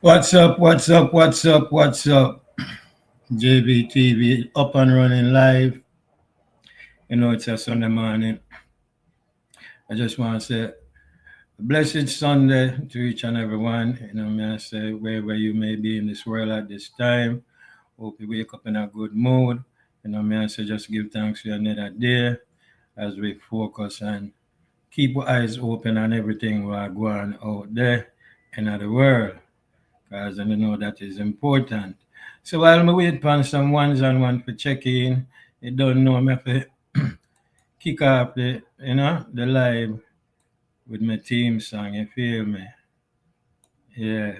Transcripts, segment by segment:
What's up? What's up? What's up? What's up? JBTV up and running live. It's a Sunday morning. I just want to say a blessed Sunday to each and everyone. May I say wherever you may be in this world at this time. Hope you wake up in a good mood. May I say just give thanks for another day as we focus and keep our eyes open on everything we are going out there in the world. Because I know that is important. So while we wait for some ones and one for check in, you don't know me for kick off the live with my team song, you feel me? Yeah.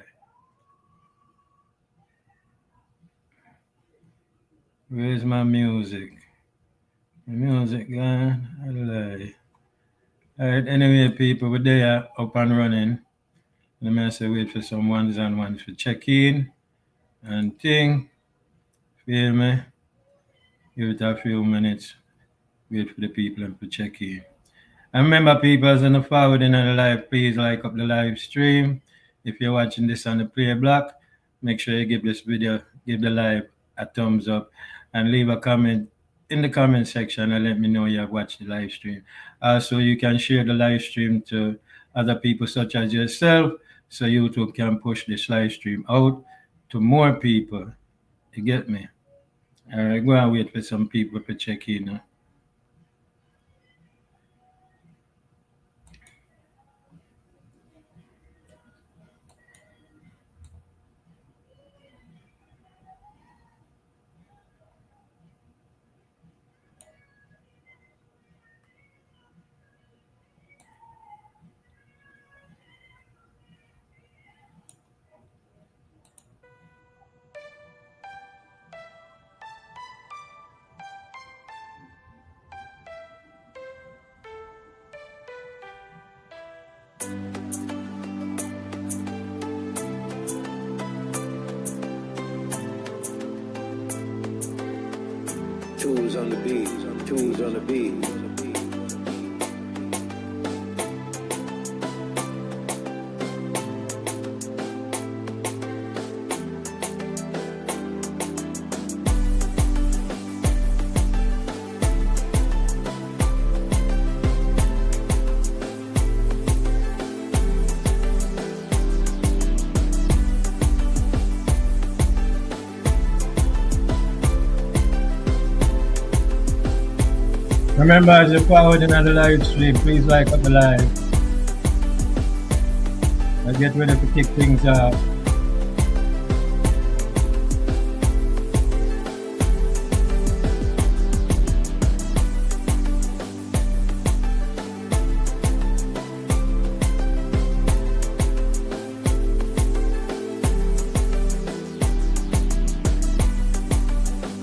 Where's my music? The music gone. I lie. Alright, anyway, people, we're there up and running. Let me say wait for some ones and ones for check in and thing. Feel me? Give it a few minutes. Wait for the people and for check in. And remember, people, as in the forward in the live, please like up the live stream. If you're watching this on the play block, make sure you give this video, give the live a thumbs up, and leave a comment in the comment section and let me know you have watched the live stream. Also, you can share the live stream to other people such as yourself, so YouTube can push this live stream out to more people. You get me? All right, go and wait for some people to check in. Tunes on the beat, tunes on the beat. Remember, as you're forward in the live stream, please like up the live. I get ready to kick things off.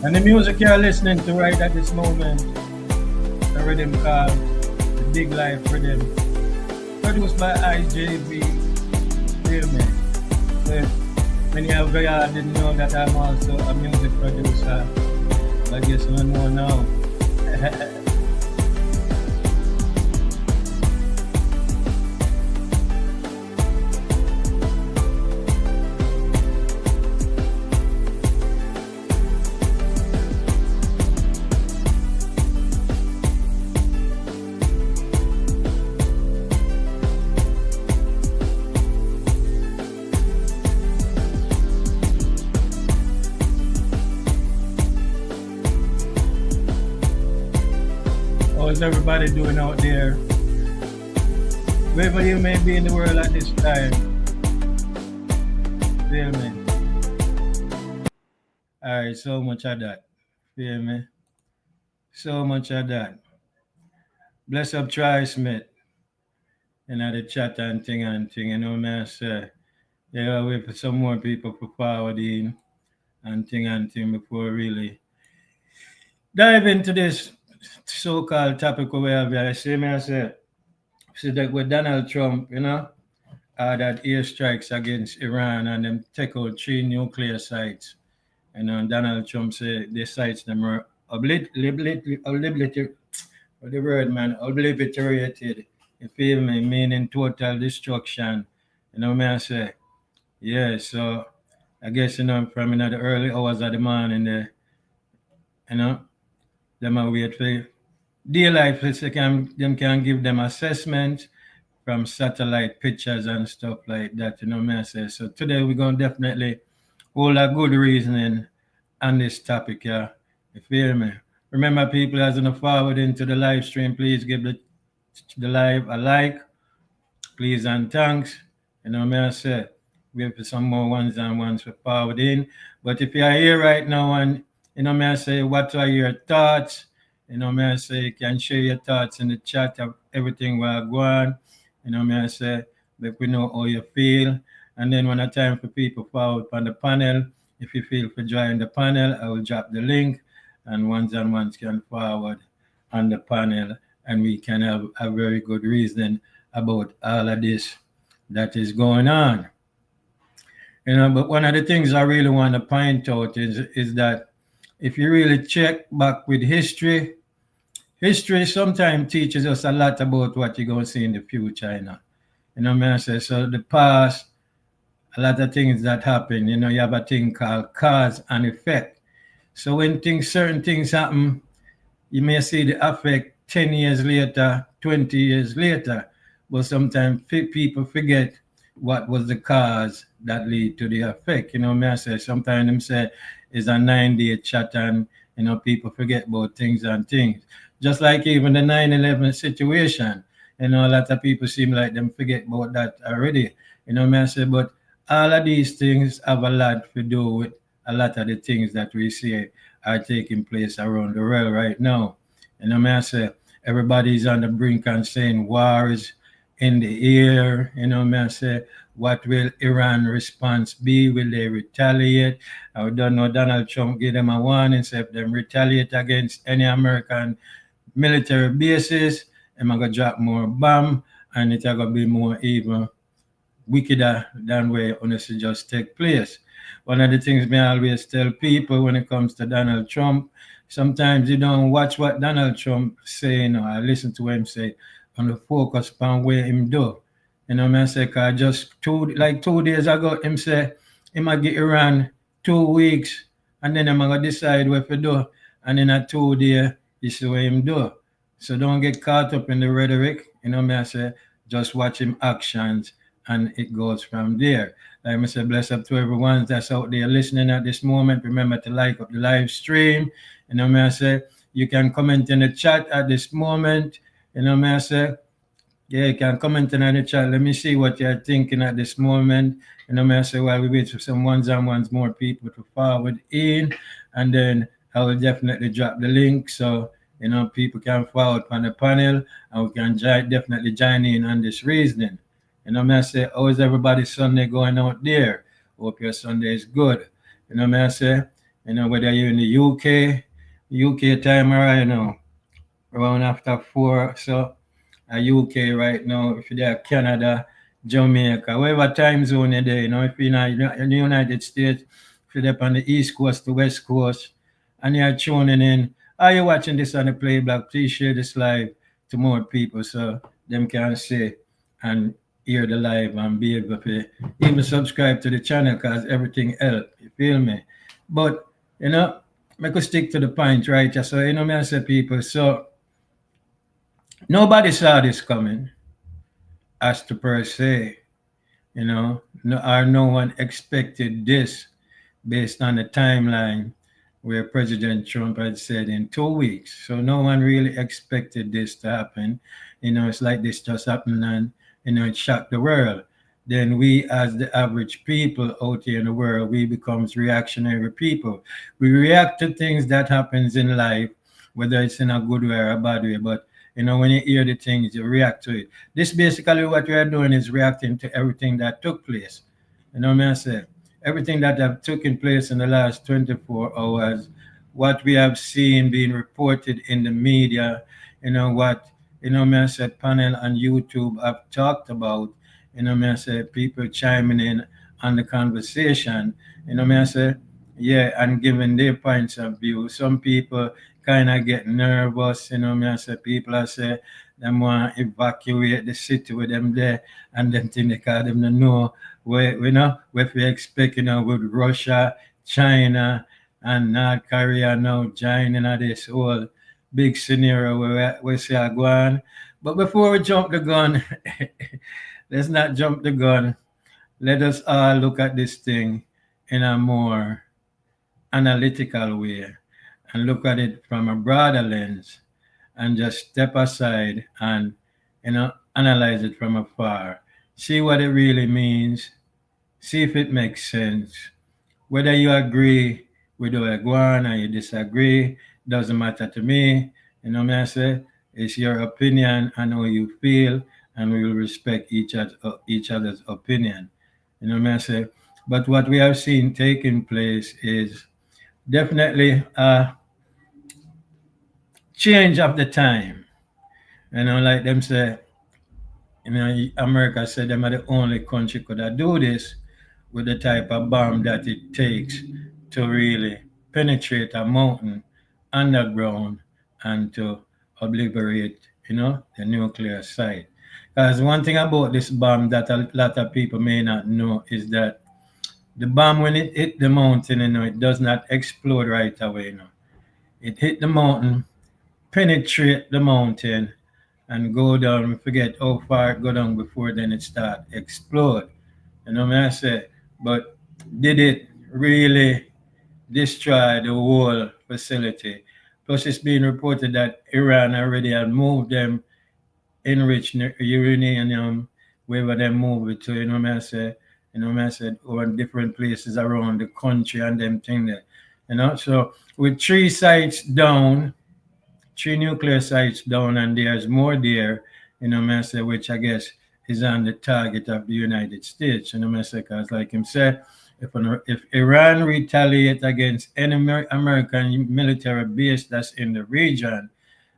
And the music you're listening to right at this moment, the rhythm called the Big Life Rhythm, produced by IJB. Feel me? So many of you didn't know that I'm also a music producer. I guess you know now. How's everybody doing out there? Wherever you may be in the world at this time. Feel me? Alright, so much of that. Feel me? So much of that. Bless up Troy Smith. The chat and thing, man, I say. Yeah, wait for some more people for forwarding and thing before really dive into this so-called topic we have here. I say that with Donald Trump, that airstrikes against Iran and them take out 3 nuclear sites. Donald Trump said the sites them were obliterated. What the word, man? Obliterated. You feel me? Meaning total destruction. May I say? Yeah, so I guess from the early hours of the morning, you know, them a wait for daylight so them can give them assessment from satellite pictures and stuff like that. Me I say. So today we're gonna definitely hold a good reasoning on this topic. Yeah, you feel me? Remember, people, as in forward into the live stream, please give the live a like, please and thanks. Me I say, wait for some more ones and ones for forward in. But if you are here right now and me I say, what are your thoughts? Me I say, you can share your thoughts in the chat of everything we're going. Me I say, let we know how you feel. And then when it's time for people forward on the panel, if you feel for joining the panel, I will drop the link and ones can forward on the panel and we can have a very good reason about all of this that is going on. But one of the things I really want to point out is that if you really check back with history, history sometimes teaches us a lot about what you're going to see in the future. I say, so the past, a lot of things that happen, you have a thing called cause and effect. So when certain things happen, you may see the effect 10 years later, 20 years later, but sometimes people forget what was the cause that lead to the effect. Me I say, sometimes them say it's a 9-day chat and, people forget about things and things. Just like even the 9/11 situation, a lot of people seem like them forget about that already. Me I say, but all of these things have a lot to do with a lot of the things that we see are taking place around the world right now. Me I say, everybody's on the brink and saying wars in the air. Me I say, what will Iran response be? Will they retaliate? I don't know. Donald Trump gave them a warning, say if them retaliate against any American military bases, I'm gonna drop more bomb and it's gonna be more even wickeder than where honestly just take place. One of the things me always tell people when it comes to Donald Trump, sometimes you don't watch what Donald Trump saying or listen to him say on the focus on where him do. Me I say, cause just 2 days ago, him say, him might get Iran 2 weeks and then I'm gonna decide what to do. And in a 2 day, you see what him do. So don't get caught up in the rhetoric. Me I say, just watch him actions and it goes from there. Like I say, bless up to everyone that's out there listening at this moment. Remember to like up the live stream. Me I say, you can comment in the chat at this moment. Me I say, yeah, you can comment in the chat. Let me see what you're thinking at this moment. Me I say, while we wait for some ones and ones more people to forward in, and then I will definitely drop the link so people can forward on the panel and we can definitely join in on this reasoning. Me I say, how is everybody's Sunday going out there? Hope your Sunday is good. Me I say, whether you're in the UK time right now, around after 4, so UK right now, if you're there, Canada, Jamaica, whatever time zone you're there, if you're in the United States, if you're there on the East Coast, the West Coast, and you're tuning in, are you watching this on the playback? Please share this live to more people so them can see and hear the live and be able to even subscribe to the channel because everything helps. You feel me? But, I could stick to the point, right? So, me I say people, so nobody saw this coming as to per se, no one expected this based on the timeline where President Trump had said in 2 weeks. So no one really expected this to happen. It's like this just happened and, it shocked the world. Then we, as the average people out here in the world, we becomes reactionary people. We react to things that happens in life, whether it's in a good way or a bad way. But when you hear the things, you react to it. This basically what we are doing is reacting to everything that took place. Me I say, everything that have taken place in the last 24 hours, what we have seen being reported in the media, what, me I said, panel on YouTube have talked about, me I said, people chiming in on the conversation, me I said, yeah, and giving their points of view. Some people kind of get nervous, me I say people I say them want to evacuate the city with them there and them think they call them to know where what we expect, with Russia, China and North Korea now joining this whole big scenario where we see a go on. But before we jump the gun, let's not jump the gun. Let us all look at this thing in a more analytical way and look at it from a broader lens and just step aside and analyze it from afar. See what it really means. See if it makes sense. Whether you agree with the way go on or you disagree, doesn't matter to me. Me I say? It's your opinion and how you feel, and we will respect each other's opinion. Me I say? But what we have seen taking place is definitely a change of the time. Like them say, America said them are the only country could do this with the type of bomb that it takes to really penetrate a mountain underground and to obliterate, the nuclear site. Because one thing about this bomb that a lot of people may not know is that the bomb, when it hit the mountain, it does not explode right away. It hit the mountain, penetrate the mountain, and go down. We forget how far it go down before then it start explode. What I say? But did it really destroy the whole facility? Plus, it's being reported that Iran already had moved them enriched uranium wherever they move it to. What I say? What I said, over different places around the country and them thing there. So with 3 sites down, 3 nuclear sites down, and there's more there, which I guess is on the target of the United States. Because like him said, if Iran retaliate against any American military base that's in the region,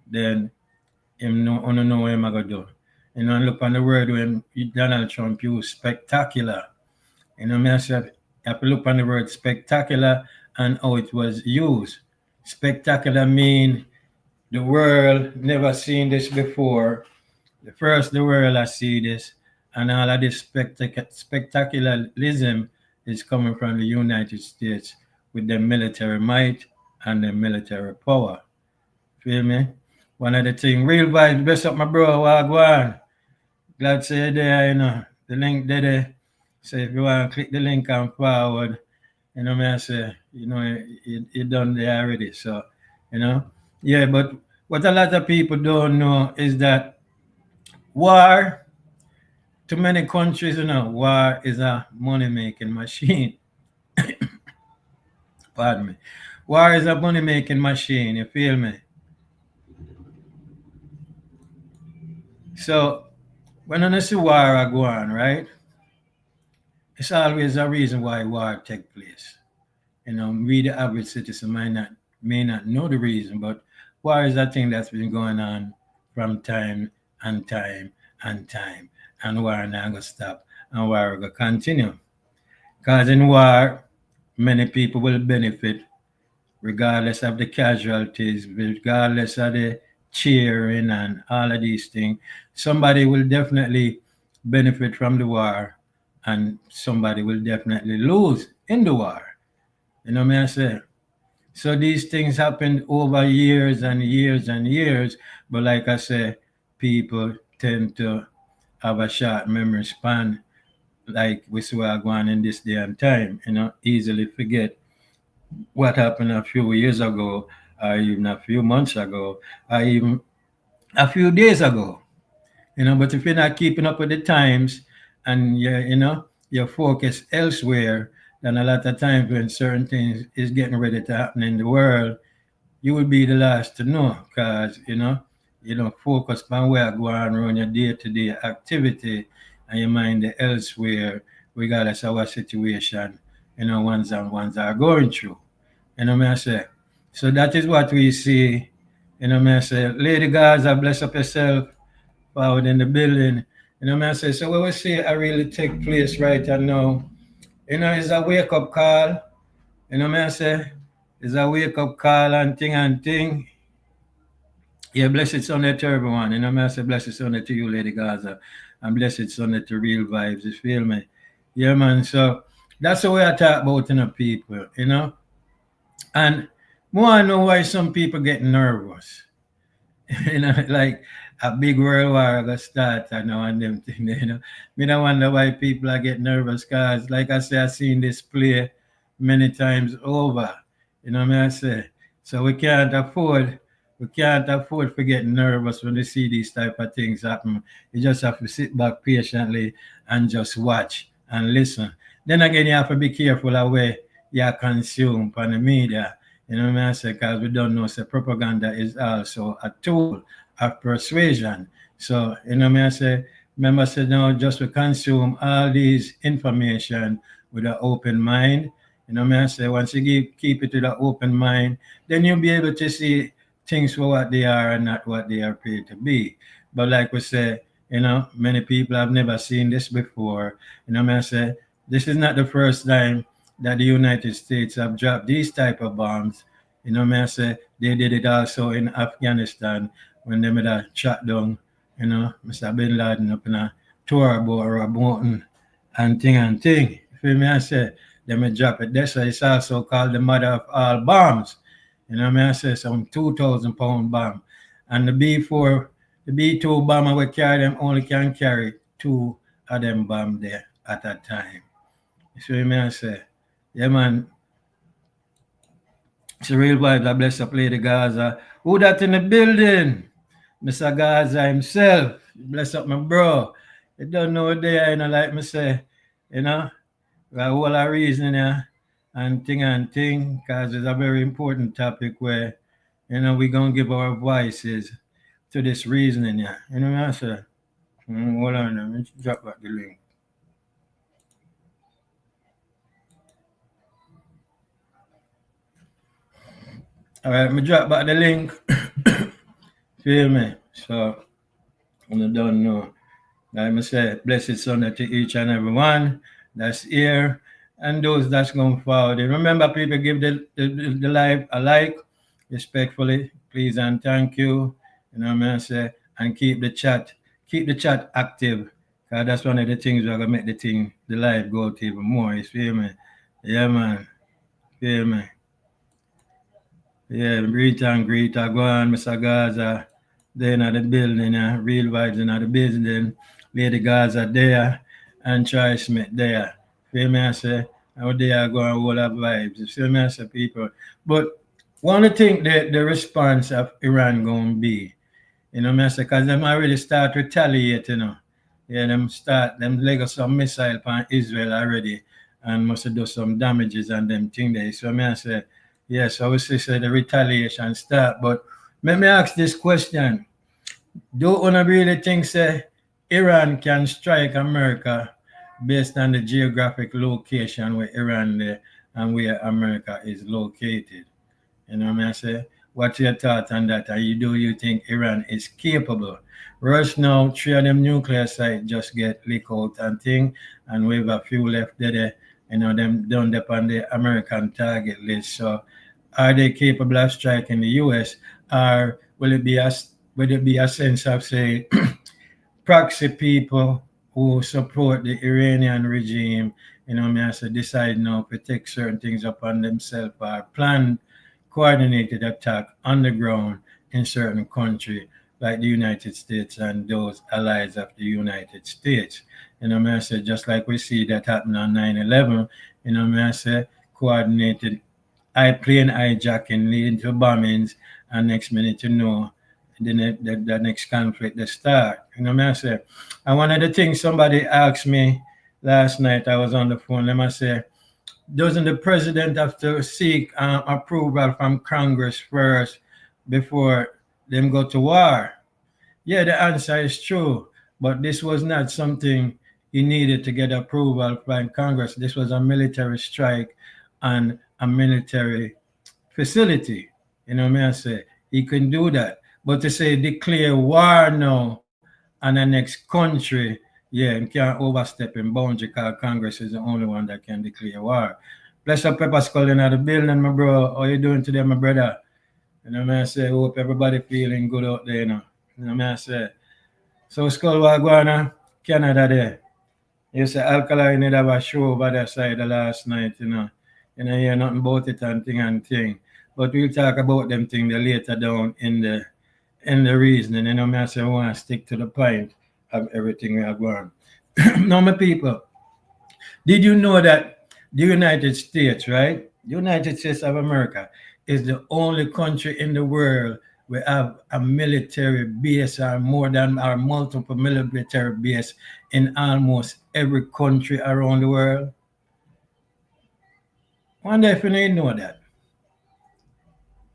then him know what him gonna do. And look on the word when Donald Trump used spectacular. I said, you have to look on the word spectacular and how it was used. Spectacular mean the world never seen this before. The world has seen this, and all of this spectacularism is coming from the United States with their military might and their military power. Feel me? One of the things, real vibes, best up my bro, Wagwan. Glad to see you there, The link there. So if you want to click the link and forward, I say, you done there already. So, yeah, but what a lot of people don't know is that war, to many countries, war is a money-making machine. Pardon me. War is a money-making machine, you feel me? So, when I see war go on, right, it's always a reason why war take place. We the average citizen may not know the reason, but war is a thing that's been going on from time and time and time. And war not going to stop, and war will continue. Because in war, many people will benefit regardless of the casualties, regardless of the cheering and all of these things. Somebody will definitely benefit from the war, and somebody will definitely lose in the war. What I say? So these things happened over years and years and years. But like I say, people tend to have a short memory span, like we see what going in this day and time, easily forget what happened a few years ago, or even a few months ago, or even a few days ago. But if you're not keeping up with the times and your focus elsewhere, then a lot of times when certain things is getting ready to happen in the world, you will be the last to know, because you don't focus on where go on around your day-to-day activity, and your mind elsewhere, regardless of what situation ones are going through. What I say? So that is what we see. What I say? Lady Gaza, bless up yourself, forward in the building. What I say? So what we see I really take place right now, it's a wake-up call. What I say? It's a wake-up call and thing. Yeah, blessed Sunday to everyone. You know, me I say blessed Sunday to you, Lady Gaza, and blessed Sunday to Real Vibes. You feel me? Yeah, man. So that's the way I talk about people, you know. And more I know why some people get nervous. You know, like a big world war go start, I know, and them thing, you know. Me don't wonder why people are get nervous, cause like I say, I've seen this play many times over. You know what I say? So we can't afford to get nervous when we see these type of things happen. You just have to sit back patiently and just watch and listen. Then again, you have to be careful of where you consume on the media. You know what I say? Because we don't know, so propaganda is also a tool of persuasion. So, you know what I say? Remember, say, no, just to consume all these information with an open mind. You know what I say? Once you keep it with an open mind, then you'll be able to see things for what they are and not what they appear to be. But like we say, you know, many people have never seen this before. You know what I say? This is not the first time that the United States have dropped these type of bombs. You know, me I say they did it also in Afghanistan when they made a shot down, you know, Mr. Bin Laden up in a tour boat or a mountain and thing. You feel me? I say they may drop it. That's why it's also called the mother of all bombs. You know, me I say some 2,000 pound bomb. And the B4, the B2 bomber we carry them only can carry two of them bomb there at a time. You see what I say? Yeah, man. It's a real vibe. I bless up Lady Gaza. Who that in the building? Mr. Gaza himself. Bless up my bro. You don't know what they are, you know, like me say, you know, the whole of reason yeah, and thing, because it's a very important topic where, you know, we're going to give our voices to this reasoning, yeah. You know what I say? Hold on, let me drop back the link. All right, me drop back the link. Feel me? So, you don't know. Like I say, blessed Sunday to each and every one that's here and those that's going forward. Remember, people, give the live a like, respectfully, please and thank you. You know what I say? And keep the chat active. Because that's one of the things we're gonna make the live go out even more. You feel me? Yeah, man. Feel me? Yeah, greet, go on, Mr. Gaza. Then at the building, real vibes in the building. Lady Gaza there and Troy Smith there. Feel me, I say? How they are going all have vibes. You feel me, I say, people? But one of the things the response of Iran going to be, you know, me I say, because them already start retaliate, you know. Yeah, them leg some missile upon Israel already and must do some damages and them thing there. So me I say, yes, obviously say the retaliation start. But let me ask this question. Do you really think say Iran can strike America based on the geographic location where Iran there and where America is located? You know what I say? What's your thought on that? Do you think Iran is capable? Rush now, three of them nuclear sites just get leaked out and thing, and we have a few left there, you know, them done up on the American target list. So are they capable of striking the US or will it be a sense of say proxy people who support the Iranian regime, you know, me I say decide now to take certain things upon themselves or plan coordinated attack on the ground in certain countries like the United States and those allies of the United States. You know, me I say just like we see that happen on 9/11, you know, me I say coordinated plane hijacking leading to bombings, and next minute you know the next conflict they start. You know what I say? And one of the things somebody asked me last night, I was on the phone, let me say, doesn't the president have to seek approval from Congress first before them go to war? Yeah, the answer is true, but this was not something he needed to get approval from Congress. This was a military strike and a military facility. You know what I say? He can do that. But to say declare war now on the next country, yeah, he can't overstep in boundary because Congress is the only one that can declare war. Bless up Pepper Skull in the building, my bro. How you doing today, my brother? You know me I say, hope everybody feeling good out there, you know. You know me I say. So Skull Wagwana, Canada there. You say Alkali need have a show over that side the last night, you know. You know, hear nothing about it and thing. But we'll talk about them thing the later down in the reasoning. You know me I say I want to stick to the point of everything we are going. Now my people, did you know that the United States, right? The United States of America is the only country in the world we have a military base or more than our multiple military base in almost every country around the world. I wonder if you need know that.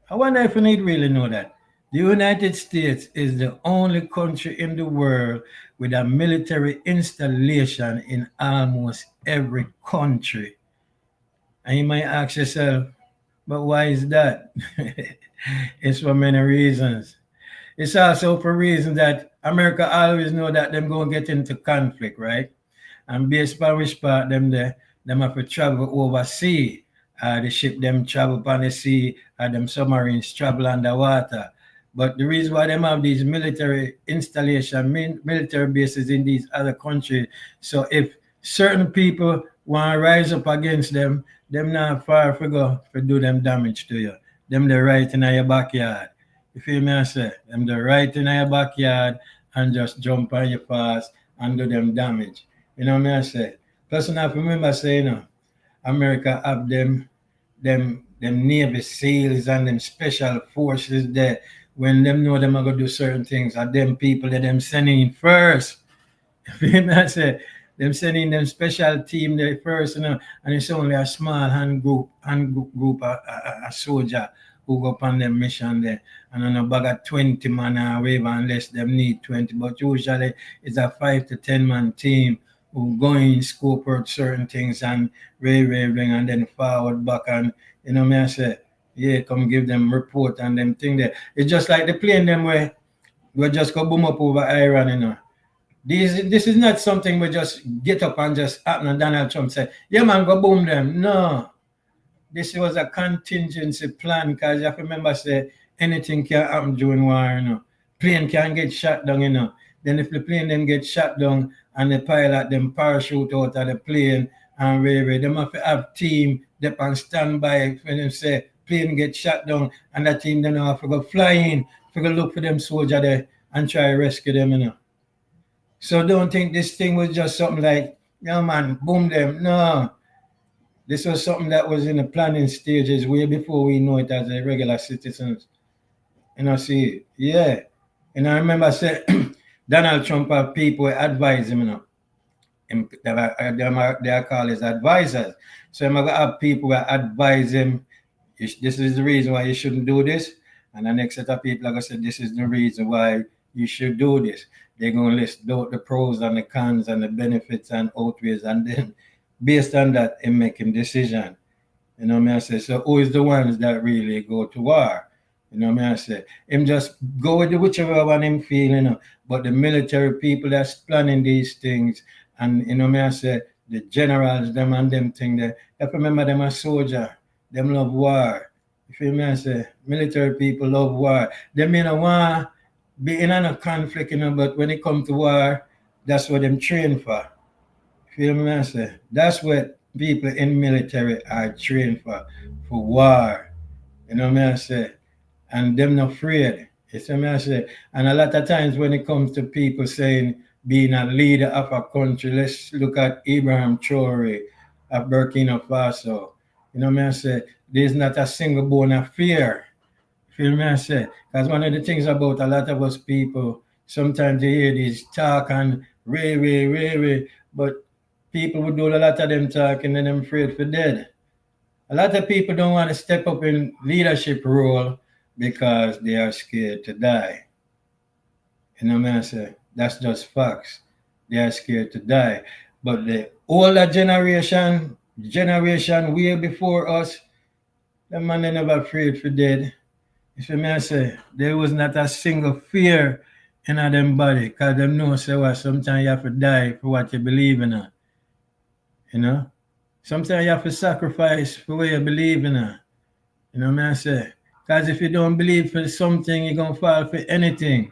I wonder if you need really know that. The United States is the only country in the world with a military installation in almost every country. And you might ask yourself, but why is that? It's for many reasons. It's also for reasons that America always know that them going to get into conflict, right? And based on which part them have to travel overseas. The ship them travel upon the sea, them submarines travel underwater. But the reason why them have these military installation, military bases in these other countries, so if certain people want to rise up against them not far for go for do them damage to you. Them the right in your backyard. You feel me I say? Them the right in your backyard and just jump on your fast and do them damage. You know what I say? Plus, I remember saying, America have them Navy SEALs and them special forces there. When them know them are gonna do certain things, are them people that them sending in first. You know I say? Them sending them special team there first, and it's only a small hand group a soldier who go upon them mission there. And on a bag of 20 man wave unless them need 20. But usually it's a 5 to 10 man team who go in, scope out certain things and ring and then forward back and you know me I say, yeah, come give them report and them thing there. It's just like the plane them where we just go boom up over Iran, This is not something we just get up and just happen and Donald Trump said, yeah man, go boom them. No. This was a contingency plan because you have to remember say anything can happen during war, Plane can get shot down, Then if the plane then get shot down and the pilot them parachute out of the plane and them have to have team that on standby when them say plane get shot down and that team then have to go fly in, to go look for them soldier there and try to rescue them, So don't think this thing was just something like, yeah man, boom them. No. This was something that was in the planning stages way before we know it as a regular citizens. See, yeah. And I remember say Donald Trump have people advise him, they are called his advisors. So I'm gonna have people that advise him, this is the reason why you shouldn't do this. And the next set of people are gonna say this is the reason why you should do this. They're gonna list out the pros and the cons and the benefits and outways, and then based on that, him making decision. You know what I say? So who is the ones that really go to war? You know what I say? Him just go with the whichever one him feel, But the military people that's planning these things, and you know what I say, the generals, them and them thing there. You have to remember them a soldier, them love war. You feel me? I say military people love war. They may not want be in a conflict, but when it comes to war, that's what them train for. Feel me, I say? That's what people in military are trained for war. You know what I say? And them not afraid. You see me, I say? And a lot of times when it comes to people saying being a leader of a country, let's look at Ibrahim Traore of Burkina Faso. You know what I say? There's not a single bone of fear. Feel me, I say? Because one of the things about a lot of us people, sometimes you hear these talk and but people would do a lot of them talking and them afraid for dead. A lot of people don't want to step up in leadership role because they are scared to die. You know what I say? That's just facts. They are scared to die. But the older generation way before us, the man they never afraid for dead. You see me I say? There was not a single fear in them body because them know say what sometimes you have to die for what you believe in. You know? Sometimes you have to sacrifice for what you believe in. You know what I say? Because if you don't believe for something, you're going to fall for anything.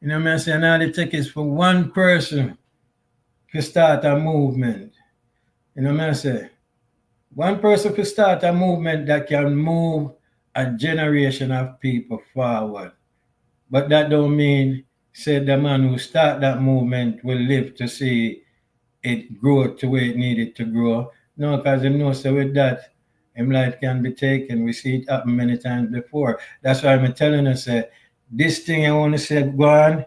You know what I'm saying? All it takes is for one person to start a movement. You know what I'm saying? One person to start a movement that can move a generation of people forward. But that don't mean say the man who start that movement will live to see it grow to where it needed to grow. No, because him know so with that, him life can be taken. We see it happen many times before. That's why I'm telling us say this thing I want to say go on,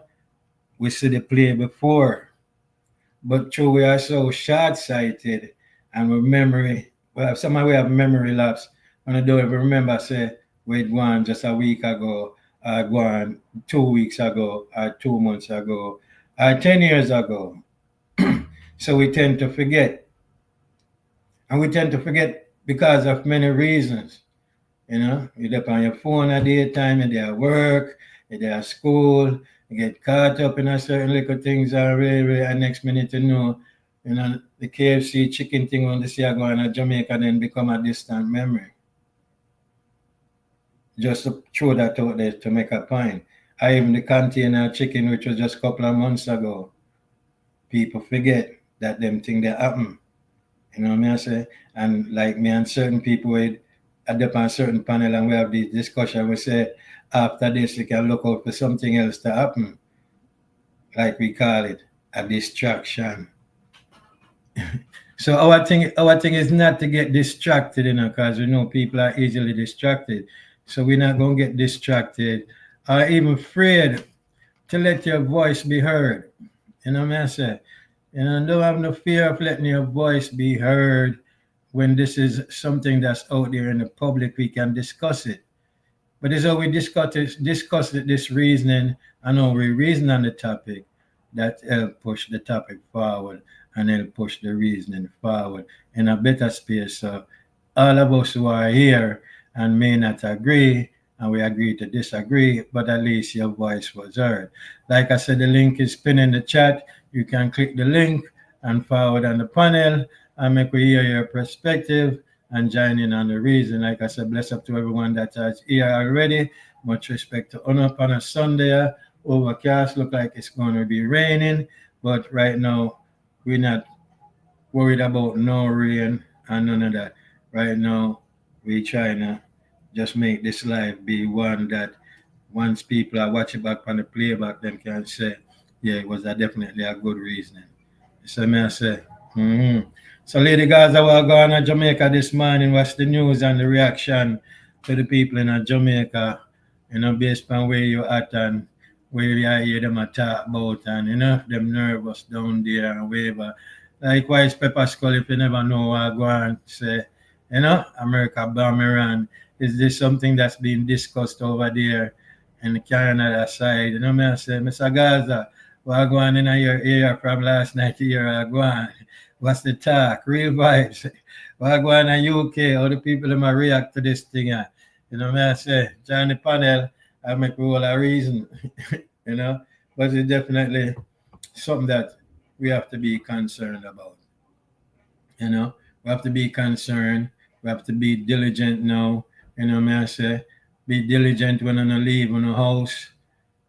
we see the play before. But true, we are so short sighted and we memory well somehow we have memory lapse. And I don't even remember say we go on just a week ago, or go on 2 weeks ago, or 2 months ago, or 10 years ago. So we tend to forget. And we tend to forget because of many reasons. You know, you're up on your phone at daytime, you're there at work, you're there at school, you get caught up in a certain little things and really, and next minute you know, the KFC chicken thing on the sea going to Jamaica then become a distant memory. Just to throw that out there to make a point. I even the container chicken, which was just a couple of months ago, people forget that them thing that happen. You know what I mean? I say, and like me and certain people with at up on certain panel and we have this discussion, we say after this you can look out for something else to happen. Like we call it a distraction. So our thing is not to get distracted, you know, because we know people are easily distracted. So we're not gonna get distracted or even afraid to let your voice be heard. You know what I say? You know, don't have no fear of letting your voice be heard when this is something that's out there in the public, we can discuss it. But as how we discuss this reasoning and how we reason on the topic, that help push the topic forward and help push the reasoning forward in a better space. So all of us who are here and may not agree, and we agree to disagree, but at least your voice was heard. Like I said, the link is pinned in the chat. You can click the link and forward on the panel and make we hear your perspective and join in on the reason. Like I said, bless up to everyone that is here already. Much respect to honor upon a Sunday. Overcast, look like it's going to be raining, but right now we're not worried about no rain and none of that. Right now, we trying to just make this life be one that once people are watching back on the playback, them can say, yeah, it was definitely a good reasoning. So may I say, So Lady Gaza, we're going to Jamaica this morning. What's the news and the reaction to the people in Jamaica, you know, based on where you're at and where you hear them talk about and, you know, them nervous down there and whatever. Likewise, Pepper Skull, if you never know what I go and say, you know, America bomb Iran. Is this something that's being discussed over there in the Canada side? You know what I say, Mr. Gaza, what I go on in your area from last night here, I go on. What's the talk? Real vibes. What I go on in UK, how the people might react to this thing. You know what I say? Join the panel, I make all a reason, you know. But it's definitely something that we have to be concerned about. You know, we have to be concerned. We have to be diligent now. You know what I say? Be diligent when I leave in the house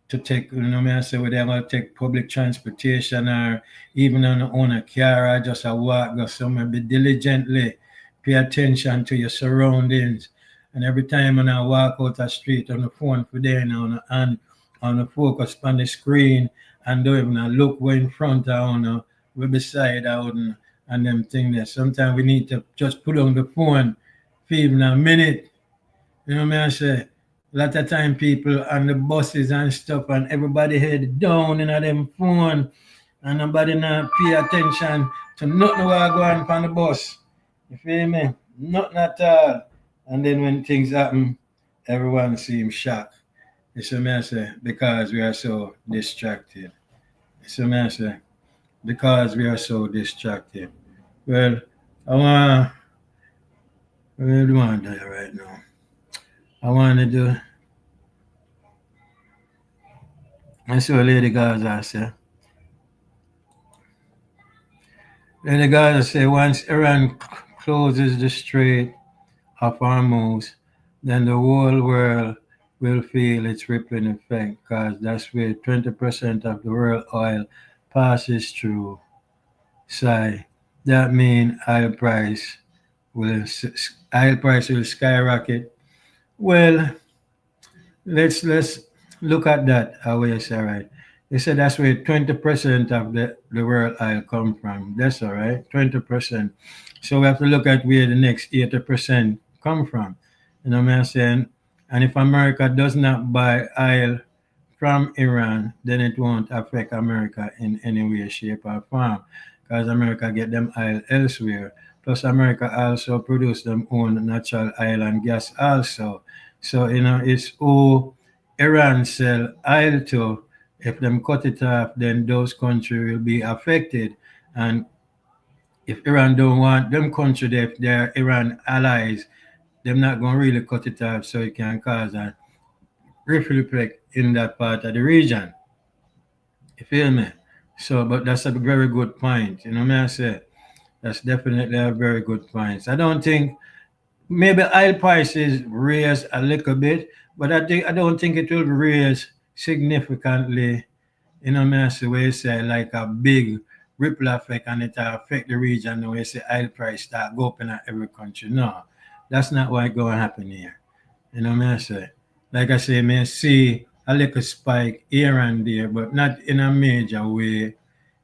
to take, you know what I say, whether I'm going to take public transportation or even on own a car or just a walk or somewhere, be diligently pay attention to your surroundings. And every time when I walk out the street on the phone for there now and on the focus on the screen and don't even look way in front of we beside out and them things there. Sometimes we need to just put on the phone for even a minute. You know what I say? A lot of time people on the buses and stuff and everybody head down in them phone and nobody not pay attention to nothing what go on the bus. You feel me? Nothing at all. And then when things happen, everyone seems shocked. You see me I say? Because we are so distracted. You see me I say? Because we are so distracted. Well, I want what do I want to do right now? I want to do I saw Lady Gaza say. Lady Gaza say once Iran closes the Strait of Hormuz, then the whole world will feel its rippling effect because that's where 20% of the world oil passes through. So that means will oil price will skyrocket. Well, let's look at that. How you say right? They said that's where 20% of the world oil come from. That's all right, 20%. So we have to look at where the next 80% come from. You know what I'm saying? And if America does not buy oil from Iran, then it won't affect America in any way, shape, or form, because America get them oil elsewhere. Plus, America also produce them own natural oil and gas also. So it's who Iran sell oil to. If them cut it off, then those countries will be affected. And if Iran don't want them country, if they're Iran allies, they're not going to really cut it off so it can cause a ripple effect in that part of the region. You feel me? So, but that's a very good point. You know what I say? That's definitely a very good point. I don't think maybe oil prices raise a little bit, but I don't think it will raise significantly. You know what I say? Where you say like a big ripple effect and it affect the region. The way you say oil price start go up in every country. No, that's not what going to happen here. You know what I say? Like I say, may see a little spike here and there, but not in a major way.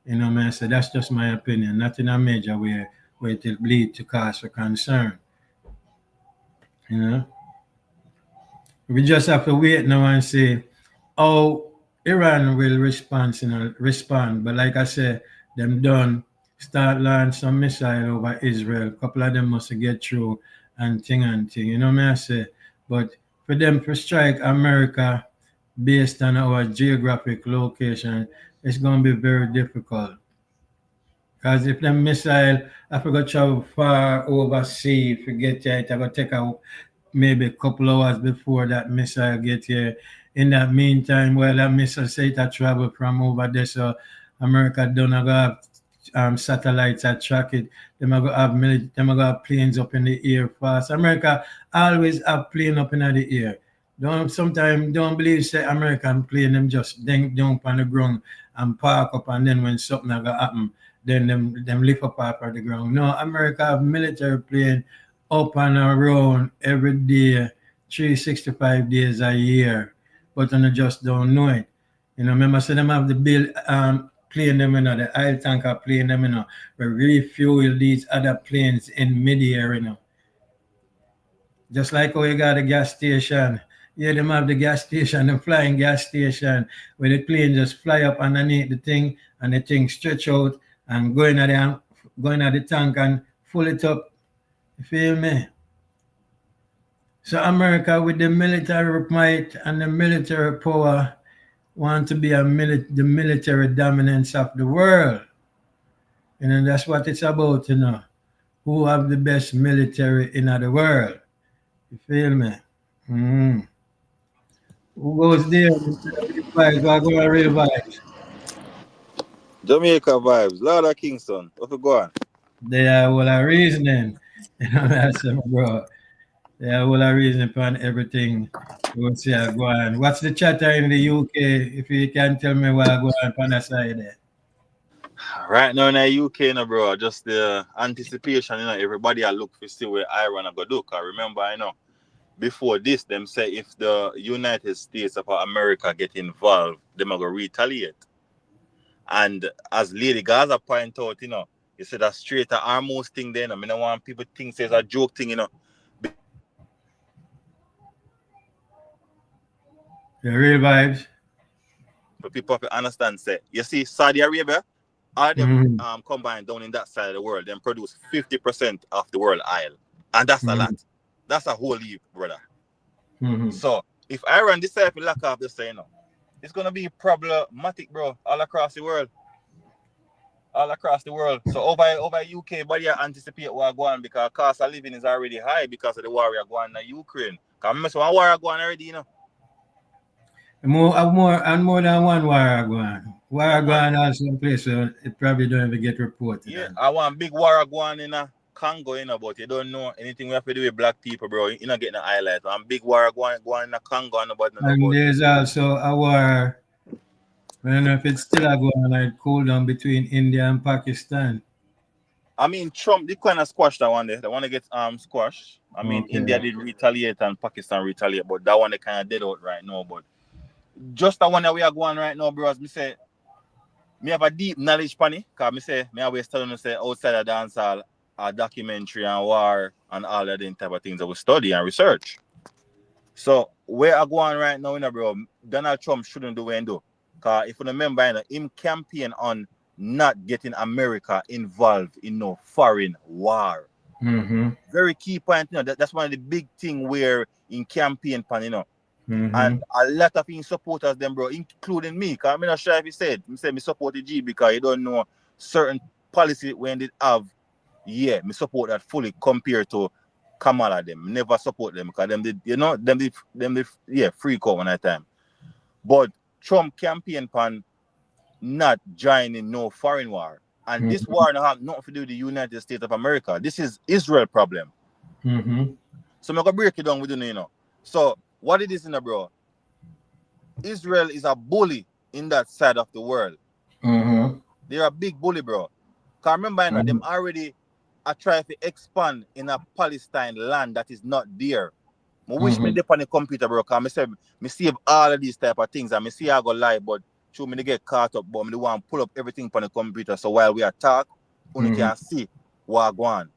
You know what I say? That's just my opinion. Not in a major way where it will lead to cause for concern. You know? We just have to wait now and see how Iran will respond. But like I said, them done start launch some missile over Israel. A couple of them must get through and thing. You know what I say? But for them to strike America based on our geographic location, it's gonna be very difficult. Because if the missile, I forgot travel far overseas, forget it, I got take a maybe a couple hours before that missile get here. In that meantime, well, that missile say it travel from over there, so America don't have satellites that track it. Them are gonna have them are gonna have planes up in the air fast. America always have plane up in the air. Don't sometimes don't believe say American plane them just then jump on the ground and park up and then when something gonna happen, then them lift up off of the ground. No, America have military plane up and around every day, 365 days a year, but I just don't know it. You know, remember, say them have the bill plane them, the oil tanker plane them, we refuel these other planes in midair, Just like how you got a gas station. Yeah, them have the gas station, the flying gas station, where the plane just fly up underneath the thing and the thing stretch out and going at the tank and full it up. You feel me? So America with the military might and the military power want to be the military dominance of the world. That's what it's about. Who have the best military in the world. You feel me? Mm. Who goes there? Vibes, I go and real vibes. Jamaica vibes, Lord of Kingston. What you go on? They are all a reasoning. That's bro. They are all a reasoning upon everything. You will see I go on. What's the chatter in the UK? If you can tell me what I go on the side there. Right now in the UK, bro, just the anticipation, everybody I look for see where Iran are gonna do. Cause remember, before this, them say if the United States of America get involved, them are gonna retaliate. And as Lady Gaza point out, you said that straight to armmost thing there, I mean, I want people think it's a joke thing, The real vibes. for people to understand, say, you see, Saudi Arabia, all them Mm-hmm. combined down in that side of the world, them produce 50% of the world oil. And that's a lot. That's a whole heap, brother. Mm-hmm. So if Iran decide to lock off the say, it's gonna be problematic, bro, all across the world. All across the world. So over UK, but yeah, anticipate what going on because cost of living is already high because of the war going on in Ukraine. Because remember one war going already, More than one war going. War going on some place, so it probably don't even get reported Yeah, on. I want big war going in Congo, you know, but you don't know anything we have to do with black people, bro. You're not getting the highlight. I'm big war going in the Congo and nobody know And about it. there's also a war, I don't know if it's still a going on, cool down between India and Pakistan. I mean, Trump did kind of squash that one there. The one that gets squashed. I mean, India Okay. did retaliate and Pakistan retaliate, but that one they kind of dead out right now. But just the one that we are going right now, bro, as me say, me have a deep knowledge on it. Because me say, me always telling you say outside of dancehall, documentary and war and all of them type of things that we study and research. So where I go on right now, you know, bro, Donald Trump shouldn't do what he do. Because if you remember, you know, him campaign on not getting America involved in no foreign war. Mm-hmm. Very key point, you know, that's one of the big thing where in campaign pan, you know. Mm-hmm. And a lot of his supporters, them, bro, including me, because I'm not sure if he said, me support the G because you don't know certain policy when they have, yeah, me support that fully compared to Kamala them. Never support them because them did, you know, them did, yeah, freak out one at a time. But Trump campaign pan not joining no foreign war. And Mm-hmm. this war don't have nothing to do with the United States of America. This is Israel problem. Mm-hmm. So I'm going to break it down with you know. So what it is, you know, bro, Israel is a bully in that side of the world. Mm-hmm. They're a big bully, bro. Because remember, you know, them already are trying to expand in a Palestine land that is not there. I wish me dip on the computer, bro, because I say me save all of these type of things and me see I go live, but show me to get caught up, but me want to pull up everything on the computer so while we are talk, only can see what go on.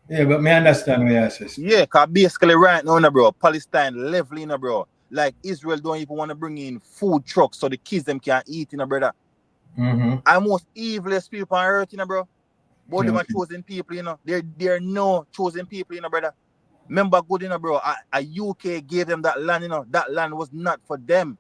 Yeah, but me understand what you say. Yeah, because basically right now, you know, bro, Palestine level, you know, bro. Like Israel don't even want to bring in food trucks so the kids them can eat, you know, brother. Mm-hmm. And most evilest people on earth, you know, bro. But them are Okay. chosen people, you know. They're no chosen people, you know, brother. Remember good, you know, bro. A UK gave them that land, you know. That land was not for them.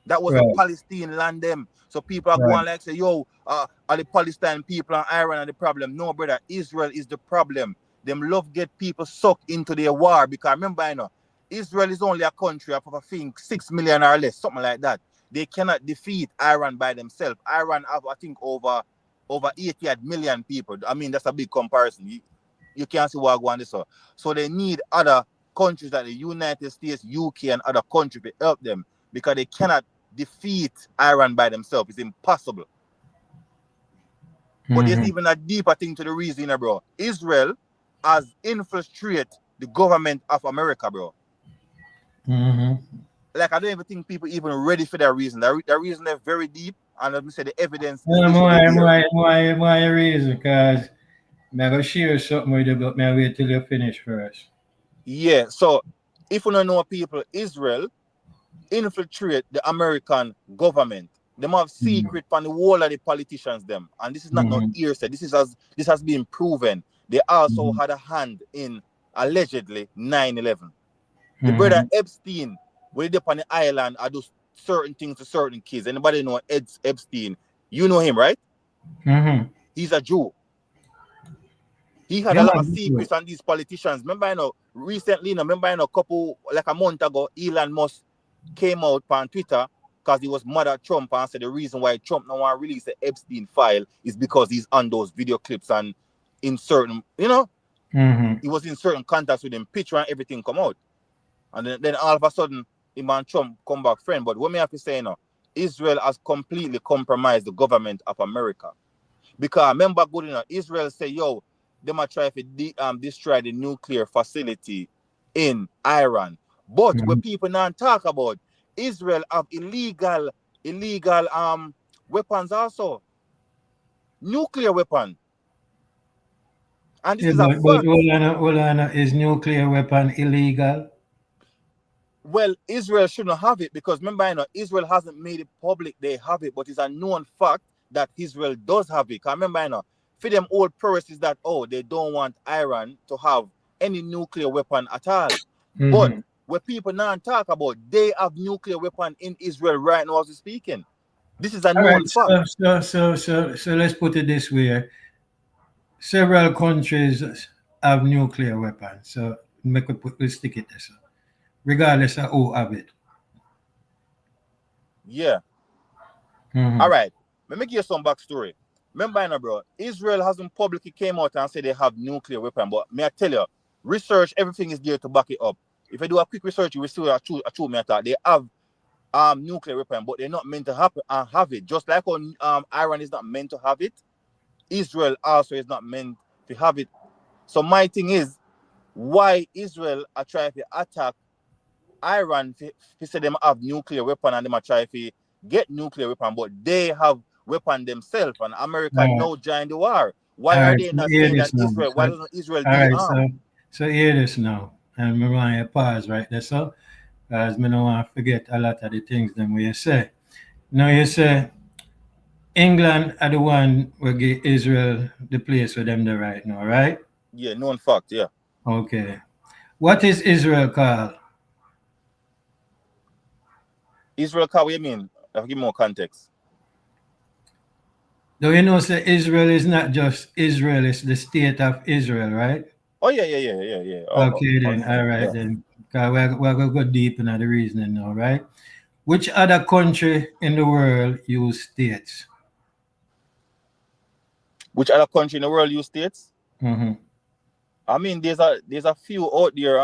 That was a Right. Palestinian land, them. So people are Right. going like say, yo, are the Palestinian people and Iran are the problem? No, brother. Israel is the problem. Them love get people sucked into their war because remember, you know, Israel is only a country of I think 6 million or less, something like that. They cannot defeat Iran by themselves. Iran have I think over 80 million people. I mean that's a big comparison. You can't see what going on this. So they need other countries like the United States, UK, and other countries to help them because they cannot defeat Iran by themselves. It's impossible. But there's even a deeper thing to the reason, you know, bro. Israel has infiltrated the government of America, bro. Mm-hmm. Like, I don't even think people even ready for that reason. That reason is very deep, and let me say the evidence is literally there. Why reason? Because I'm going to share something with you, but me wait till you finish first. Yeah, so if you don't know people, Israel infiltrate the American government. They have secret from the whole of the politicians them. And this is not no Mm-hmm. hearsay. This has been proven. They also had a hand in allegedly 9/11. The brother Mm-hmm. Epstein, when they up on the island, I do certain things to certain kids. Anybody know Epstein? You know him, right? Mm-hmm. He's a Jew. He had Yeah, a lot of man. secrets on these politicians. Remember, you know, recently, you know, remember, you know, a couple, like a month ago, Elon Musk came out on Twitter because he was mad at Trump and said the reason why Trump don't want to release the Epstein file is because he's on those video clips and in certain, you know, Mm-hmm. he was in certain contacts with him, picture and everything come out. And then all of a sudden, him and Trump come back friend. But what me have to say now, Israel has completely compromised the government of America. Because remember good enough, Israel say, yo, they might try to destroy the nuclear facility in Iran. But what people now talk about, Israel have illegal weapons also. Nuclear weapon. And this Yeah, is a but fact. hold on, is nuclear weapon illegal? Well, Israel shouldn't have it because remember, you know, Israel hasn't made it public they have it, but it's a known fact that Israel does have it. Because remember, you know, for them old purists is that, oh, they don't want Iran to have any nuclear weapon at all. But Mm-hmm. what people now talk about, they have nuclear weapon in Israel right now as we're speaking. This is a All known right, fact. so let's put it this way. Several countries have nuclear weapons, so we stick it there, so, regardless of who have it. Yeah. Mm-hmm. All right. Let me give you some backstory. remember, you know, bro, Israel hasn't publicly came out and said they have nuclear weapon, but may I tell you, research, everything is there to back it up. If I do a quick research, you will see a true matter. They have nuclear weapon, but they're not meant to have it. Just like when Iran is not meant to have it, Israel also is not meant to have it. So my thing is, why Israel are trying to attack Iran to say them have nuclear weapon and them are trying to get nuclear weapon, but they have weapon themselves and America now joined the war. Why All are right, they so not hear saying this that now. Israel? Why doesn't Israel All right, disarm? so hear this now. And we want to pause right there, so as me don't want to forget a lot of the things them we say. Now you say England are the one will give Israel the place for them there right now, right? Yeah, known fact, yeah. Okay. What is Israel called? Israel, what do you mean? I'll give more context. Do you know say Israel is not just Israel, it's the state of Israel, right? Oh yeah. Okay then, all right Yeah. then. 'Cause we're going to go deep into the reasoning now, right? Which other country in the world use states? Which other country in the world use states? Mm-hmm. I mean, there's a few out there.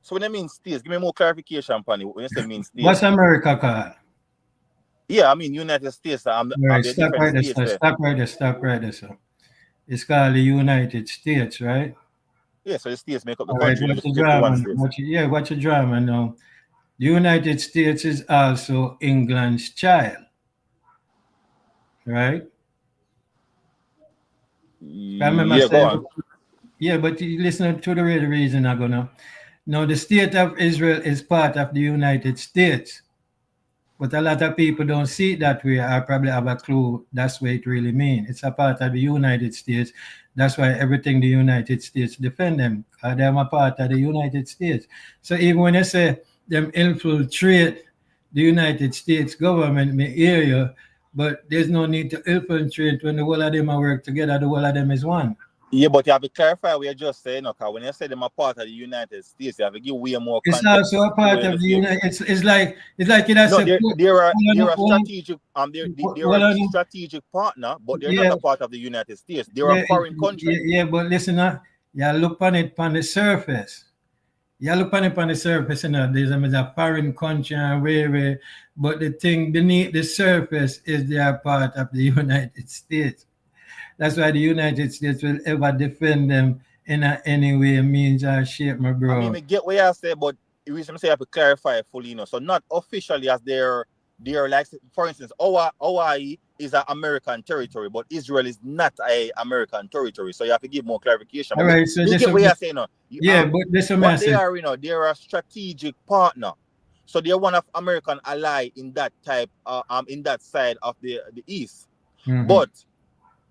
So when I mean states, give me more clarification, Panny. When you say mean What's states, America called? yeah, I mean United States. All Have right, the stop different right there, states sir. there. Stop right there, stop right there, sir. It's called the United States, right? Yeah, so the states make up the All right, country. what's the 51 drama? states. What's your drama now? The United States is also England's child, right? I remember Yeah, go saying, on. yeah, but you listen to the real reason I'm gonna. Now, the state of Israel is part of the United States, but a lot of people don't see it that way. I probably have a clue. That's what it really means. It's a part of the United States. That's why everything the United States defend them, because they're a part of the United States. So even when they say them infiltrate the United States government, may hear you, but there's no need to infiltrate when the whole of them are work together. The whole of them is one. Yeah, but you have to clarify what you're just saying, okay? When you say them are part of the United States, you have to give way more It's context also a to what part you of just the give. United. It's like it has No, a they're a strategic they're a well, strategic partner, but they're not yeah, a part of the United States. They're a yeah, foreign country. but listen, you look on it on the surface. You look on it on the surface, there's a foreign country and where, but the thing beneath the surface is they are part of the United States. That's why the United States will ever defend them in any way, means, or shape, my I mean, bro. I get what you say, but the reason I say I have to clarify it fully, So not officially as they're like, for instance, Hawaii is an American territory, but Israel is not a American territory. So you have to give more clarification. All But right, so me this, get what you're saying, yeah, but this is a what they message. are, they're a strategic partner. So they're one of American ally in that type, in that side of the East. Mm-hmm. But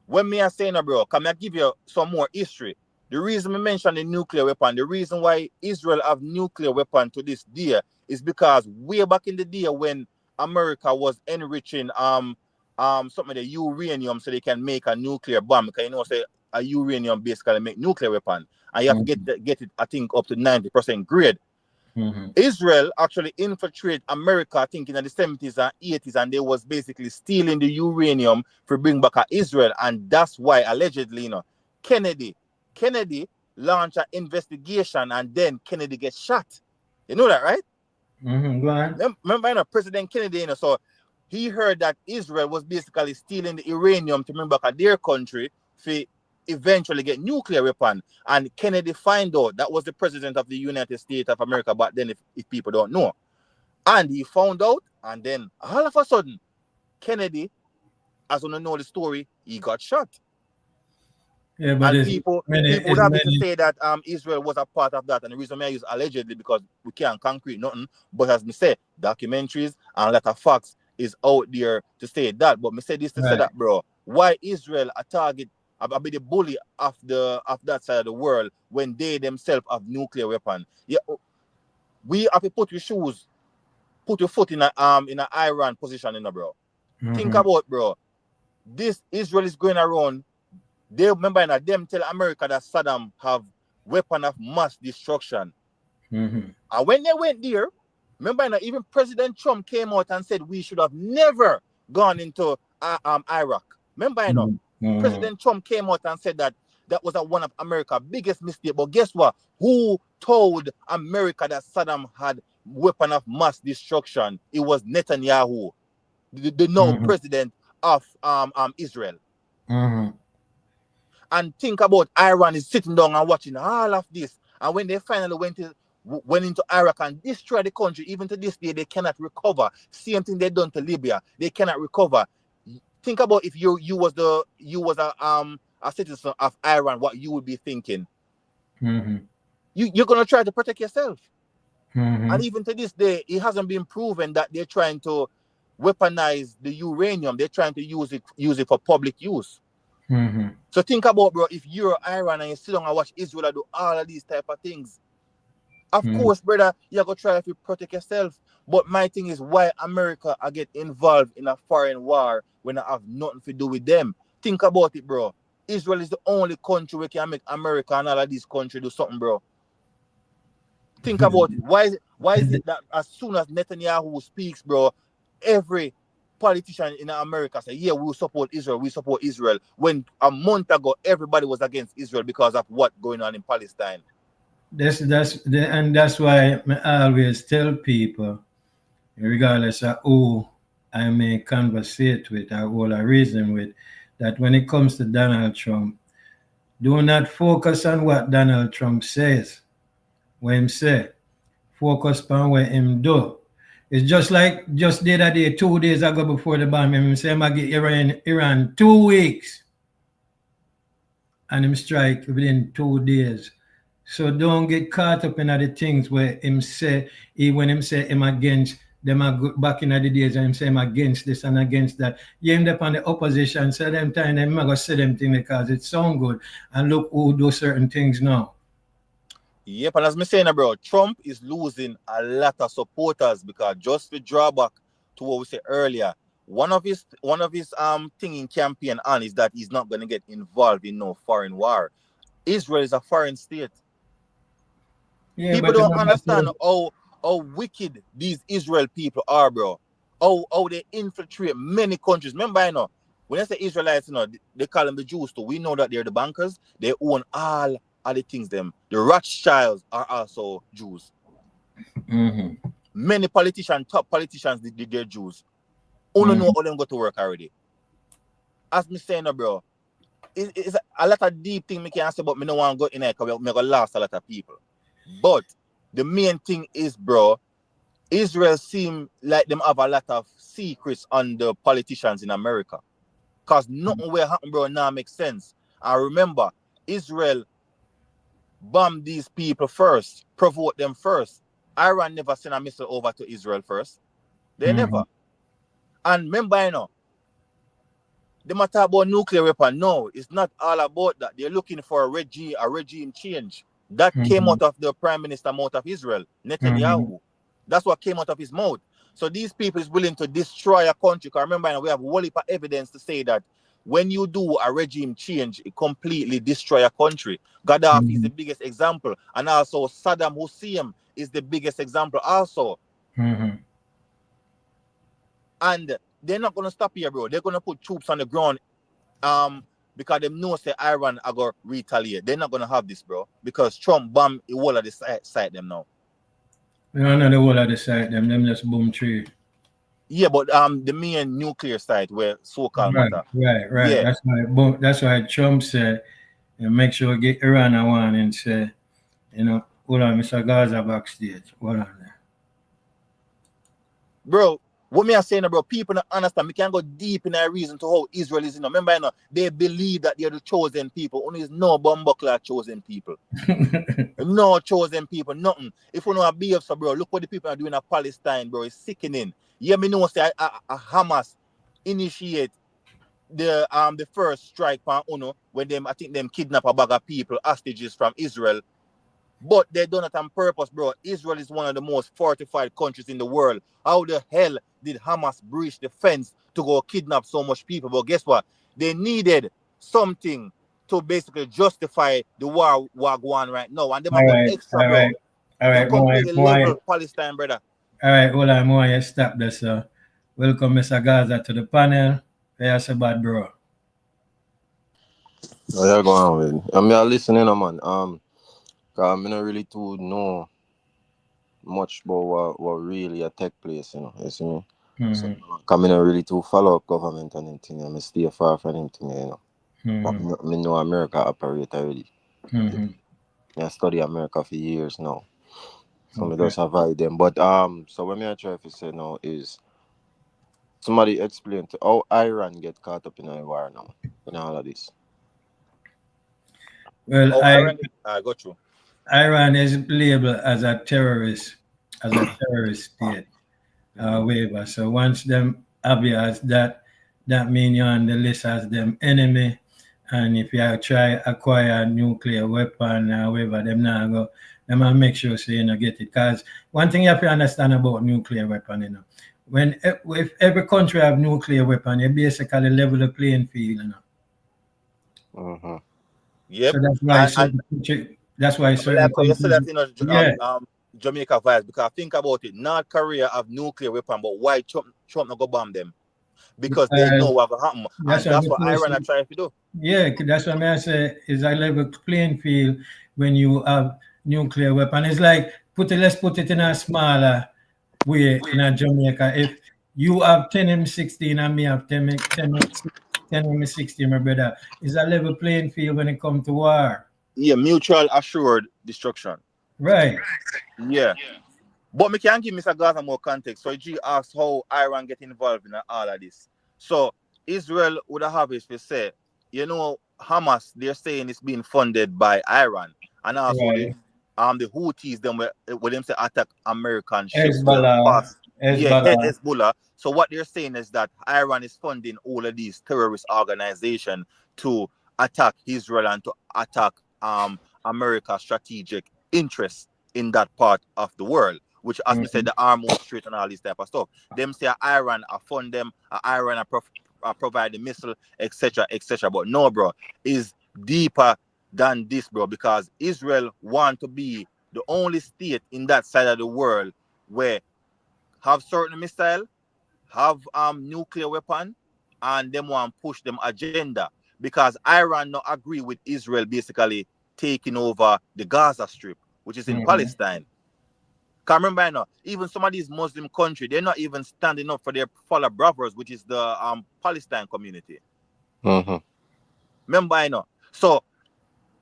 when me are saying, bro, can I give you some more history? The reason we mention the nuclear weapon, the reason why Israel have nuclear weapon to this day is because way back in the day when America was enriching something the uranium so they can make a nuclear bomb. Because say a uranium basically make nuclear weapon. And you have to get it, I think, up to 90% grade. Mm-hmm. Israel actually infiltrated America, I think, in the 70s and 80s, and they was basically stealing the uranium for bring back Israel. And that's why, allegedly, Kennedy launched an investigation, and then Kennedy gets shot. You know that, right? Mm-hmm. Go on. Remember, President Kennedy, so he heard that Israel was basically stealing the uranium to bring back their country for eventually get nuclear weapon. And Kennedy find out that was the president of the United States of America back then, if people don't know. And he found out, and then all of a sudden, Kennedy, as we know the story, he got shot. Yeah, but And it's people many, would it's have it to many. say that Israel was a part of that. And the reason I use allegedly because we can't concrete nothing. But as me say, documentaries and a lot of facts is out there to say that. But me say this to say Right. that, bro. Why Israel a target, a be the bully of that side of the world when they themselves have nuclear weapon? Yeah, we have to put your shoes, put your foot in a Iran position, bro. Think Mm-hmm. about, bro. This Israel is going around. They remember them tell America that Saddam have weapon of mass destruction. Mm-hmm. And when they went there, remember even President Trump came out and said we should have never gone into Iraq. Remember, President Trump came out and said that was one of America's biggest mistake. But guess what? Who told America that Saddam had weapon of mass destruction? It was Netanyahu, the now president of Israel. And think about Iran is sitting down and watching all of this. And when they finally went into Iraq and destroyed the country, even to this day, they cannot recover. Same thing they done to Libya. They cannot recover. Think about if you was a citizen of Iran, what you would be thinking. You're gonna try to protect yourself. And even to this day, it hasn't been proven that they're trying to weaponize the uranium. They're trying to use it for public use. So think about, bro, if you're Iran and you sit down and watch Israel do all of these type of things, of course, brother, you're going to try to protect yourself. But my thing is, why America get involved in a foreign war when I have nothing to do with them? Think about it, bro. Israel is the only country where can make America and all of these countries do something, bro. Think about it. Why is it that as soon as Netanyahu speaks, bro, every politician in America say, yeah, we support Israel, when a month ago everybody was against Israel because of what going on in Palestine. That's why I always tell people, regardless of who I may conversate with or who I reason with, that when it comes to Donald Trump, do not focus on what Donald Trump says, what him say. Focus on what him do. It's just like just the other day, 2 days ago before the bomb, him say him give Iran 2 weeks. And him strike within 2 days. So don't get caught up in the things where him say, when him say him against them back in the days, and him say him against this and against that. You end up on the opposition, so them time them going to say them things because it sound good. And look who do certain things now. Yep, and as me saying, bro, Trump is losing a lot of supporters because just the drawback to what we said earlier, one of his thing in campaign on is that he's not going to get involved in no foreign war. Israel is a foreign state. Yeah, people don't understand how wicked these Israel people are, bro. How they infiltrate many countries. Remember, I know when I say Israelites, they call them the Jews too. We know that they're the bankers. They own all the things them. The Rothschilds are also Jews. Many politicians, top politicians, they're Jews. Only know how them go to work already. As me saying, bro, it's a lot of deep thing me can say, but me no want to go in there because me gonna lost a lot of people. But the main thing is, bro, Israel seem like them have a lot of secrets on the politicians in America. Because nothing will happen, bro, now makes sense. And remember, Israel bomb these people first, provoke them first. Iran never sent a missile over to Israel first. They never. And remember, they matter about nuclear weapon. No, it's not all about that. They're looking for a regime change. That came out of the prime minister mouth of Israel, Netanyahu. That's what came out of his mouth. So these people is willing to destroy a country. Because remember, we have a whole heap of evidence to say that when you do a regime change, it completely destroy a country. Gaddafi is the biggest example. And also Saddam Hussein is the biggest example also. And they're not going to stop here, bro. They're going to put troops on the ground because they know say Iran are going to retaliate. They're not going to have this, bro. Because Trump bombed the whole of the site them now. No, not the whole of the site them. Them just boom tree. Yeah, but the main nuclear site where so-called matter. Right. Yeah. That's why Trump said, make sure get Iran a one and say, hold on, Mr. Gaza backstage. Hold on there. Bro, what me are saying, bro, people don't understand. We can go deep in a reason to how Israel is, Remember, they believe that they're the chosen people. Only is no bumbuckler chosen people. No chosen people, nothing. If you know a BF, bro, look what the people are doing in Palestine, bro. It's sickening. Yeah, me know say Hamas initiate the first strike on UNO when I think them kidnap a bag of people, hostages from Israel. But they done it on purpose, bro. Israel is one of the most fortified countries in the world. How the hell did Hamas breach the fence to go kidnap so much people? But guess what? They needed something to basically justify the war going right now. And they might go extra, bro. All right, completely level Palestine, brother. All right, hold on, more you stop this. Welcome, Mr. Gaza, to the panel. That's a bad bro. Oh, yeah, go on with. I mean, I listening, man. Cause I don't really too know much about what really a take place, you see me? So, Mm-hmm. cause I don't really too follow up government and anything, I stay far from anything. But Mm-hmm. I know America operate already. Mm-hmm. I study America for years now. So I Okay. just avoid them. But so what me I try to say now is somebody explain to how Iran get caught up in a war now, in all of this. Well, Oh, I got you. Iran is labeled as a terrorist state. Mm-hmm. Waiver. So once them obvious that that mean you're on the list as them enemy, and if you try acquire a nuclear weapon or whatever, them now go. Them and make sure so you know get it. Cause one thing you have to understand about nuclear weapon, when if every country have nuclear weapon, you basically level the playing field. Mm-hmm. Yep. So And that's why but certain like you said countries, that yeah, Jamaica vibes, because think about it. North Korea have nuclear weapon, but why Trump not go bomb them? Because they know because what will happen. that's And what that's what the Iran are person. trying to do. Yeah, that's what I say. Is a level playing field when you have nuclear weapon. It's like let's put it in a smaller way in a Jamaica. If you have 10 M16 and me have 10 M16, my brother, it's a level playing field when it comes to war. Yeah, mutual assured destruction. Right. Yeah. But me can give Mr. Gaza more context. So G asked how Iran get involved in all of this. So Israel would have it to say, Hamas, they're saying it's being funded by Iran. And also Right. the Houthis them with them say attack American ships to Hezbollah. pass. Yeah, Hezbollah. Hezbollah. So what they're saying is that Iran is funding all of these terrorist organizations to attack Israel and to attack America's strategic interests in that part of the world, which, as we said, Mhm. the Hormuz Strait and all this type of stuff. Them say Iran fund them, Iran provide the missile, etc., etc. But no, bro, is deeper than this, bro, because Israel want to be the only state in that side of the world where have certain missile, have nuclear weapon, and them want push them agenda because Iran not agree with Israel basically taking over the Gaza Strip, which is in Mhm. Palestine. Can remember, even some of these Muslim countries, they're not even standing up for their fellow brothers, which is the Palestine community. Mm-hmm. Remember, So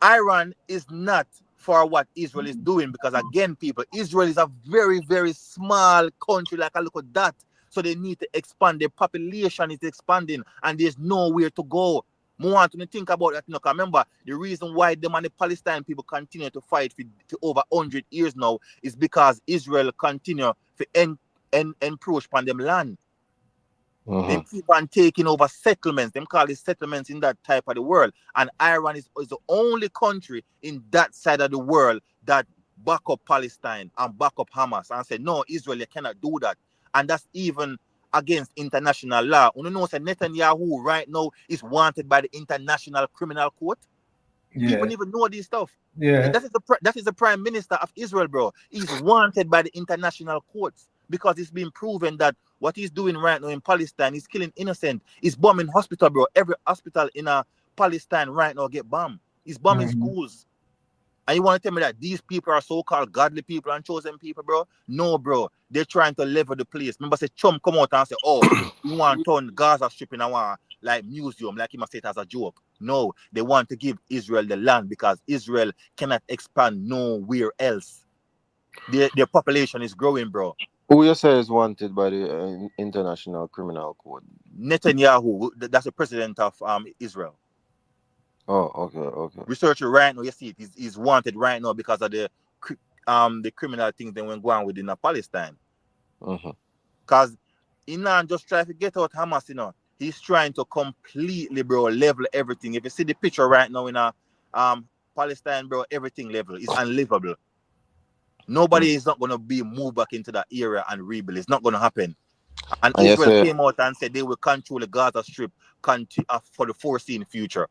Iran is not for what Israel is doing because, again, people, Israel is a very, very small country, like a little dot. So they need to expand. Their population is expanding, and there's nowhere to go. I want to think about that. Remember, the reason why them and the Palestine people continue to fight for over 100 years now is because Israel continue to encroach upon them land. Them Mm-hmm. keep on taking over settlements. Them call it settlements in that type of the world. And Iran is the only country in that side of the world that back up Palestine and back up Hamas and say, no, Israel, you cannot do that. And that's even against international law. You know, say Netanyahu right now is wanted by the International Criminal Court. People Yeah. even know this stuff. Yeah. That is the prime minister of Israel, bro. He's wanted by the international courts because it's been proven that what he's doing right now in Palestine is killing innocent. He's bombing hospital, bro. Every hospital in Palestine right now get bombed. He's bombing Mhm. schools. And you want to tell me that these people are so-called godly people and chosen people, bro? No, bro. They're trying to level the place. Remember, say Trump come out and say, oh, you want to turn Gaza Strip in a like museum, like he must say it as a joke. No, they want to give Israel the land because Israel cannot expand nowhere else. Their population is growing, bro. Who you say is wanted by the International Criminal Court? Netanyahu, that's the president of Israel. Oh, okay, okay. Researcher right now, you see it, he's wanted right now because of the criminal things they went going within Palestine. Mm-hmm. Because he not just trying to get out Hamas, He's trying to completely, bro, level everything. If you see the picture right now in Palestine, bro, everything level is unlivable. Nobody is not gonna be moved back into that area and rebuild. It's not gonna happen. And And you Israel say, came out and said they will control the Gaza Strip for the foreseen future.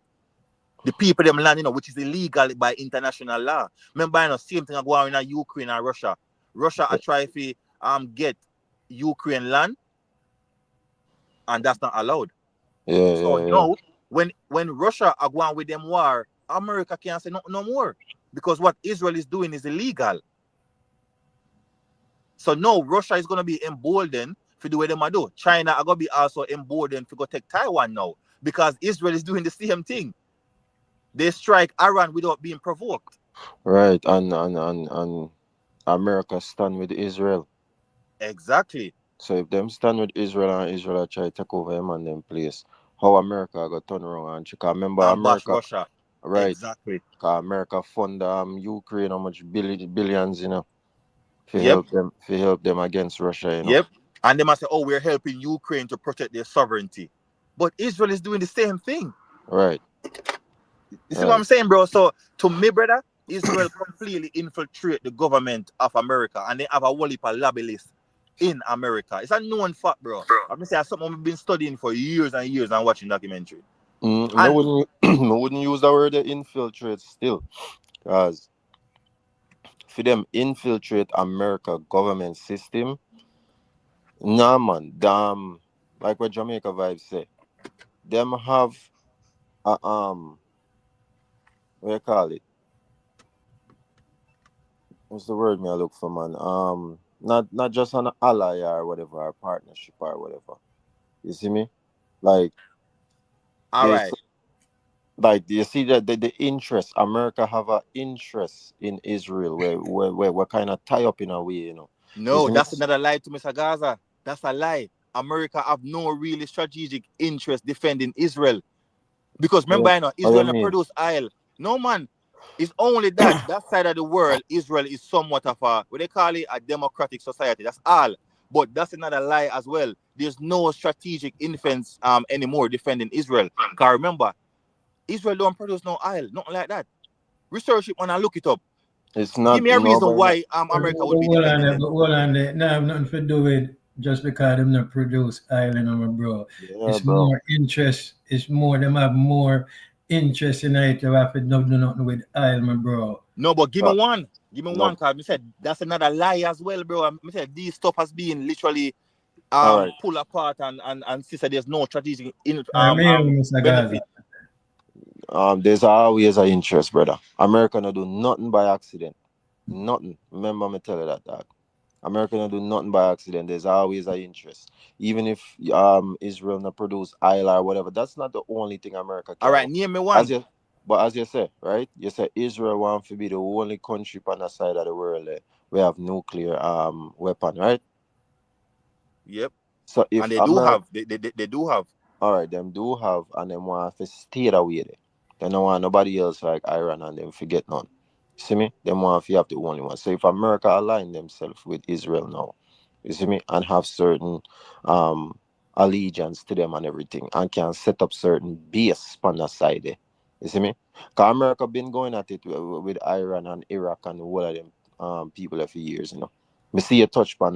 The people them land, which is illegal by international law. Remember, same thing going on in Ukraine and Russia. Russia are trying to get Ukraine land, and that's not allowed. Yeah, So yeah, yeah. now, when Russia are going with them war, America can't say no more because what Israel is doing is illegal. So now Russia is gonna be emboldened for the way they do. China are gonna be also emboldened to go take Taiwan now because Israel is doing the same thing. They strike Iran without being provoked. Right, and America stand with Israel. Exactly. So if them stand with Israel and Israel try to take over him and them place, how America got turn around and check? Remember And bash America, Russia. right? Exactly. 'Cause America fund Ukraine how much billions, Yep. to help them against Russia. Yep. And they must say, oh, we're helping Ukraine to protect their sovereignty. But Israel is doing the same thing. Right, You see what right. I'm saying, bro? So to me, brother, Israel completely infiltrate the government of America and they have a whole heap of lobbyists in America. It's a known fact, bro. I'm gonna say it's something we've been studying for years and years and watching documentary. I And wouldn't, I wouldn't use the word infiltrate still, cause for them infiltrate America government system, nah man, damn, like what Jamaica vibes say, them have a what you call it? What's the word me I look for, man? Not just an ally or whatever, or partnership or whatever. You see me? Like all there's right. like you see that the interest America have a interest in Israel where we're kind of tie up in a way. You No, see me? that's another lie to Mr. Gaza. That's a lie. America have no really strategic interest defending Israel. Because remember, I know What you Israel not mean? produce oil. No man. It's only that side of the world, Israel is somewhat of a what they call it a democratic society. That's all. But that's another lie as well. There's no strategic influence anymore defending Israel. Cause remember, Israel don't produce no oil, nothing like that. Research it when I look it up. It's Give not me a no, reason but why But America would be hold on defending there, them. but hold on there. Now have nothing to do with just because them not produce island on my bro. yeah, It's bro. more interest. It's more them have more interest in it to have to do nothing with island, my bro. No, but give me But one. Give me one, no, cause I said that's another lie as well, bro. I said these stuff has been literally all right. pull apart and see that there's no strategic I mean, Mr. Gaza. benefit. There's always an interest, brother. America no do nothing by accident. Nothing. Remember me tell you that, dog. America don't do nothing by accident. There's always an interest. Even if Israel not produce oil or whatever, that's not the only thing America All can right, do. name me As one. you but as you say, right? You say Israel want to be the only country on the side of the world we have nuclear weapon, right? Yep. So And if they do America have they do have. alright, them do have and them want to stay that way there. They don't want nobody else like Iran and them forget none. See me? Them want to have the only one. So if America align themselves with Israel now, you see me, and have certain um allegiance to them and everything, and can set up certain base on the side there. You see me? Cause America been going at it with Iran and Iraq and all of them people there for years. Me see a touch pan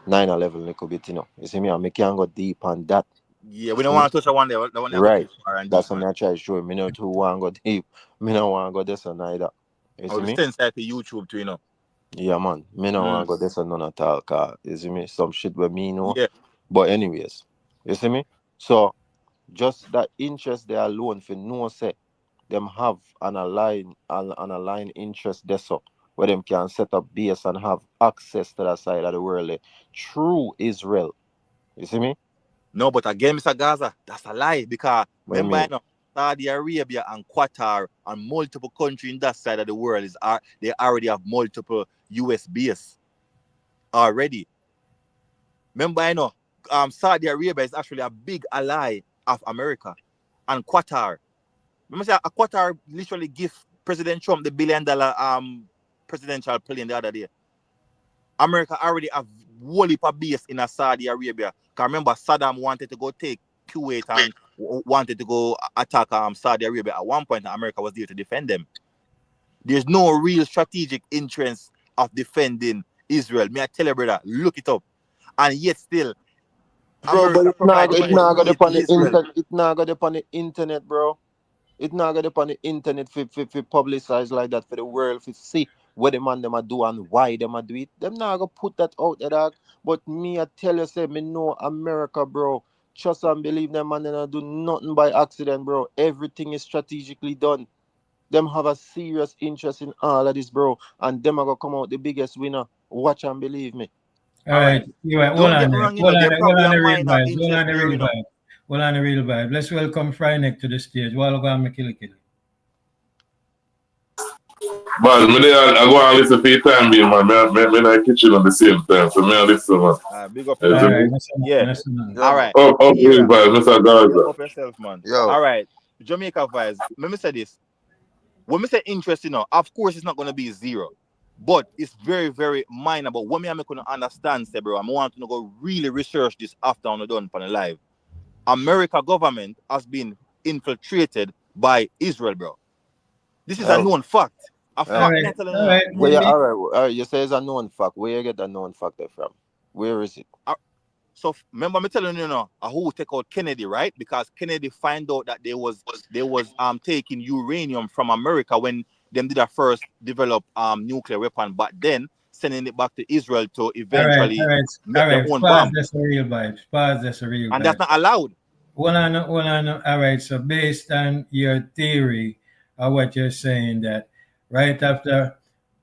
9/11 little bit. You see me? And me can go deep on that. Yeah, we don't Mm, want to touch that one there. The one that go right. too far and deep, That's what man. I try to show you. Me not too want go deep. Me not want go this or neither. You Or see we me? stay inside the YouTube too. Yeah, man. Me not Mm. want go this or none at all. You see me? Some shit with me know. Yeah. But anyways, you see me? So just that interest there alone for no say them have an aligned interest there so where them can set up base and have access to that side of the world through Israel. You see me? No, but again, Mr. Gaza, that's a lie because What I remember, mean? Saudi Arabia and Qatar and multiple countries in that side of the world they already have multiple US base already. Remember, Saudi Arabia is actually a big ally of America and Qatar. Remember, Qatar literally give President Trump the $1 billion presidential plane the other day. America already have whole heap of base in a Saudi Arabia. Cause remember, Saddam wanted to go take Kuwait and wanted to go attack Saudi Arabia at one point, and America was there to defend them. There's no real strategic interest of defending Israel. May I tell you, brother, look it up. And yet still, Bro, but America provide the it most not got aid up to on the Israel. internet. It not got up on the internet, bro. It not got up on the internet for publicize like that for the world to see what the man them a do and why them a do it. Them not gonna put that out there, dog. But me I tell you, say me know America, bro. Trust and believe them, man. They don't do nothing by accident, bro. Everything is strategically done. Them have a serious interest in all of this, bro. And them are gonna come out the biggest winner. Watch and believe me. All right. You right. Hold Don't on get me there. wrong, you know, they're Hold probably on a the real minor vibe. Hold interest on the there, real you know. vibe. Hold on the real vibe. Let's welcome Fryneck to the stage. While go on, kill. But I go and listen for your time being, man. Me not kitchen on the same time. So me I listen, man. Big up All yourself. right. Yeah. Yeah, All man. right. Up, Era. Mr. Garza. Up yourself, man. Yo. All right. Jamaica vibes. Let me say this. When we say interest, you know, of course it's not going to be zero. But it's very, very minor. But when I'm going to understand, say, bro, I want to go really research this after I'm done for the live. America government has been infiltrated by Israel, bro. This is a known fact. A fact. All right. I'm telling you All now. right. Where you, Maybe. all right. You say it's a known fact. Where you get that known fact from? Where is it? So remember me telling you now, who take out Kennedy, right? Because Kennedy find out that they was taking uranium from America when them did a first develop nuclear weapon, but then sending it back to Israel to eventually make their own bomb. That's a real vibe. That's a real vibe. And that's not allowed. Well, I know. All right. So based on your theory of what you're saying, that right after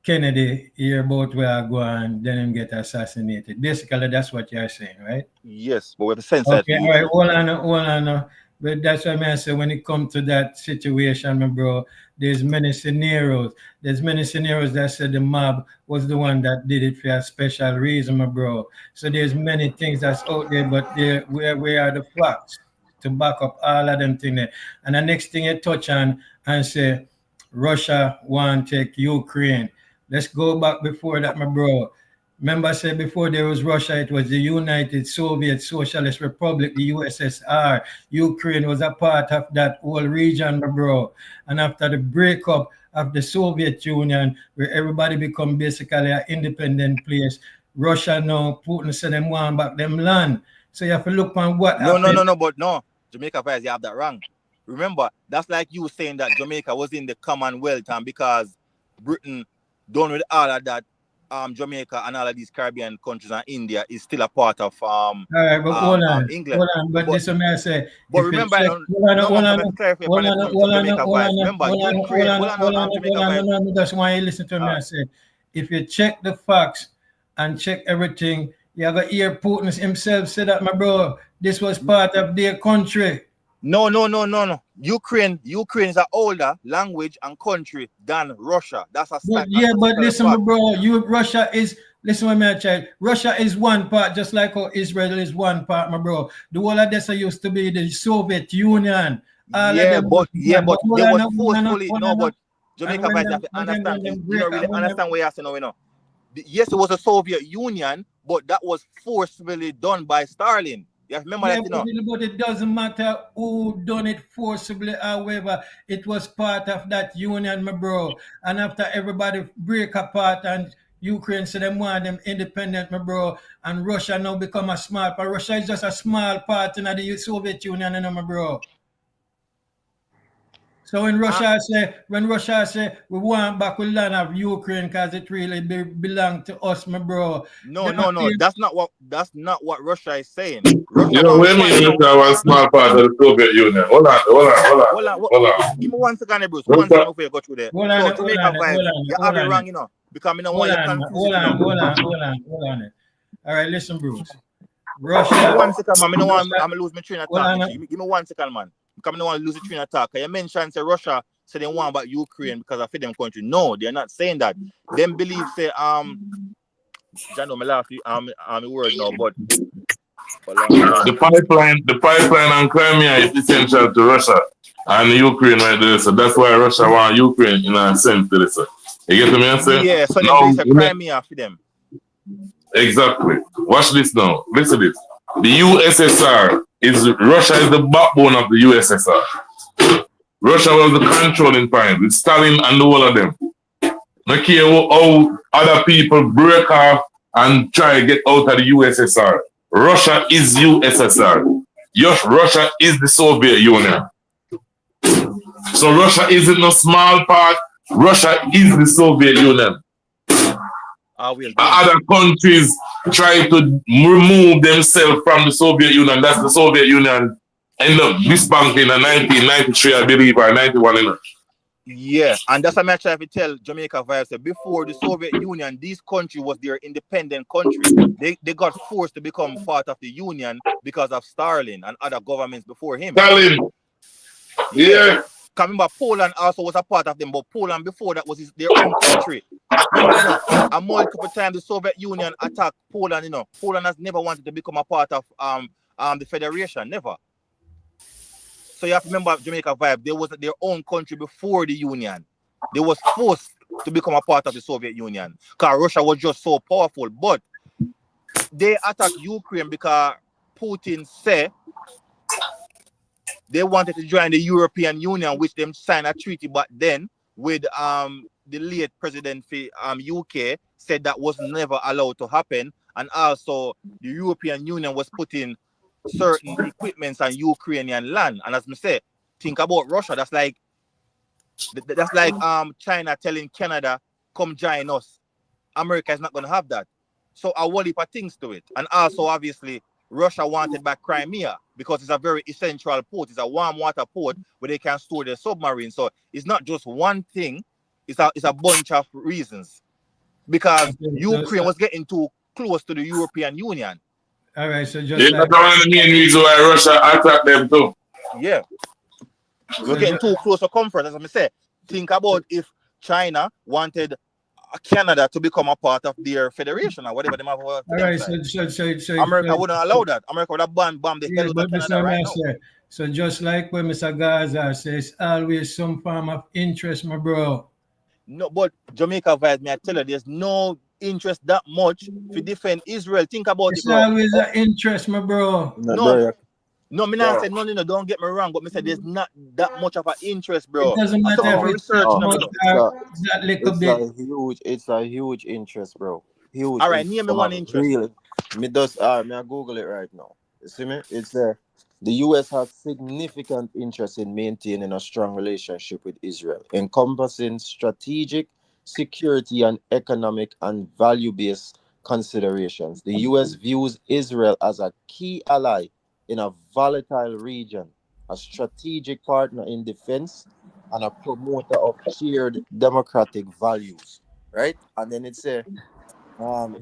Kennedy, you're both where go and then him get assassinated. Basically, that's what you're saying, right? Yes, but with a sense that Okay. All right. Well, I know. But that's what I say. When it comes to that situation, my bro, there's many scenarios. There's many scenarios that said the mob was the one that did it for a special reason, my bro. So there's many things that's out there, but where are the facts to back up all of them things there? And the next thing you touch on and say Russia want to take Ukraine. Let's go back before that, my bro. Remember I said before there was Russia, it was the United Soviet Socialist Republic, the USSR. Ukraine was a part of that whole region, my bro. And after the breakup of the Soviet Union, where everybody become basically an independent place, Russia now, Putin said them want back them land. So you have to look on what No, but no. Jamaica guys, you have that wrong. Remember, that's like you saying that Jamaica was in the Commonwealth and because Britain done with all of that, Jamaica and all of these Caribbean countries and India is still a part of England. Hold on, but this is what I say. But remember, that's why you listen to me. I said, if you check the facts and check everything, you got to hear Putin himself say that, my bro, this was part of their country. No. Ukraine is an older language and country than Russia. That's a but listen, my bro, Russia is Russia is one part, just like how Israel is one part, my bro. The whole of this used to be the Soviet Union. But they was forcefully but Jamaica guys have to understand. You don't really understand what you're saying now, you know. Yes, it was a Soviet Union, but that was forcibly done by Stalin. You remember that, you know? But it doesn't matter who done it forcibly, however, it was part of that union, my bro. And after everybody break apart and Ukraine said them want them independent, my bro, and Russia now become a small part. Russia is just a small part in the Soviet Union, you know, my bro. So when Russia say we want back the land of Ukraine because it really belong to us, my bro. No. That's not what Russia is saying. You know, when Russia was a small part of the Soviet Union. Hold on. Give me 1 second, Bruce. 1 second before you go through there. Hold on. You have it wrong, you know. Because I don't want you confused. Hold on. All right, listen, Bruce. Russia. 1 second, man. I don't want I'm lose my train of thought. Give me 1 second, man. Because I don't want to lose the train of thought. You mentioned say Russia say they want about Ukraine because of them country. No, they're not saying that. Them believe say I know my last word now, but the pipeline on Crimea is essential to Russia and Ukraine right there. So that's why Russia want Ukraine in a sense to this. You get what I'm saying? Yeah, so they say Crimea for them. Exactly. Watch this now. Listen to this. The USSR Russia is the backbone of the USSR. Russia was the controlling point with Stalin and all of them. No care how other people break off and try to get out of the USSR. Russia is USSR. Yes, Russia is the Soviet Union. So Russia isn't no small part. Russia is the Soviet Union. Always done. Other countries try to remove themselves from the Soviet Union. That's the Soviet Union end up disbanding in 1993, I believe, or 91. You know. Yeah, and that's what I'm trying to tell Jamaica Vibes that before the Soviet Union, this country was their independent country. They got forced to become part of the Union because of Stalin and other governments before him. Stalin. Yeah. Remember, Poland also was a part of them, but Poland before that was their own country. Remember, you know, a multiple times the Soviet Union attacked Poland. You know, Poland has never wanted to become a part of the Federation, never. So you have to remember Jamaica Vibe. They was their own country before the Union. They was forced to become a part of the Soviet Union because Russia was just so powerful. But they attacked Ukraine because Putin said they wanted to join the European Union, which them signed a treaty back then with the late president for UK said that was never allowed to happen. And also the European Union was putting certain equipments on Ukrainian land. And as I say, think about Russia. That's like China telling Canada, come join us. America is not going to have that. So a whole heap of things to it. And also, obviously, Russia wanted back Crimea because it's a very essential port. It's a warm water port where they can store their submarines. So it's not just one thing. It's a bunch of reasons. Because Ukraine was getting too close to the European Union. All right, so just that's one of the main reasons why Russia attacked them too. Yeah. We're getting too close to comfort, as I say. Think about if China wanted Canada to become a part of their federation or whatever they have. All right, so America wouldn't allow that. America would have bomb the hell out of Canada right now. So just like when Mr. Gaza says, always some form of interest, my bro. No, but Jamaica Vibe, me I tell you, there's no interest that much to defend Israel. Think about it's it, bro. Always an interest, my bro. No, me not say no, don't get me wrong, but me say there's not that much of an interest, bro. It doesn't matter if it's a huge interest, bro. Huge. All right, name me one interest. Really, me I Google it right now. You see me? It's the U.S. has significant interest in maintaining a strong relationship with Israel, encompassing strategic, security, and economic and value-based considerations. The U.S. views Israel as a key ally in a volatile region, a strategic partner in defense, and a promoter of shared democratic values. Right? And then it says,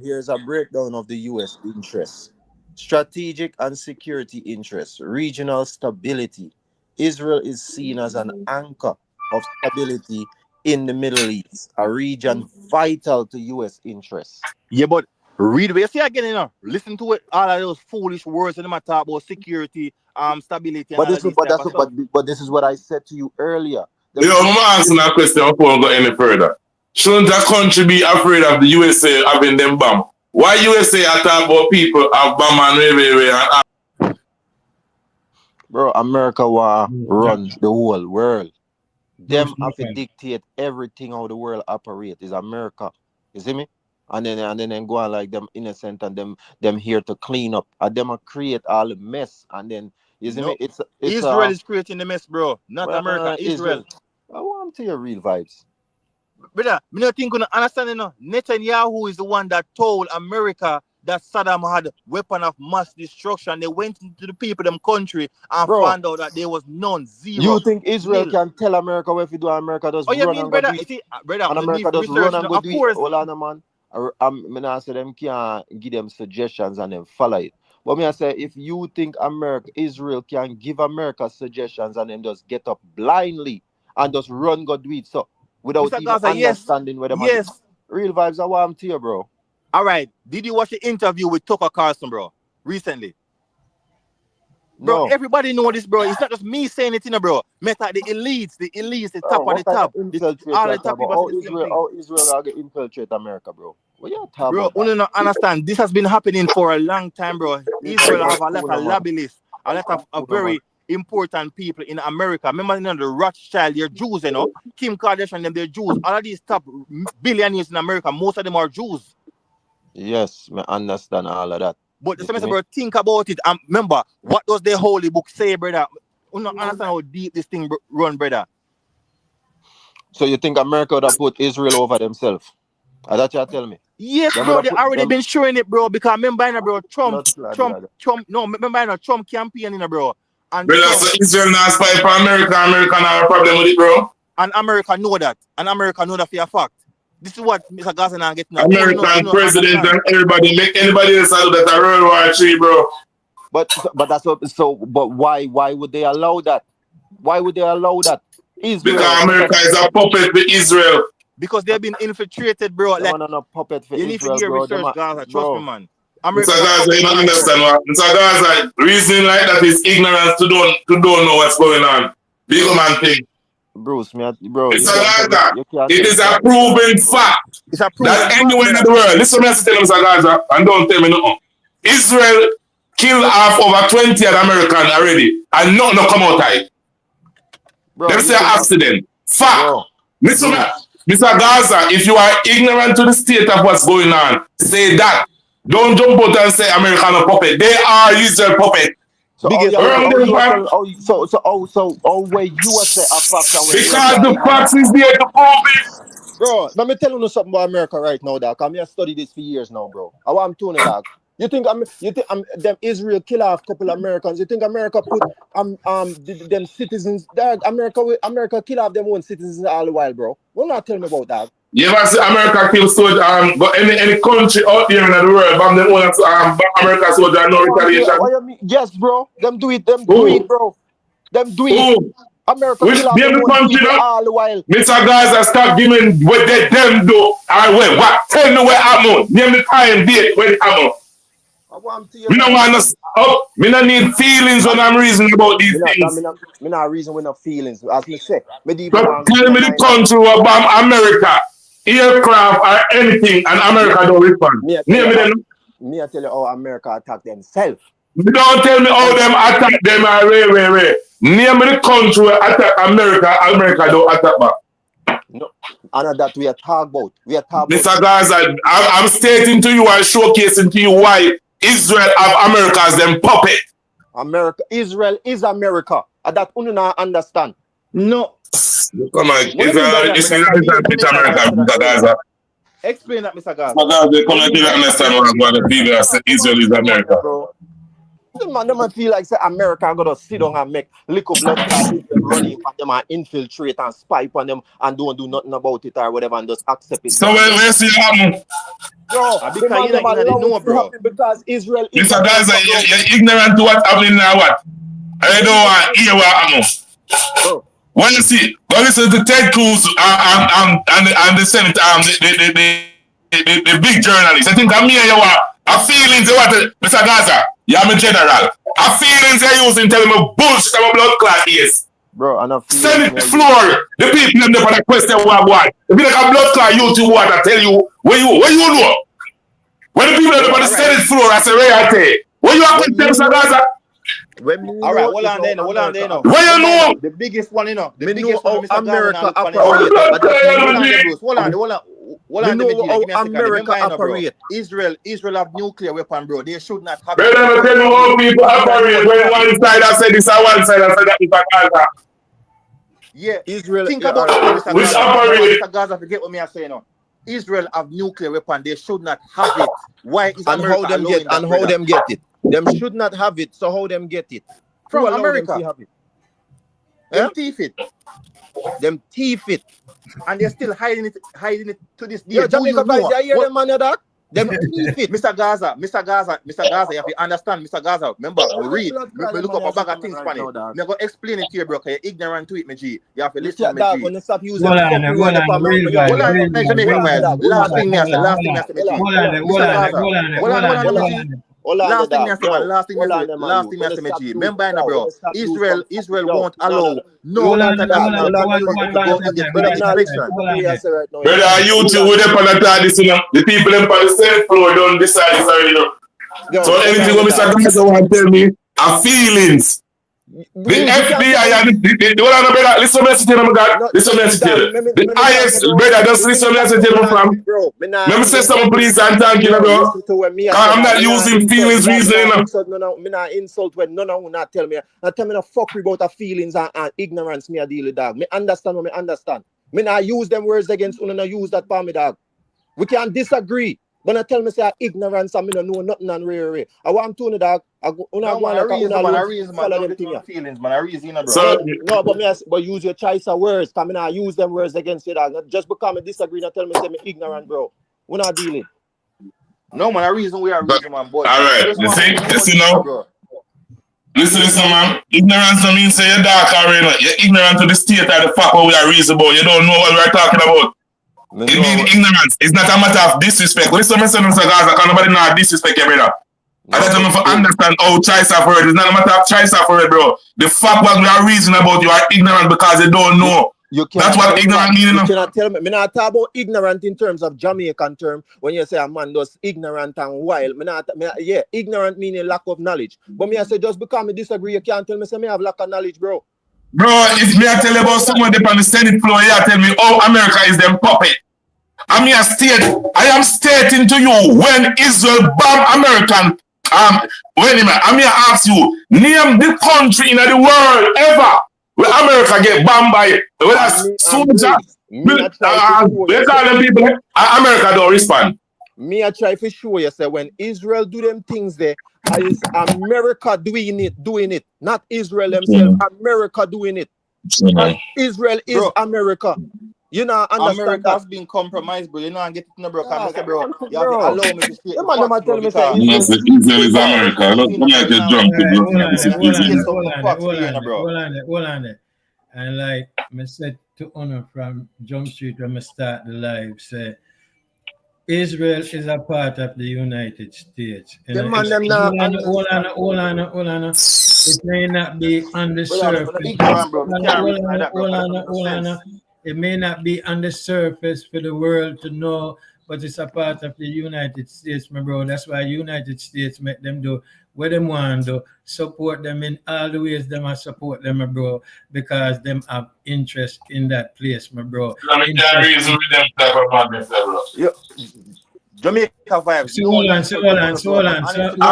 here's a breakdown of the U.S. interests. Strategic and security interests, regional stability. Israel is seen as an anchor of stability in the Middle East, a region vital to U.S. interests. Yeah, but read what you say again, you know. Listen to it, all of those foolish words in the talk about security, stability. But this is what I said to you earlier. I'm asking that question before we go any further. Shouldn't a country be afraid of the USA having them bomb? Why USA talk about people have bomb and Bro, America want run the whole world. Them have to dictate everything how the world operates. Is America. You see me? And then go on like them innocent and them here to clean up. And them create all the mess. And then you see me? It's Israel is creating the mess, bro. Not America. Israel. I want to hear real vibes. Brother, me not think you understand, you know. Netanyahu is the one that told America that Saddam had weapon of mass destruction. They went into the people them country and found out that there was none, zero. You think Israel can tell America what if you do? America does run and go do it? And America does run and go do it. Hold on, man. I not say them can't give them suggestions and then follow it. But me I say if you think Israel can give America suggestions and then just get up blindly and just run go do it, so without even understanding where them are. Real vibes are warm to you, bro. All right. Did you watch the interview with Tucker Carlson, bro, recently? Bro, everybody know this, bro. It's not just me saying it, bro. Meta, the elites, the top of the top. All the top people. How Israel are going to infiltrate America, bro? What you talking about? Bro, you don't understand. This has been happening for a long time, bro. Israel have a lot of lobbyists, a lot of very important people in America. Remember, you know, the Rothschild, they're Jews, you know. Kim Kardashian, them, they're Jews. All of these top billionaires in America, most of them are Jews. Yes, I understand all of that. But the semester, bro, think about it. And remember, what does the Holy Book say, brother? You don't understand how deep this thing run, brother. So you think America would have put Israel over themselves? That's what you tell me. Yes, Them bro, woulda they put already them been showing it, bro. Because remember, you know, bro, blood clot, No, remember, you know, Trump campaign, you know, bro, and Brother, Trump so Israel not spy for America. America not have a problem with it, bro. and America know that, for a fact. This is what Mr. Gaza now getting at. American You president understand. and everybody make anybody else out that a World War III, bro. But that's what. So, but why would they allow that? Why would they allow that? Israel. Because America is a puppet for Israel. Because they've been infiltrated, bro. They Like, want a puppet for you need to Israel, do your bro. research, Gaza. Trust me, man. Mr. America Gaza, you don't understand what? Mr. Gaza, reasoning like that is ignorance to don't know what's going on. Big man thing. Bruce, bro. Mr. Gaza, it is a a proven fact that anywhere in the world, listen to me, Mr. Gaza, and don't tell me nothing. Israel killed half over 20 American already, and nothing no come out of it. Them say accident. Fact. Listen, Mr. Gaza, if you are ignorant to the state of what's going on, say that. Don't jump out and say American a puppet. They are Israel puppet. So where you say a fact and because the facts is there to prove it. Bro, let me tell you something about America right now, dog. I'm here study this for years now, bro. I want to know, dog. You think them Israel kill off a couple of Americans? You think America put them citizens? Dog, America kill off them own citizens all the while, bro. Will not tell me about that. You ever see America kill soldiers? But any country out there in the world, them own America soldiers no retaliation. What you mean? Yes, bro. Them do it, bro. Them do it. America which kill off them own people all the while. Mr. Gaza, stop giving what they them do. What? Tell me where I'm on. Name the time, date, when I'm on. Me no want to. Me no need feelings when I'm reasoning about these things. Me not reason with no feelings. As me say, tell me the country where bomb America, aircraft or anything, and America don't respond. Me I tell you how America attack themselves. You don't tell me how them attack them are way. Name me the country where attack America, America don't attack back. No, and that we are talking about. Mr. Gaza, I'm stating to you and showcasing to you why Israel have America as them puppet. Israel is America. And that you not understand. No. Come on, Israel is America, Mr. Gaza. Explain that, Mr. Gaza. Mr. Gaza, come and understand what the people that say Israel is America. Bro. Them feel like say America gonna sit down and make little blood running for them and infiltrate and spy on them and don't do nothing about it or whatever and just accept it. So where see happen? Bro, because Israel is Mr. Gaza, you're ignorant to what's happening now. What? I don't want to hear what happens. When you see, well, listen to Ted Cruz and the Senate, the big journalists. I think I'm here. You are feelings. What, Mr. Gaza? Yeah, I'm a general. A feelings they're using telling me bullshit about blood clot is. Bro, and Senate floor, the people them there for the question what. If you like a blood clot, YouTube what I tell you, where you know? When the people there for the Senate floor, I say reality. Where you are with them, Mr. Gaza? All right, hold on there. Where you know? The biggest one, you know. The biggest one, America operate. Hold on. America operate. Israel have nuclear weapon, bro. They should not have. Brother, I'm telling you how people operate. When one side I say this, and one side I say that, Mr. Gaza. Yeah, Israel. Think about it, Mr. Which Gaza. operate? Mr. Gaza, forget what me I say now. Israel have nuclear weapon. They should not have it. Why is and America how them get and how them get it? Them should not have it. So how them get it? From America. Them have it? Them thief it. Them thief it. And they're still hiding it to this day. Yo, Jamaica guys, you hear them man that? Them thief it. Mr. Gaza, you have to understand, Mr. Gaza. Remember, read. We look up a bag of things funny. I'm going to explain it to you, bro, because you're ignorant to it, my G. You have to listen to me, G. When you stop using Hold on. Last thing I say, my G. Remember, bro, Israel won't allow no international Brother, you two with them on the people them on the same floor don't decide this already, you know. So anything what Mr. Gaza want to tell me are feelings. The FBI and the one of brother, listen to me, God. Listen to me, the highest brother, just listen to me from. Let me say something, please, and thank you, bro. I'm not using feelings reasoning. Me not insult when none of you not tell me. Not tell me no fuckery about the feelings and ignorance. Me a deal with dog. Me understand what me understand. Me not use them words against you. No use that for me, dog. We can disagree. But I tell me say ignorance and me no know nothing and rare. I want to know that I go I reason, man. Don't get no feelings, man. I reason, bro. So, no, but use your choice of words. Come I use them words against you, dog. Just because I disagree, not tell me say me ignorant, bro. We're not dealing. No, man. I reason we are reason, man. But all right, you see, listen now. bro. Listen, man. Ignorance don't mean say you're dark or you're ignorant to the state or the fact what we are reason about. You don't know what we are talking about. It means ignorance. It's not a matter of disrespect. When somebody says Gaza, can nobody not disrespect your brother? I don't know if I understand how choice of word. It's not a matter of choice of word, bro. The fact what we are reasoning about, you are ignorant because you don't know. That's what ignorant means. You cannot tell me. I not talk about ignorant in terms of Jamaican term. When you say a man does ignorant and wild, ignorant meaning lack of knowledge. But me I say just because I disagree, you can't tell me say me have lack of knowledge, bro. Bro, if me I tell you about someone on the Senate floor, you tell me, oh, America is them puppet. I am stating to you when Israel bomb American. Wait a minute, I ask you, name the country in the world ever where America get bombed by soldier. America don't respond. Me I try to show you say when Israel do them things there, is America doing it, not Israel themselves. America doing it. Israel is America. You know, understand America has that. been compromised, bro. You know, I get it, no, bro. Can I say, bro, you have to allow me to speak. Israel is America. Don't get drunk. Hold on there. And like I said to Honor from Jump Street when I start the live, say Israel is a part of the United States. Hold on. It may not be on the surface. Hold on. It may not be on the surface for the world to know, but it's a part of the United States, my bro. That's why United States make them do what they want to support them in all the ways them support them, my bro, because them have interest in that place, my bro. Jamaica vibes. Hold on.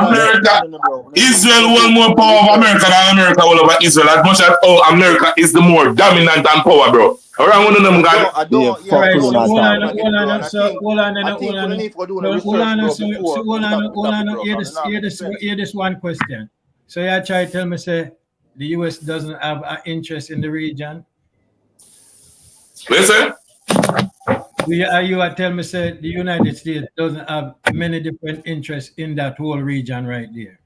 America, Israel one more power of America than America all over Israel. As much as America is the more dominant and power, bro. Around one of them guys. Hear this one question. So you try to tell me, say, the US doesn't have an interest in the region? Listen. Are you tell me, say, the United States doesn't have many different interests in that whole region right there?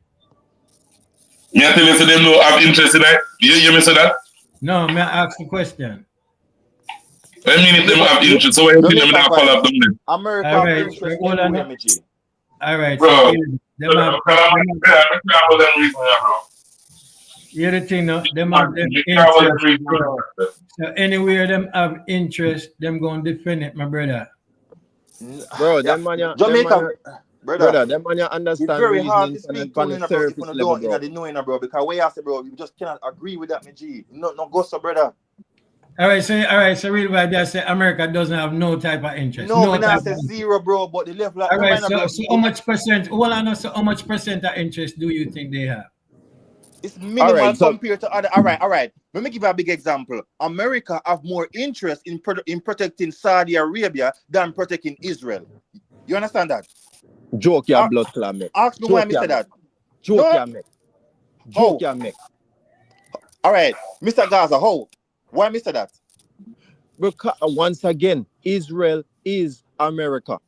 Me I tell you, so they don't have interest in that? You hear me say that? No, may I ask the question? I mean, if they don't have interest, so why you think them not follow up them then? America all right, interest hold on. All right, bro. Here's the thing, no? Them have them interest, bro. So anywhere them have interest, them going to defend it, my brother. Bro, them man, Jamaica, brother, them man, understand. It's very hard to speak to the surface level, bro. The knowing, bro. Because way after, bro, you just cannot agree with that, my G. No, go so, brother. All right, so real by that say America doesn't have no type of interest. No, I say zero, bro. But the left, like, all right, so how much percent? Hold on, so how much percent of interest do you think they have? It's minimal compared to other. All right. Let me give you a big example. America have more interest in protecting Saudi Arabia than protecting Israel. You understand that? Joke your blood clot, mate. Ask me why I said that. Joke your mate. Joke your mate. All right, Mr. Gaza, how? Why I said that? Because once again, Israel is America.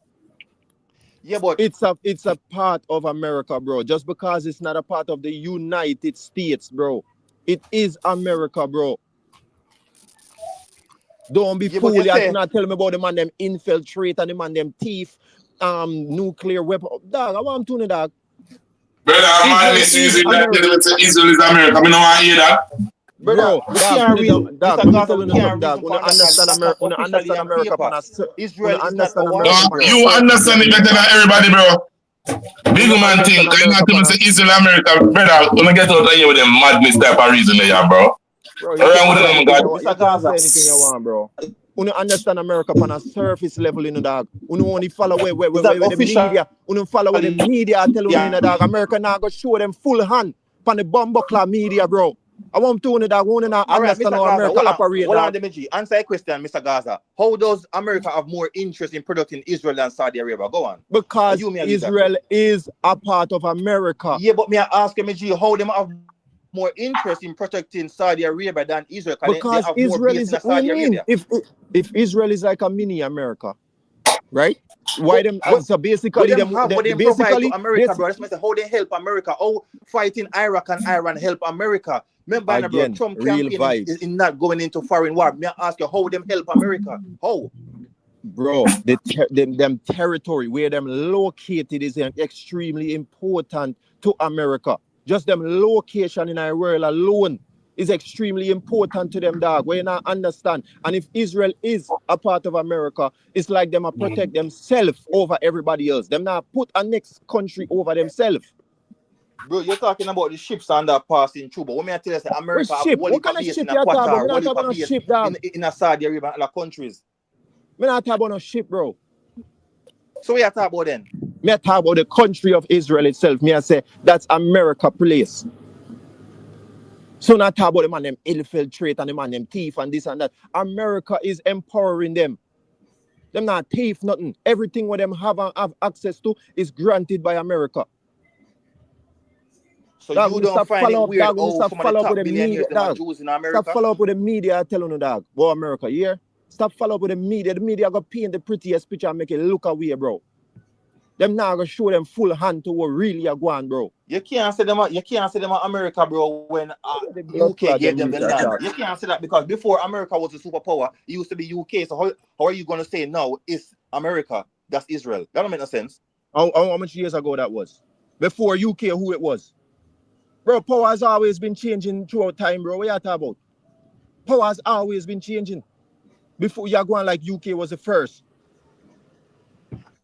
Yeah, but it's a part of America, bro. Just because it's not a part of the United States, bro. It is America, bro. Don't be foolish. You not tell me about the man them infiltrate and the man them thief, nuclear weapon. Dog, I want to know, dog. Brother, I'm misusing that Israel is America. I don't want to hear that. Bro, dog, understand America. Israel is not you understand it better than everybody, bro. Big man think, I not to say Israel America, brother. When I get out of here with them madness type of reason there, bro. You can say anything you want, bro. You understand America on a surface level, you know, dog. You only follow where the media. You follow where the media tell you, dog. America now go show them full hand on the bomb buckler media, bro. I want to know that one and All right, understand Mr. how Gaza, America hold on, operate. hold on, Demeji. Answer a question, Mr. Gaza. How does America have more interest in protecting Israel than Saudi Arabia? Go on. Because You may agree that, Israel is a part of America. Yeah, but me I ask Demeji, how them have more interest in protecting Saudi Arabia than Israel? Because they have more Israel base is, in what do Saudi you mean? Arabia. If Israel is like a mini America, right? Why them? What So basically, them have, what they provide to America, bro. That's what I say, how they help America. How fighting Iraq and Iran help America. Remember, bro, again, Trump real campaign vibes, is not going into foreign war. May I ask you, how them help America? How? bro. Them territory where them located is extremely important to America. Just them location in our world alone is extremely important to them, dog. We not understand. And if Israel is a part of America, it's like them protect themselves over everybody else. Them not put a next country over themselves. Bro, you're talking about the ships and that passing through, but what may I tell you, America have What kind of base ship in you talking about? Qatar, Me not talking about no base ship, dog. in Saudi Arabia and other countries. Me not talking about no ship, bro. So what you talk about then? Me I talk about the country of Israel itself. Me I say that's America place. So not talk about the man them infiltrate and the man them thief and this and that. America is empowering them. Them not thief nothing. Everything what them have access to is granted by America. So Dog, you don't find it weird, dog, oh, some of the top billionaires them are Jews in America? Stop follow up with the media telling you, dog. About America, yeah? Stop follow up with the media. The media go paint the prettiest picture and make it look away, bro. Them now gonna show them full hand to what really are going, bro. You can't say them America, bro, when UK gave them the land. You can't say that because before America was a superpower, it used to be UK. So how are you gonna say now it's America? That's Israel. That don't make no sense. How much years ago that was? Before UK, who it was? Bro, power has always been changing throughout time, bro. What you talking about? Power has always been changing. Before you're going like UK was the first.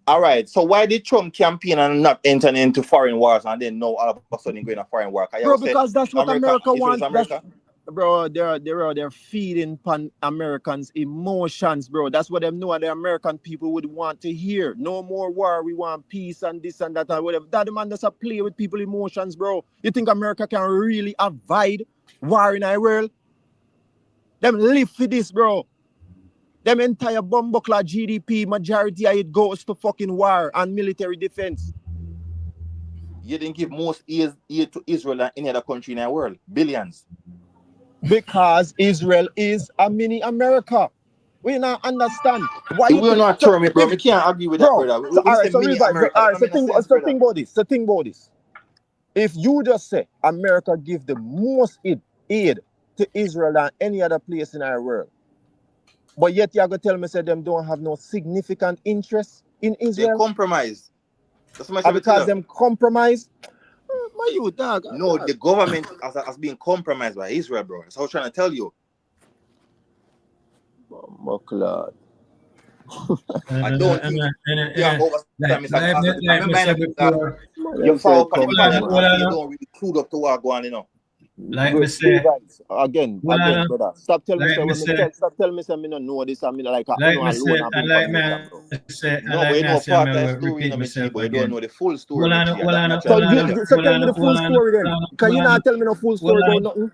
All right. So why did Trump campaign and not enter into foreign wars and then now all of a sudden going to foreign war? Bro, because that's what America wants. America? Bro, they're feeding pan Americans' emotions, bro. That's what them know the American people would want to hear. No more war. We want peace and this and that and whatever. That man does play with people's emotions, bro. You think America can really avoid war in our world? Them live for this, bro. Them entire bumbuckler GDP, majority of it goes to fucking war and military defense. You didn't give most aid to Israel than any other country in the world. Billions. Because Israel is a mini America. We not understand why. We will not term it, bro. We can't agree with that, brother. Think about this. If you just say America give the most aid to Israel than any other place in our world, but yet you are going to tell me say them don't have no significant interest in Israel? They compromise. That's my because them compromise. You dog. No, the government has been compromised by Israel, bro. That's what I'm trying to tell you. Buckler. I don't think you fall for the you don't really clued up to what going on, you know. Like me say again, brother. Stop telling me say me don't know this. I mean like me say and like me say no, we know part of the story in the but you don't know the full story. So tell me the full story then. Can you not tell me no full story about nothing?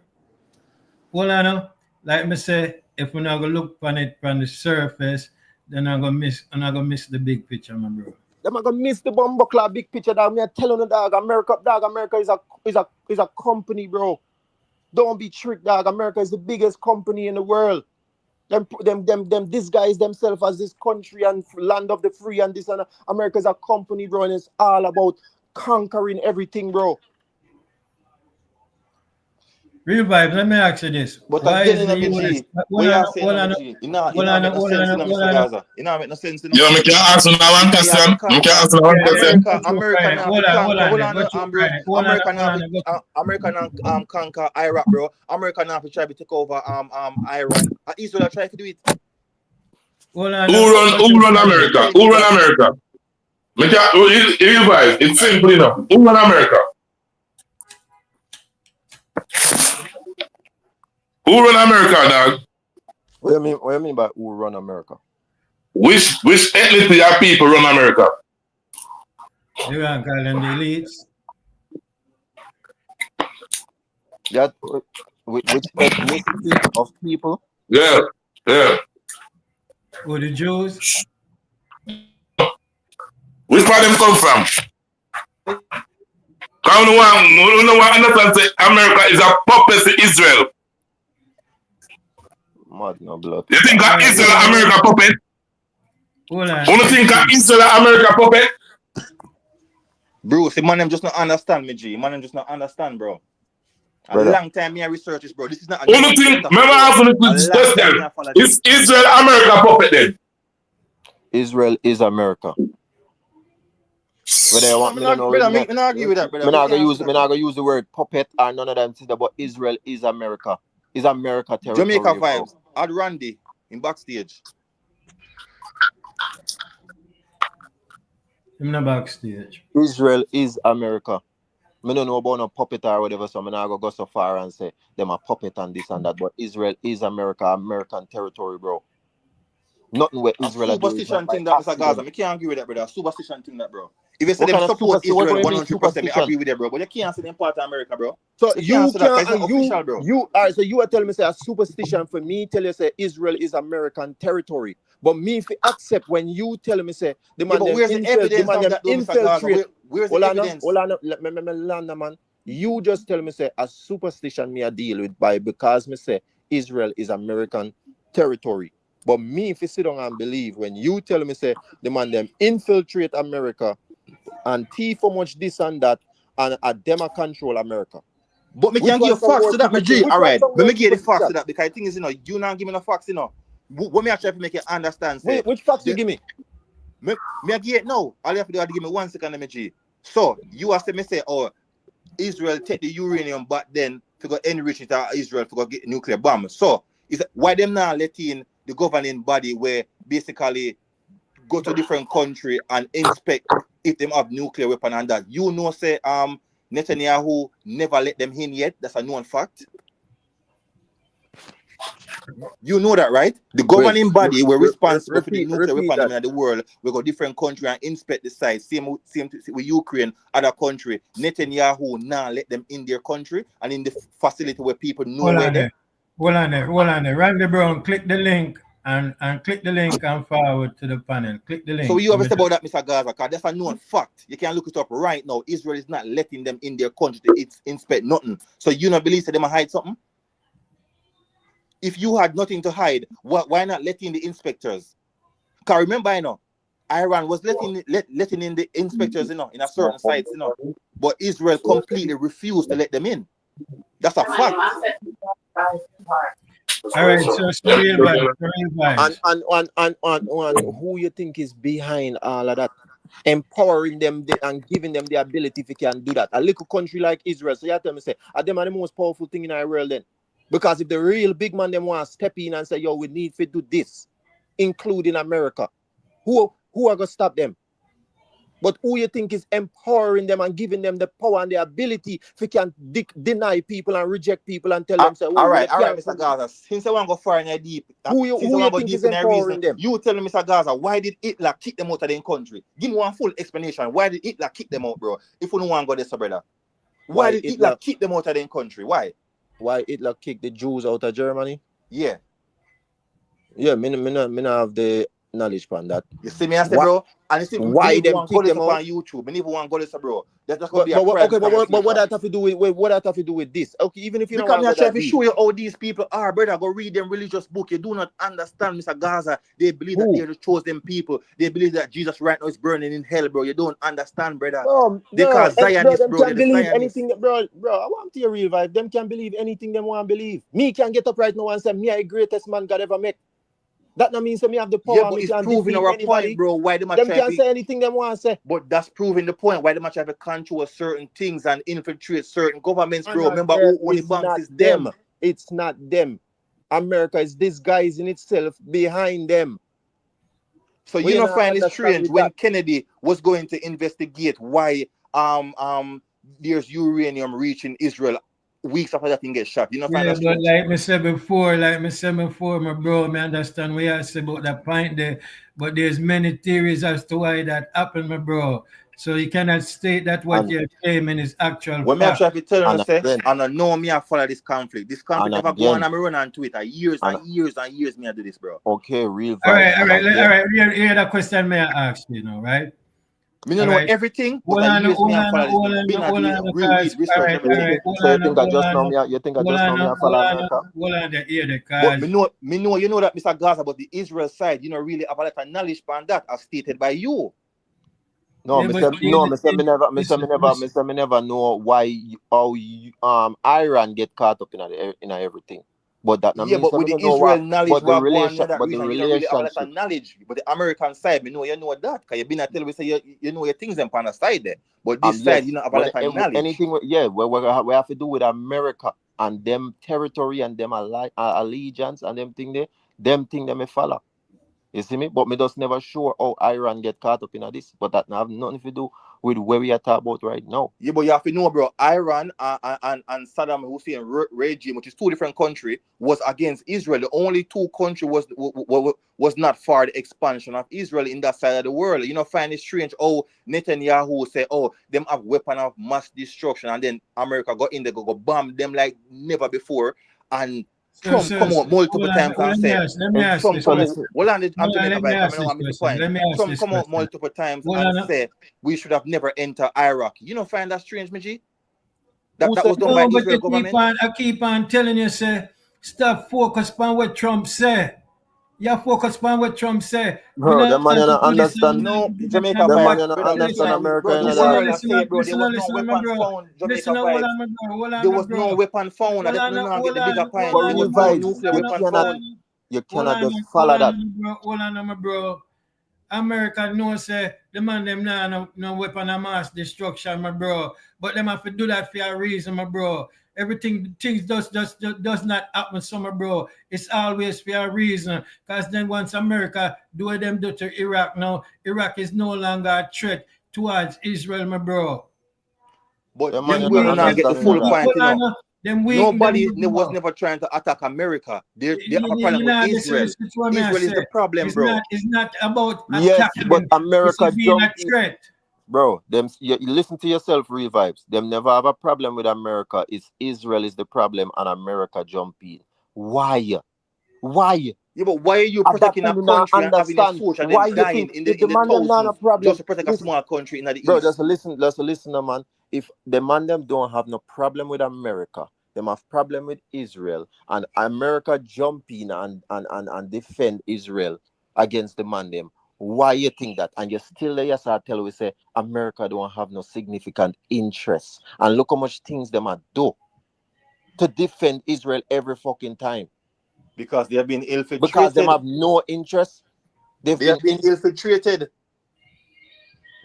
Well, I know. Like me say, if we're not gonna look on it from the surface, then I'm gonna miss the big picture, my bro. Them are gonna miss the bumbuckler big picture, dog. Me are telling you, dog. America is a company, bro. Don't be tricked, dog. America is the biggest company in the world. Them disguise themselves as this country and land of the free and this and that. America is a company, bro, and it's all about conquering everything, bro. Real vibes, let me ask you this. But why again, in the US? What you saying, you know, make no sense in Mr. Gaza. You know, make no sense in Yo, me can answer now one question. America conquer Iraq, bro. America now try to take over Iran. Israel try to do it. Who run America? Who run America? It's simple enough. Who run America? Who run America, dog? What do you mean by who run America? Which ethnicity of people run America? You want to call them the elites? Which ethnicity of people? Yeah, yeah. Or the Jews? Which part them come from? Because we don't want to understand say America is a puppet to Israel. Mad no blood. You think that Israel and America puppet? Hold on. You think that Israel and America puppet? Bro, see, man, them just not understand me, G. Man, them just not understand, bro. A long time me I research this, bro. This is not a Only thing, remember asking this question, is Israel America puppet then? Israel is America. Whether you want me to know, I not argue with that, brother. I'm not gonna use the word puppet or none of them things, but Israel is America. Is America territory. Jamaica vibes. Add Randy in backstage. I'm not backstage. Israel is America. I don't know about no puppet or whatever, so I'm not gonna go so far and say them a puppet and this and that, but Israel is America, American territory, bro. Nothing where Israel a superstition thing that Mr. Gaza. I can't agree with that, brother. A superstition thing that, bro. If you say them support Israel 100%, I agree with that, bro. But you can't say them part of America, bro. So you can't, bro. Alright, so you are telling me say a superstition for me tell you say Israel is American territory. But me if you accept when you tell me say the man where's the evidence of that, infiltrate. Where's the evidence? Hold on, let me land, man. You just tell me say a superstition me I deal with by because me say Israel is American territory. But me if you sit down and believe when you tell me say the man them infiltrate America and thief for much this and that and a them control America. But me can give you facts to that, my G. Alright, but me give you the facts to that because the thing is, you not give me the facts, What me actually make you understand? Say, which facts you give me? Me I give it now. All you have to do is give me 1 second, my G. So you have to me say, oh, Israel take the uranium, but then to go enrich it to Israel to go get nuclear bomb. So is why them now letting the governing body where basically go to different country and inspect if them have nuclear weapon and that. Say Netanyahu never let them in yet. That's a known fact. You know that, right? The governing body were responsible for the nuclear weapon in the world. We go different country and inspect the site. Same with Ukraine, other country. Netanyahu now let them in their country and in the facility where people know where they. Hold on there. Randy Brown, click the link and click the link and forward to the panel. Click the link. So you ever say about that, Mr. Gaza? Because that's a known fact. You can look it up right now. Israel is not letting them in their country to inspect nothing. So you not believe that they might hide something? If you had nothing to hide, why not letting the inspectors? Because remember, Iran was letting in the inspectors, in a certain sites, but Israel completely refused to let them in. That's a fact. All right, so real vibes. And who you think is behind all of that? Empowering them and giving them the ability if you can do that. A little country like Israel, so you tell me say, are them are the most powerful thing in our world then? Because if the real big man them want to step in and say, yo, we need to do this, including America, who are gonna stop them? But who you think is empowering them and giving them the power and the ability if you can deny people and reject people and tell them say, all right, Mr. Gaza, since I want to go far and deep, who you think is empowering them? You tell me, Mr. Gaza, why did Hitler kick them out of their country? Give me one full explanation. Why did Hitler kick them out, bro? If you don't want to go there, brother. Why did Hitler kick them out of their country? Why? Why Hitler kicked the Jews out of Germany? Yeah. Yeah, me not have the knowledge on that. You see me, I say, bro, and you see why them kick them out on YouTube? Me even want to go this, bro. That's just gonna be a but what that have to do with this? Okay, even if you don't want to show you how these people are, brother. Go read them religious book. You do not understand, Mr. Gaza. They believe that they're the chosen people. They believe that Jesus right now is burning in hell, bro. You don't understand, brother. Because Zionists, bro, can believe anything, bro. I want to real vibe. Them can believe anything them want to believe. Me can get up right now and say me are the greatest man God ever make. That not means that me have the power. Yeah, but it's proving our point, bro. Why them can say anything they want to say. But that's proving the point. Why them have to control certain things and infiltrate certain governments, bro. Remember, who only banks is them. It's not them. America is disguising itself behind them. So you don't find it strange when Kennedy was going to investigate why there's uranium reaching Israel weeks after that thing gets shot. You know, but like I said before, my bro, I understand what you say about that point there, but there's many theories as to why that happened, my bro. So you cannot state that what And- you're claiming is actual When me fact. actually tell you, And say, again, and I know me I follow this conflict. This conflict and never go on again, and me run on Twitter. Years and and years and years me I do this, bro. okay, real All vibes. right, all And right, all again, right. Here the question may I ask you now, right? Me don't All know right. everything, but Hold I on, years hold me I on, follow this. hold on, Been I hold do on, read guys. All research right, all everything. right. Hold so you on, think I hold just know on, me? You think I hold just know on, me? I hold follow on, America? hold on. Here, the But cause. me know you know that Mr. Gaza, but the Israel side, you know, really have a lot of knowledge on that as stated by you. No, Yeah, me but say no. Me say me never. Me say listen, me never. Me listen. say me never know why Iran get caught up in everything. But that not Yeah, means but I with the don't know Israel what. knowledge, But the what go on relation. that But the reason, you don't really have a lot relationship. of knowledge. But the American side, me know that. Because you been a tell we say you know your things them on the side there. But this Yes. side, you don't have a lot of knowledge. Anything. Yeah. We have to do with America and them territory and them allegiance and them thing there. Them thing them me follow. You see me? But me just never sure how Iran get caught up in this. But that have nothing to do with where we are talking about right now. Yeah, but you have to know, bro. Iran and Saddam Hussein regime, which is two different countries, was against Israel. The only two countries was not for the expansion of Israel in that side of the world. You know, find it strange. Oh, Netanyahu say, oh, them have weapon of mass destruction, and then America got in there, go bomb them like never before, and Trump come out multiple times and say, Let me ask Trump this come out. question. Well, I'm Jamaica Let me vibe. I ask don't this want to miss the question. point. Let me ask Trump this come out question. multiple times Hold and on. say we should have never entered Iraq. You don't find that strange, Michi? That Who was said done No, by but Israel government. I keep on telling you, say, stop focus on what Trump say. You focus on what Trump say. We Bro, don't the man you want to don't do this. understand. No, Jamaica The man vibe, you don't brother. understand Listen, America, Bro, you the know that. world I say, bro, there was no listen, my weapon bro. found. Jamaica Listen, hold vibes. on, my bro. Hold There on, my was no bro. weapon found. I Hold don't on, know, get the bigger point. For There real was no vibes, nuclear you weapon cannot found. just follow that. Hold on, my bro. America knows say the man them now no weapon of mass destruction, my bro. But them have to do that for a reason, my bro. Things does not happen, so my bro. It's always for a reason. Because then once America do what them do to Iraq now, Iraq is no longer a threat towards Israel, my bro. The But man this you will don't not get the understand, you know full that. point, you know. Them weak, Nobody them was never trying to attack America. They have a you problem with know, Israel. this is what I Israel is say. the problem, bro. It's not about Yes, but attacking. It's America being a jump in. threat. Bro, you listen to yourself, real vibes. Them never have a problem with America. It's Israel is the problem and America jump in. Why? Why? Yeah, but why are you At that protecting a time, you not country and having a understand soldier why them you dying think in if the the in the man them not a thousands problem. just to protect a Listen, small country in the bro, east? just listen, man. If the man them don't have no problem with America, them have problem with Israel, and America jump in and defend Israel against the man them. Why you think that? And you still there, yes, I tell we say America don't have no significant interest. And look how much things them are do to defend Israel every fucking time. Because they have been Because them infiltrated. have no interest. They've They have been infiltrated.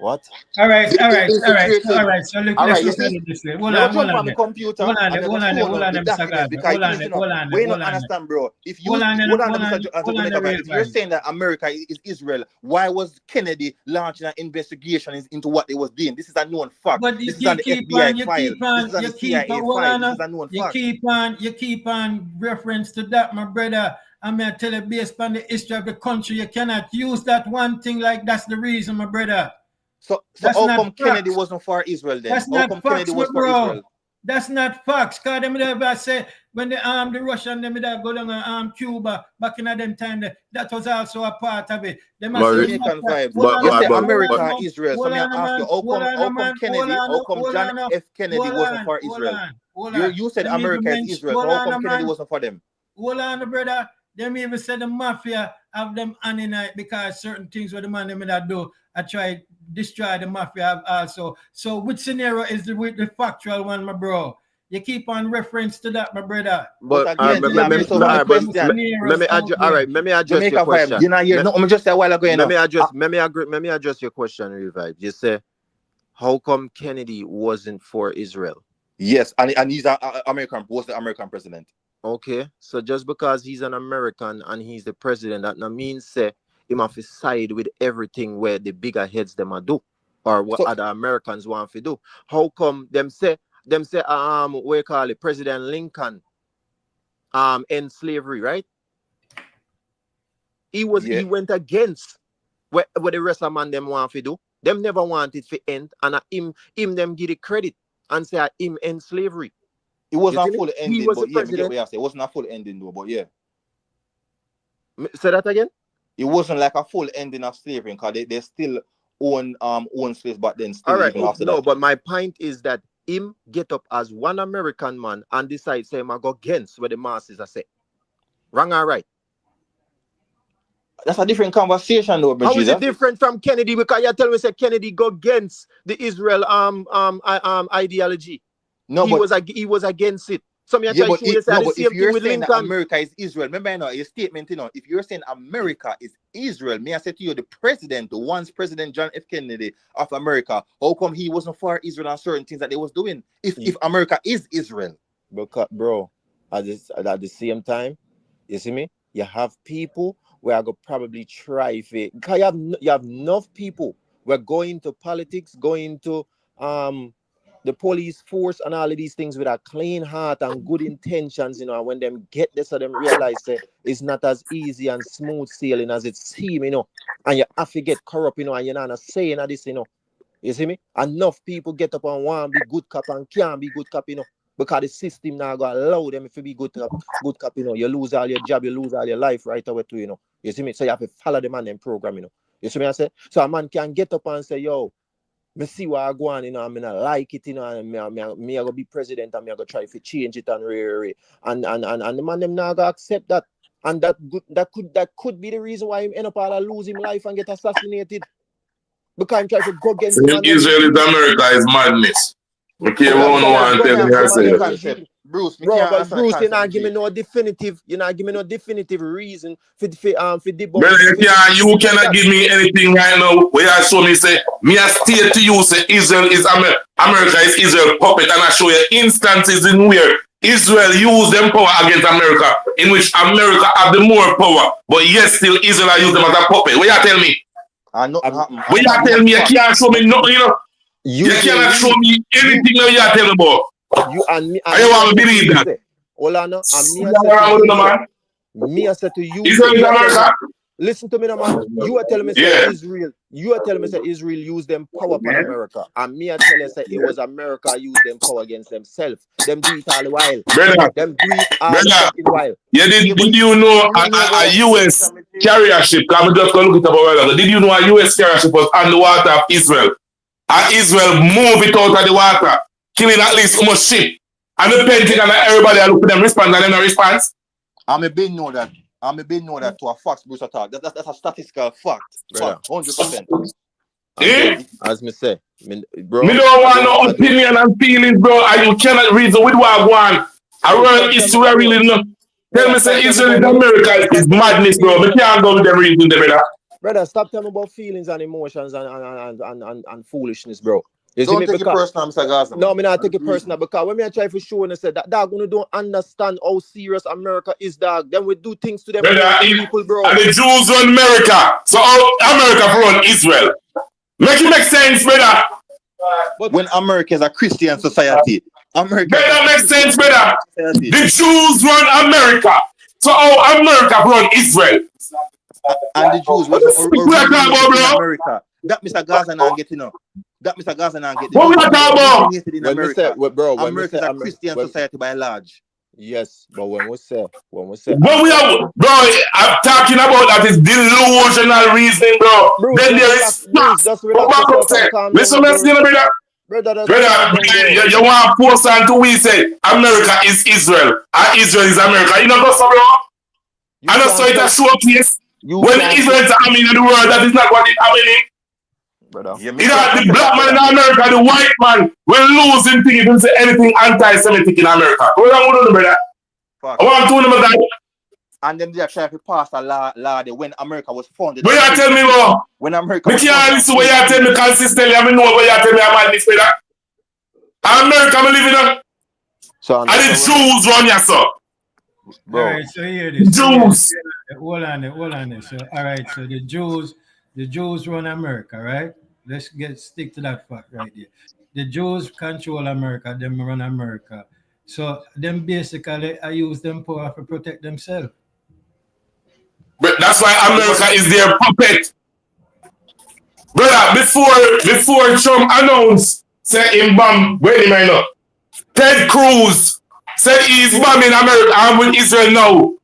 what? All right. They've been infiltrated. So All let's right, you look at see? it this way. Me go jump on my computer and me go show you the Mr. documents Gaza. because the thing is, you know, we don't understand, bro. If you hold on, Mr. Jamaica, Real if you're time. saying that America is Israel, why was Kennedy launching an investigation into what they was doing? This is a known fact. But This is on the FBI file. This is on the you keep CIA on, file. This is a known fact. you keep on reference to that, my brother. I'm gonna tell you based on the history of the country, you cannot use that one thing like that's the reason, my brother. So That's how not come Kennedy facts. wasn't for Israel then? That's How not come Kennedy facts, my was for bro. Israel? That's not facts. Cause them ever say when they armed the Russian, them that go down and arm Cuba back in them time. That was also a part of it. They must say, Jamaican vibes. hold You on, say man, America and Israel. So hold me I on, ask you, man, how come Kennedy, how come John F. Kennedy wasn't for Israel? You said Them even America is mention, Israel. So how come Kennedy wasn't for them? hold on, brother. Them even said the mafia have them on in it because certain things what the man them that do, I try destroy the mafia also. So which scenario is the factual one, my bro? You keep on reference to that, my brother. But again, you have missed over my question. Let me address your Jamaica question. vibes. You know, here. No, I'm just say a while ago. You know. Let me address your question, real vibe. You say, how come Kennedy wasn't for Israel? Yes, and he's an American, was the American president. Okay, so just because he's an American and he's the president, that not means say him have to side with everything where the bigger heads them a do, or what other Americans want to do. How come them say what you call it, President Lincoln end slavery, right? He went against what the rest of man them want to do. Them never want it to end, and him them give the credit and say him end slavery. It wasn't You a full see me? He ending, was but the yeah, me get president. what you say. It wasn't a full ending though, but yeah. Say that again. It wasn't like a full ending of slavery because they still own slaves, but then still All right, even after no, that. but my point is that him get up as one American man and decide say I go against what the masses are say. Wrong or right? That's a different conversation though, How is it Jesus. different from Kennedy? Because you tell me say Kennedy go against the Israel ideology. No, he was against it. Some yeah, try but to show you say the if same thing you're with saying that Lincoln. America is Israel, remember, your statement, if you're saying America is Israel, may I say to you, the president, the once President John F. Kennedy of America, how come he wasn't for Israel and certain things that they was doing? If America is Israel, Because, bro, at the same time, you see me? You have people where I go probably try if it, because you have enough people who are going to politics, going to the police force and all of these things with a clean heart and good intentions, and when them get this, so them realize it's not as easy and smooth sailing as it seems, and you have to get corrupt, and you're not saying this, you see me? Enough people get up and want to be good cop and can't be good cop, because the system now going to allow them if you be good cop, you lose all your job, you lose all your life right away too, you see me? So you have to follow the man and program, you see me? I say, so a man can get up and say, yo, me see what I go on, I'm not like it, and me I go be president, and me I go try to change it and and the man them now go accept that, and that could be the reason why him end up all lose him life and get assassinated, because I'm trying to go against the man. Israel is America is madness. Okay, one tell me I say. concept. Bruce, bro, but Bruce, you're not giving me no definitive reason for debunk. Brother, you cannot give me anything right now where I show me say, me I state to you say Israel is America is Israel puppet, and I show you instances in where Israel use them power against America, in which America have the more power, but yes, still Israel use them as a puppet. What you tell me? What you tell me? You can't show me nothing, You cannot show me anything that you tell me about. You and me. I want to believe that. Olana, me I said to you, Israel is America. Listen to me, man. You are telling me say Israel. You are telling me say Israel use them power upon America, and me I tell you say it was America use them power against themselves. Them do it all the while. Brother, them do it all the fucking while. Yeah, did you know a U.S. carrier ship? I'm just going to look it up a while ago. Did you know a U.S. carrier ship was on the water of Israel? And Israel move it out of the water, killing at least almost ship. And the Pentagon and everybody are looking at them respond, and then no response. I'm a bit know that to a fact, Bruce attack. That's a statistical fact. 100%. As me say, bro. Me don't want no opinion and feelings, bro. And you cannot reason with what I want. I run history I really know. Tell me say Israel in America is madness, bro. Me can't go with them reason, brother. Brother, stop telling me about feelings and emotions and foolishness, bro. Don't take it personal, Mr. Gaza. No, me not take it personal, because when me I try to show and say that dog don't understand how serious America is, dog. Then we do things to them people, bro. And the Jews run America, so how America run Israel. Make it make sense, brother. But when America is a Christian society, That makes sense, brother. The Jews run America, so how America run Israel. And the Jews wasn't in America. That Mr. Gaza not getting up. What we are talking about? America is a Christian society by large. Yes, but when we say, bro, I'm talking about that is delusional reasoning, bro. Bruce, then there is facts. Listen, brother. You want to force on to we say America is Israel and Israel is America. You know, bro. I know so it's a showcase. When Israel is happening in the world, that is not what is happening. Brother. The black man in America, the white man will lose him thinking if he say anything anti-Semitic in America. What I want to do, brother? I want to know that. And then they are trying to pass a law when America was founded. But you tell me more. When America was founded. Listen what you tell me consistently. I know what you tell me about this, brother. America, I'm living up. So, and the Jews run your son. All right, so here it is. Jews. Hold on. So, all right, so the Jews run America, right? Let's stick to that fact right there. The Jews control America, them run America. So them basically I use them power to protect themselves. But that's why America is their puppet. Brother, before Trump announced, say him bomb, wait a minute. Ted Cruz said he's bombing America and with Israel now.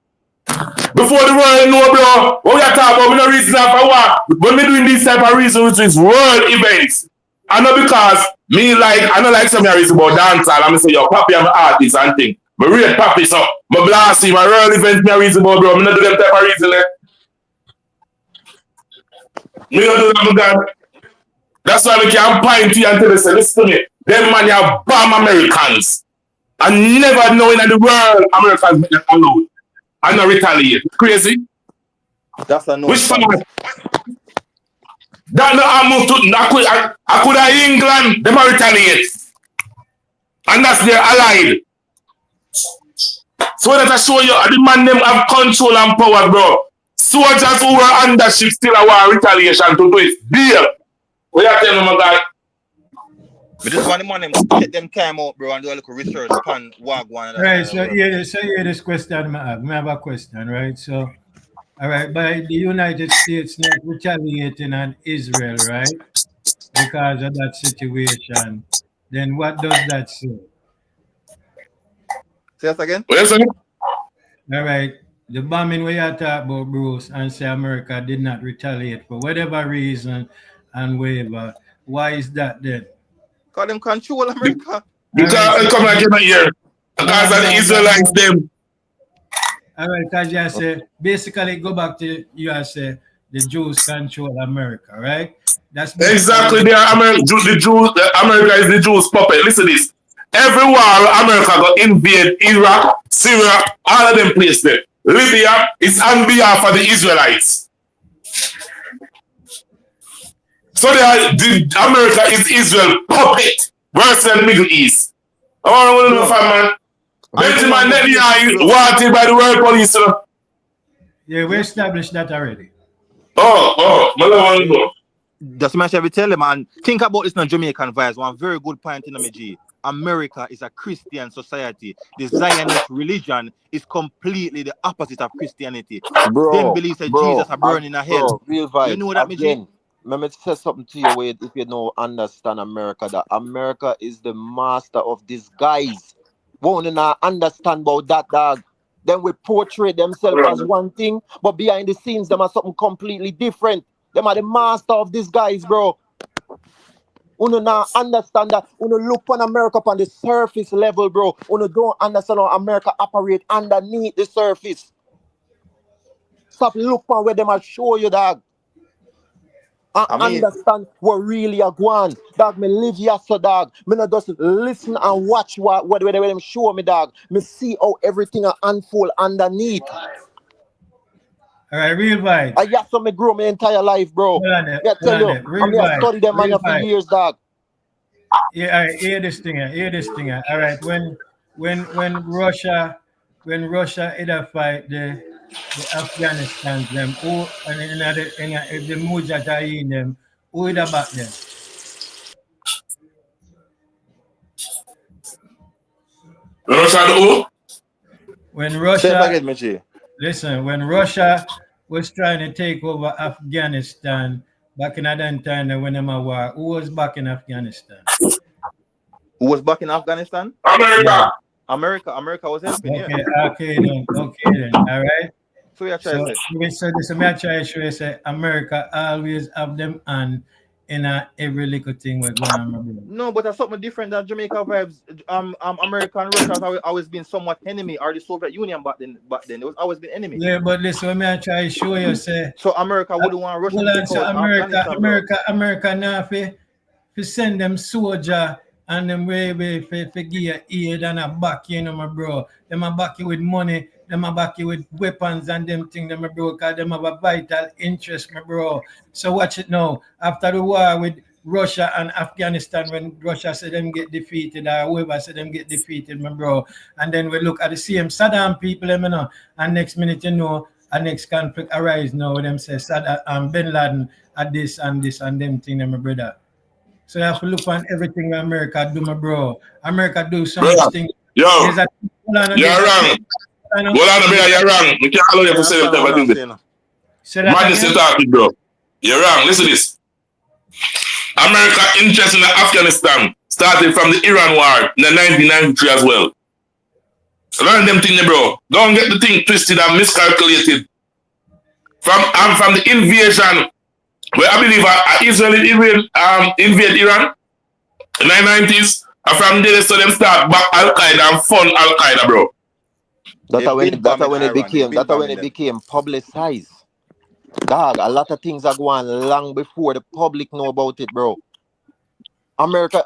Before the world know, bro, what we are talking about, we no reason for what. When we doing this type of reason, which is world events. I know because I don't like some reason about dance, and I'm say, yo, Papi, I'm an artist and thing. But real Papi, so, my blast him, my world events, me a reason about, bro. I don't do them type of reason, eh. Me don't do that, God. That's why we can point to you and tell you, say, listen to me, them man, you bomb Americans. And never knowing in the world, Americans make them alone. And not retaliate. Crazy? That's a no. Which part? That no amount to I could have England, them are retaliate. And that's their allied. So that I show you the man them have control and power, bro. Soldiers who were under ship still are retaliation to do it. Deal. What you tell me, my guy? But this one, the man, them get them came out, bro, and do a little research upon Wagwan. Right, so here this question I have a question, right? So, all right, by the United States not retaliating on Israel, right? Because of that situation, then what does that say? Say that again? What you saying? All right, the bombing we are talking about, Bruce, and say America did not retaliate for whatever reason and whatever. Why is that then? Because them control America. Because I come like in a year. Because of the Israelites, them. All right, because you say, basically go back to you say the Jews control America, right? That's exactly they are America is the Jews puppet. Listen to this. Every war America got invade Iraq, Syria, all of them places there. Libya is on behalf of the Israelites. So America is Israel puppet versus the Middle East. I want to know, man. Benjamin Netanyahu wanted by the world police. Yeah, we established that already. My love, go. That's what I tell them, man. Think about this in Jamaican vibes. One very good point in the G. America is a Christian society. The Zionist religion is completely the opposite of Christianity. Bro, Them believe that Jesus are burning in hell. Real vibe. You know that, again, let me say something to you where if you don't understand America, that America is the master of disguise. Won't not understand about that, dog. Then we portray themselves as one thing, but behind the scenes, them are something completely different. Them are the master of disguise, bro. Uno not understand that. Uno look on America on the surface level, bro. Uno don't understand how America operate underneath the surface. Stop look on where them are show you, dog. Understand what really are going. Dog, me live here, so dog. Me not just listen and watch what them show me, dog. Me see how everything unfold underneath. All right, real vibe. I got some me grow my entire life, bro. I tell you, I study them man for years, dog. Yeah, all right, hear this thing. All right, when Russia either fight the Afghanistan them, who and if the Mujahideen them, who either back them? Russia who? When Russia, listen, when Russia was trying to take over Afghanistan back in that time when they were war, who was back in Afghanistan? Who was back in Afghanistan? America. Yeah. America was helping. Okay then. All right. So you try to say. So me try to show you say America always have them and in every little thing we're going on. No, but that's something different than Jamaica vibes. America and Russia have always been somewhat enemy, or the Soviet Union back then it was always been enemy. Yeah, but listen, me try to show you say. So America wouldn't want Russia to America now to send them soldier and them way for give you aid and a back you, my bro. Them a back you with money. Them a back you with weapons and them thing, my bro, because them have a vital interest, my bro. So watch it now. After the war with Russia and Afghanistan, when Russia said them get defeated, or whoever said them get defeated, my bro, and then we look at the same Saddam people, you know, and next minute, you know, a next conflict arise now, with them say Saddam Bin Laden at this and them thing, my brother. So you have to look on everything America do, my bro. America do so much things. Yo, you're wrong. Hold on a minute, you're wrong. We can't allow you to say that. Madness you're talking, bro. You're wrong. Listen to this. America interest in Afghanistan started from the Iran war in 1993 as well. Learn them things, bro. Don't get the thing twisted and miscalculated. From the invasion, where I believe Israel invade Iran in the 90s, and from there so them start back Al Qaeda and fund Al Qaeda, bro. That's when it became publicized. Dog, a lot of things are going long before the public know about it, bro. America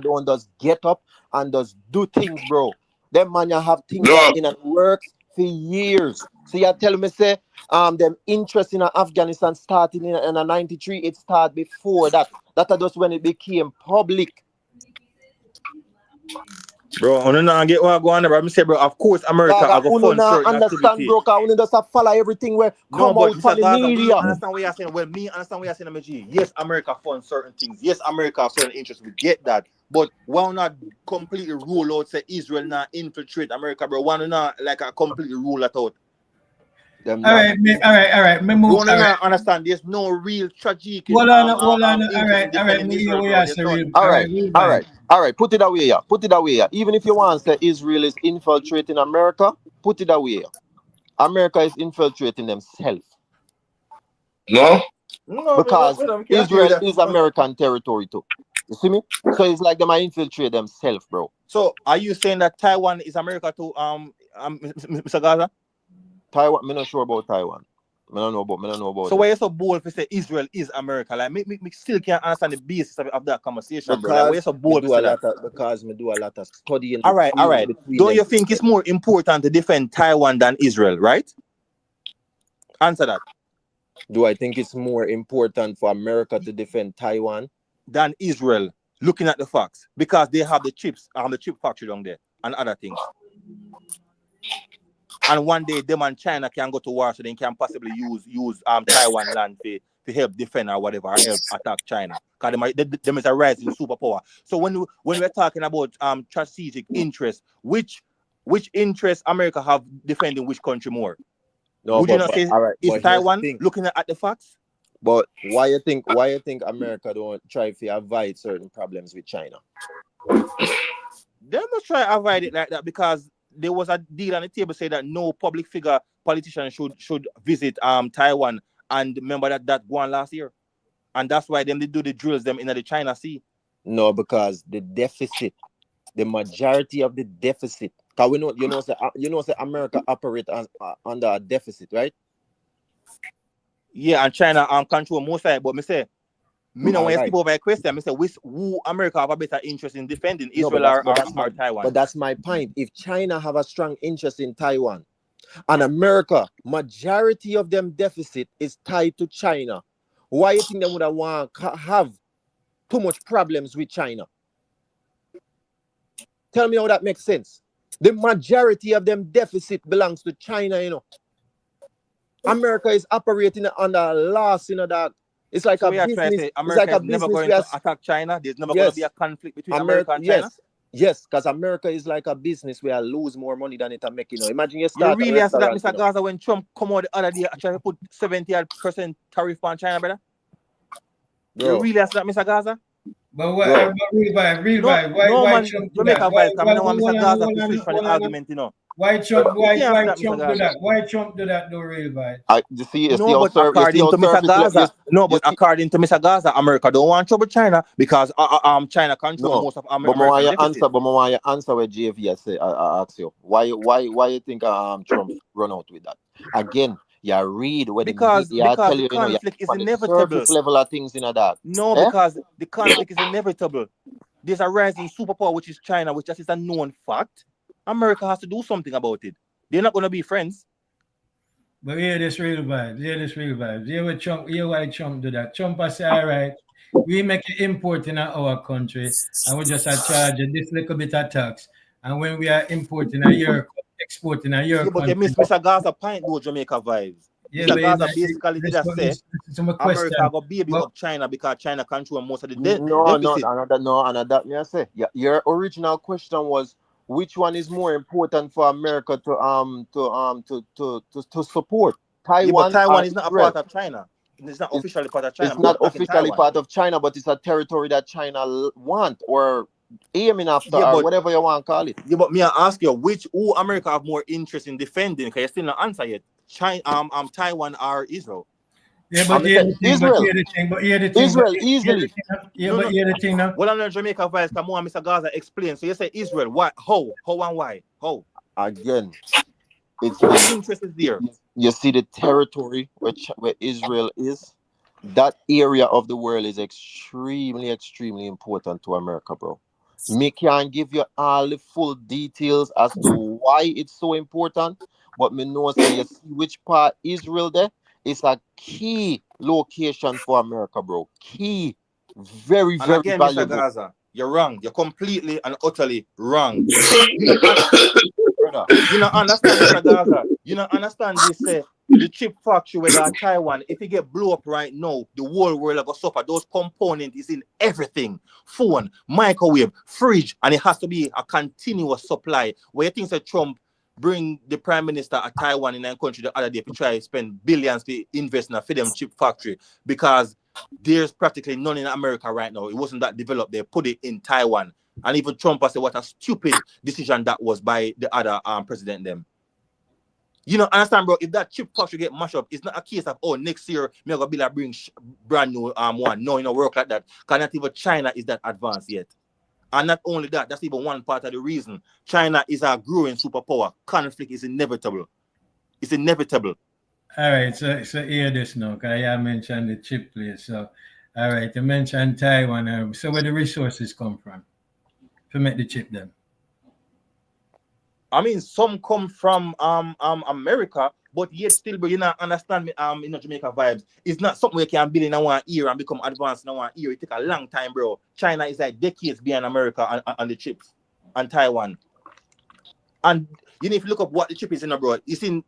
don't just get up and just do things, bro. Them man you have things that in it works for years. So you tell me say them interest in Afghanistan starting in a 93, it started before that. That just when it became public. Bro, I don't get what going on, bro. I say, bro, of course America I go fund certain understand, bro, because I just follow everything where come out from the Gaza, media. Understand what you're saying. Well, me understand what you're saying, MG. Yes, America funds certain things. Yes, America have certain interests. We get that. But why not completely rule out, say Israel not infiltrate America, bro? Why not like a completely rule that out? All right. Me move. You want to understand? There's no real tragic. Hold on. All right. Put it away, yeah. Even if you want to say Israel is infiltrating America, put it away. America is infiltrating themselves. No, because Israel is American territory too. You see me? So it's like they might infiltrate themselves, bro. So are you saying that Taiwan is America too, Mr. Gaza? Taiwan, I'm not sure about Taiwan. I don't know about so why you so bold to say Israel is America? Like me still can't understand the basis of that conversation, bro. Like, why you so bold to say that? Because me do a lot of studying. All right. Don't you think it's more important to defend Taiwan than Israel, right? Answer that. Do I think it's more important for America to defend Taiwan than Israel? Looking at the facts, because they have the chips, the chip factory down there and other things. And one day, them and China can go to war, so they can possibly use Taiwan land to help defend or whatever, or help attack China. Because them is a rising superpower. So when we're talking about strategic interest, which interest America have defending which country more? No, would you not say is Taiwan looking at the facts? But why you think America don't try to avoid certain problems with China? They must try to avoid it like that because there was a deal on the table saying that no public figure politician should visit Taiwan, and remember that won last year, and that's why them they do the drills them in the China Sea. No, because the majority of the deficit. Cause we know you know say America operate under a deficit, right? Yeah, and China control most of it. But me say, me no want to skip over a question. Me say, who America have a better interest in defending, Israel or Taiwan? But that's my point. If China have a strong interest in Taiwan, and America, majority of them deficit is tied to China, why you think they would want to have too much problems with China? Tell me how that makes sense. The majority of them deficit belongs to China, you know. America is operating under a loss, you know, that it's like a business. America is never going to attack China. There's never going to be a conflict between America and China. Yes, because America is like a business where I lose more money than it make. You know, imagine you start. You really asked that, Mr. Gaza, when Trump come out the other day, try to put 70% tariff on China, brother? Bro. You really asked that, Mr. Gaza? But what? Revive. Why Trump do that? Why Mr. Gaza to switch from the argument, you know? Why Trump do that? Why Trump do that? No revive. According to Mr. Gaza, according to Mr. Gaza, America don't want trouble China because China control most of America. But why you answer what JV I ask you? Why you think Trump run out with that? Again, you read what because the conflict is inevitable. Level of things in that. No, because the conflict is inevitable. There's a rising superpower which is China, which just is a known fact. America has to do something about it. They're not going to be friends. But hear this real vibes. Hear why Trump do that. Trump has said, all right, we make an import in our country and we just charge this little bit of tax. And when we are importing a year, exporting a year. But they miss Mr. Gaza point though, Jamaica vibes. Mr. Gaza basically did say America got baby up China because China control most of the deficit. Another me I say. Your original question was which one is more important for America to support? Taiwan. Yeah, but Taiwan is not a part of China. it's not officially part of China. It's not But back in officially Taiwan. part of China, but it's a territory that China want or aiming after, Yeah, or but- whatever you want to call it. Yeah, but me I ask you, who America have more interest in defending? Because you still not answer yet. China, Taiwan or Israel. Yeah, but I'm hear saying the thing, Israel. but hear the thing. Israel, but easily. hear the thing now. Well, I'm not Jamaica vice. Come on, Mr. Gaza, explain. So you say Israel. Why? How and why? How? Again, it's The interest is there. you see the territory where Israel is. That area of the world is extremely, extremely important to America, bro. Me can't give you all the full details as to why it's so important, but me know say you see which part Israel there is a key location for America, bro. Key, very, And very again, valuable. Mr. Gaza, you're wrong. You're completely and utterly wrong. Brother. You don't understand, Mr. Gaza. You don't understand this. The chip factory with Taiwan, if it get blow up right now, the whole world are going to suffer. Those components is in everything. Phone, microwave, fridge, and it has to be a continuous supply. Where you think that Trump bring the prime minister of Taiwan in that country the other day to try to spend billions to invest in a them chip factory because there's practically none in America right now. It wasn't that developed. They put it in Taiwan. And even Trump has said what a stupid decision that was by the other president them. You know, understand, bro? If that chip factory get mashed up, it's not a case of, oh, next year, me gonna be like bring brand new one. No, you know, work like that. Because not even China is that advanced yet. And not only that, that's even one part of the reason. China is a growing superpower. Conflict is inevitable. It's inevitable. All right, so hear this now, because I mentioned the chip place. So, all right, you mentioned Taiwan. So where the resources come from to make the chip then? I mean, some come from America, but yet still, bro, you not understand me, you know, Jamaica vibes. It's not something you can build in one year and become advanced in one year. It take a long time, bro. China is like decades behind America on the chips and Taiwan. And you know, if you look up what the chip is in, bro, it's in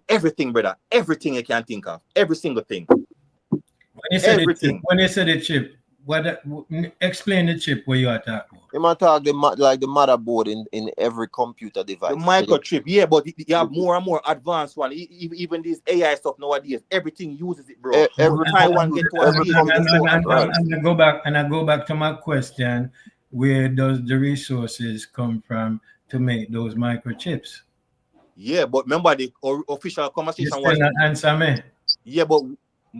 everything, brother. Everything you can think of. Every single thing. When you say Everything. the chip, explain the chip where you are talking about. You might talk the motherboard in every computer device. The microchip, yeah, but you have more and more advanced one. Even this AI stuff nowadays, everything uses it, bro. Taiwan get to every computer. And I go back to my question: where does the resources come from to make those microchips? Yeah, but remember the official conversation You was still not answer me. Yeah, but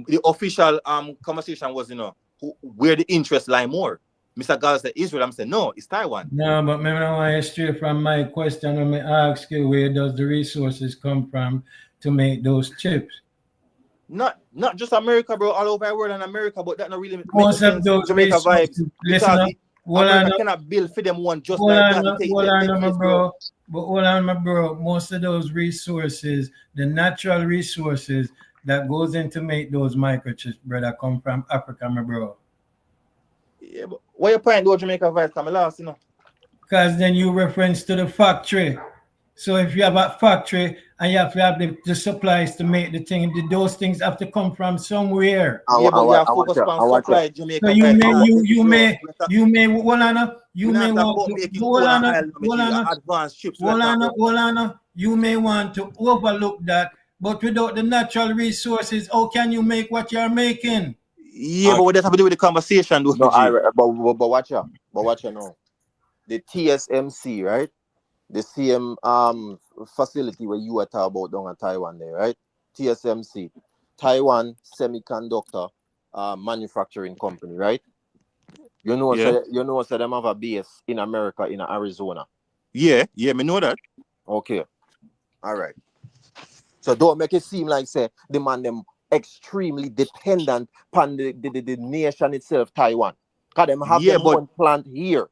the official conversation was, you know, where the interest lie more. Mr. Gall said Israel. I'm saying no, it's Taiwan. No, but maybe I want to stray from my question when I ask you where does the resources come from to make those chips? Not just America, bro, all over the world and America, but that not really make Most sense. of those Jamaica resources, vibes. Because America cannot build for them one just like that. Hold on, my bro. But hold on, my bro. Most of those resources, the natural resources that goes into make those microchips, brother, come from Africa, my bro. Yeah, but why you point those Jamaica vibes come last, you know? Because then you reference to the factory. So if you have a factory and you have to have the supplies to make the thing, those things have to come from somewhere. Yeah, but you have to focus on supply Jamaica. So you may hold on. You may want to overlook that, but without the natural resources, how can you make what you're making? Yeah, but what does have to do with the conversation, though? No, but watch out. But watch out now. The TSMC, right? The same facility where you are talking about down in Taiwan there, right? TSMC, Taiwan Semiconductor Manufacturing Company, right? You know, so them have a base in America, in Arizona. Yeah, me know that. Okay, all right. So don't make it seem like say the man them extremely dependent upon the nation itself, Taiwan. Because them have their own plant here.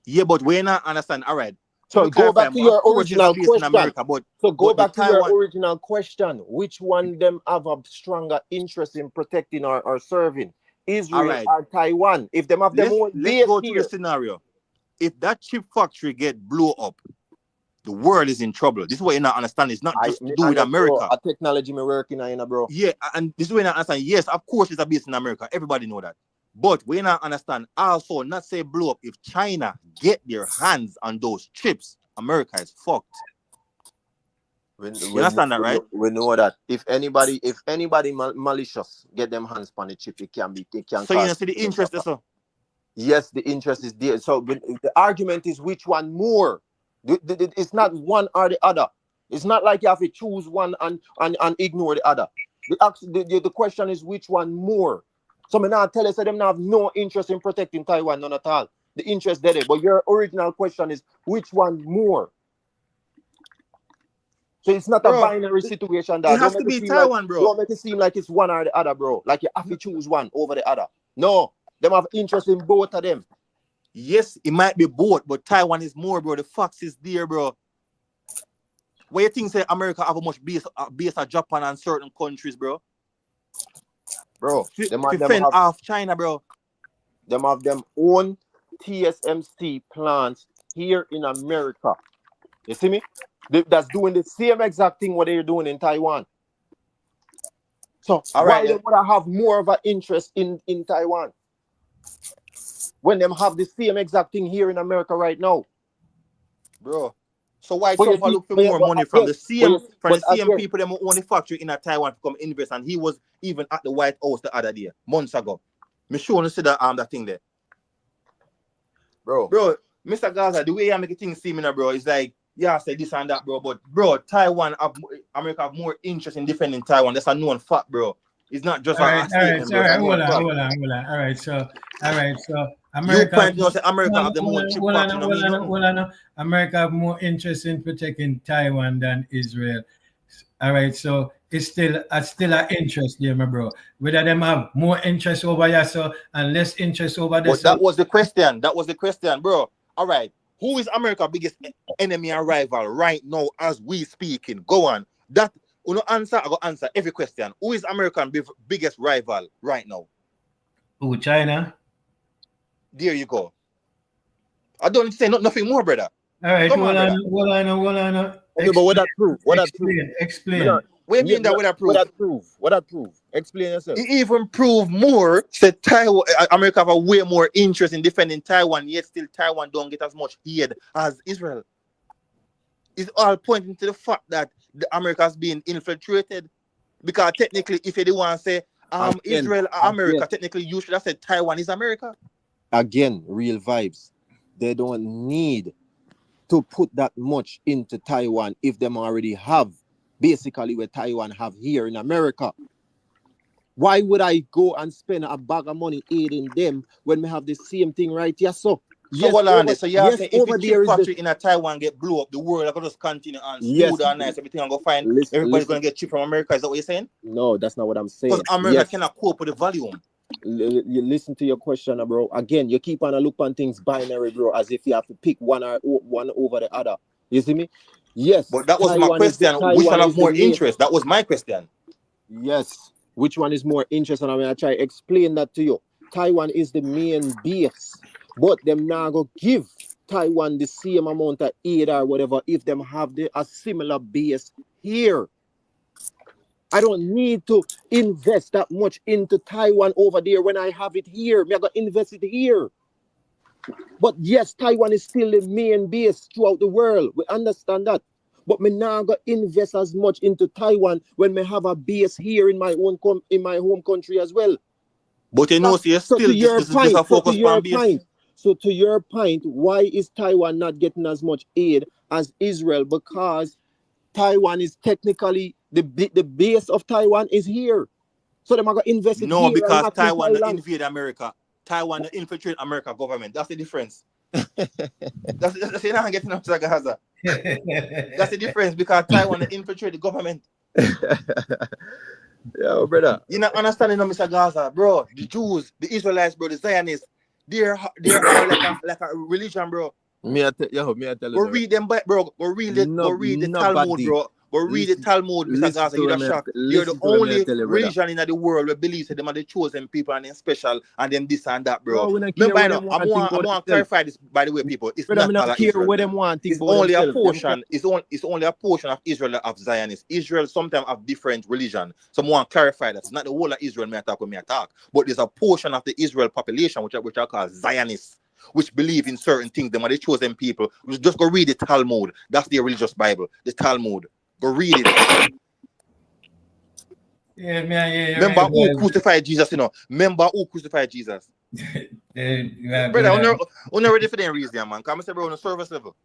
Yeah, but we not understand. All right. So go back to your original question. America, Original question. Which one them have a stronger interest in protecting or serving? Israel or Taiwan? If them have their own base let's go here. to the scenario. If that chip factory get blew up, the world is in trouble. This is what you not understand. It's not just to do with America. A technology me working on, bro. Yeah, and this is what you not understand. Yes, of course it's a base in America. Everybody know that. But we not understand also not say blow up. If China get their hands on those chips, America is fucked. You understand that, right? We know that if anybody malicious get them hands on the chip, it can So you know, see the interest so. Yes, the interest is there. So the argument is which one more. It's not one or the other. It's not like you have to choose one and ignore the other. The question is which one more. So me now tell us that them now have no interest in protecting Taiwan, none at all. The interest there. But your original question is which one more. So it's not a binary situation. That it has to be Taiwan, bro. Don't make it seem like it's one or the other, bro. Like you have to choose one over the other. No, them have interest in both of them. Yes, it might be both, but Taiwan is more, bro. The facts is there, bro. Where you think say America have a much base at Japan and certain countries, bro? Bro, them have off China, bro. Them have them own TSMC plants here in America. You see me? That's doing the same exact thing what they're doing in Taiwan. So why they would have more of an interest in Taiwan when them have the same exact thing here in America right now, bro? So why Trump look for more money from the same people that own the factory in Taiwan to come invest? And he was even at the White House the other day, months ago. Me sure you see that thing there, bro. Mr. Gaza, the way you make a thing seem, bro, is like. Yeah, say this and that, bro. But bro, America have more interest in defending Taiwan. That's a known fact, bro. It's not just all right. Hold on. All right, so America. You America have the more chip factory. America have more interest in protecting Taiwan than Israel. All right, so it's still an interest there, my bro. Whether them have more interest over here and less interest over there. That was the question. Bro. All right. Who is America's biggest enemy and rival right now as we speaking? Go on. That I go answer every question. Who is America's biggest rival right now? Who, China? There you go. I don't say nothing more, brother. All right, hold on. Okay, but what that prove? Explain. What do you mean that What that prove? Explain yourself. It even prove more that Taiwan, America have a way more interest in defending Taiwan, yet still Taiwan don't get as much aid as Israel. It's all pointing to the fact that America has been infiltrated. Because technically, if you want to say Israel or America, technically you should have said Taiwan is America. Again, real vibes. They don't need to put that much into Taiwan if them already have basically what Taiwan have here in America. Why would I go and spend a bag of money aiding them when we have the same thing right here? So you say if the chip factory in Taiwan get blew up, the world are going to just continue and smooth and nice, everything and go fine. Everybody's going to get chip from America. Is that what you're saying? No, that's not what I'm saying. Because America cannot cope with the volume. You listen to your question, bro. Again, you keep on a look on things binary, bro, as if you have to pick one over the other. You see me? Yes. But that was Taiwan my question. Which one have more interest? That was my question. Yes. Which one is more interesting? I'm going to try to explain that to you. Taiwan is the main base, but them now go give Taiwan the same amount of aid or whatever if them have a similar base here. I don't need to invest that much into Taiwan over there when I have it here. I'm going to invest it here. But yes, Taiwan is still the main base throughout the world. We understand that. But me now go invest as much into Taiwan when me have a base here in my own home country as well. But you know, so to your point, why is Taiwan not getting as much aid as Israel? Because Taiwan is technically the base of Taiwan is here. So they're going to invest in No, because Taiwan invade America. Taiwan infiltrate America government. That's the difference. That's not getting up to Gaza. That's the difference because Taiwan infiltrate the government. Yo, brother. You're not understanding, no, Mr. Gaza, bro. The Jews, the Israelites, bro, the Zionists, they're like a religion, bro. Me tell you. Go read them, bro. Go read the Talmud, bro. But read the Talmud, Mr. Gaza, you're shocked. You're the only religion in the world that believes that them are the chosen people and them special and them this and that, bro. Remember, I want to clarify this, by the way, people. It's not all Israel. It's only a portion. It's only a portion of Israel that have Zionists. Israel sometimes have different religion. So I want to clarify that. It's not the whole of Israel may attack when me attack. But there's a portion of the Israel population which I call Zionists, which believe in certain things. Them are the chosen people. Just go read the Talmud. That's their religious Bible, the Talmud. Go read it. Yeah, man, yeah. Remember who crucified Jesus, you know. Remember who crucified Jesus. Brother, I'm not ready for them reason, man. Come and say, bro, on the service level.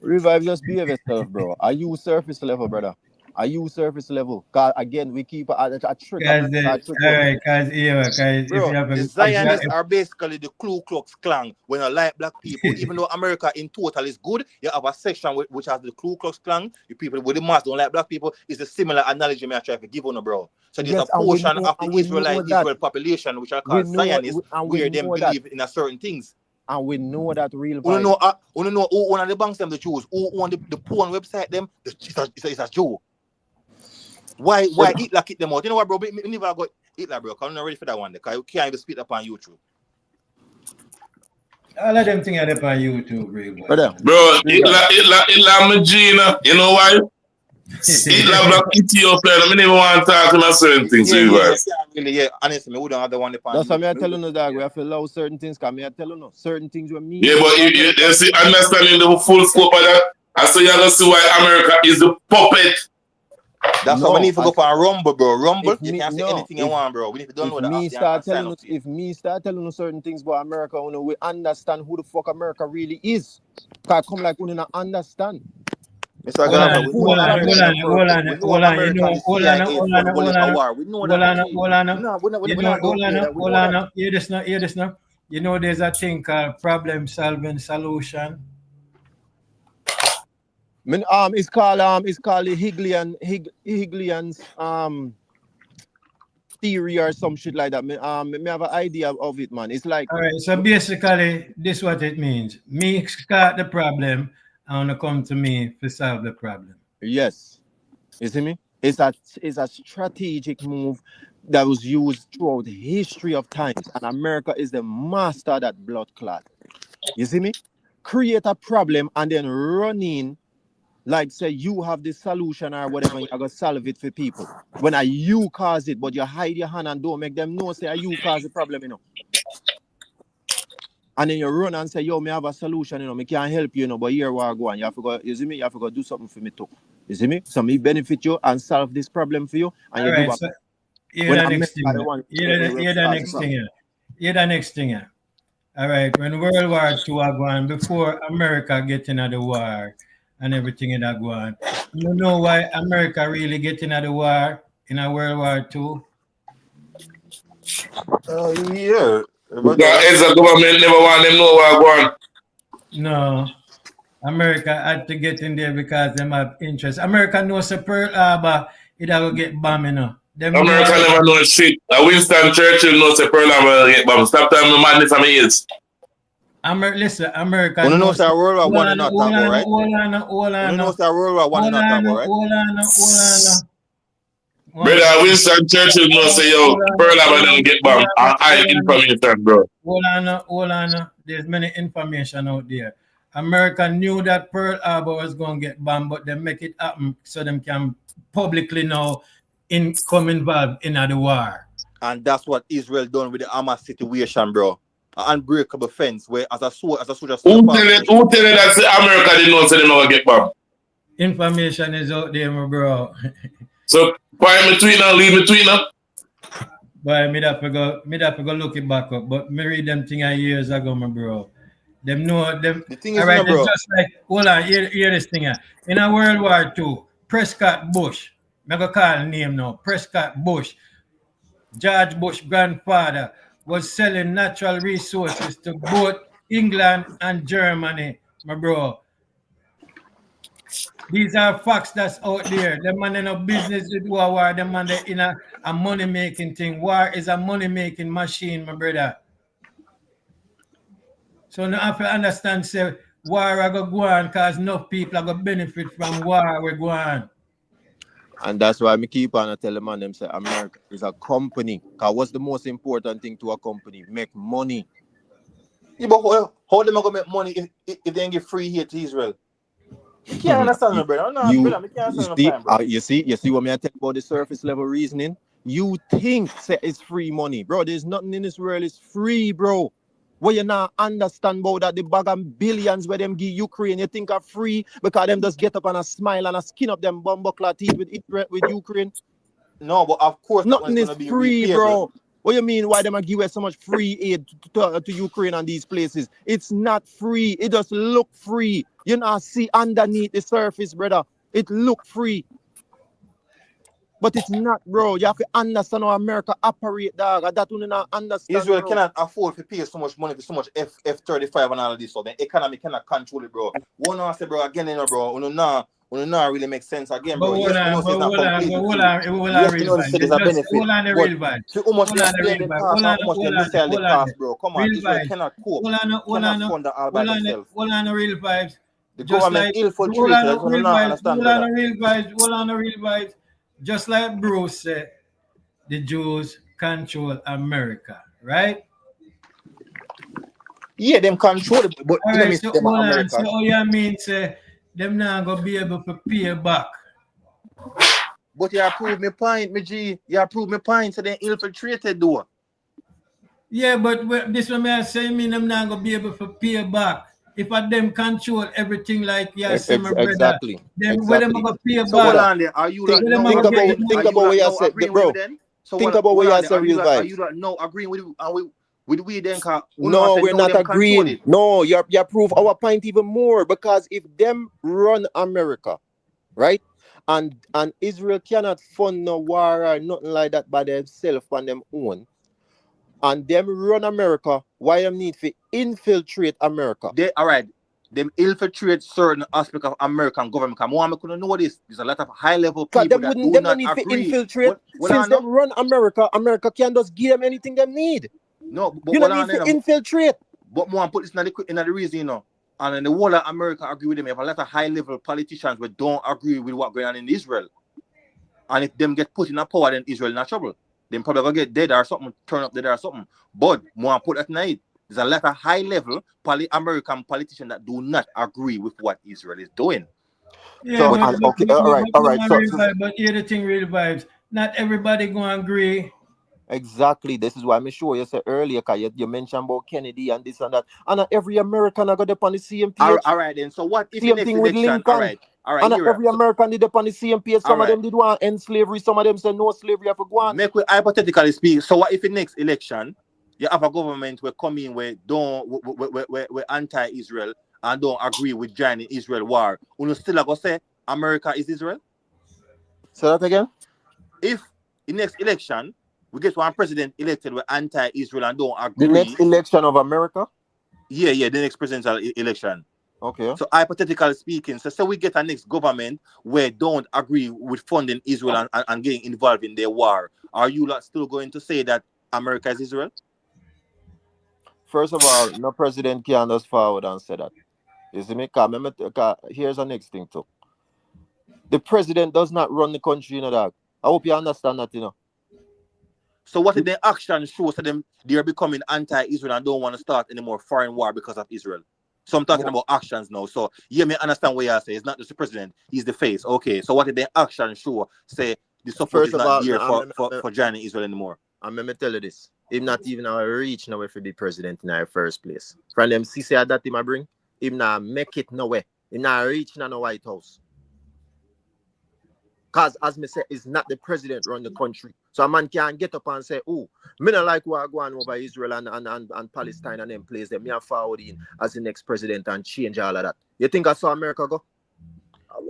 Revive, just behave yourself, bro. Are you surface level, brother? Are you surface level? Cause again, we keep a trick. Because if you Bro, have the Zionists are basically the Ku Klux Klan when you like black people. Even though America in total is good, you have a section which has the Ku Klux Klan. The people with the mask don't like black people. It's a similar analogy I try to give on, bro. So there's a portion of the Israel population which are called Zionists, where them believe in a certain things. And we know that real. We know who one of the banks them the Jews, who on the porn website them. It's a Jew. Why Hitler kick them out? You know what, bro? We never got Hitler, bro. I'm not ready for that one. Because you can't even speak up on YouTube. All of them things are up on YouTube, bro. Bro, Hitler Magina. You know why? Hitler black Ethiopia. I don't even want to talk about certain things. Yeah, honestly, we don't have the one. That's what I'm telling you, dog. We have to allow certain things. Because I'm telling you, certain things we mean. Yeah, but you see, understanding the full scope of that, I say you're going to see why America is the puppet. That's why we need to go for a rumble, bro. Rumble, you can't say anything you want, bro. We need to download that. If me start telling you certain things about America, we understand who the fuck America really is. Because come like we don't understand. Hold on. Hear this now. You know there's a thing called problem solving solution. It's called the Hegelian's theory or some shit like that. Me have an idea of it, man. It's like all right. So basically, this is what it means. Me start the problem, and wanna come to me to solve the problem. Yes, you see me? It's a strategic move that was used throughout the history of times, and America is the master of that blood clot. You see me? Create a problem and then run in. Like say you have the solution or whatever, you're gonna solve it for people. When you cause it, but you hide your hand and don't make them know say you cause the problem, you know. And then you run and say, yo, me have a solution, you know, me can't help you, you know, but here we are going. You have to go, you see me, you have to go do something for me too. You see me? So me benefit you and solve this problem for you. And you do so Hear the next thing. All right, when World War II are going, before America get into the war and everything in that going, you know why America really get into the war in a World War II? Yeah. Because the government never want them know what going. No. America had to get in there because they have interest. America knows Pearl Harbor, it will get bombed, you know. America never know shit. Winston Churchill knows Pearl Harbor will get bombed. Stop telling me madness from me ears. Listen, America. You know that World War I not talk about, right? Hold on. You know that World War I not talk about, right? Hold on. Brother, Winston Churchill knows say, yo, Pearl Harbor don't get bombed. I information, bro. Hold on. There's many information out there. America knew that Pearl Harbor was going to get bombed, but they make it happen so them can publicly now come involved in the war. And that's what Israel done with the Hamas situation, bro. An unbreakable fence where as a soldier. Who tell you that America didn't know so they never get bombed? Information is out there, my bro. So why me tweet now, leave me tweet now? Boy, me have to go look it back up. But me read them thing years ago, my bro. Them know them. The thing is, right, bro. Just like, hold on, hear this thing. In a World War II, Prescott Bush, I'm going to call name now, Prescott Bush, George Bush's grandfather, was selling natural resources to both England and Germany, my bro. These are facts that's out there. The man in a business with war, the man in a money-making thing. War is a money-making machine, my brother. So now I have to understand, say, war are going to go on because enough people are going to benefit from war we're going on. And that's why I keep on telling them, say, America is a company. Because what's the most important thing to a company? Make money. Yeah, but how them going to make money if they ain't get free here to Israel? You can't understand me, brother. No, brother, I can't understand bro. You see what me I tell about the surface level reasoning? You think say it's free money. Bro, there's nothing in this world is free, bro. What you not understand about that the bag of billions where them give Ukraine, you think are free because them just get up and a smile and a skin up them bumbuckler teeth with Ukraine? No, but of course that Nothing one's is gonna be free, repayable. bro. What you mean? Why them a give us so much free aid to Ukraine and these places? It's not free. It just look free. You not see underneath the surface, brother. It look free. But it's not, bro. You have to understand how America operate, dog. And that you not understand, Israel bro. cannot afford to pay so much money for so much F-35 and all of this, so the economy cannot control it, bro. One I say, bro, again, you know, bro, you know really make sense again, bro. Yes, we know it's not completely free. Yes, we know this is a benefit. Hold on the But real vibe. see how much Hold the on the real plane vibe. cost and how much the missile they Hold on cost, there. bro. Come on, Real Israel vibes. cannot cope. Hold Cannot fund that all by themselves. Hold on the real vibes. The Just government like infiltrated. I just want to not understand, hold on brother. the real vibes. Hold on the real vibes. Just like Bruce said, the Jews control America, right? Yeah, them control it, but All you know right, me, so them are hold on. So America. all you mean say them not gonna be able to pay back. But you approve me point, me G. You approve me point, so they infiltrated, though. Yeah, but this one I say mean them not gonna be able to pay back. If I them control everything like yeah, say my brother, Exactly. then where them Exactly. gonna pay So what back? on there? Are you Think, not Where them now think gonna get agreeing? the about think Are money? you about what not you now said, agreeing with me bro. then? So Think what about what you on there? said, real Are you vibes. not now agreeing with we then? Cause No, said we're no, not them control agreeing. it. No, you prove our point even more because if them run America, right? And Israel cannot fund no war or nothing like that by themselves on them own. And them run America, why them need to infiltrate America? They all right. Them infiltrate certain aspects of American government. Come on, I couldn't know this. There's a lot of high level Cause people them that wouldn't do them no not need to agree. infiltrate. What I Since know? them run America, America can just give them anything them need. No, but You what don't I need to know? infiltrate. But more put this in the reason, you know. And in the whole of America agree with them. You have a lot of high level politicians who don't agree with what's going on in Israel. And if them get put in a power, then Israel in a trouble. Them probably gonna get dead or something, turn up dead or something. But more put that night. There's a lot of high level American politicians that do not agree with what Israel is doing. Yeah, So But but and okay, all right, all right. So, real vibe, but here the thing real vibes. Not everybody gonna agree. exactly, this is why I'm sure you said earlier, cause you mentioned about Kennedy and this and that, and every American I got up on the same page. all right then. So what if the Same next thing with election? All Lincoln. right, And here. every So, American did up on the same page. all Some of right. them did want end slavery. Some of them said no slavery have to go on. Make we hypothetically speak. So what if the next election you have a government where come in where we're anti-Israel and don't agree with joining Israel war? You still gonna say America is Israel? Say that again. If the next election we get one president elected with anti-Israel and don't The agree, next election of America. the next presidential election. Okay. So hypothetically speaking, so we get a next government where don't agree with funding Israel and getting involved in their war. Are you lot still going to say that America is Israel? First of all, no president can just forward and say that. You see me? Cause here's the next thing too. The president does not run the country, you know, dog. I hope you understand that, you know. So what if their actions show so them they're becoming anti-Israel and don't want to start any more foreign war because of Israel? So I'm talking about actions now. So you may understand what you say. It's not just the president, he's the face. Okay. So what if their actions show say the support First is of not all, there for joining Israel anymore? And let me tell you this. Him not even a reach nowhere for the president in the first place. From them CC that him a bring, him not make it nowhere. Him not reach in the White House. Cause as me say, it's not the president run the country. So a man can't get up and say, oh, me not like what go on over Israel and Palestine and them place them. Me a forward in as the next president and change all of that. You think I saw America go?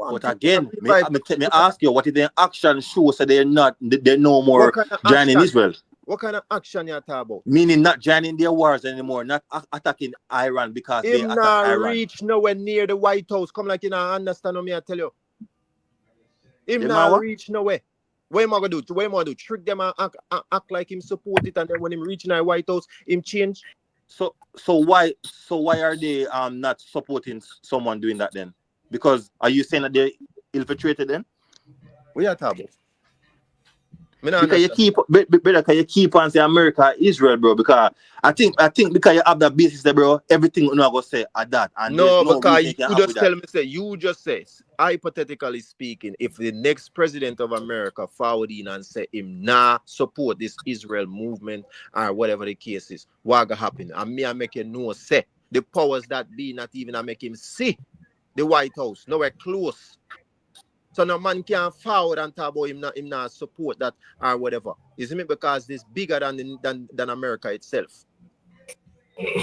But again, me ask you, what if their actions show so they're no more joining Israel? What kind of action you talk about? Meaning not joining their wars anymore, not attacking Iran because they attack Iran. Reach nowhere near the White House. Come like you not understand what me I tell you. Him Them not what? reach nowhere. What am I gonna do? What am I gonna do? Trick them and act like him support it, and then when him reach in the White House, him change. So why are they not supporting someone doing that then? Because are you saying that they're infiltrated then? What you talking about? Me not Because you understand. brother, can you keep on saying America, Israel, bro? Because I think because you have that basis there, bro, everything you're not gonna say at that, and there's No, no because reason you can you have just with that. tell me, say, you just say, hypothetically speaking, if the next president of America forward in and say him support this Israel movement or whatever the case is, what gonna happen? And me, I make you know, say, the powers that be not even I make him see the White House, nowhere close. So no man can't forward and talk about him not support that or whatever. Isn't it? Because this bigger than America itself.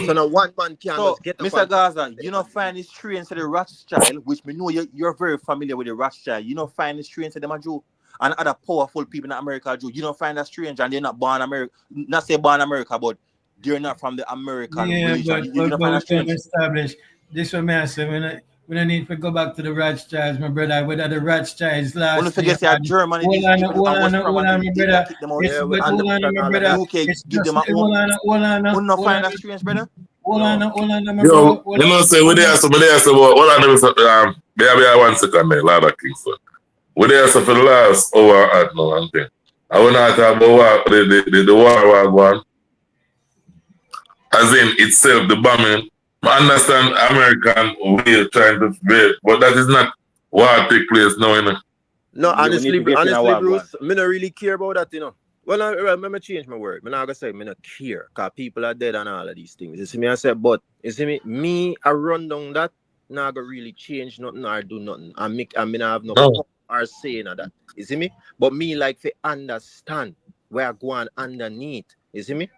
So now one man can't So, just get up Mr. and Gaza, you know find this strange to the Rothschild, which we know you're very familiar with the Rothschild. You know find this strange to them a Jew and other powerful people in America Jew. You don't find that strange, and they're not born America, not say born America, but they're not from the American Yeah, religion. You don't but find we that can strange. establish this one. I say we don't need to go back to the Rothschilds, my brother. Whether the Rothschilds When you last name, forget say Germany, hold these on, people hold and on, was from hold and on, then my Hitler brother. kicked them out. yeah, It's we but hold on, understand my all of brother. that. UK It's give just them a own. hold Not find on, that strange, brother. No. hold on, my bro. Yo, you know, say, what they ask about, hold on, maybe 1 second there, Lord of Kingston. What they ask for the last hour at no and thing. I want to talk about what the war one, as in itself, the bombing. I understand American way trying to break, but that is not what take place now, you know. No, Yeah, we need to get in a war one. Bruce, me not really care about that, you know. Well, let me change my word. I'm not gonna say me not care, cause people are dead and all of these things. You see me? I said, but you see me, I run down that, not gonna really change nothing or do nothing. I mean, I have no No. power or saying of that. You see me? But me like to understand where I go on underneath. You see me?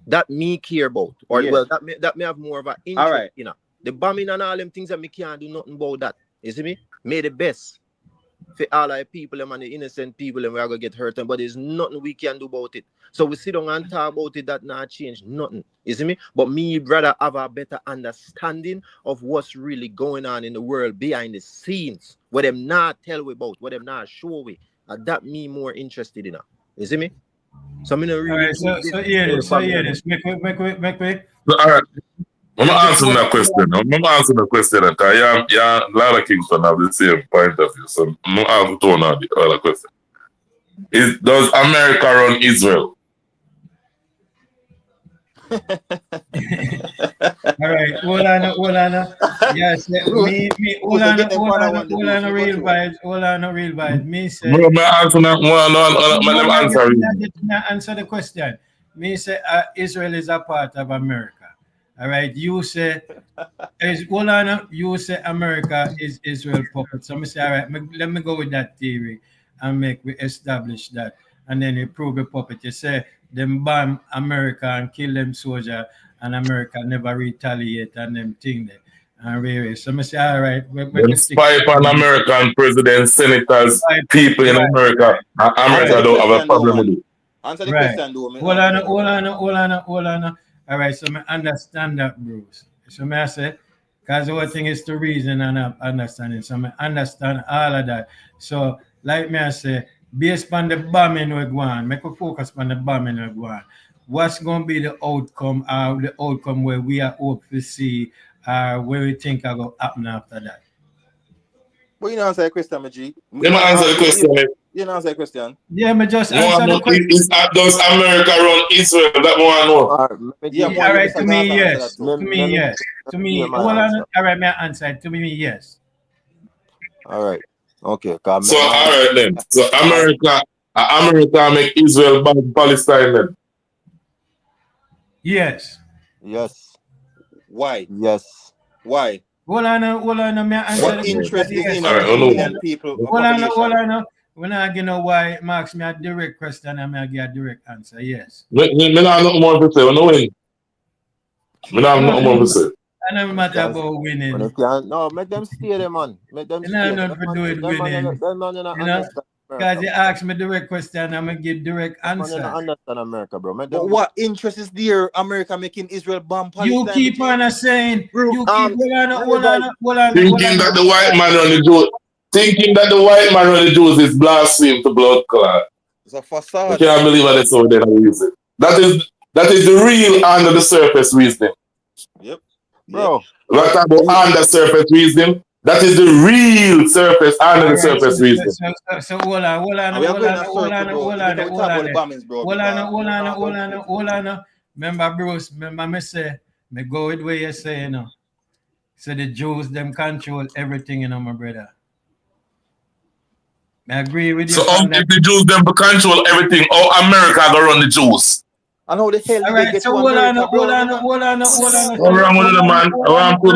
That me care about, or Yeah. well, that may have more of an interest, All right. you know. The bombing and all them things that me can't do nothing about that. You see me? May the best for all our people them and the innocent people and we are gonna get hurt, but there's nothing we can do about it. So we sit down and talk about it, that not change nothing. You see me? But me rather have a better understanding of what's really going on in the world behind the scenes, what them not tell we about, what them not show we. And that me more interested in. You see me? So I'm not All really right, too busy about the so bombing hear and this. Make way. So, all right. I'm Yeah, not answering before that question. I'm not answering the question. Yeah, Lara Kingston have the same point of view. So I'm not answering the other question. Does America run Israel? all right, hold on. Yes, Bruce, I get them for that one, the Bruce. You go through. hold on, real vibes. Me say, Bro, may I answer that? Let them answer you. answer the question. Me say, Israel is a part of America. All right, you say, you say America is Israel puppet. So me say, all right, let me go with that theory and make we establish that. And then you prove a puppet. You say, them bomb America and kill them soldier and America never retaliate and them thing there. And really, so I say, all right, Them spy on American presidents, senators, people in America. America Answer the don't have a question, though, problem with man. it. Answer the right. question, though. Hold on. All right, so I understand that, Bruce. So I say, because the whole thing is to reason and understanding. So I understand all of that. So, like me, I say, based on the bombing we go on, make a focus on the bombing we go on. What's going to be the outcome where we are hope to see, where we think are going to happen after that? But you don't answer the question, my G. Let me answer the question. You don't answer the question. Yeah, me just No, answer the question. does America run Israel? That one I know. Yeah, Yeah, boy, all you right, Mr. to me, Gaza answer that yes. too. To me, yes. To me, my all answer. right, may I answer it? To me, yes. All right. Okay. So, all right then. So, America make Israel bomb Palestine then. Yes. Yes. Why? Yes. Why? May I answer What the interest question? is in Yes. a All right, 3 million people population? When I get know why Marks me a direct question and I get a direct answer. Yes. Me not have nothing more to say. You know when? Me not have nothing more to say. I never matter about winning. No, make them stay there, man. Make them And stay I there. don't do it Them man, winning. them man, you know, You know? understand Because America. you ask me direct question, I'm going to give direct Them man, you answer. know, understand America, bro. Make But them what interest is there America making Israel bomb Palestine? You keep on saying, Bro, you keep, hold on. Thinking that the white man run the Jews. Thinking that the white man run the Jews is blasphemy to blood clot. It's a I facade. can't believe that that's how they use it. That is the real under the surface reasoning. Yep. bro. What about under surface reasoning? That is the real surface, under the Alright, surface reason. so hold on, And we are going in a circle, bro. Later we talk about the bombings, bro. Hold on. Remember, Bruce, me say, me go with what you say, you know. So the Jews, them control everything, you know, my brother. I agree with you. So if the Jews them to control everything, how America go run the Jews? I know the hell All they right, get so to hold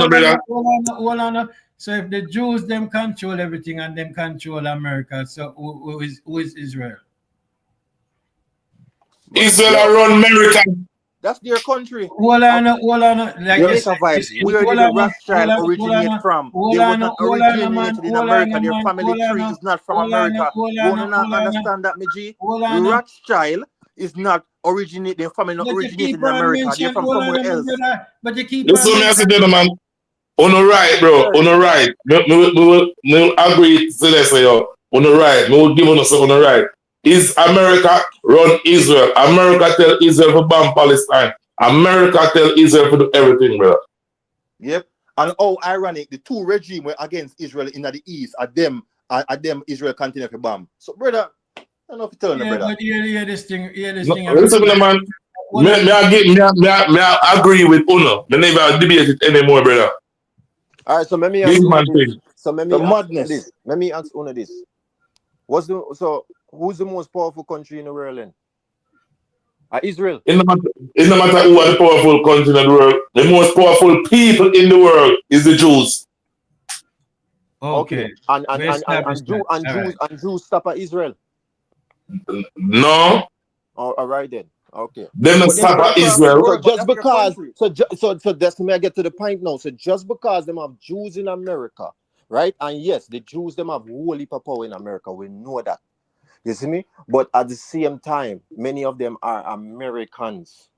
America, on. So if the Jews them control everything and them control America, so who is Israel? Israel run America. That's their country. Hold on. Like Jamaica vibes. Where did the Rothschild originate from? They was not originated in America. Their family tree is not from America. You not understand that, me G? Rothschild is not originated. Their family not originated in America. They're from somewhere else. But you keep Listen, me say, gentlemen. On the right, bro. On the right. Me agree to this, yo. On the right. Me will give us on the right. Is America run Israel? America tell Israel to bomb Palestine. America tell Israel to do everything, brother. Yep. And oh, ironic, the two regimes were against Israel in the east. At them Israel continue to bomb. So, brother, I don't know if you're telling the brother. But hear this thing. Listen, man. I agree with Uno. They never debate it anymore, brother. All right, so let me ask this. Let me ask Uno this. Who's the most powerful country in the world then? Israel. It no matter who are the powerful country in the world, the most powerful people in the world is the Jews. Okay. And Jews stop at Israel. No. All right then. Okay. Them not stop at Israel. So just because, so that's me I get to the point now. So just because them have Jews in America, right? And yes, the Jews them have whole heap of power in America. We know that. You see me? But at the same time, many of them are Americans.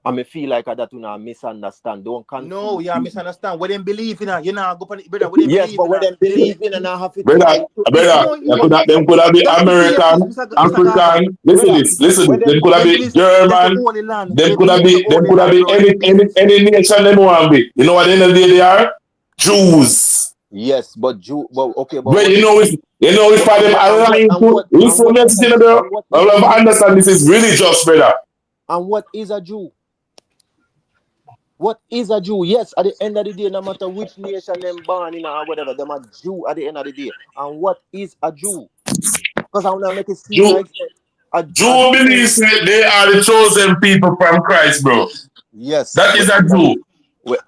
I may feel like that you know misunderstand. No, you misunderstand. What they believe in, you know, go brother. Yes, but what they believe in, and I have to. Brother, them could have been American, African. Listen, them could have been German. Them could have been any nation them want be. You know what? At the end of the day, they are Jews. Yes, but okay, but you know if for them aligned to listen, bro. I understand this is religious, brother. And what is a Jew? What is a Jew? Yes, at the end of the day, no matter which nation them born in or whatever, them a Jew at the end of the day. And what is a Jew? Because I want to make it seem like a Jew believes they are the chosen people from Christ, bro. Yes, that is a Jew.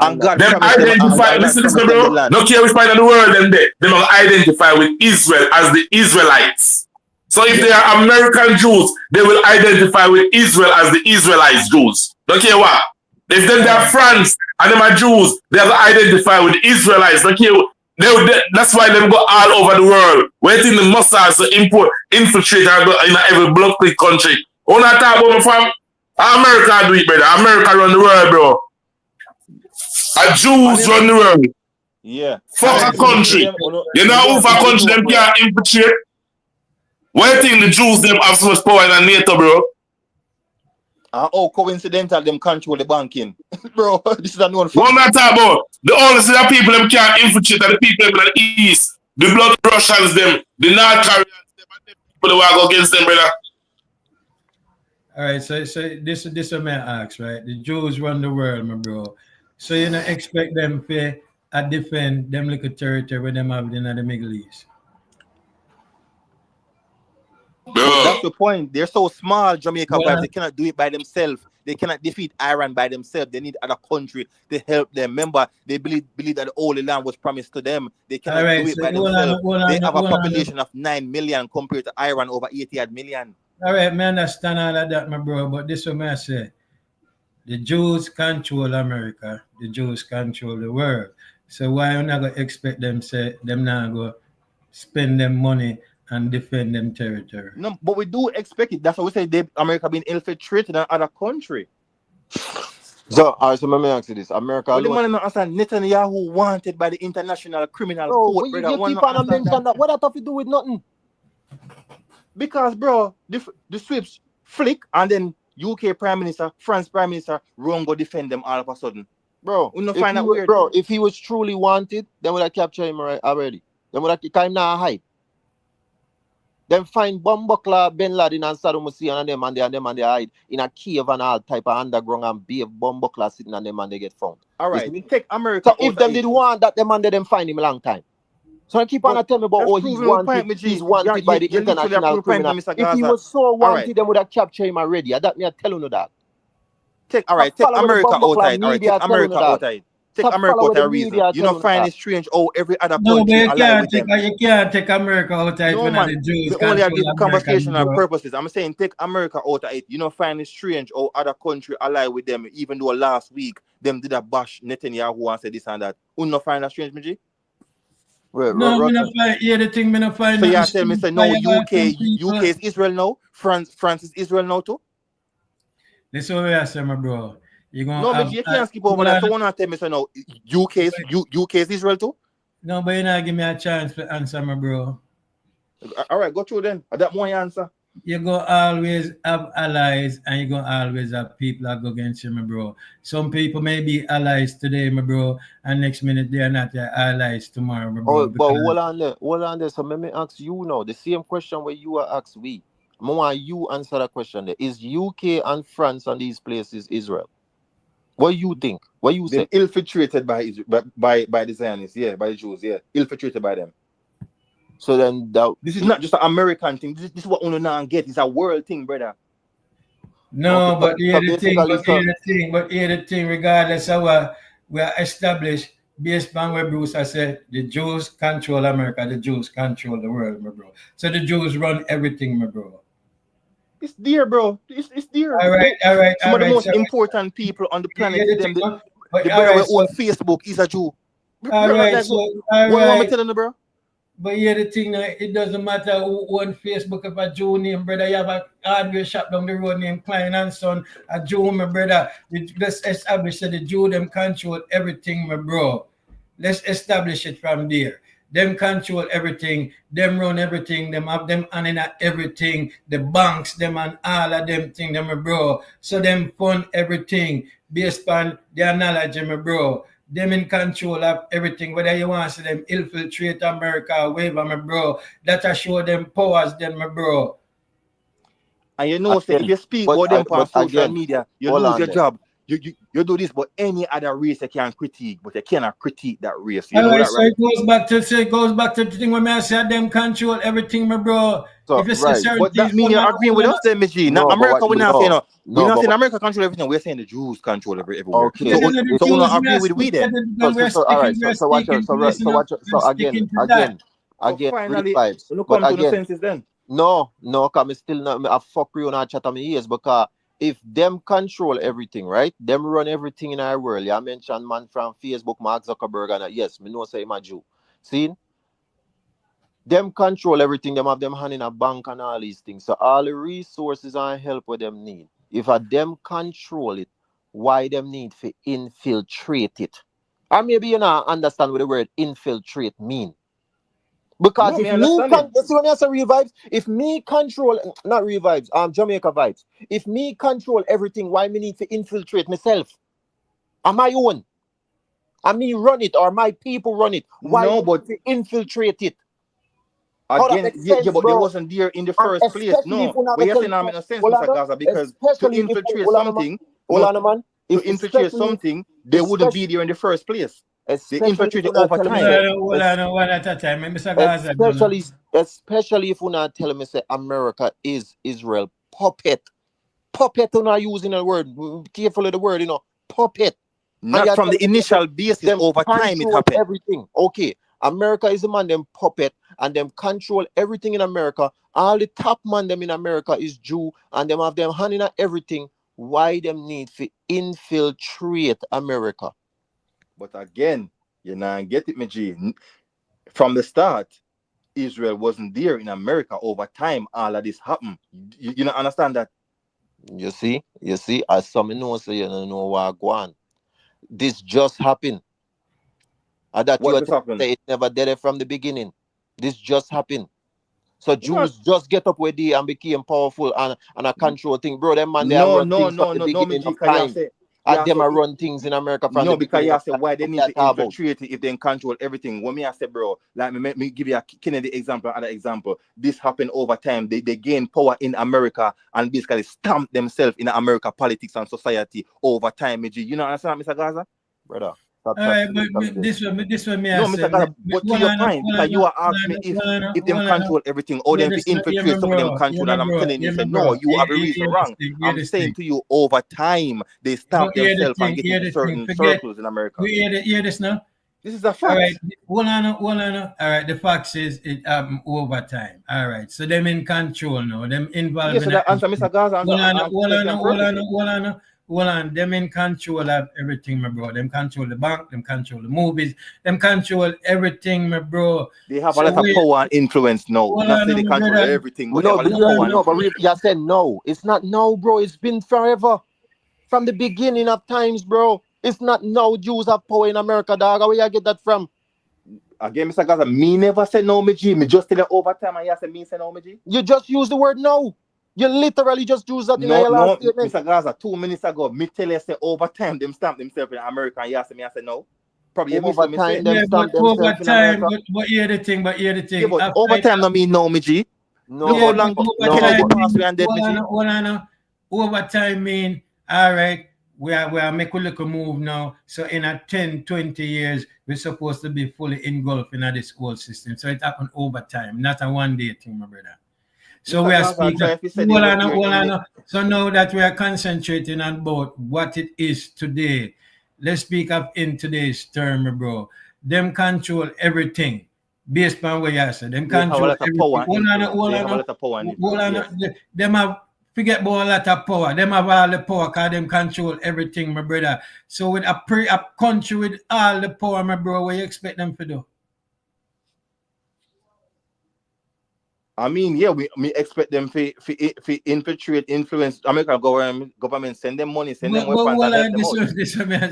And God them identify. Listen, bro. No care which part of the world them there. They will identify with Israel as the Israelites. So if they are American Jews, they will identify with Israel as the Israelites Jews. Don't care what. If then they are France and them are Jews, they will identify with the Israelites. Don't care. That's why they go all over the world. Waiting the Mossads to infiltrate in every block country. When I talk about from America do it, brother. America run the world, bro. Jews run the world. Yeah. Fuck a country. You know who for a country them can't infiltrate? Why you think the Jews them have so much power in NATO, bro? Coincidental them control the banking. Bro, this is a known fact. What am I talking about? The only thing that people them can't infiltrate are the people in the east. The blood Russians them, the North Koreans them, and the people that go against them, brother. Alright, so this is what I ask, right? The Jews run the world, my bro. So you don't expect them to defend them little territory where them have in the Middle East. But that's the point. They're so small, Jamaica vibes. They cannot do it by themselves. They cannot defeat Iran by themselves. They need other country to help them. Remember, they believe that the Holy Land was promised to them. They cannot do it by themselves. They have a population of 9 million compared to Iran over 88 million. All right, man, understand all of that, my bro. But this is what I say. The Jews control America. The Jews control the world. So why you not gonna expect them say them not go spend them money and defend them territory? No, but we do expect it. That's why we say America being infiltrated in another country. So, so let me ask you this: America. But the man not understand Netanyahu wanted by the International Criminal Court. You keep on mentioning that. What that have to do with nothing? Because, bro, the sweeps flick and then UK Prime Minister, France Prime Minister, wrong go defend them all of a sudden. Bro, We not if find he that was, weird. bro, if he was truly wanted, then would I capture him already? Then would I him now hide? Then find Bumbakla, Bin Laden, and Saddam Hussein and them and they hide in a cave and all type of underground and be a Bumbakla sitting on them and they get found. All You right, see me? take America So out if of them it. did want that, them and they them find him a long time. So I keep on But telling me about that's oh he's proving my point, wanted, my G. he's wanted by the You literally have international proved point, criminal. Mr. If he Gaza. was so All wanted, right, them would have captured him already. I that me I telling you that. take Stop following the America out of Bumbakla it. All right, media take telling you America out that. of it. Take Stop America out following of the a reason. media You not telling you find that. it strange how every other No, but country ally with them. you can't take America out of it No when man, the Jews me only I control give America, conversational bro. purposes. I'm saying take America out of it. You don't find it strange how other country ally with them, even though last week them did a bash Netanyahu and say this and that. You not find that strange, Miji? Wait, No, me not find here the thing. Me not find So you nothing tell me strange. say I no have some UK people. is Israel now, France is Israel now too. This is what I say, my bro. You gonna No, have Miji, you can't skip over that. So one tell me say no UK is Israel too. no, but you not give me a chance to answer, my bro. All right, go through then. That one answer. You go always have allies and you go always have people that go against you, my bro. Some people may be allies today, my bro, and next minute they are not your allies tomorrow, my Oh, bro. but Because hold on there. So let me ask you now the same question where you are asked we. I want you answer that question there. Is UK and France and these places Israel? What you think? What you Them say? infiltrated by the Zionists, yeah, by the Jews, yeah, infiltrated by them. So then that This is not just an American thing. This is what we now get. It's a world thing, brother. okay. no, So, but here so the thing, basically, here the thing, regardless of what we are established based on where Bruce has said, the Jews control America, the Jews control the world, my bro. So the Jews run everything, my bro. It's there, bro. It's there. All right, all right, Some all of the right. most So important people on the planet here is the them. thing, but The all brother right, will so own Facebook is a Jew. all Bro, right, like, so all what am I right. telling you, bro? But here the thing, it doesn't matter who on Facebook if a Jew name, brother. You have a hardware shop down the road named Klein and Son, a Jew, my brother. Let's establish that the Jew them control everything, my bro. Let's establish it from there. Them control everything, them run everything, them have them hand in at everything, the banks, them and all of them thing, them, my bro. So them fund everything based on their knowledge, my bro. Them in control of everything, whether you want to see them infiltrate America or whatever, my bro. That I show them powers, then, my bro. And you know, say if again, you speak about them on but social again, media, you hold lose on your there. job. You do this, but any other race you can critique, but you cannot critique that race. You All know right, that, so right? it goes back to the thing when I said them control everything, my bro. So If you say right, But certain that things, mean you're agreeing with us, then, Miss Now, no, but America, what? we're not saying no. We're No, not but saying what? America control everything. We're saying the Jews control everywhere. Okay, yeah, then the So we're Jews, not we are agreeing with we sticking then. because we're all right, sticking, we're sticking to this, you know, so we're again, sticking to that. But real finally, vibes. when you But come to the again, senses, then no, cause me still not I fuck you on our chat on my ears because if them control everything, right? Them run everything in our world. Yeah, I mentioned man from Facebook, Mark Zuckerberg, and yes, me know say him a Jew. See, them control everything. Them have them hand in a bank and all these things. So all the resources and help what them need. If a them control it, why them need to infiltrate it? Or maybe you not understand what the word infiltrate mean. Because no, if me me understand can it. you see when I say real vibes, if me control not real vibes, Jamaica vibes. If me control everything, why me need to infiltrate myself? On my own. And me run it or my people run it. Why No, me but need to infiltrate it? How that again, makes yeah, sense, but they bro? wasn't there in the And first place. especially if No, we're not what gonna you're tell saying you, now make no sense, hold Mr. on, Gaza, because to especially if infiltrate hold on, man, something, hold no, on, man. to If infiltrate especially something, they wouldn't especially be there in the first place. They especially if infiltrated we're not over telling me Hold time. say, on, hold on, one at a time. Mr. Gaza, done. especially if we're not telling me say America is Israel puppet. Puppet, we're not using the word. Careful of the word, puppet. And Not you're from telling the me say initial basis, them over time it control happened. everything. Okay, America is the man them puppet and them control everything in America. All the top man them in America is Jew and them have them hand in everything. Why them need to infiltrate America? But again, you now get it, me G. From the start, Israel wasn't there in America. Over time, all of this happened. You don't understand that? You see, as some know say you don't know what go on. This just happened. And that you What are just telling me happened? say it never did it from the beginning. This just happened. So What? Jews just get up with it and became powerful and a control thing. Bro, them man they are No, run no, things from no, the no, no, me beginning G, of cause time. And them are run things in America from no, the because you beginning. say why they need to infiltrate it if they control everything. When me I say, bro, like me give you a Kennedy example, other example. This happened over time. They gain power in America and basically stamp themselves in America politics and society over time. You know what I'm saying, Mr. Gaza? Brother. All right, but this one me No, I say. Mr. Gaza, but to your point, because you are asking me if them control everything, or them infiltrate some of them control, and I'm telling you, say no, you have a reason wrong. I'm saying to you, over time, they stamp themselves and get into certain circles in America. Hear this now? This is a fact. All right, hold on. All right, the fact is it happened over time. All right, so them in control now. Them involved. Yes, so that answer, Mr. Gaza. Hold on. Them in control of everything, my bro. Them control the bank. Them control the movies. Them control everything, my bro. They have a lot of power and influence now. Not say they control everything, but they have a lot of power and influence. But you said no. It's not no, bro. It's been forever. From the beginning of times, bro. It's not no Jews have power in America, dog. Where you get that from? Again, Mr. Gaza, me never said no, me G. Me just tell you over time and you say me say no, me G. You just use the word no. You literally just use that in your last statement. Mr. Gaza, 2 minutes ago, me tell you say over time them stamp themselves in America and you say me I say no. Probably over time them stamp themselves in America. But hear the thing. Yeah, but over time no mean no, me G. No, look how long Kennedy passed away and dead, me G. Over time mean, all right, we are making a little move now. So in a 10, 20 years, we're supposed to be fully engulfed in this whole system. So it happened over time, not a one-day thing, my brother. So we are speaking. So now that we are concentrating on about what it is today, let's speak of in today's term, bro. Them control everything based on what you said. Them control everything. Them have forget about a lot of power. Them have all the power because them control everything, my brother. So with a country with all the power, my bro, what you expect them to do? I mean, yeah, we expect them to infiltrate, influence American government, send them money, send them weapons.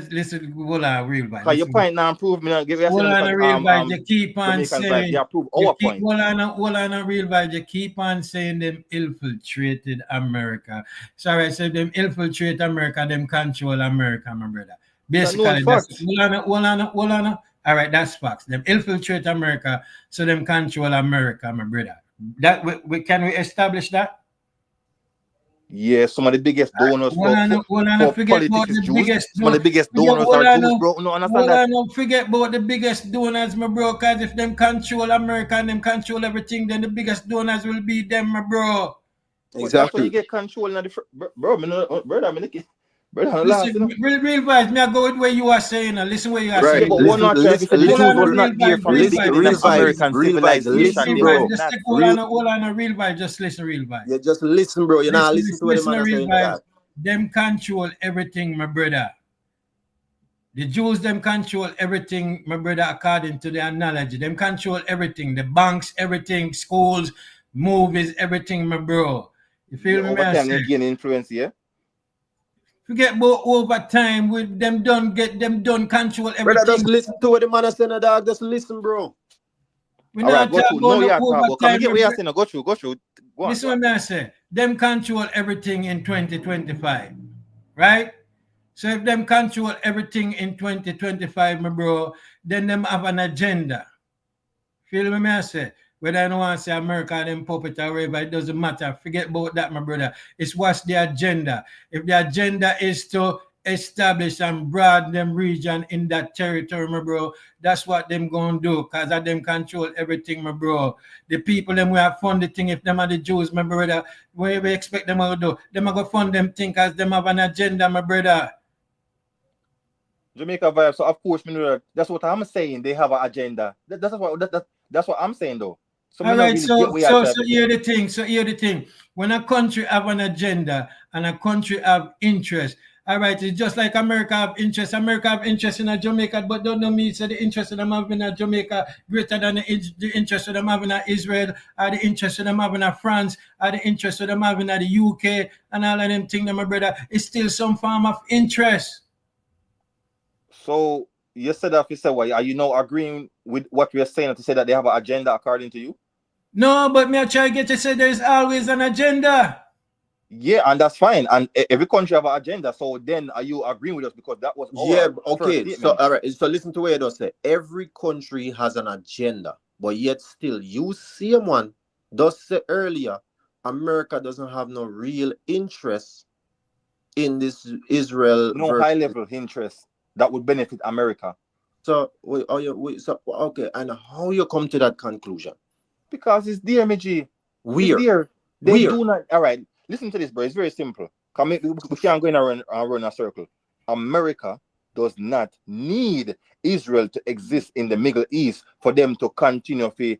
Listen, hold on, real bad. Because your point now improve me. Hold on, real bad. You keep on saying. They approve our point. Hold on, real bad. You keep on saying them infiltrated America. Sorry, I said them infiltrate America, them control America, my brother. Basically, that's hold on. All right, that's facts. Them infiltrate America, so them control America, my brother. That can we establish that? Yeah, some of the biggest donors for politics is Jews. Some of the biggest donors are Jews, bro. No, understand that? Don't forget about the biggest donors, my bro. Because if them control America and them control everything, then the biggest donors will be them, my bro. Exactly. You get control in the brother. Listen, real vibes. Me I go with what you are saying. Listen what you are saying. But one not the Jews was not here from the beginning of American civilization. Hold on, real vibe. Just listen, real vibe. Yeah, just listen, bro. You're not listening to what the man is saying. Them control everything, my brother. The Jews, them control everything, my brother, according to their knowledge. Them control everything. The banks, everything, schools, movies, everything, my bro. You feel me? Over time, they gain influence, yeah? Forget about over time with them done control everything. Brother, just listen to what the man is saying, dog. Just listen, bro. We not talking about over time. Get what you're saying. Go through. This is what I say. Them control everything in 2025, right? So if them control everything in 2025, my bro, then them have an agenda. Feel me, I say? Whether I don't want to say America, them puppet or whatever, it doesn't matter. Forget about that, my brother. It's what's the agenda. If the agenda is to establish and broaden them region in that territory, my bro, that's what them going to do because of them control everything, my bro. The people, them we have fund the thing, if them are the Jews, my brother, what we expect them to do? Them are going to fund them thing because them have an agenda, my brother. Jamaica vibe, so of course, that's what I'm saying. They have an agenda. That's what I'm saying, though. So all right, so hear the thing. So hear the thing. When a country have an agenda and a country have interest, all right, it's just like America have interest. America have interest in a Jamaica, but don't know me. So the interest of them having a Jamaica greater than the interest of them having a Israel, or the interest of them having a France, or the interest of them having a the UK, and all of them things, my brother. It's still some form of interest. So you said that. You said, "Why are you now agreeing with what we are saying to say that they have an agenda according to you?" No, but me I try to get to say there's always an agenda. Yeah, and that's fine. And every country have an agenda. So then are you agreeing with us? Because that was our first okay. So statement. all right. So listen to what you just say. Every country has an agenda, but yet still, you see one just say earlier, America doesn't have no real interest in this Israel No versus. high level interest that would benefit America. So so okay, and how you come to that conclusion? Because it's there, Meji. It's Where? there. They Where? do not. All right. Listen to this, bro. It's very simple. We can't go in and run a circle. America does not need Israel to exist in the Middle East for them to continue to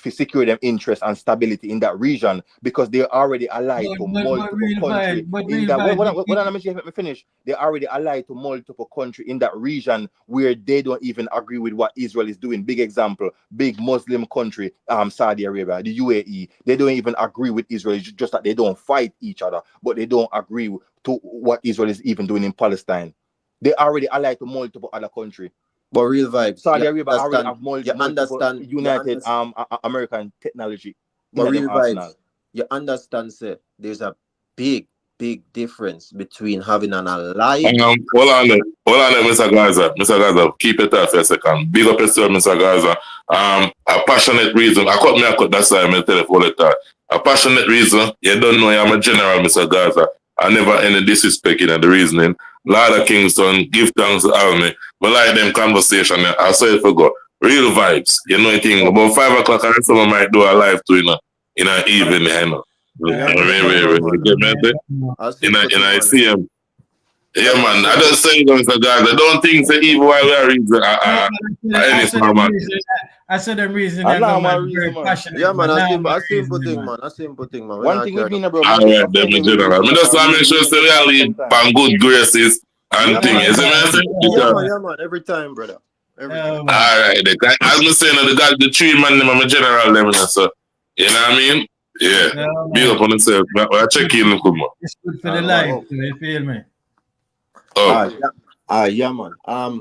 secure them interest and stability in that region, because they're already allied to multiple countries in that. What I'm let me finish. They're already allied to multiple countries in that region where they don't even agree with what Israel is doing. Big example, big Muslim country, Saudi Arabia, the UAE. They don't even agree with Israel. It's just that they don't fight each other, but they don't agree to what Israel is even doing in Palestine. They already allied to multiple other countries. But real vibes. Saudi Arabia already have You multiple understand? United American technology in But them real arsenal. vibes. You understand? Say there's a big difference between having an ally. Hold on there, Mr. Gaza. Mr. Gaza, keep it there for a second. Big up yourself, Mr. Gaza. A passionate reason. I cut that side, I'm tell you all the time. A passionate reason, you don't know I'm a general, Mr. Gaza. I never any disrespect in the reasoning. Lord of Kingston, give thanks to Almy. But like them conversation, I saw it forgot. Real vibes. You know anything. About 5 o'clock, I someone might do a live to in an evening, you know. I see him. Yeah, man. I just say, Mr. Gaza, I don't think the evil why we are reason. I said the reason. I know my very reason, man. passionate. Yeah, man. Now A my simple reason, thing, man. A simple thing, man. One thing with me, bro. All right, then, general. I just want to make sure we are lead on good graces and things. Yeah, man. Every time, brother. Every time. All right, as I'm saying, the three man, I'm a general, them, so you know what I mean? Yeah. Be up on yourself. I check in, look, man. It's good for the life. You feel me? Yeah, man.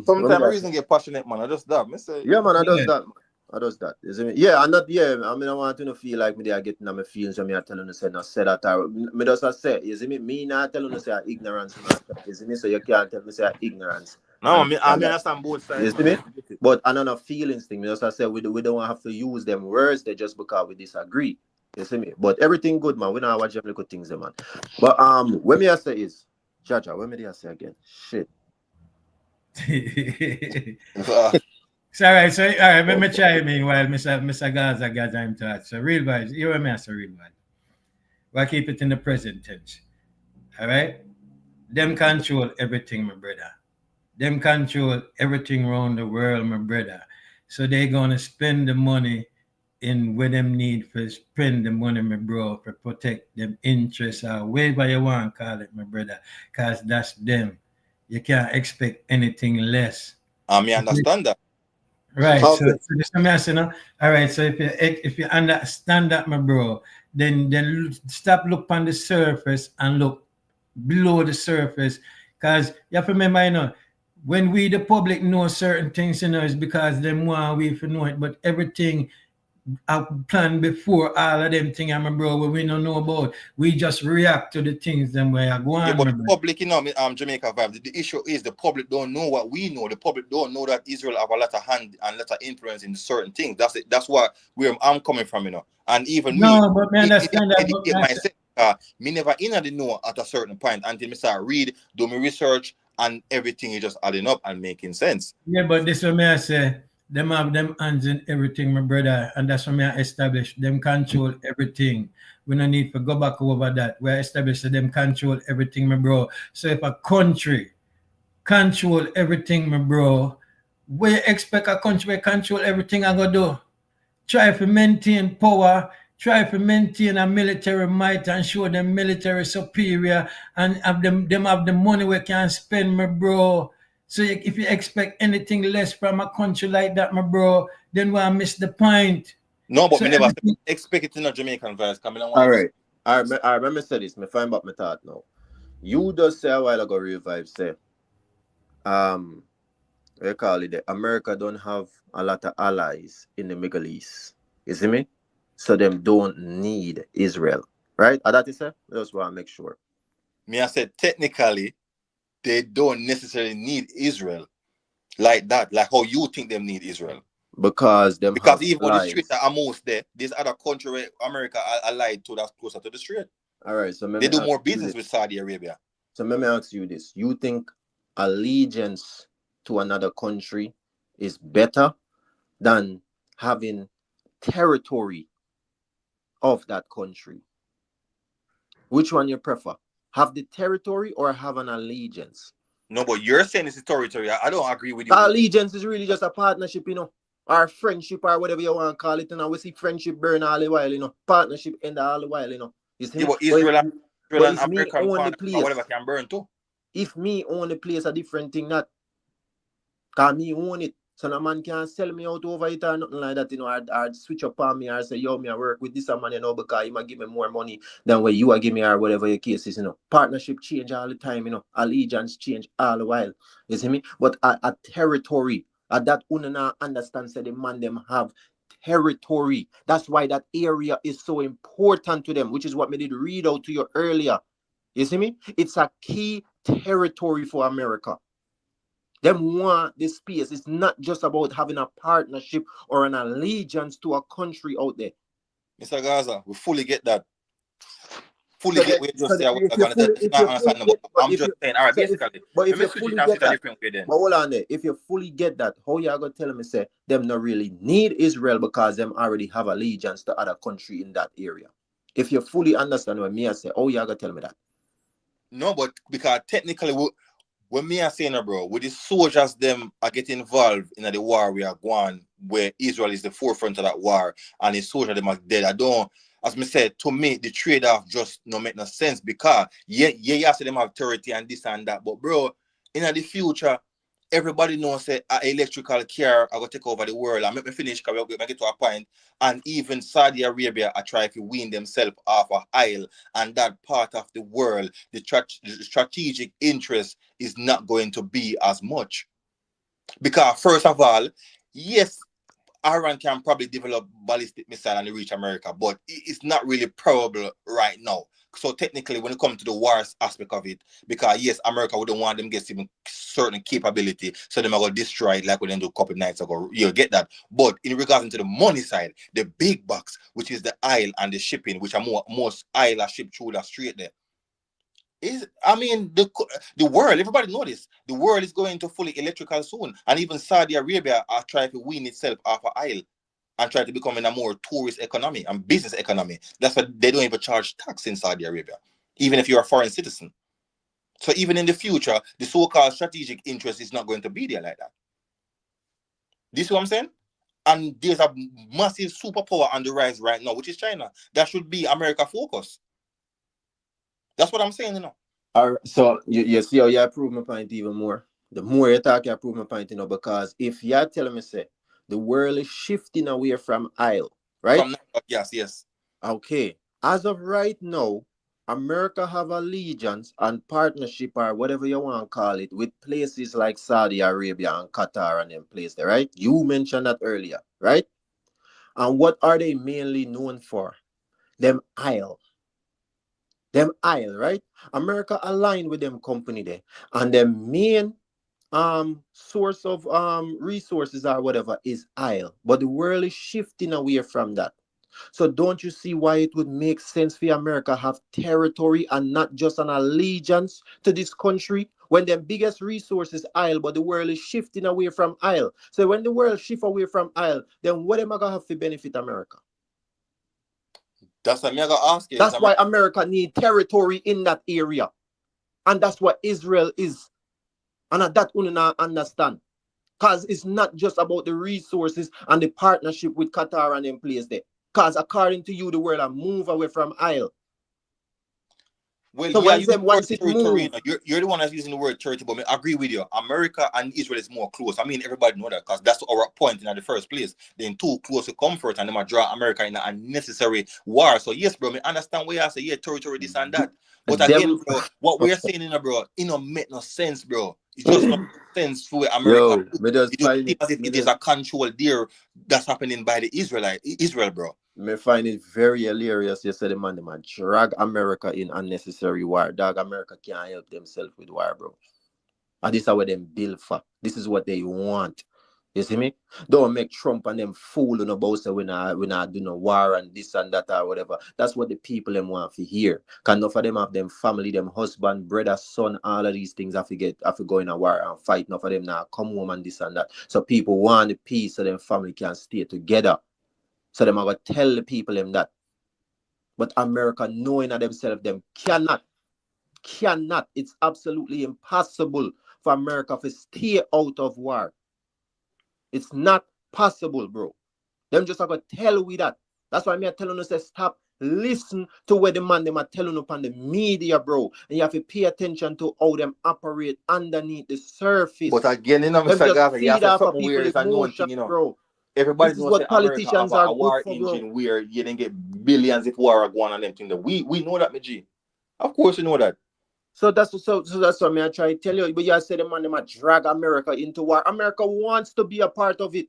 Sometimes reason get passionate, man. I just that. Yeah, man. I does that. Man. I does that. Yeah, and not I mean, I want to feel like me. They are getting on my feelings when me are telling you say not say that. Me just say, you see me. Me not telling you say ignorance. You see me. So you can't tell me say ignorance. No, I mean, I understand both sides. You see me? But another feelings thing. Me just say we don't have to use them words. They just because we disagree. You see me? But everything good, man. We not watch every good things, man. But when me I say is, Jaja, when me I say again, shit. So all right, let me try meanwhile, Mr. Gaza got time to add. So real vibes, you and me as a real vibe. We'll keep it in the present tense. All right? Them control everything, my brother. Them control everything around the world, my brother. So they gonna spend the money in where them need for spend the money, my bro, for protect them interests or whatever you want to call it, my brother. Cause that's them. You can't expect anything less. I understand that. Right. Okay. So this is what I'm saying. All right. So if you understand that, my bro, then stop look on the surface and look below the surface. Cause you have to remember, when we the public know certain things, it's because them want we to know it. But everything I planned before all of them things, my bro, what we don't know about. We just react to the things them way I go on. Yeah, but the public, Jamaica vibe. The issue is the public don't know what we know. The public don't know that Israel have a lot of hand and a lot of influence in certain things. That's it. That's where I'm coming from, And even but man, understand that. Me never in the know at a certain point until me start read, do my research, and everything is just adding up and making sense. Yeah, but this is what I say. Them have them hands in everything, my brother, and that's what I establish. Them control everything. We don't need to go back over that. We establish that them control everything, my bro. So if a country control everything, my bro, we expect a country to control everything I go do. Try to maintain power, try to maintain a military might and show them military superior and have them have the money we can spend, my bro. So if you expect anything less from a country like that, my bro, then we'll miss the point. No, but we never expect it in a Jamaican verse. All right. I remember say this. Me find out my thought now. You just say a while ago, Real Vibe say, we call it America don't have a lot of allies in the Middle East. You see me? So them don't need Israel, Right? That is it. I just want to make sure. Me, I said technically, they don't necessarily need Israel like that, like how you think them need Israel. Because them Because have even on the street allies. that are most there, there's other country where America are allied to that's closer to the street. All right, so They do more business with Saudi Arabia. So let me ask you this. You think allegiance to another country is better than having territory of that country? Which one you prefer? Have the territory or have an allegiance? No, but you're saying it's a territory. I don't agree with you. The allegiance is really just a partnership, you know, or friendship or whatever you want to call it. And we see friendship burn all the while, you know, partnership end all the while, you know. You see? Yeah, but Israel and American partnership or whatever can burn too. If me own the place, a different thing, that because me own it. So no man can't sell me out over it or nothing like that, you know, or switch up on me or say, yo, me I work with this man, you know, because he might give me more money than what you are giving me or whatever your case is, you know. Partnership change all the time, you know. Allegiance change all the while. You see me? But a territory, that una understand, say the man them have territory. That's why that area is so important to them, which is what me did read out to you earlier. You see me? It's a key territory for America. Them want this space. It's not just about having a partnership or an allegiance to a country out there. Mr. Gaza, we fully get that. Fully get what you just say. I'm just saying, all right, basically. But if you fully get that, but hold on there. If you fully get that, how you are going to tell me, say, them not really need Israel because them already have allegiance to other country in that area? If you fully understand what me I say, how you are going to tell me that? No, but because technically, when me are saying, bro, with the soldiers, them are getting involved in the war we are going, where Israel is the forefront of that war, and the soldiers them are dead. I don't, as me said, to me, the trade-off just no make no sense because yeah, so them have authority and this and that, but bro, in the future, everybody knows that an electrical car are going to take over the world. And make me finish because we get to a point. And even Saudi Arabia are trying to win themselves off of oil. And that part of the world, the strategic interest is not going to be as much. Because first of all, yes, Iran can probably develop ballistic missile and reach America, but it's not really probable right now. So technically, when it comes to the wars aspect of it, because yes, America wouldn't want them to get even certain capability, so they're going to destroy it like we didn't do a couple of nights ago. You get that. But in regards to the money side, the big bucks, which is the oil and the shipping, which are most oil are shipped through that straight there. The world, everybody know this. The world is going to fully electrical soon. And even Saudi Arabia are trying to win itself off of oil and try to become in a more tourist economy and business economy. That's why they don't even charge tax in Saudi Arabia, even if you're a foreign citizen. So even in the future, the so-called strategic interest is not going to be there like that. This is what I'm saying? And there's a massive superpower on the rise right now, which is China. That should be America focus. That's what I'm saying, you know. All right, so you see how you prove my point even more. The more you talk, you prove my point, you know, because if you're telling me, say, the world is shifting away from oil, right? Yes. Okay. As of right now, America have allegiance and partnership or whatever you want to call it with places like Saudi Arabia and Qatar and them places there, right? You mentioned that earlier, right? And what are they mainly known for? Them oil. Them oil, right? America aligned with them company there. And the main source of resources or whatever is oil. But the world is shifting away from that. So don't you see why it would make sense for America have territory and not just an allegiance to this country when the biggest resource is oil, but the world is shifting away from oil. So when the world shift away from oil, then what am I gonna have to benefit America? That's what I'm gonna ask you. That's why America need territory in that area. And that's what Israel is. And that we not understand. Because it's not just about the resources and the partnership with Qatar and them place there. Because according to you, the world are move away from oil. Well, so yeah, once it moves, you're the one that's using the word territory, but I agree with you. America and Israel is more close. I mean, everybody know that because that's our point in the first place. They're too close to comfort and they might draw America in an unnecessary war. So yes, bro, I understand where I say, yeah, territory, this and that. But again, bro, what we're saying, bro, it don't make no sense, bro. It just not sense for America. It just seems as if it is a control there that's happening by the Israel, bro. Me find it very hilarious. You said the man, they might drag America in unnecessary war. Dog, America can't help themselves with war, bro. And this is what them build for. This is what they want. You see me? Don't make Trump and them fool about say we not do no war and this and that or whatever. That's what the people them want to hear. Cause enough of them have them family, them husband, brother, son, all of these things have to go in a war and fight. Enough of them now come home and this and that. So people want the peace so them family can stay together. So them are gonna tell the people them that. But America knowing that themselves, them cannot. It's absolutely impossible for America to stay out of war. It's not possible, bro. Them just have to tell we that. That's why I'm telling you, say, stop, listen to what the man them are telling you on the media, bro. And you have to pay attention to how them operate underneath the surface. But again, you know, Them Mr. just Gaza, you feed said off of something where people's it's a known emotion, thing, you know. bro. Everybody This is knows what that America have politicians are a good war for, engine bro. where you didn't get billions if war are going on them thing. We know that, my G. Of course you know that. So that's what I try to tell you. But you said the man, they might drag America into war. America wants to be a part of it.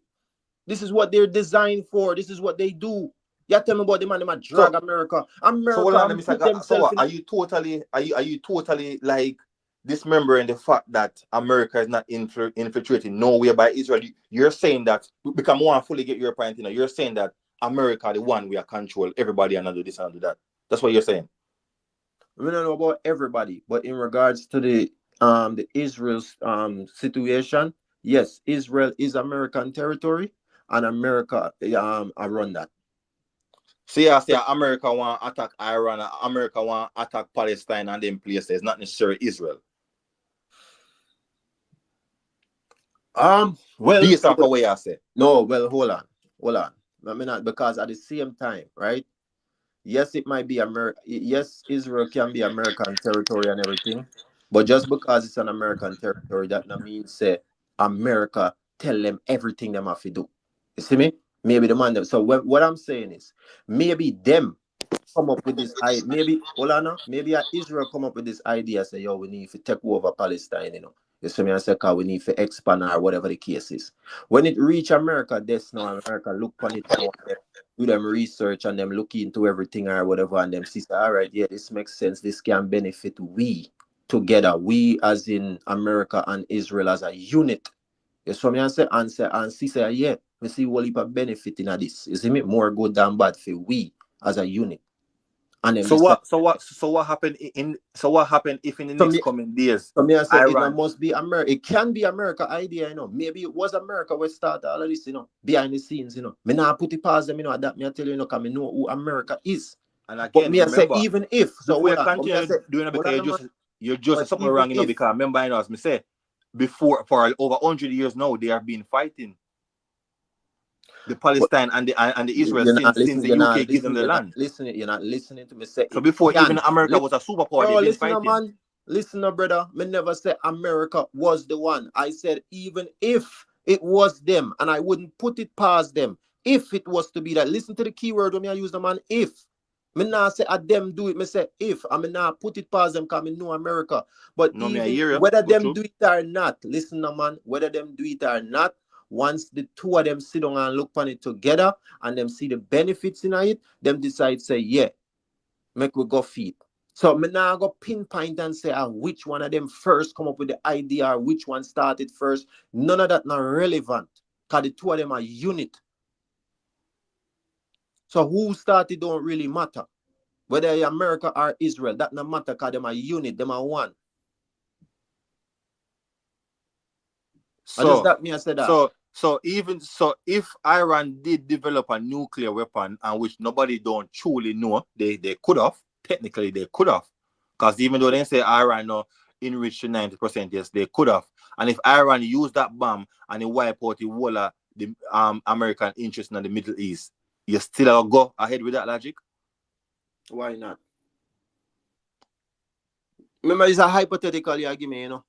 This is what they're designed for. This is what they do. You tell me about the man, they might drag America. So hold on, America Mr. put Gaza. So themselves what? in. Are you totally like dismembering the fact that America is not infiltrated nowhere by Israel? You're saying that because I want to fully get your point, you know, you're saying that America the one we are control everybody and not do this and do that. That's what you're saying. We don't know about everybody, but in regards to the Israel's situation, yes, Israel is American territory, and America I run that. See, I say America want to attack Iran, America want to attack Palestine and them places, not necessarily Israel. Well, based off the way I say. No, well, hold on. I mean, not because at the same time, right? Yes, it might be America. Yes, Israel can be American territory and everything, but just because it's an American territory, that not mean say America tell them everything them have to do. You see me? Maybe the man. So what I'm saying is, maybe them come up with this idea. Maybe Olana, maybe Israel come up with this idea. Say, yo, we need to take over Palestine. You know, you see me? I say, we need to expand or whatever the case is. When it reach America, this now America look on it now. Do them research and them look into everything or whatever, and them see, all right, yeah, this makes sense. This can benefit we together. We as in America and Israel as a unit. You see me? And see say, yeah, we see what heap of benefit in this. You see me? More good than bad for we as a unit. And then so what happened if in the next coming days? So me I say Iran it must be America. It can be America idea, you know. Maybe it was America where started all of this, you know, behind the scenes, you know. Me not put it past them, you know, that me I tell you, you know, because me know who America is. And again, but me remember, I say even if so we continue doing it because you're just something wrong, you know, because remember, you know, as me say, before for over 100 years now, they have been fighting the Palestine and the Israel since the UK gave them the land. You're not listening to me say. So before even America was a superpower, they've been fighting. Man. Listen, brother. Me never said America was the one. I said even if it was them, and I wouldn't put it past them. If it was to be that, listen to the keyword when I use the man. If me not say them do it, me say if. I mean not put it past them because I know America. But no, even whether them do it or not, listen, man. Whether them do it or not. Once the two of them sit down and look on it together and them see the benefits in it, them decide say, yeah, make we go feed. So me now go pinpoint and say which one of them first come up with the idea or which one started first. None of that not relevant because the two of them are unit. So who started don't really matter. Whether America or Israel, that not matter because them are unit, them are one. So that me I said that. So if Iran did develop a nuclear weapon and which nobody don't truly know, they could have. Technically they could have. Because even though they say Iran no enriched to 90%, yes, they could have. And if Iran used that bomb and it wipe out the whole of the American interest in the Middle East, you still go ahead with that logic? Why not? Remember, it's a hypothetical you give me, you know.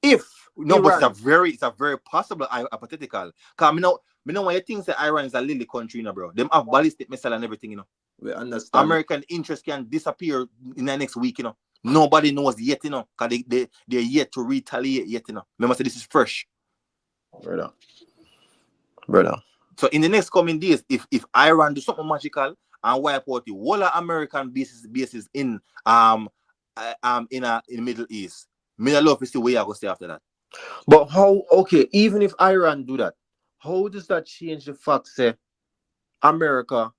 If no, but it's a very possible hypothetical. Because me know when you think that Iran is a little country, you know, bro. Them have ballistic missile and everything, you know. We understand. American interest can disappear in the next week, you know. Nobody knows yet, you know, because they're yet to retaliate yet, you know. Remember, say this is fresh. Brother. So in the next coming days, if Iran do something magical and wipe out the whole of American bases in the Middle East, me I love to see where you go stay after that. But how? Okay, even if Iran do that, how does that change the fact say America,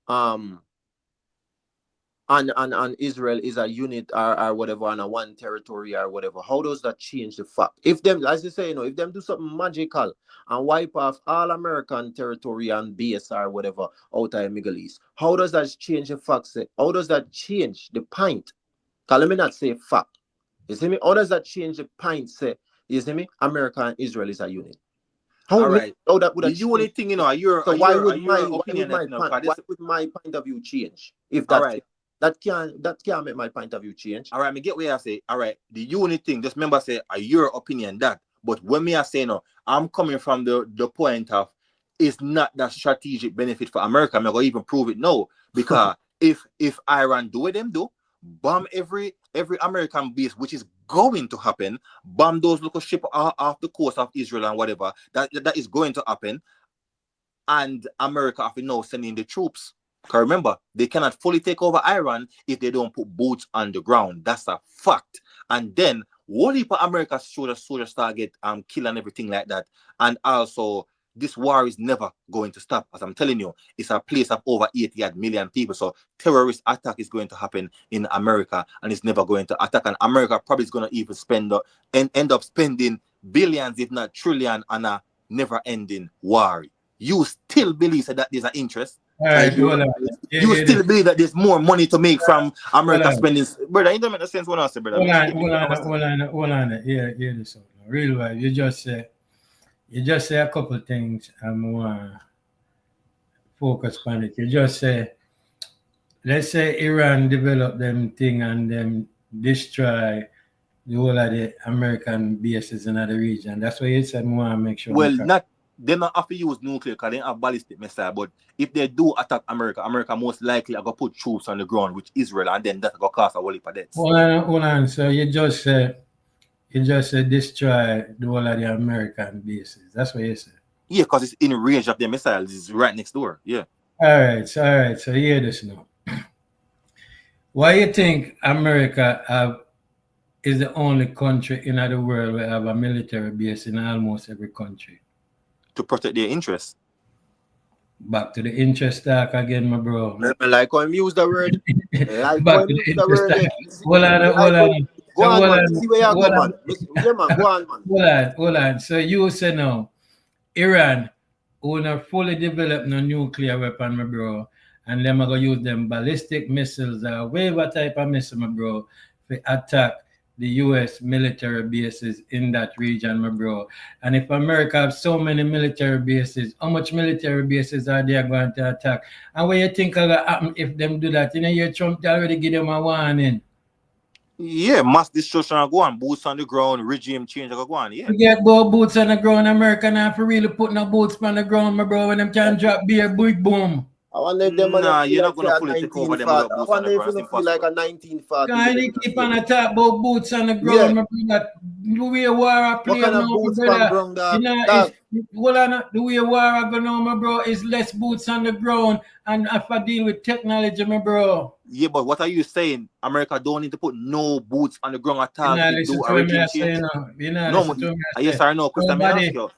and Israel is a unit or whatever on a one territory or whatever? How does that change the fact? If them, as you say, if them do something magical and wipe off all American territory and base or whatever out of the Middle East, how does that change the fact? Say, how does that change the point? Cause let me not say fact. You see me? How does that change the point? Say, you see me? America and Israel is a unit. All right. How that would the only thing, why would my point of view change? If that, right, that can't make my point of view change. All right, me get what I say. All right, the unit thing, just remember say your opinion that. But when me I say no, I'm coming from the point of it's not that strategic benefit for America. I'm not gonna even prove it no. Because if Iran do what them do, bomb every American base, which is going to happen, bomb those local ships off the coast of Israel and whatever, that is going to happen. And America have to now send in the troops. Because remember, they cannot fully take over Iran if they don't put boots on the ground. That's a fact. And then what if America's soldiers start get killed and everything like that? And also, this war is never going to stop. As I'm telling you, it's a place of over 80 million people. So terrorist attack is going to happen in America, and it's never going to attack. And America probably is going to even end up spending billions, if not trillion, on a never-ending war. You still believe that there's an interest? Right, you still believe that there's more money to make from America spending? Brother, it don't make sense what I say, brother. Hold on. Yeah, this out. Real well. You just say a couple of things. I'm gonna focus on it. You just say, let's say Iran develop them thing and them destroy the whole of the American bases in the region. That's why you said want to make sure. Well, they not have to use nuclear because they have ballistic missile. But if they do attack America most likely are going to put troops on the ground, which Israel, and then that's going to cause a whole heap of deaths. Hold on. So you just said destroy the whole of the American bases. That's what you said. Yeah, because it's in range of the missiles. It's right next door. Yeah. All right. So hear this now. Why you think America is the only country in the world where have a military base in almost every country? To protect their interests. Back to the interest talk again, my bro. Like when you use the word. Back to the interest talk. Hold on. Go on, man. See where you go, man. Yeah, man. Go on, man. Hold on. So you say now, Iran wanna fully develop no nuclear weapon, my bro, and them are gonna use them ballistic missiles or whatever type of missile, my bro, to attack the U.S. military bases in that region, my bro. And if America have so many military bases, how much military bases are they going to attack? And what you think will happen if them do that? Your Trump already give them a warning. Yeah, mass destruction go on, boots on the ground, regime change go on. Yeah. Forget about boots on the ground, America now for really put no boots on the ground, my bro, when them can drop beer, boom. I wonder if them you're not gonna fully take over them. I wonder if you feel like a 1940. Can you keep on a talk about boots on the ground, my brother? The way war play now, brother. The way war go now, my bro, is less boots on the ground, and if I deal with technology, my bro. Yeah, but what are you saying? America don't need to put no boots on the ground at all. Yes or no?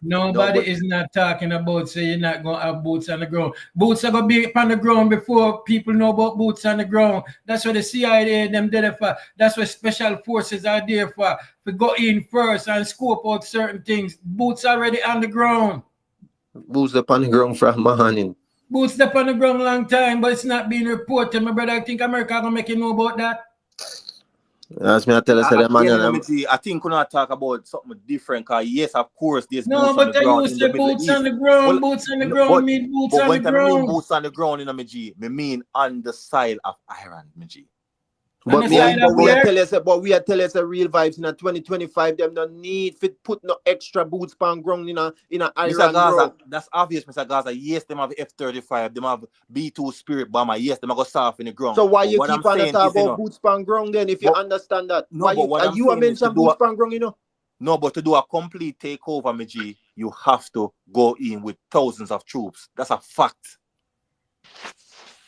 Nobody is not talking about say you're not going to have boots on the ground. Boots are going to be on the ground before people know about boots on the ground. That's what the CIA them there for. That's what special forces are there for. To go in first and scope out certain things. Boots already on the ground. Boots up on the ground from morning. Boots up on the ground a long time, but it's not being reported, my brother. I think America gonna make you know about that. That's me. I tell us that man. I think we're not talk about something different. Cause yes, of course, there's no, boots but on the ground. You say boots on the ground. Boots on the ground mean boots on the ground. I mean boots on the ground, I mean on the side of Iran, But we are tell us a real vibes in 2025. Them no need to put no extra boots on ground in a Iran. Gaza, that's obvious, Mr. Gaza. Yes, them have F-35, them have B-2 Spirit bomber. Yes, them go soft in the ground. So why you keep on talking about boots on ground then? If you understand that, no, why you mention boots on ground? No, but to do a complete takeover, you have to go in with thousands of troops. That's a fact.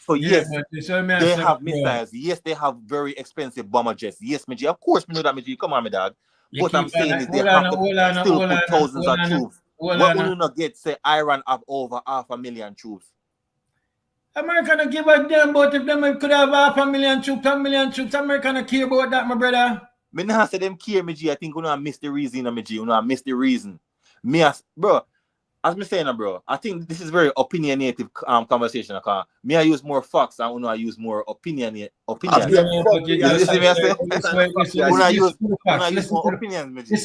So Yeah, yes, but so me I they say, have bro, missiles. Yes, they have very expensive bomber jets. Yes, Meji. Of course, me know that, Meji. Come on, me dog. you What I'm keep on, saying is they hold on, have to hold on, still hold put on, thousands hold of on, troops. hold What will on. you not get? Say Iran have over 500,000 troops. America don't give a damn about if them could have 500,000 troops, 1,000,000 troops. America don't care about that, my brother. Me not say them care, Meji. I think you know I miss the reason, Meji. You know I miss the reason. Bro, as me saying, bro, I think this is very opinionated conversation. Me, I use more facts, and I use more opinion. Yeah, You but you see just me? I say, listen to the facts. use more opinions, Meji.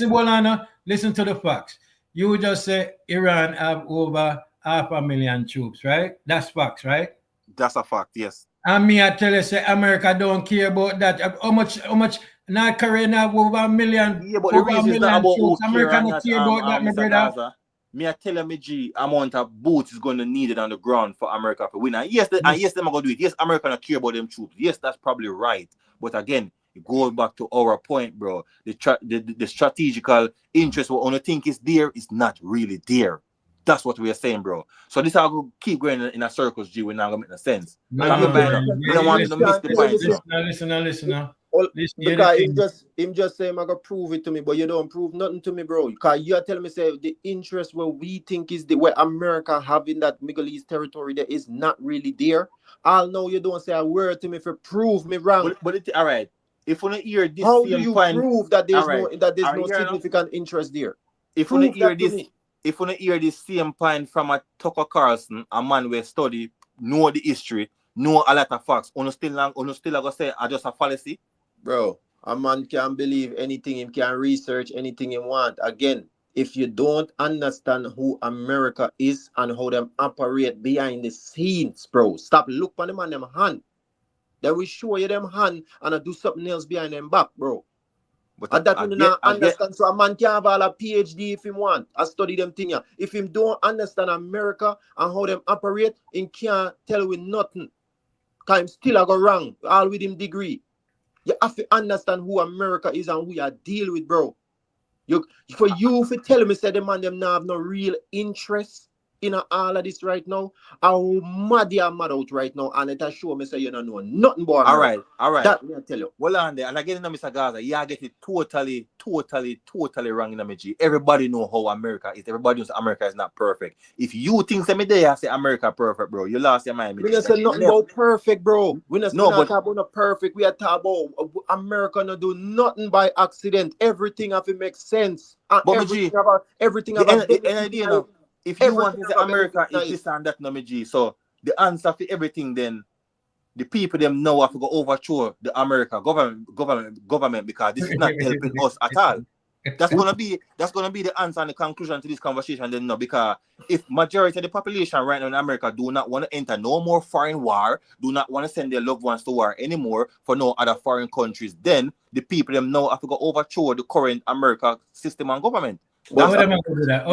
Listen to the facts. You just say Iran have over 500,000 troops, right? That's facts, right? That's a fact. Yes. And me, I tell you, say America don't care about that. How much North Korea have over a million, Yeah, but the over a reason is not million about who troops. care America or don't not, care about that, my Mr. brother. Gaza. Me, I tell you, me G, amount of boots is going to need it on the ground for America to win. And yes, them are going to do it. Yes, America don't care about them troops. Yes, that's probably right. But again, it goes back to our point, bro. The strategical interest, what only think is there, is not really there. That's what we are saying, bro. So this will keep going in a circles, G. We're not going to make no sense. No, We don't want you to miss the point, bro. listen. Because him just say I'm gonna prove it to me, but you don't prove nothing to me, bro. Because you are telling me say the interest where we think is the where America having that Middle East territory there is not really there. I'll know you don't say a word to me for prove me wrong. But all right. If we hear this How do same you point, prove that there's all right, no significant interest there? if we Prove hear that to this, me. if we hear this same point from a Tucker Carlson, a man who study, know the history, know a lot of facts, on still gonna say I just a fallacy. Bro, a man can believe anything, he can research anything he want. Again, if you don't understand who America is and how them operate behind the scenes, bro, stop look on them on them hand. They will show you them hand and I do something else behind them back, bro. But And that you not understand. So a man can have all a PhD if he want. I study them thing. If him don't understand America and how them operate, he can't tell with nothing. Cause him still a go wrong, all with him degree. You have to understand who America is and who you deal with, bro. For you to tell me, say the man them now have no real interest in all of this right now, how mad you are mad out right now, and it has show me say you don't know nothing about America. All right. That me I tell you. Well on there, and again, Mr. Gaza, you get it totally wrong in G. Everybody know how America is. Everybody knows America is not perfect. If you think some day I say America perfect, bro, you lost your mind. We don't say nothing about perfect, bro. We not talk about no perfect. We are talking about America not do nothing by accident. Everything have to make sense. And but everything about idea now. If you want to say America is this and that, no, G. So the answer for everything then, the people them know have to go overthrow the America government because this is not helping us at all. That's gonna be the answer and the conclusion to this conversation then, no, because if majority of the population right now in America do not want to enter no more foreign war, do not want to send their loved ones to war anymore for no other foreign countries, then the people them now have to go overthrow the current America system and government. How them going to do that?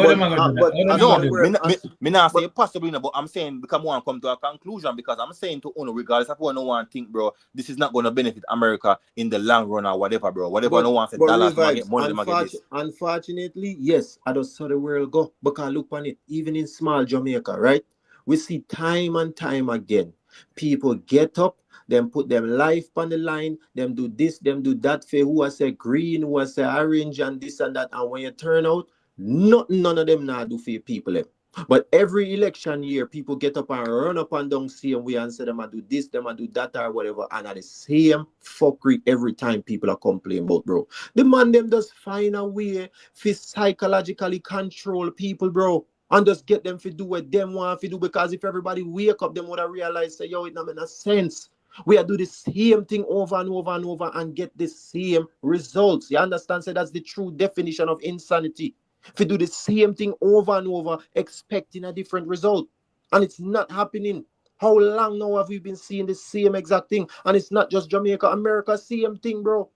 Me not say possibly, but I'm saying because I want to come to a conclusion because I'm saying to Uno, regardless of what no one think, bro, this is not going to benefit America in the long run or whatever, bro. Whatever no one say, dollars, get money, them get this. Unfortunately, yes, I just saw the world go. Because look on it, even in small Jamaica, right? We see time and time again, people get up, them put them life on the line, them do this, them do that for who I say green, who I say orange, and this and that. And when you turn out, none of them now do for your people. But every election year, people get up and run up and down same way and say them I do this, them I do that or whatever. And at the same fuckery every time people are complaining about, bro. The man them just find a way to psychologically control people, bro. And just get them to do what them want to do. Because if everybody wake up, them would have realized, say, yo, it don't make no sense. We are do the same thing over and over and over and get the same results. You understand? So that's the true definition of insanity. If you do the same thing over and over, expecting a different result. And it's not happening. How long now have we been seeing the same exact thing? And it's not just Jamaica, America, same thing, bro.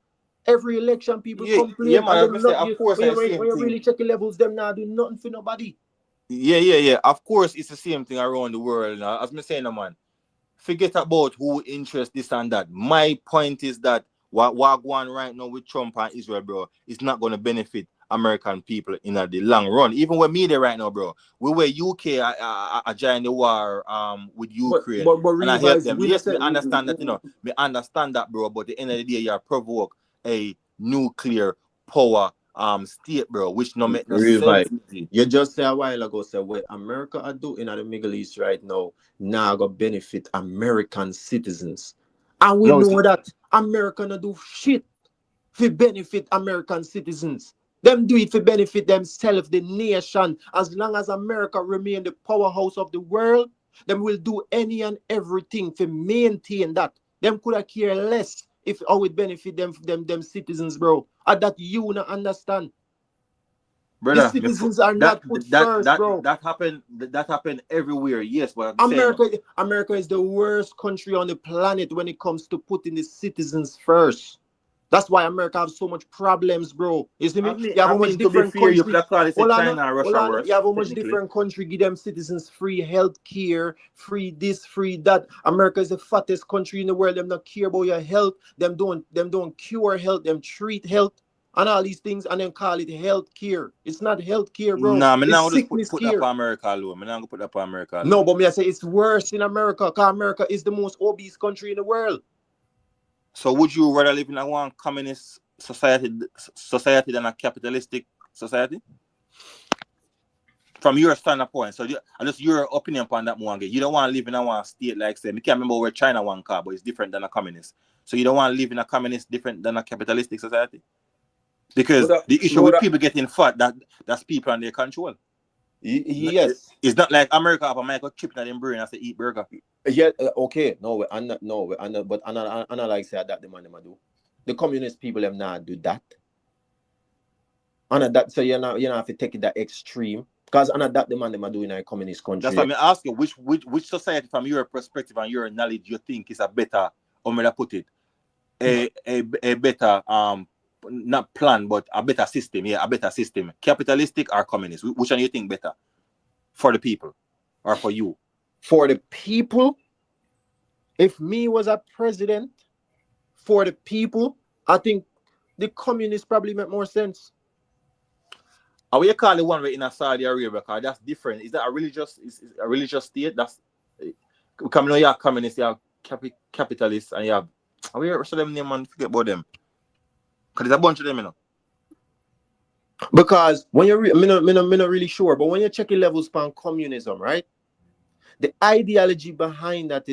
Every election, people complain. Yeah, man, of course, when you really check the levels, them now do nothing for nobody. Yeah. Of course, it's the same thing around the world. Now. As me saying, man, forget about who interests this and that. My point is that what going on right now with Trump and Israel, bro, is not going to benefit American people in the long run. Even with me there right now, bro. We were UK I joined the war with Ukraine and I helped them. Yes, me understand that, me understand that, bro. But at the end of the day, you provoke a nuclear power state, bro, which no make no sense. You just say a while ago, say what America are doing in the Middle East right now go benefit American citizens. And we know that America no do shit for benefit American citizens. Them do it for benefit themselves, the nation. As long as America remain the powerhouse of the world, them will do any and everything to maintain that. Them could have care less if how it benefit them citizens, bro. And that you not understand. Brother, the citizens are not put first, bro. That happened everywhere, yes, but America is the worst country on the planet when it comes to putting the citizens first. That's why America have so much problems, bro. You see me? You have a much different country. You China and Russia worse, you have a much different country, give them citizens free health care, free this, free that. America is the fattest country in the world. Them not care about your health. Them don't cure health, them treat health and all these things, and then call it health care. It's not health care, bro. Nah, me it's now sickness just put care. that for America alone. Me now go put that for America alone. No, but me I say it's worse in America, because America is the most obese country in the world. So would you rather live in a one communist society than a capitalistic society? From your standpoint, so just your opinion upon that one. You don't want to live in a one state like say, I can't remember where China one car, but it's different than a communist. So you don't want to live in a communist different than a capitalistic society? Because the issue with people getting fat, that's people and their control. Yes. It's not like America have a microchip in their brain and say eat burger. Yeah, okay. No, I'm not, but I'm not like say that the man them do. The communist people them not do that. And that, so you know have to take it that extreme. Because that the man them do in a communist country. That's what I ask you, which society from your perspective and your knowledge you think is a better, how may I put it, a better not plan, but a better system, a better system. Capitalistic or communist? Which one do you think better? For the people or for you? For the people, if me was a president, for the people, I think the communist probably make more sense. How you call the one way in a Saudi Arabia? Because that's different. Is that a religious state? That's because you have communists, you have capitalists, and you have how you rest of them name and forget about them. Because there's a bunch of them, Because when you're I'm not really sure, but when you check the levels on communism, right? The ideology behind that,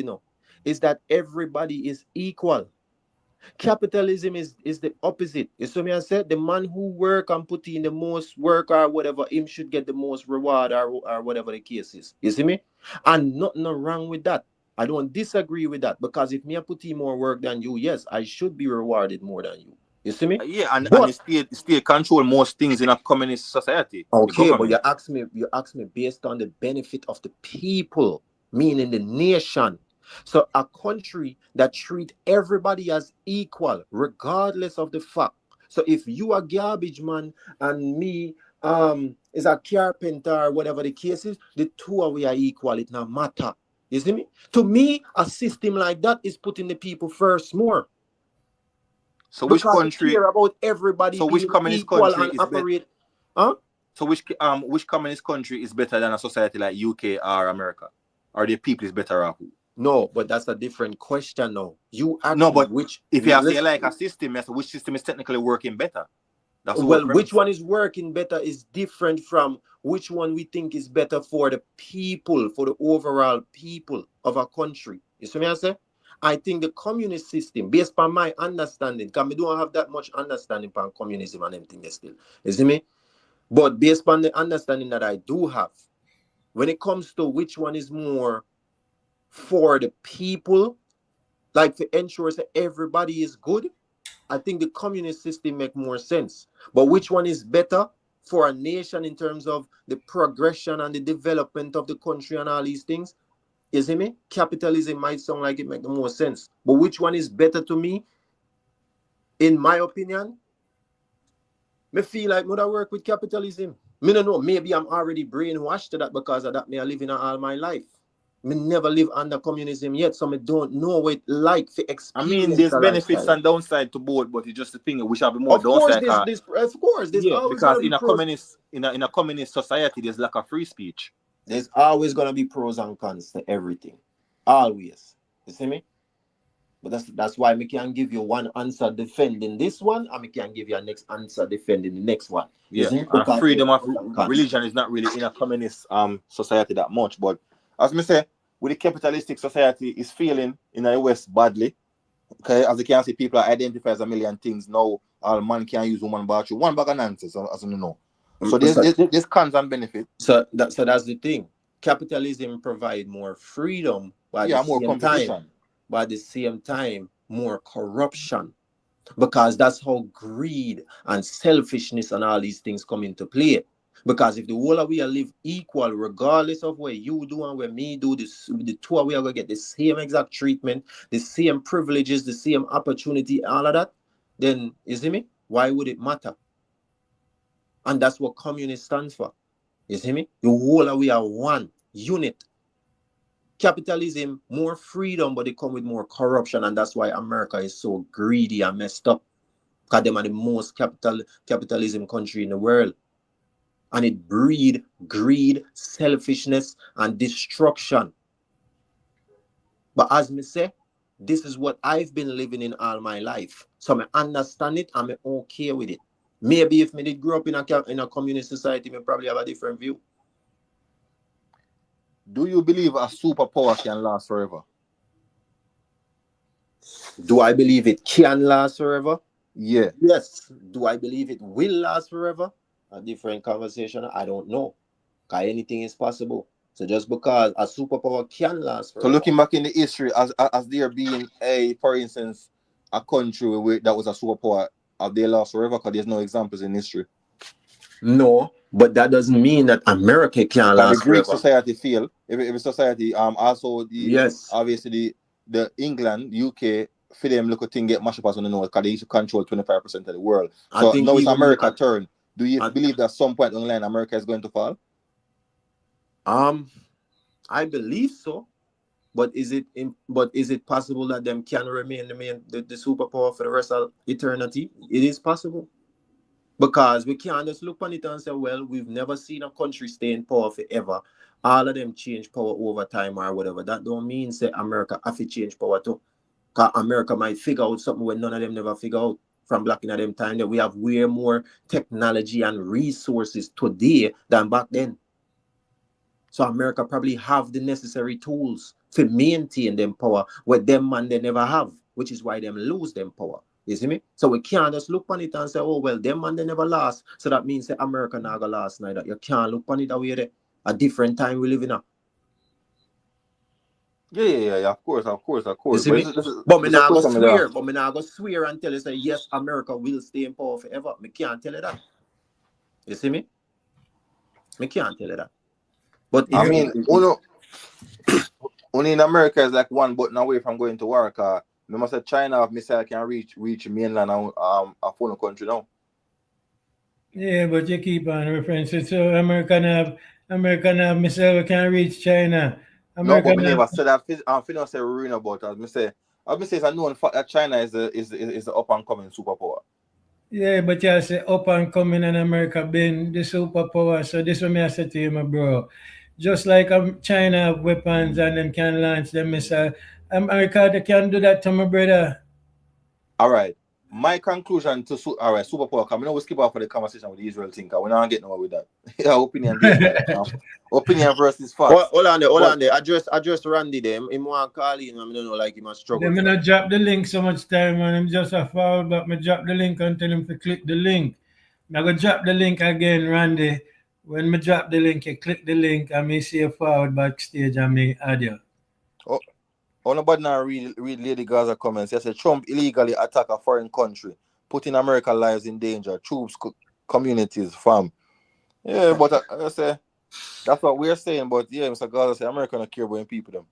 is that everybody is equal. Capitalism is the opposite. You see me I said? The man who work and put in the most work or whatever, him should get the most reward or whatever the case is. You see me? And nothing wrong with that. I don't disagree with that, because if me I put in more work than you, yes, I should be rewarded more than you. You see me? Yeah, and the state control most things in a communist society. Okay, but you ask me based on the benefit of the people, meaning the nation. So a country that treat everybody as equal, regardless of the fact. So if you are garbage man and me is a carpenter or whatever the case is, the two of we are equal. It not matter. You see me? To me, a system like that is putting the people first more. So which country care about everybody? So which communist country is operate? Huh? So which communist country is better than a society like UK or America? Or the people is better off? No, but that's a different question now. You ask if you say like a system, which system is technically working better? Which one is working better is different from which one we think is better for the people, for the overall people of a country. You see me I say? I think the communist system, based on my understanding, because we don't have that much understanding on communism and everything still. You see me? But based on the understanding that I do have, when it comes to which one is more for the people, like to ensure that everybody is good, I think the communist system make more sense. But which one is better for a nation in terms of the progression and the development of the country and all these things? You see me? Capitalism might sound like it make the more sense. But which one is better to me? In my opinion, me feel like would I work with capitalism. Me don't know. Maybe I'm already brainwashed to that because of that. Me I live in all my life. Me never live under communism yet, so me don't know what it like to I experience mean, there's the benefits lifestyle. and downside to both, but it's just the thing we shall be more Of course, downside. there's Yeah, always because gonna be in a pros. communist society, there's lack of free speech. There's always gonna be pros and cons to everything. Always. You see me? But that's why I can give you one answer defending this one, and I can give you a next answer defending the next one. Yeah, Isn't it? and Because freedom of cons. religion is not really in a communist society that much. But as me say, with the capitalistic society is failing in the West badly. Okay, as you can see, people are identified as a million things now. All man can use one bathroom, one bag of nonsense, as you know. So there's cons and benefits. So that's the thing. Capitalism provide more freedom, but Yeah, more competition. But at the same time, more corruption. Because that's how greed and selfishness and all these things come into play. Because if the whole of we are live equal, regardless of what you do and what me do, the two of we are going to get the same exact treatment, the same privileges, the same opportunity, all of that, then, you see me? Why would it matter? And that's what communist stands for. You see me? The whole of we are one unit. Capitalism, more freedom, but they come with more corruption, and that's why America is so greedy and messed up. Because them are the most capitalism country in the world. And it breed greed, selfishness, and destruction. But as me say, this is what I've been living in all my life. So I understand it and I'm okay with it. Maybe if me did grow up in a communist society, me probably have a different view. Do you believe a superpower can last forever? Do I believe it can last forever? Yeah. Yes. Do I believe it will last forever? A different conversation. I don't know. Because anything is possible. So just because a superpower can last forever. So looking back in the history, as there being for instance, a country that was a superpower, have they lost forever? Because there's no examples in history. No, but that doesn't mean that America can't last the Greek forever. society failed. Every society, also yes, obviously the England, UK, for them look thing get mashed up as on the nose because they used to control 25% of the world. So now it's America's turn. Do you believe that at some point on the line America is going to fall? I believe so. But is it possible that them can remain the superpower for the rest of eternity? It is possible. Because we can't just look on it and say, well, we've never seen a country stay in power forever. All of them change power over time or whatever. That don't mean say America have to change power too. Because America might figure out something when none of them never figure out from back in them time that we have way more technology and resources today than back then. So America probably have the necessary tools to maintain them power where them man they never have, which is why them lose them power. You see me? So we can't just look on it and say, oh, well, them man they never last. So that means that America not gonna last neither. You can't look on it that way there. A different time we live in now. Yeah. Of course. You see me? But me not go swear. But me not go swear and tell you say, yes, America will stay in power forever. Me can't tell you that. You see me? Me can't tell you that. But I mean, only in America is like one button away from going to war. Remember, say China missile can reach mainland and a foreign country now. Yeah, but you keep on referencing. So American have missile can reach China. No, but we never said that. I don't say ruin about it. I say it's a known fact that China is the up and coming superpower. Yeah, but you say up and coming and America been the superpower. So this is what I say to you, my bro. Just like China have weapons and them can launch them missile, America they can do that to my brother. All right. My conclusion to superpower. Because we know we skip off for the conversation with the Israel thing. Because we're not getting nowhere with that. Yeah, opinion based. Opinion versus facts. Hold on there. Address Randy them. Him want call in. I don't know, like him a struggle. Them not drop the link so much time, man. Him just a foul, but me drop the link and tell him to click the link. I go drop the link again, Randy. When me drop the link, you click the link and me see a forward backstage and me add you. Oh, nobody now read Lady Gaza comments. He said Trump illegally attack a foreign country, putting American lives in danger. Troops, communities, fam. Yeah, but I say that's what we're saying. But yeah, Mr. Gaza said America don't care about people them.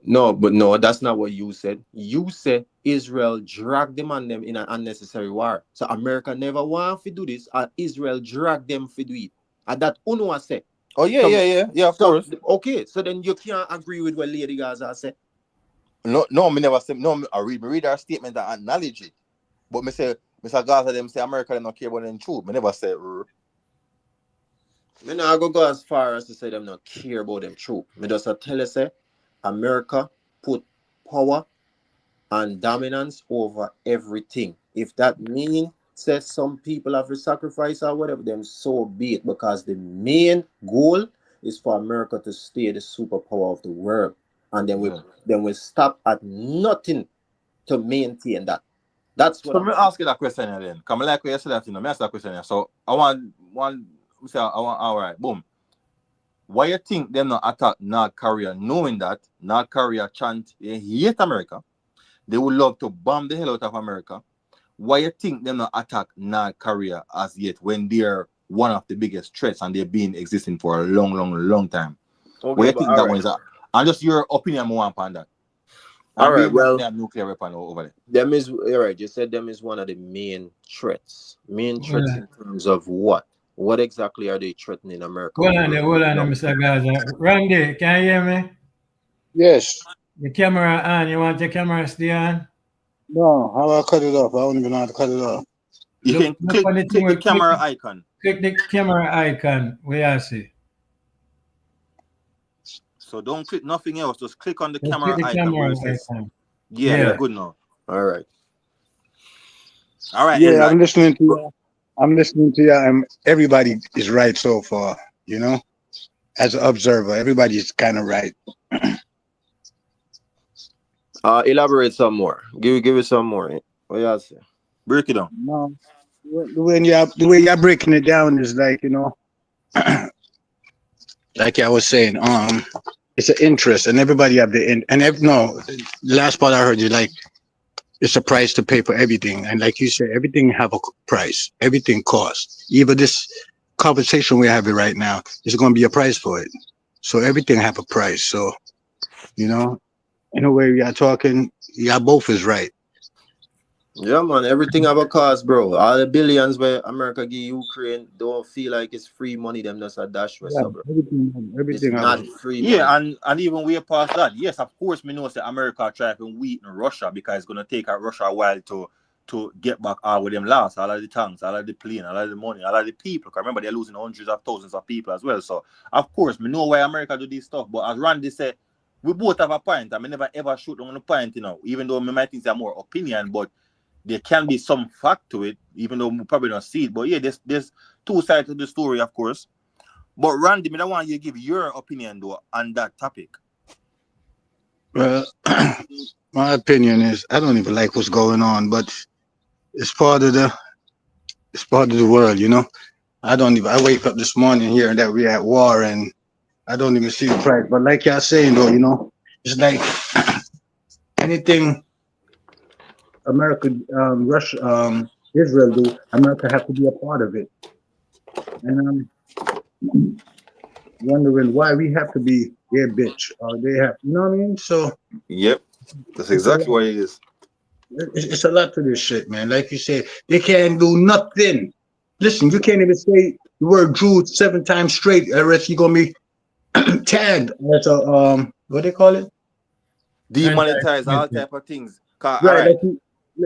No, that's not what you said. You said Israel dragged them on them in an unnecessary war. So America never want to do this. Israel dragged them to do it. And that Unwa said. Oh yeah, Some, yeah, of so course. okay, so then you can't agree with what Lady Gaza said. No, me never say no. Me read her statement and acknowledge it. But me say, Mr. Gaza them say America them not care about them truth. Me never say. Me not go as far as to say them not care about them truth. Me just a tell you say America put power and dominance over everything. If that means says some people have to sacrifice or whatever, then so be it. Because the main goal is for America to stay the superpower of the world, and then we stop at nothing to maintain that. That's what So I'm me saying. ask you that question then. Come like what you said that, me ask that question here. So I want one. Say I want all right. Boom. Why you think them not attack North Korea, knowing that North Korea chant they hate America? They would love to bomb the hell out of America. Why you think them not attack North Korea as yet when they're one of the biggest threats and they've been existing for a long time? Why Okay, you but think all that one right, is that? And just your opinion more on that. all And right. being that Well, they have nuclear weapon over there. them is all right. You said them is one of the main threats. Main Well, threats in terms of what? What exactly are they threatening America hold with on there, right hold on there, now? Mr. Gaza. Randy, can you hear me? Yes. The camera on. You want your camera stay on? No, how do I cut it off? I don't even know how to cut it off. You can Look on the thing click the with camera icon. click the camera icon. Where you see? So don't click nothing else. Just click on the Just click camera the icon where camera it says, icon. yeah, Yeah. you're good now. All right. All right, Yeah, Eli. I'm listening to you. I'm listening to you, and everybody is right so far. You know, as an observer, everybody's kind of right. Elaborate some more. Give it some more. What y'all say? Break it down. No, the way you're breaking it down is like like I was saying, it's an interest, and everybody have no. Last part I heard you like it's a price to pay for everything, and like you said, everything have a price. Everything costs. Even this conversation we're having right now, there's going to be a price for it. So everything have a price. So you know, in a way, we are talking. Yeah, both is right. Yeah, man. Everything have a cost, bro. All the billions where America give Ukraine don't feel like it's free money. Them just a dash for Yeah, so, bro. It's everything have not a free money. Yeah, and even way past that, yes, of course, me know that America try to weaken Russia because it's gonna take Russia a while to get back all with them lost, all of the tanks, all of the plane, all of the money, all of the people. Because remember they're losing hundreds of thousands of people as well. So of course, me know why America do this stuff. But as Randy said, we both have a point. I mean, never ever shoot on a point, even though me might think they're more opinion, but there can be some fact to it, even though we probably don't see it. But yeah, there's two sides to the story, of course. But Randy, I want you to give your opinion though on that topic. Well, my opinion is I don't even like what's going on, but it's part of the it's part of the world, you know. I wake up this morning hearing that we're at war and I don't even see the price. But like y'all saying though, it's like anything America, Russia, Israel do, America have to be a part of it. And I'm wondering why we have to be their bitch or they have, you know what I mean? So Yep, that's it's a exactly lot. what it is. It's a lot to this shit, man. Like you said, they can't do nothing. Listen, you can't even say the word Jew 7 times straight, or else you're gonna be tagged as a what they call it? Demonetize all Anti-Semitic. type of things. All Right, right.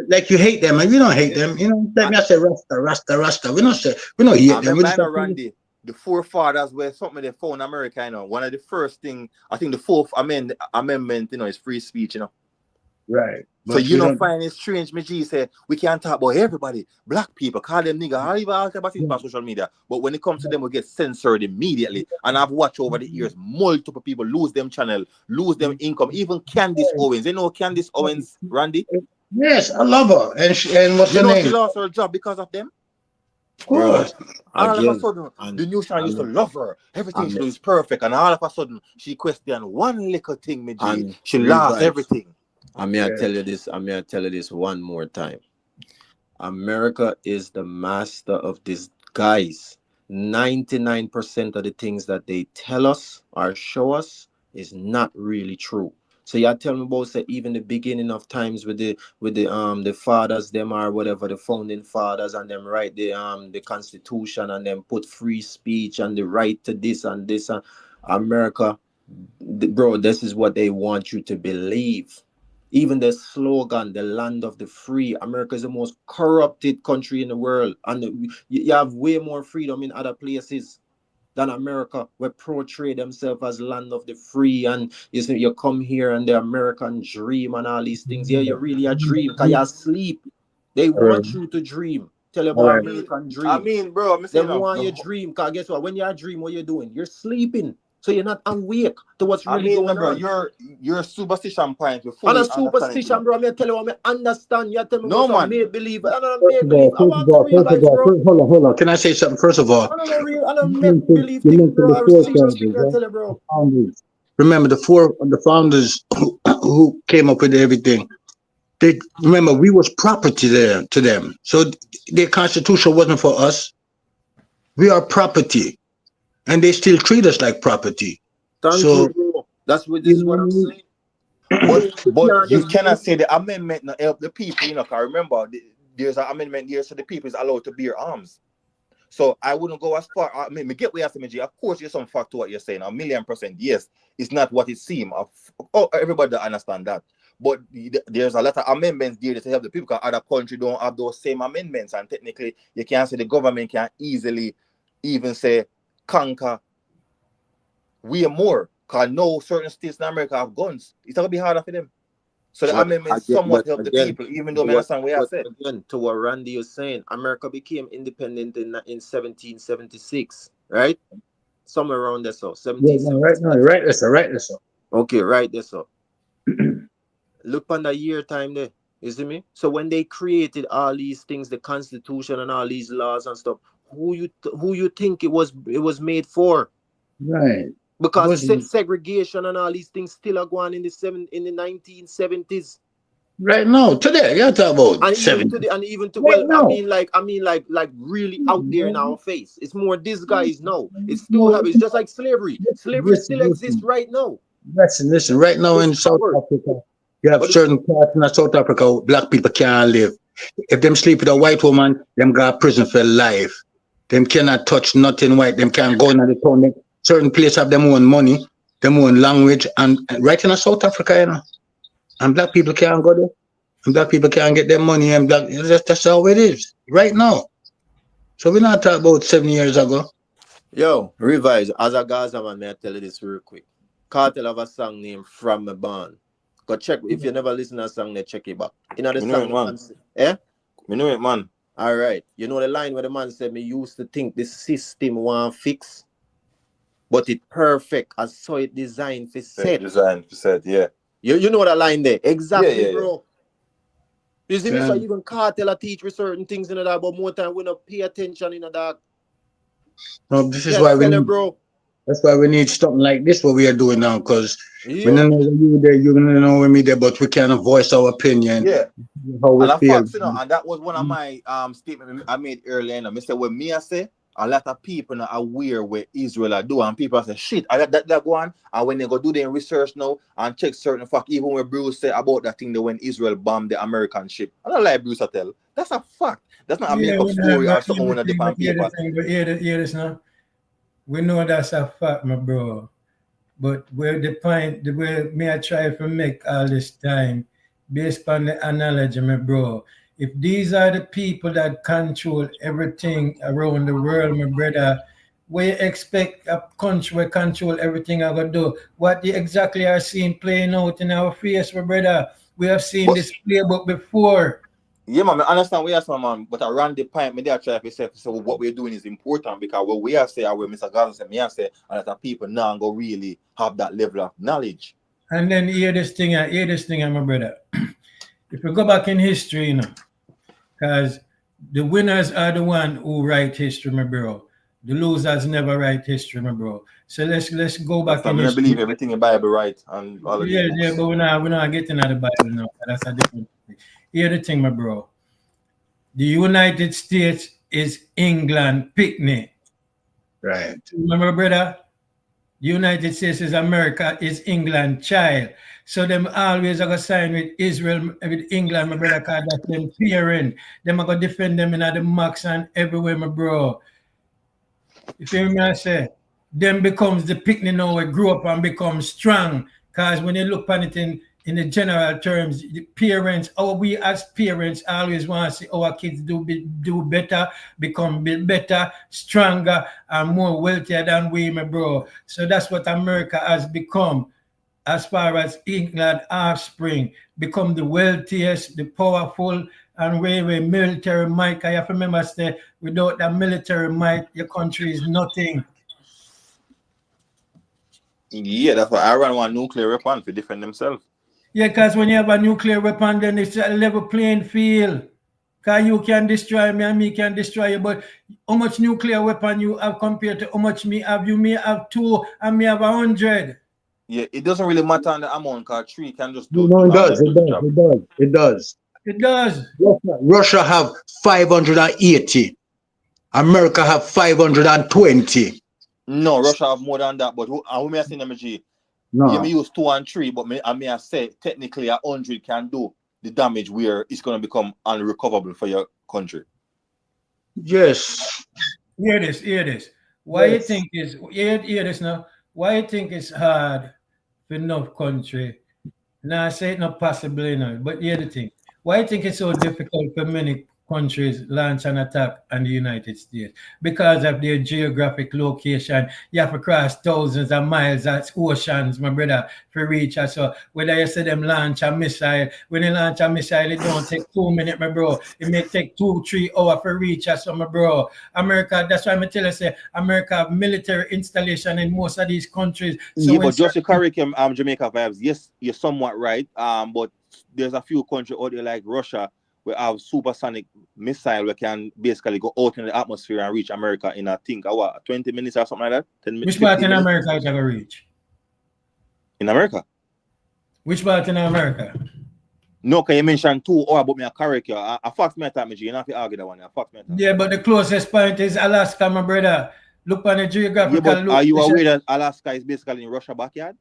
like you hate them, and we don't hate them. Like I, me, I say Rasta, Rasta, Rasta. We don't I hate them. We remember, just have to, Randy, the forefathers were something they found in America, One of the first thing, I think the fourth amendment, is free speech. right, So but we don't. find it strange, me G say we can't talk about everybody, black people, call them nigga, all type of things on social media. But when it comes to them, we get censored immediately. And I've watched over the years multiple people lose them channel, lose them income. Even Candice Owens. You know Candice Owens, Randy? Yes, I love her, and what's You her know she name? lost her job because of them? Of Bro, course, All of a again, sudden, and the new channel used to and love her. Everything she and do is perfect. And all of a sudden, she questioned one little thing, me G. and She lost revise. everything. yeah. I may I tell you this one more time. America is the master of disguise. 99% of the things that they tell us or show us is not really true. So you tell me about say even the beginning of times with the fathers them or whatever, the founding fathers, and them write the constitution and them put free speech and the right to this and this and America, bro, this is what they want you to believe. Even the slogan, the land of the free. America is the most corrupted country in the world, and you have way more freedom in other places than America, where portray themselves as land of the free, and you see, you come here and the American dream and all these things. Yeah, you really a dream because you're asleep. They want you to dream. Tell you All about right. American I dream. mean, bro, I'm They saying, want you dream because guess what? When you're a dream, what you're doing? You're sleeping. So you're not awake to what's I really mean, going bro, on. your superstition point, we And a fully understand it, you superstition, know. bro. I'm tell you what I understand. You tell me No, about some man. make believe. I don't make believe. I want to real life, bro. Hold on. Can I say something? First of all, I don't know real. I don't make you believe mentioned things, bro. the I'm serious forefathers, thing. I right? tell you, bro. Founders. Remember the founders who came up with everything. They remember we was property there to them. So their constitution wasn't for us. We are property, and they still treat us like property. Thank you, So bro. That's what this you is what I'm know, saying. You But can't you just cannot believe. say the amendment not help the people, you know, because remember, there's an amendment here so the people is allowed to bear arms. So I wouldn't go as far. I mean, me get where you're saying, of course, there's some fact to what you're saying. 1,000,000%, yes. It's not what it seems. Oh, everybody understand that. But there's a lot of amendments there to help the people because other countries don't have those same amendments. And technically, you can't say the government can easily even say conquer way more. Because no certain states in America have guns. It's going to be harder for them. So the But amendments again, somewhat help the people, even though I understand what I but said. again, to what Randy was saying, America became independent in 1776, right? Somewhere around there, so yeah, no, right, 1776. no, right, that's all right, that's all. Okay, right there, so look on the year time there. You see me? So when they created all these things, the Constitution and all these laws and stuff, who you think it was made for? Right. Because Wasn't segregation and all these things still are going in the 1970s. right now today. You're talking about And even 70. to the and even to Right well, now. I mean like really out there in our face. It's more disguised now. It's still No, habits, just like slavery. Slavery listen, still exists right now. listen. Right now It's in South covered, Africa, you have but it's certain parts in South Africa where black people can't live. If them sleep with a white woman, them go to prison for life. Them cannot touch nothing white. Them can't go in the town. Certain places have them own money, them own language, and right in South Africa, you know, and black people can't go there. And black people can't get their money, and that's how it is right now. So we're not talking about 7 years ago. yo, revise. As a Gaza man, may I tell you this real quick. Cartel have a song named From My Barn. Go check if you never listen to a song, they check it back. You know the Me know song it, the man. man say, eh? Me know it, man. All right. You know the line where the man said, me used to think this system want fix, but it perfect as so it designed for set. Design, said, yeah. You know the line there. Yeah, Exactly, yeah, yeah. bro. You see me? Yeah. So even cartel a teach with certain things in that, but more time we don't pay attention in that. No, this is Yeah, why we tell you, need. bro. That's why we need something like this. What we are doing now, because we Yeah. don't know when you there, you don't know when me there, but we can voice our opinion, Yeah. how we And a feel. fact, you know, and that was one of my statement I made earlier. You know, I said when me I say a lot of people are aware what Israel are doing, and people say shit. I that go on, and when they go do their research now and check certain fact, even when Bruce said about that thing that when Israel bombed the American ship, I don't like Bruce I tell. That's a fact. That's not a Yeah, make up we know, story but or something when a but different paper. hear this now. We know that's a fact, my bro. But where the point, the way me I try to make all this time, based on the analogy, my bro. If these are the people that control everything around the world, my brother, we expect a country where control everything I gonna do. What they exactly are seeing playing out in our face, my brother. We have seen But this playbook before. yeah, man, I understand what you're saying, man. But around the point, me there try to say, so what we're doing is important because what we are saying, where Mr. Gaza said, me I say, a lot of people now go really have that level of knowledge. And then hear this thing, my brother. If we go back in history, you know, because the winners are the one who write history, my bro. The losers never write history, my bro. So let's go That's back not, in I don't history. believe everything in Bible right and all of these Yeah, books. but we're not getting out of the Bible now. That's a different thing. Here the thing, my bro. The United States is England picnic. Right. Remember, brother? The United States is America, is England child. So them always are going to sign with Israel, with England, my brother, because that's them parent. Them are going to defend them in the max and everywhere, my bro. You feel me? I say, them becomes the picnic now we grow up and become strong. Because when you look on it in the general terms, the parents, we as parents always want to see our kids do better, become better, stronger, and more wealthier than we, my bro. So that's what America has become. As far as England offspring, become the wealthiest, the powerful, and way military might. I have to remember say, without that military might, your country is nothing. Yeah, that's why Iran want nuclear weapon to defend themselves. Yeah, because when you have a nuclear weapon, then it's a level playing field. Because you can destroy me and me can destroy you. But how much nuclear weapon you have compared to how much me have? You may have 2 and me have 100. Yeah, it doesn't really matter on the amount, because 3 can just do No, it does. the job. It does. It does. Russia have 580. America have 520. No, Russia have more than that. But who may I say, MG? No. You may use 2 and 3, but I may say technically 100 can do the damage where it's going to become unrecoverable for your country. Yes. Hear this. Why you think is hear this now? Why you think it's hard for enough country? Now I say it's not possible, you know, but hear the thing. Why you think it's so difficult for many countries launch an attack on the United States? Because of their geographic location. You have to cross thousands of miles of oceans, my brother, to reach us. So whether you say them launch a missile, when they launch a missile, it don't take 2 minutes, my bro. It may take 2-3 hours to reach us, my bro. America, that's why I'm tell you, say America have military installation in most of these countries. So yeah, but just to correct him, Jamaica vibes, yes, you're somewhat right. But there's a few countries out there like Russia we have supersonic missile we can basically go out in the atmosphere and reach America in I think 20 minutes or something like that. 10 minutes. Which part in America is going to reach? In America? Which part in America? No, can you mention 2 hours, but me a correct you. I fact me time, you don't have to argue that one. Yeah, but the closest point is Alaska, my brother. Look on the geographical. Yeah, but are you aware that Alaska is basically in Russia backyard?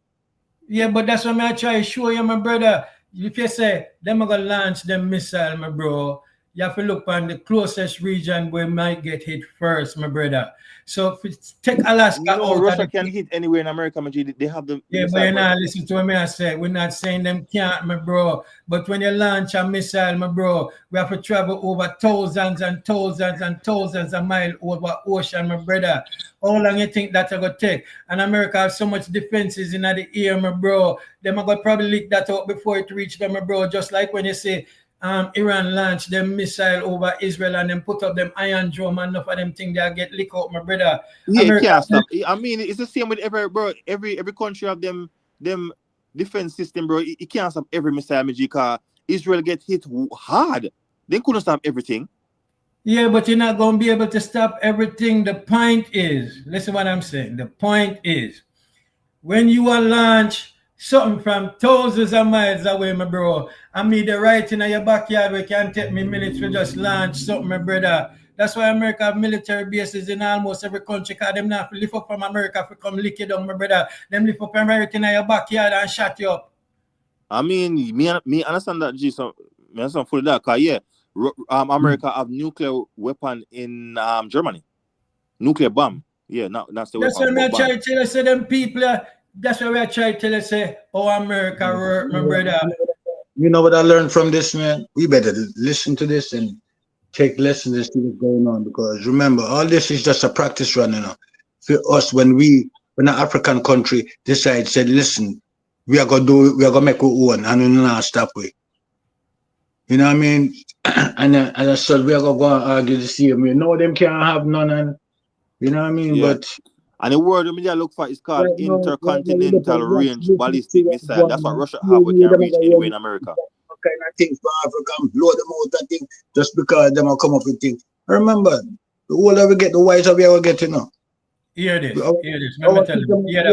Yeah, but that's what I try to show you, my brother. If you say them are gonna launch them missile, my bro, you have to look on the closest region where might get hit first, my brother. So if take Alaska. No, Russia can hit anywhere in America, they have the yeah, but you're not listening to what I say. We're not saying them can't, my bro. But when you launch a missile, my bro, we have to travel over thousands and thousands and thousands of miles over ocean, my brother. How long you think that's gonna take? And America has so much defenses in the air, my bro. Them are gonna probably leak that out before it reach them, my bro. Just like when you say Iran launched them missile over Israel and then put up them Iron Dome and enough of them things they get leak out, my brother. Yeah, America, can't stop. I mean, it's the same with every country of them defense system, bro. It can't stop every missile, because Israel get hit hard. They couldn't stop everything. Yeah, but you're not going to be able to stop everything. The point is, listen what I'm saying. The point is, when you are launch something from thousands of miles away, my bro, I mean the right in your backyard where can take me minutes to just launch something, my brother. That's why America have military bases in almost every country, because them not lift up from America to come lick you down, my brother. Them lift up from right in your backyard and shut you up. I mean, me understand that, G, so me understand fully that, because yeah, America have nuclear weapon in Germany. Nuclear bomb. Yeah, that's the that's weapon. That's why I try to tell you, say them people, that's why I try to tell you, say, oh, America work, my brother. You know what I learned from this, man? We better listen to this and take lessons and see what's going on, because remember, all this is just a practice run, you know. For us, when an African country decide, said, listen, we are gonna make our own, and we're not stop with. You know what I mean? And as I said, we are gonna go and argue the same. You know, them can't have none, and you know what I mean? Yeah. But and the word we look for is called intercontinental range ballistic missile. That's what Russia have. We can reach anywhere in America. Kind of things for Africa, blow them out that thing just because them will come up with things. Remember, the older we get, the wiser we are getting, you know. Hear this. Let me tell you. Hear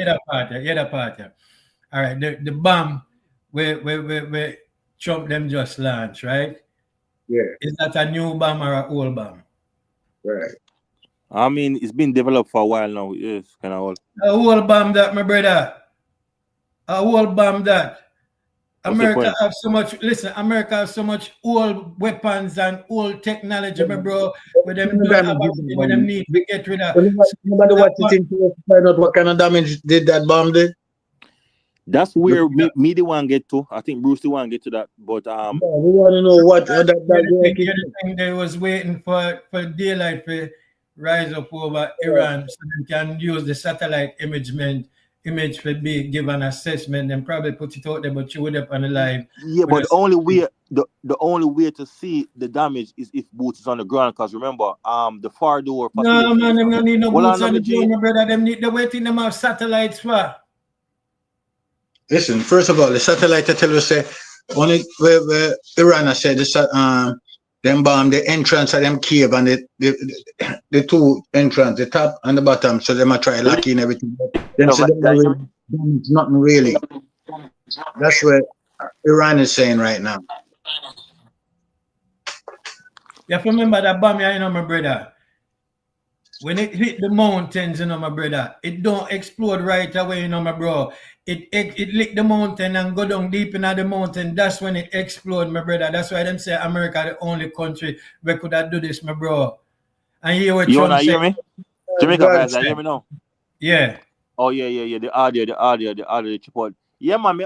that part. All right, the bomb where Trump them just launched, right? Yeah. Is that a new bomb or an old bomb? Right. I mean, it's been developed for a while now. Yes, kind of old. A whole bomb that, my brother. A whole bomb that. What's the America point? have so much. Listen, America have so much old weapons and old technology, my bro. Where them don't have everything. Where them need to get rid of. Nobody watch it to find out what kind of damage did that bomb did. That's where me the one get to. I think Bruce the one get to that. But Yeah, we want to know what the thing they was waiting for daylight to rise up over Iran so they can use the satellite image for be give an assessment and probably put it out there, but you would up on the live. yeah, but the only way to see the damage is if boots is on the ground. Because remember, the far door facility. No man, them don't need no boots on the G. ground, my brother. Them need the waiting them have satellites for. Listen, first of all, the satellite I tell you say only where Iran I said them bomb the entrance of them cave and the two entrance, the top and the bottom, so they might try locking everything. Them say it's nothing really. That's what Iran is saying right now. You have to remember that bomb, you know, my brother. When it hit the mountains, you know, my brother, it don't explode right away, you know, my bro. It lick the mountain and go down deep in the mountain. That's when it explode, my brother. That's why them say America the only country where could do this, my bro. And hear what you Trump wanna hear say. me? Jamaica guys, hear me now. Yeah. Oh yeah. The audio, the chip. Yeah, man.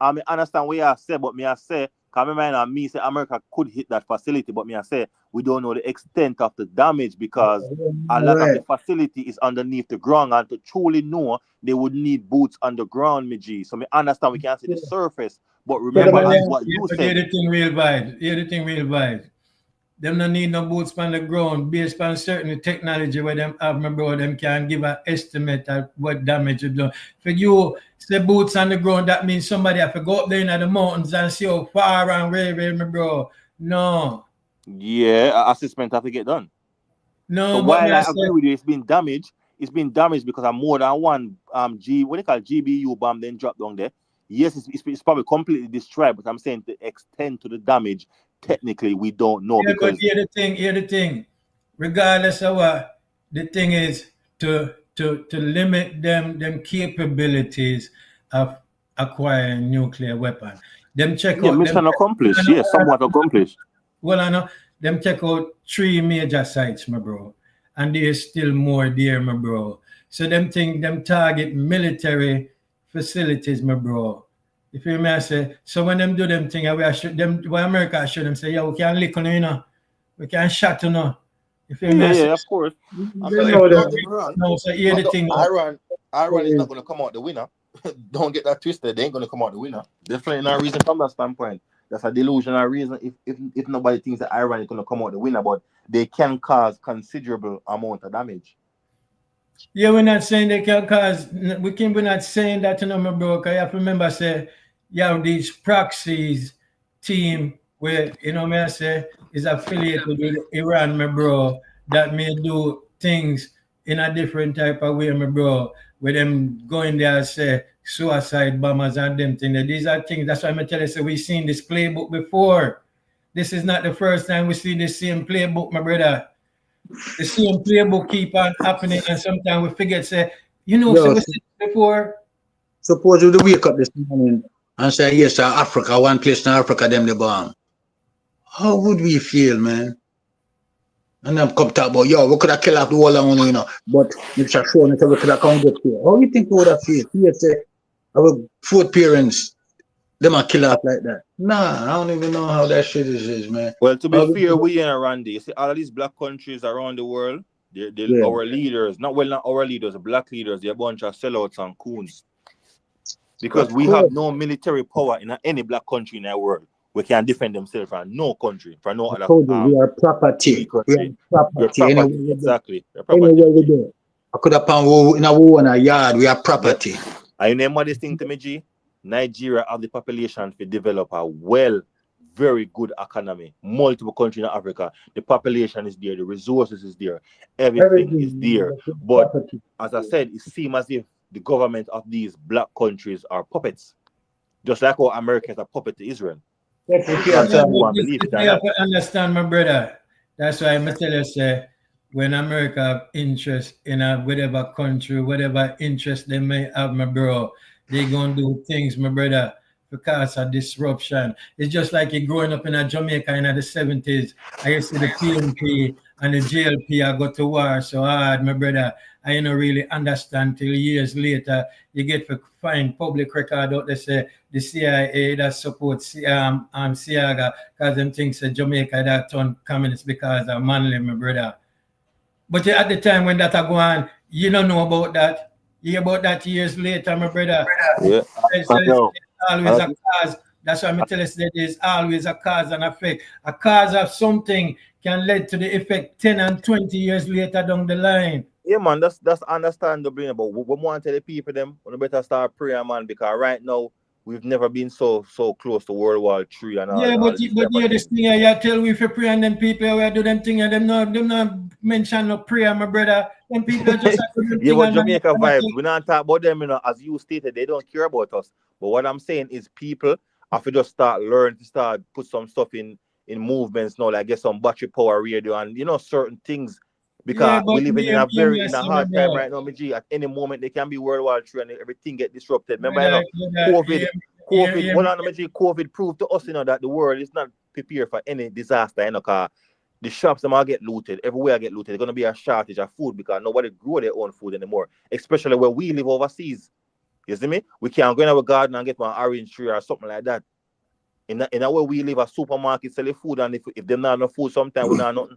I understand what you say, but me I say, because me say America could hit that facility, but me I say we don't know the extent of the damage because a lot of the facility is underneath the ground, and to truly know they would need boots underground, me G. So me understand we can't see the surface, but remember what you said. Hear the thing real bad. Them don't need no boots on the ground based on certain technology where them have, my bro, them can give an estimate of what damage you do. For you say boots on the ground, that means somebody have to go up there in the mountains and see how far and where, my bro. No. Yeah, assessment have to get done. No, so while I agree with you, it's been damaged because of more than one GBU bomb then dropped down there. Yes, it's probably completely destroyed, but I'm saying the extent to the damage, technically, we don't know. Yeah, because but hear the thing. Regardless of what, the thing is to limit them capabilities of acquiring nuclear weapon. Them check out mission accomplished. Yes, somewhat accomplished. Well, I know them check out 3 major sites, my bro, and there's still more there, my bro. So them target military facilities, my bro. If you may say, so when them do them thing, we should them when America show them say, yeah, we can lick on you know, we can shot you know. If you may say, of course. So hear the thing. Iran is not gonna come out the winner. Don't get that twisted, they ain't gonna come out the winner. Definitely no reason from that standpoint. That's a delusional reason if nobody thinks that Iran is gonna come out the winner, but they can cause considerable amount of damage. Yeah, we're not saying they can cause. We're not saying that, you know, my bro. Because you have to remember, say, these proxies team where, you know, me I say is affiliated with Iran, my bro, that may do things in a different type of way, my bro. With them going there, say suicide bombers and them things. These are things. That's why I'm telling you, say we've seen this playbook before. This is not the first time we see the same playbook, my brother. The same playbook keep on happening, and sometimes we forget. Say, you know, so we said before. Suppose you wake up this morning and say, yes, Africa, one place in Africa, them the bomb. How would we feel, man? And then come talk about, yo, we could have killed off the whole of one, you know, but Mr. Sean said we could have come get here. How do you think we would have feel? He say, our fourth parents, them are kill off like that. Nah, I don't even know how that shit is, man. Well, to be fair, we in Randy. You see, all of these black countries around the world, they're our leaders. Not our leaders, black leaders. They're a bunch of sellouts and coons. Because we have no military power in any black country in the world. We can defend themselves from no country, from no other. We are property. We are property. Exactly. Anywhere we go. I could have found in a war in a yard. We are property. I remember this thing to me, G. Nigeria have the population to develop a very good economy. Multiple countries in Africa. The population is there. The resources is there. Everything is there. But as I said, it seems as if the government of these black countries are puppets. Just like how Americans are puppet to Israel. You have to understand, my brother. That's why I'm telling you, say, when America have interest in a whatever country, whatever interest they may have, my bro, they gonna do things, my brother, because of disruption. It's just like you growing up in a Jamaica in the 70s. I used to see the PNP and the JLP I go to war so hard, my brother. I don't really understand till years later you get to find public record out there say the CIA that supports Siaga because them things that Jamaica that turned communist because of Manly, my brother. But at the time when that go on, you don't know about that. You hear about that years later, my brother. Yeah. It's Yo, always a cause. That's why I tell us that there's always a cause and effect. A cause of something can lead to the effect 10 and 20 years later down the line. Yeah, man, that's understandable. But we want to tell the people them we better start praying, man, because right now we've never been so close to World War III and Yeah, all but of this but type of yeah, this thing. thing here, you tell we for pray and them people where do them thing and them not mention no prayer, my brother. Them people just do them Yeah, thing but and Jamaica vibes. We not talk about them, as you stated, they don't care about us. But what I'm saying is people have to just start learn to start put some stuff in movements now, like get some battery power radio and certain things. yeah, Because but we living me, in a me, very I in a see my hard time brother. right now, my G. At any moment they can be World War III and everything get disrupted. Remember, Brother, brother, COVID, hear hold me. on, my G, COVID proved to us, that the world is not prepared for any disaster, cause the shops them all get looted. Everywhere get looted. There's gonna be a shortage of food because nobody grow their own food anymore. Especially where we live overseas. You see me? We can't go in our garden and get one orange tree or something like that. In a way we live, a supermarket selling food, and if they're not enough food, sometimes we not nothing.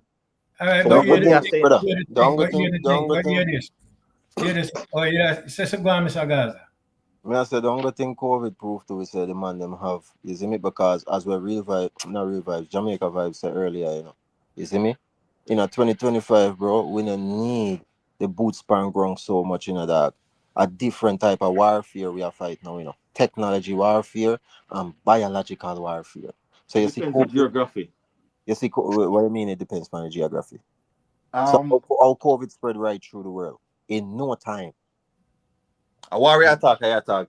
All right, So but what, hear what the me I thing, say brother. now? hear the thing, Don't go but hear think, the don't thing, go but hear think. this. Hear this. Oh, yeah, say so go on, Mr. Gaza. Me I said, don't go think COVID proof to we say the man them have. You see me? Because as we revive, not revive, Jamaica vibes said earlier, You see me? In a 2025, bro, we don't need the boot span ground so much, dog. A different type of warfare we are fighting now, Technology warfare and biological warfare. So It you see, depends on geography. what I mean, it depends on the geography. So Um, how COVID spread right through the world in no time. a warrior attack, I attack.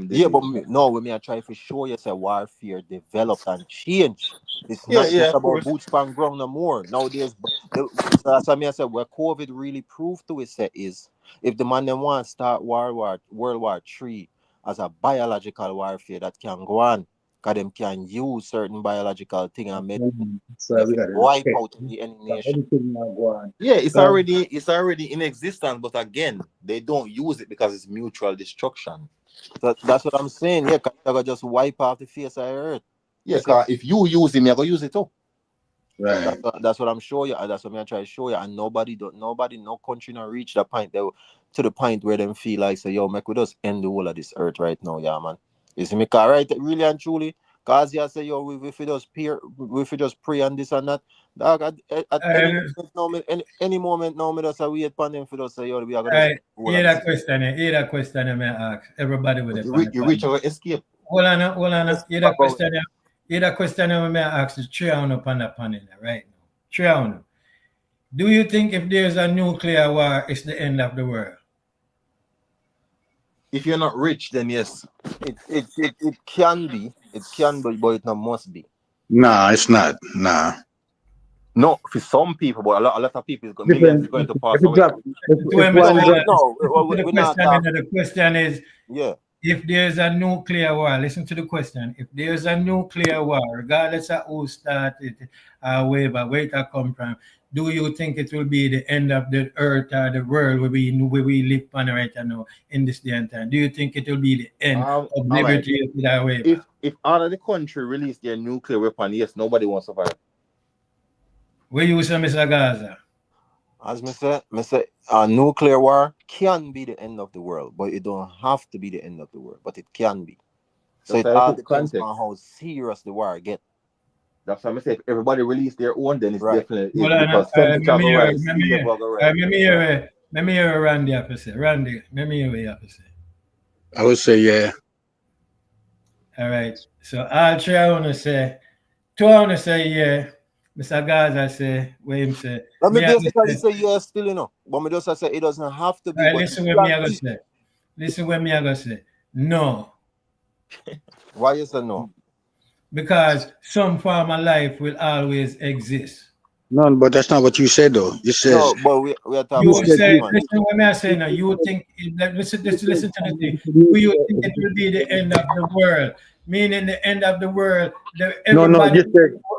Yeah, but no, when me I try to show you say warfare developed and changed. It's not Yeah, just of about course. boots span ground no more. Nowadays, so that's what me I said. Where COVID really proved to it say is if the man them want to start World War III as a biological warfare that can go on, because them can use certain biological thing and make So we got to wipe respect. out any So nation. everything now go on. Yeah, So it's already in existence, but again, they don't use it because it's mutual destruction. So that's what I'm saying. Yeah, because they're gonna just wipe off the face of the earth. Yeah, You see. cause if you use him, you're gonna use it too. right. That's what I'm showing you. And that's what I'm trying to show you. And nobody, no country not reach the point to the point where them feel like say, yo, make we just end the whole of this earth right now, yeah, man. You see me? 'Cause right, really and truly, cause you say, yo, we just pray and this and that. Dog, at any Uh, moment now, any moment now, me just say wait upon them for just say, yo, we are gonna just I end the whole hear of this. that question. Hear that question. I may ask everybody with But it you, on the you reach panel. our escape. Hold on. Let's Hear talk that about it. question. Hear that question. I may ask is three on up on the panel right now. Three on. Do you think if there's a nuclear war, it's the end of the world? If you're not rich, then yes. It can be. It can be, but it not must be. Nah, it's not. Nah. No, for some people, but a lot of people, millions is Different. going to If pass it away. drop, To if him, I No, say one drop, that. no, Listen to the we're not question. talking. The question is, Yeah. if there's a nuclear war, listen to the question. If there's a nuclear war, regardless of who started it or where it come from, do you think it will be the end of the earth or the world where we live on right now in this day and time? Do you think it will be the end of All right. liberty or whatever? If all of the country release their nuclear weapon, yes, nobody wants to survive. Where you say, Mr. Gaza? As me say, a nuclear war can be the end of the world, but it don't have to be the end of the world, but it can be. So That's it how I all put depends on context. how serious the war get. That's why I say if everybody release their own, then it's Right. definitely Hold is on. because temperature go rise, sea level go rise. Let me hear Randy have to say. Randy, let me hear what you have to say. I would say yeah. All right. So all three I want to say, two I want to say yeah. Mr. Gaza say, what him say. Let me Me I go basically say, say yes, still, But me just say it doesn't have to all be, right, but it listen what me I can go be. say. Listen what me I go say. No. Why you say no? Because some form of life will always exist. No, but that's not what you said though. You said No, but we are talking you You about said say, you, human. listen what me I say now. You think, listen to the thing. Do you think it will be the end of the world? Meaning the end of the world, no, everybody.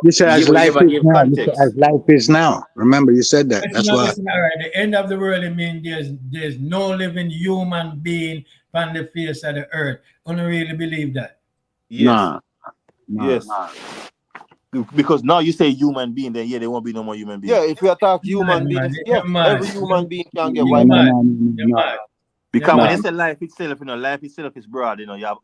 you said Yeah, as but you life never is give now. You said as context. life is now. Remember, you said that. Listen, That's why. listen, all right. The end of the world, it means there's no living human being on the face of the earth. I don't really believe that. Yes. Nah, nah. Yes. Because now you say human being, then yeah, there won't be no more human being. Yeah, if we attack You're human mad, man. beings, You're yes, mad. every human being can get No, You're wiped no, out. mad. no, You're no, mad. You're Because when no. they mad. say life itself, life itself is broad. You have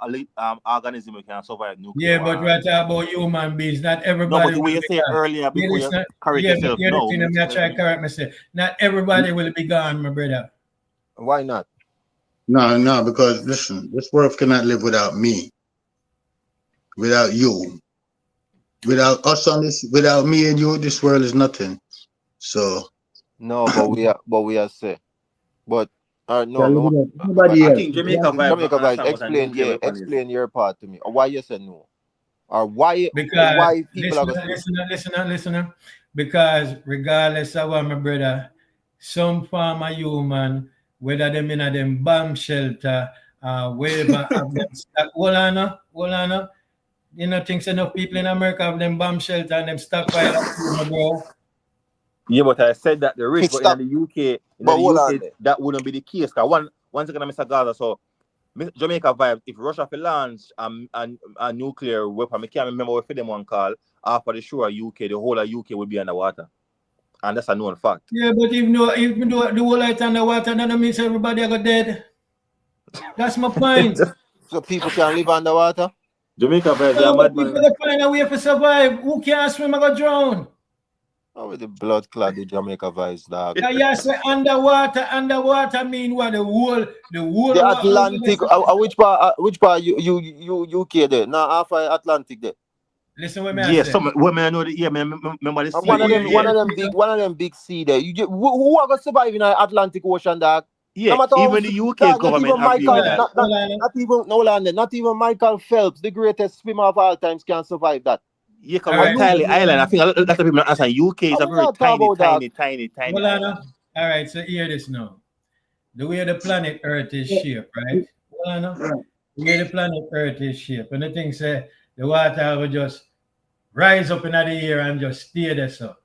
organism that can survive nuclear Yeah, but war. we're talking about human beings. Not No, everybody but will the way you be say gone. earlier Yeah, before you listen. correct Yeah, but yourself here's the now, thing. I'm makes not trying to correct myself. Not everybody will be gone, my brother. Why not? No, because listen, this world cannot live without me, without you, without us on this, without me and you. This world is nothing. So No, but we are say. But no, can me live want, without but anybody I else. think Jamaica vibes don't Jamaica vibes. understand what a Explain, nuclear yeah, weapon is. explain your part to me. Or why you said no, or Because why people are listen, gonna sleep? listen. Because regardless of what my brother, some form of human, whether them in a them bomb shelter, wherever of them stock. Hold on, no. You know, things enough people in America have them bomb shelter and them stockpile of food, my bro. Yeah, but I said that the rich, but Stop. In But the hold on UK, there. that wouldn't be the case. Cause one second, Mr. Gaza. So Jamaica vibes. If Russia will launch a nuclear weapon, I can't remember what them one call after the shore of UK, the whole of UK will be underwater, and that's a known fact. Yeah, but even though the whole light underwater, that don't mean everybody are go dead. That's my point. So people can live underwater. Jamaica vibes, they're So mad people man. to find a way to survive. Who can't swim or go drown? How with the blood clot the Jamaica vibes, dog? Yeah, you say underwater mean what? The whole The what Atlantic. Which part you UK there? Now half of Atlantic there. listen what me I Yeah, say. some women I know the yeah, man, remember the And sea was Here there. the thing, one of them big sea there. Who are gonna survive in the Atlantic Ocean, dog? No Yeah, matter how, even the UK dog, not government even agree with hold Michael, on, that. hold on. not even no London, not even Michael Phelps, the greatest swimmer of all times, can survive that. Yeah, cause All we're right, so tiny island. I think a lot of people don't understand. UK is How a we very not talk tiny, about, dog? tiny hold on. island. All right, so hear this now. The way the planet Earth is shaped, right? Hold on. The way the planet Earth is shaped. And the thing say the water will just rise up in the air and just stay there so.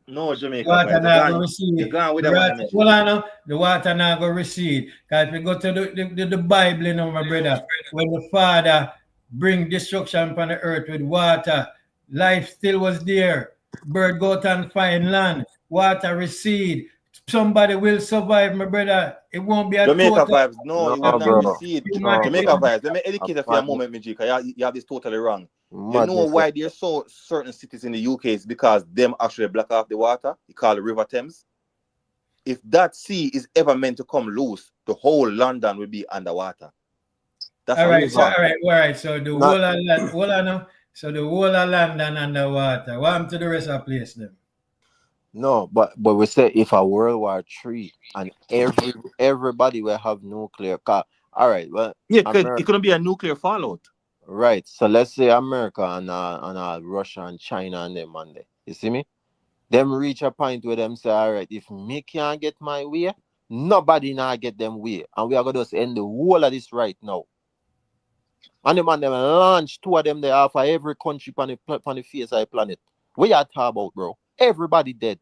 No The Jamaica water vibes. not go You're recede. gone with The that one water, energy. hold on now. The water not go recede. Because if you go to the Bible, you know, my brother, when the Father bring destruction upon the earth with water, life still was there. Bird go out and find land. Water recede. Somebody will survive, my brother. It won't be a Jamaica total vibes. No, No, it will not bro. recede. No, humanity. Jamaica vibes. Let me I'm educate you for a madness, moment, Mijika. You have this totally wrong. You know madness. why there's so certain cities in the UK is because them actually block off the water. You call the River Thames. If that sea is ever meant to come loose, the whole London will be underwater. That's All the right, so reason. So the Not whole of land, hold on now. So the whole of London underwater. What happened to the rest of the place then? no, but we say if a World War III and everybody will have nuclear car. All right, well, Yeah, it America. couldn't be a nuclear fallout. Right. So let's say America and Russia and China and them on there. You see me? Them reach a point where them say, all right, if me can't get my way, nobody now get them way. And we are gonna just end the whole of this right now. And them launch two of them there for every country on the face of the planet. What you talk about, bro? Everybody dead.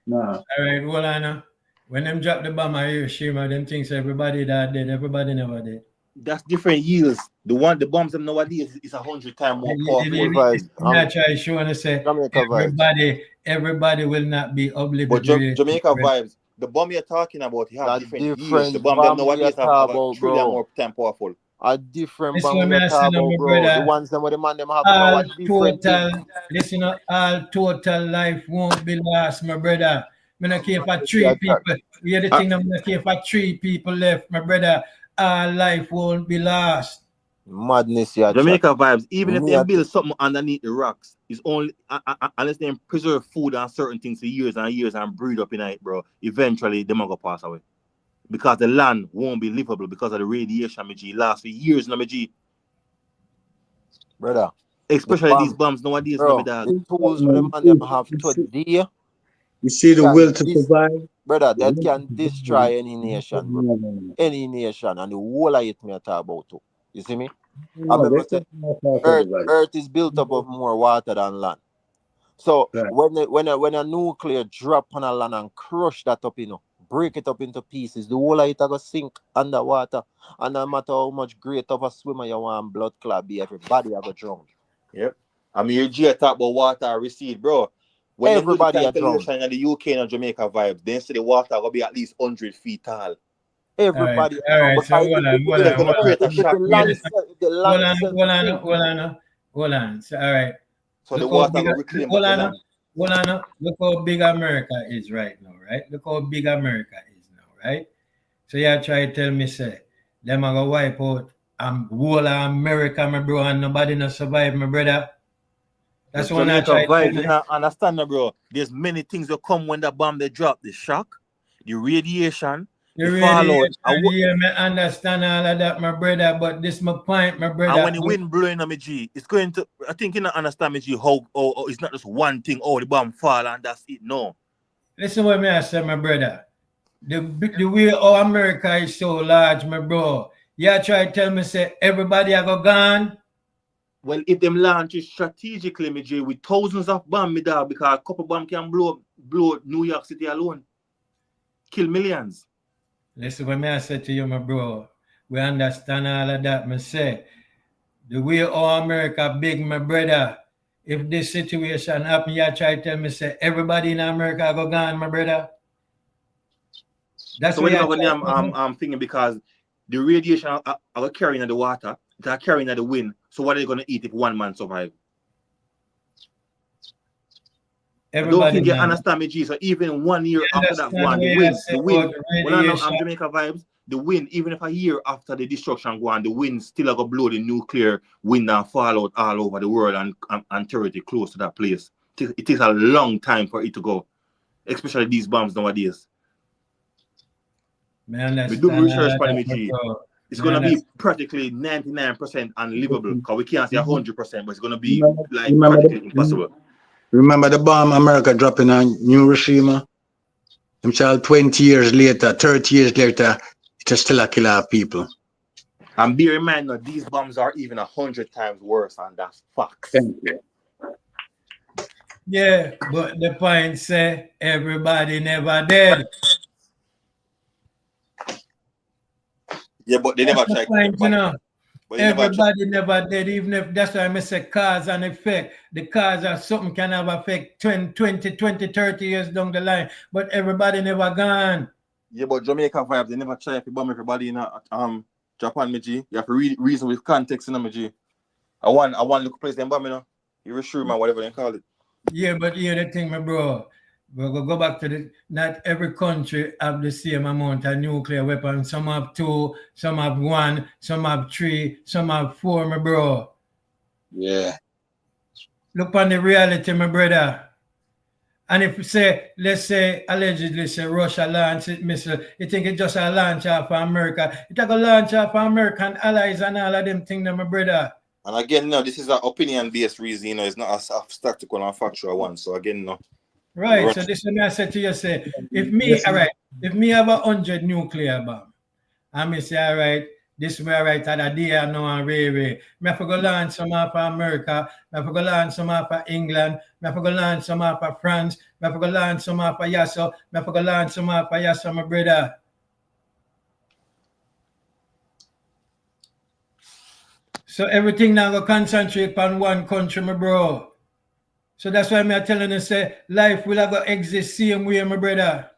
Nah. All right, hold on now. When them drop the bomb at Hiroshima, them thinks everybody that dead, everybody never dead. That's different yields. The bombs them nowadays is 100 times more Jamaica powerful. vibes. Naturally showing to say Jamaica vibes. everybody will not be But obliterated. Jamaica vibes, the bomb you're talking about, you have That different yields. The different bomb them bomb we are nowadays have talking a about, trillion bro. more time powerful. A different This bomb one we are I say talking now, about, my bro. The brother. ones them where the man them have now All a different thing. total, listen, all total life won't be lost, my brother. Me not care for We three are talk- people. We are the Uh, thing that me not care for three people left, my brother. All life won't be lost. Madness, you are chat. Jamaica vibes, even if Me they a build something underneath the rocks, it's only unless they preserve food and certain things for years and years and breed up in it, bro. Eventually, they might go pass away because the land won't be livable because of the radiation. My G lasts for years, now, my G. brother. Especially these bomb, bombs nowadays, no, bro. me dog. The tools with them and them have today You see the can will to this, survive? brother, The that will can to destroy any survive. nation, bro. Any nation, and the whole of it me I talk about too. You see me? I No, remember that's say not for Earth, everybody. Earth is built up of more water than land. So Right. when a nuclear drop on a land and crush that up, break it up into pieces, the whole of it go sink underwater. And no matter how much great of a swimmer you want, blood clot be, everybody have a drown. Yep. I mean, your G talk about water recede, bro. When them do the Everybody a drown. calculation in the UK and Jamaica vibes, they say the water will be at least 100 feet tall. Everybody a All drown. right. So Because hold on, hold So it's on, gonna hold on. create a if the shock land wave. itself, if the Hold land on, itself hold on, sink, hold on, hold on. So, all right. So the Look how water big. will reclaim back Hold the on, land. hold on. Look how big America is right now, right? Look how big America is now, right? So you try to tell me, say, them are gonna wipe out whole of America, my bro, and nobody not survive, my brother. That's But what I Jamaica try to tell vibes, you me. know, understand that, bro. There's many things that come when the bomb they drop. The shock, the radiation, The the radiation, fallout. yeah, me understand all of that, my brother. But this my point, my And when brother. the wind blowing on me, G, it's going to. I think you not understand me, G. How it's not just one thing. Oh, the bomb fall and that's it. No. Listen what me I say, my brother. The way our America is so large, my bro. You try to tell me, say, everybody I go gone. Well, if them launch it strategically, me G, with thousands of bombs, me dog, because a couple bombs can blow New York City alone, kill millions. Listen what me I say to you, my bro. We understand all of that, me say. The way our America big, my brother. If this situation happen, you try to tell me, say, everybody in America go gone, my brother. That's So what when you I'm try going, to tell me. I'm thinking because the radiation are carrying in the water, they are carrying in the wind. So what are they gonna eat if one man survive? I don't Everybody think you gone. understand me, G. So even 1 year You after that understand one, what I say the about wind, the when I know I'm radiation? Jamaica vibes, the wind, even if a year after the destruction go on, the wind still gonna blow the nuclear wind and fallout all over the world and territory close to that place. It takes a long time for it to go, especially these bombs nowadays. Me We do understand all research of for that, me, my G. bro. It's Me gonna be understand. practically 99% unlivable because we can't say 100%, but it's gonna be Remember, like remember, practically impossible. remember the bomb America dropping on Hiroshima? Them child 20 years later, 30 years later, it's still a killer of people. And bear in mind that these bombs are even 100 times worse, and that's facts. Thank you. Yeah, but the point say everybody never dead. Yeah, but they That's never the try to kill point, you everybody. know. But they never try. Everybody never dead, even if that's why I say cause and effect. The cause of something can have effect 20, 30 years down the line, but everybody never gone. Yeah, but Jamaica vibes, they never try to bomb everybody in Japan, me G. You have to reason with context in me G. I want look place them bomb, you know. Hiroshima, whatever they call it. Yeah, but here the thing, my bro. We'll go back to the not every country have the same amount of nuclear weapons. Some have two, some have one, some have three, some have four, my bro. Yeah. Look on the reality, my brother. And if say, let's say, allegedly say Russia launch it missile, you think it just a launch off of America. It a launch off of American allies and all of them things, my brother. And again, no, this is an opinion-based reason, you know, it's not a statistical and factual one. So again, no. Right. So this is what I said to you, say, if me, Yes. all right, if me have 100 nuclear bomb, I may say, all right, this way, all right, at a day I know and Ray. Me have to go launch some off of America, me have to go launch some off of England, me have to go launch some off of France, me have to go launch some off of Yasso, me have to go launch some off of Yasso, my brother. So everything now go concentrate on one country, my bro. So that's why I'm telling you, say, life will go exist same way, my brother.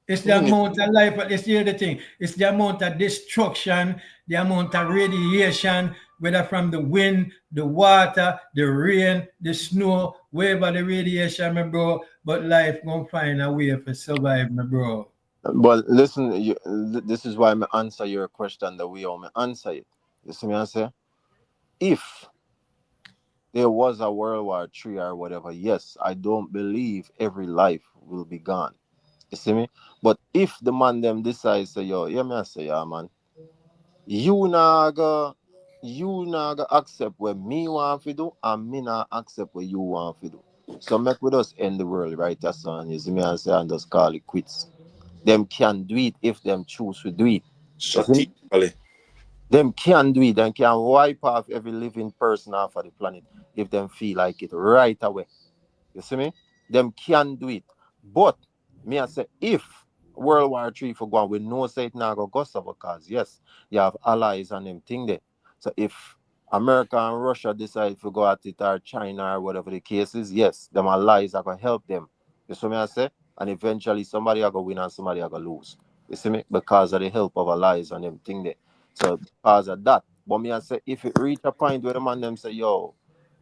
It's the amount of life, but it's the other thing. It's the amount of destruction, the amount of radiation, whether from the wind, the water, the rain, the snow, wherever the radiation, my bro. But life gonna find a way to survive, my bro. But listen, this is why I answer your question the way I answer it. You see me answer? If there was a World War III or whatever, yes, I don't believe every life will be gone. You see me? But if the man them decides say, yo, yeah, me I say, yeah, man, you nah go, you not gonna accept what me want to do, and me not accept what you want to do. So make with us end the world, right? That's on you see me and say and just call it quits. Them can do it if them choose to do it. You see me? Strategically. Them can do it and can wipe off every living person off of the planet if them feel like it right away. You see me? Them can do it. But me I say if World War III for go on, we know say it now go so because yes, you have allies and them thing there. So if America and Russia decide to go at it or China or whatever the case is, yes, them allies are gonna help them. You see me I say? And eventually somebody are gonna win and somebody are gonna lose. You see me? Because of the help of allies and them thing there. So because of that, but me I say if it reach a point where the man them say, yo,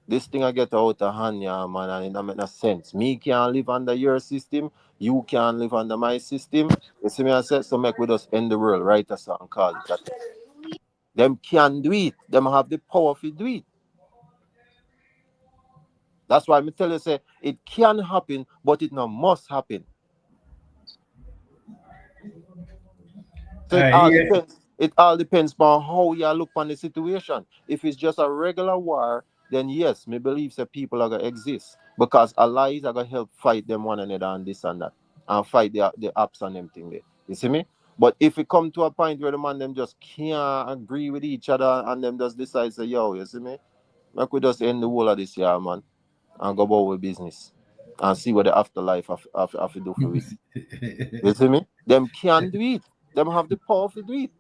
this thing I get out of hand, yeah, man, and it don't make no sense. Me can't live under your system, you can't live under my system. You see me I say, so make with us end the world, right? That's what I call it. That them can do it. Them have the power to do it. That's why me tell you say it can happen, but it not must happen. So All it right, all here. depends. It all depends on how you look on the situation. If it's just a regular war, then yes, me believe that people are gonna exist because allies are gonna help fight them one another and this and that, and fight the apps and them thing there. You see me? But if it come to a point where the man them just can't agree with each other and them just decide say, yo, you see me? Like we just end the whole of this year, man, and go about with business and see what the afterlife have to do for it. You see me? Them can do it. Them have the power to do it.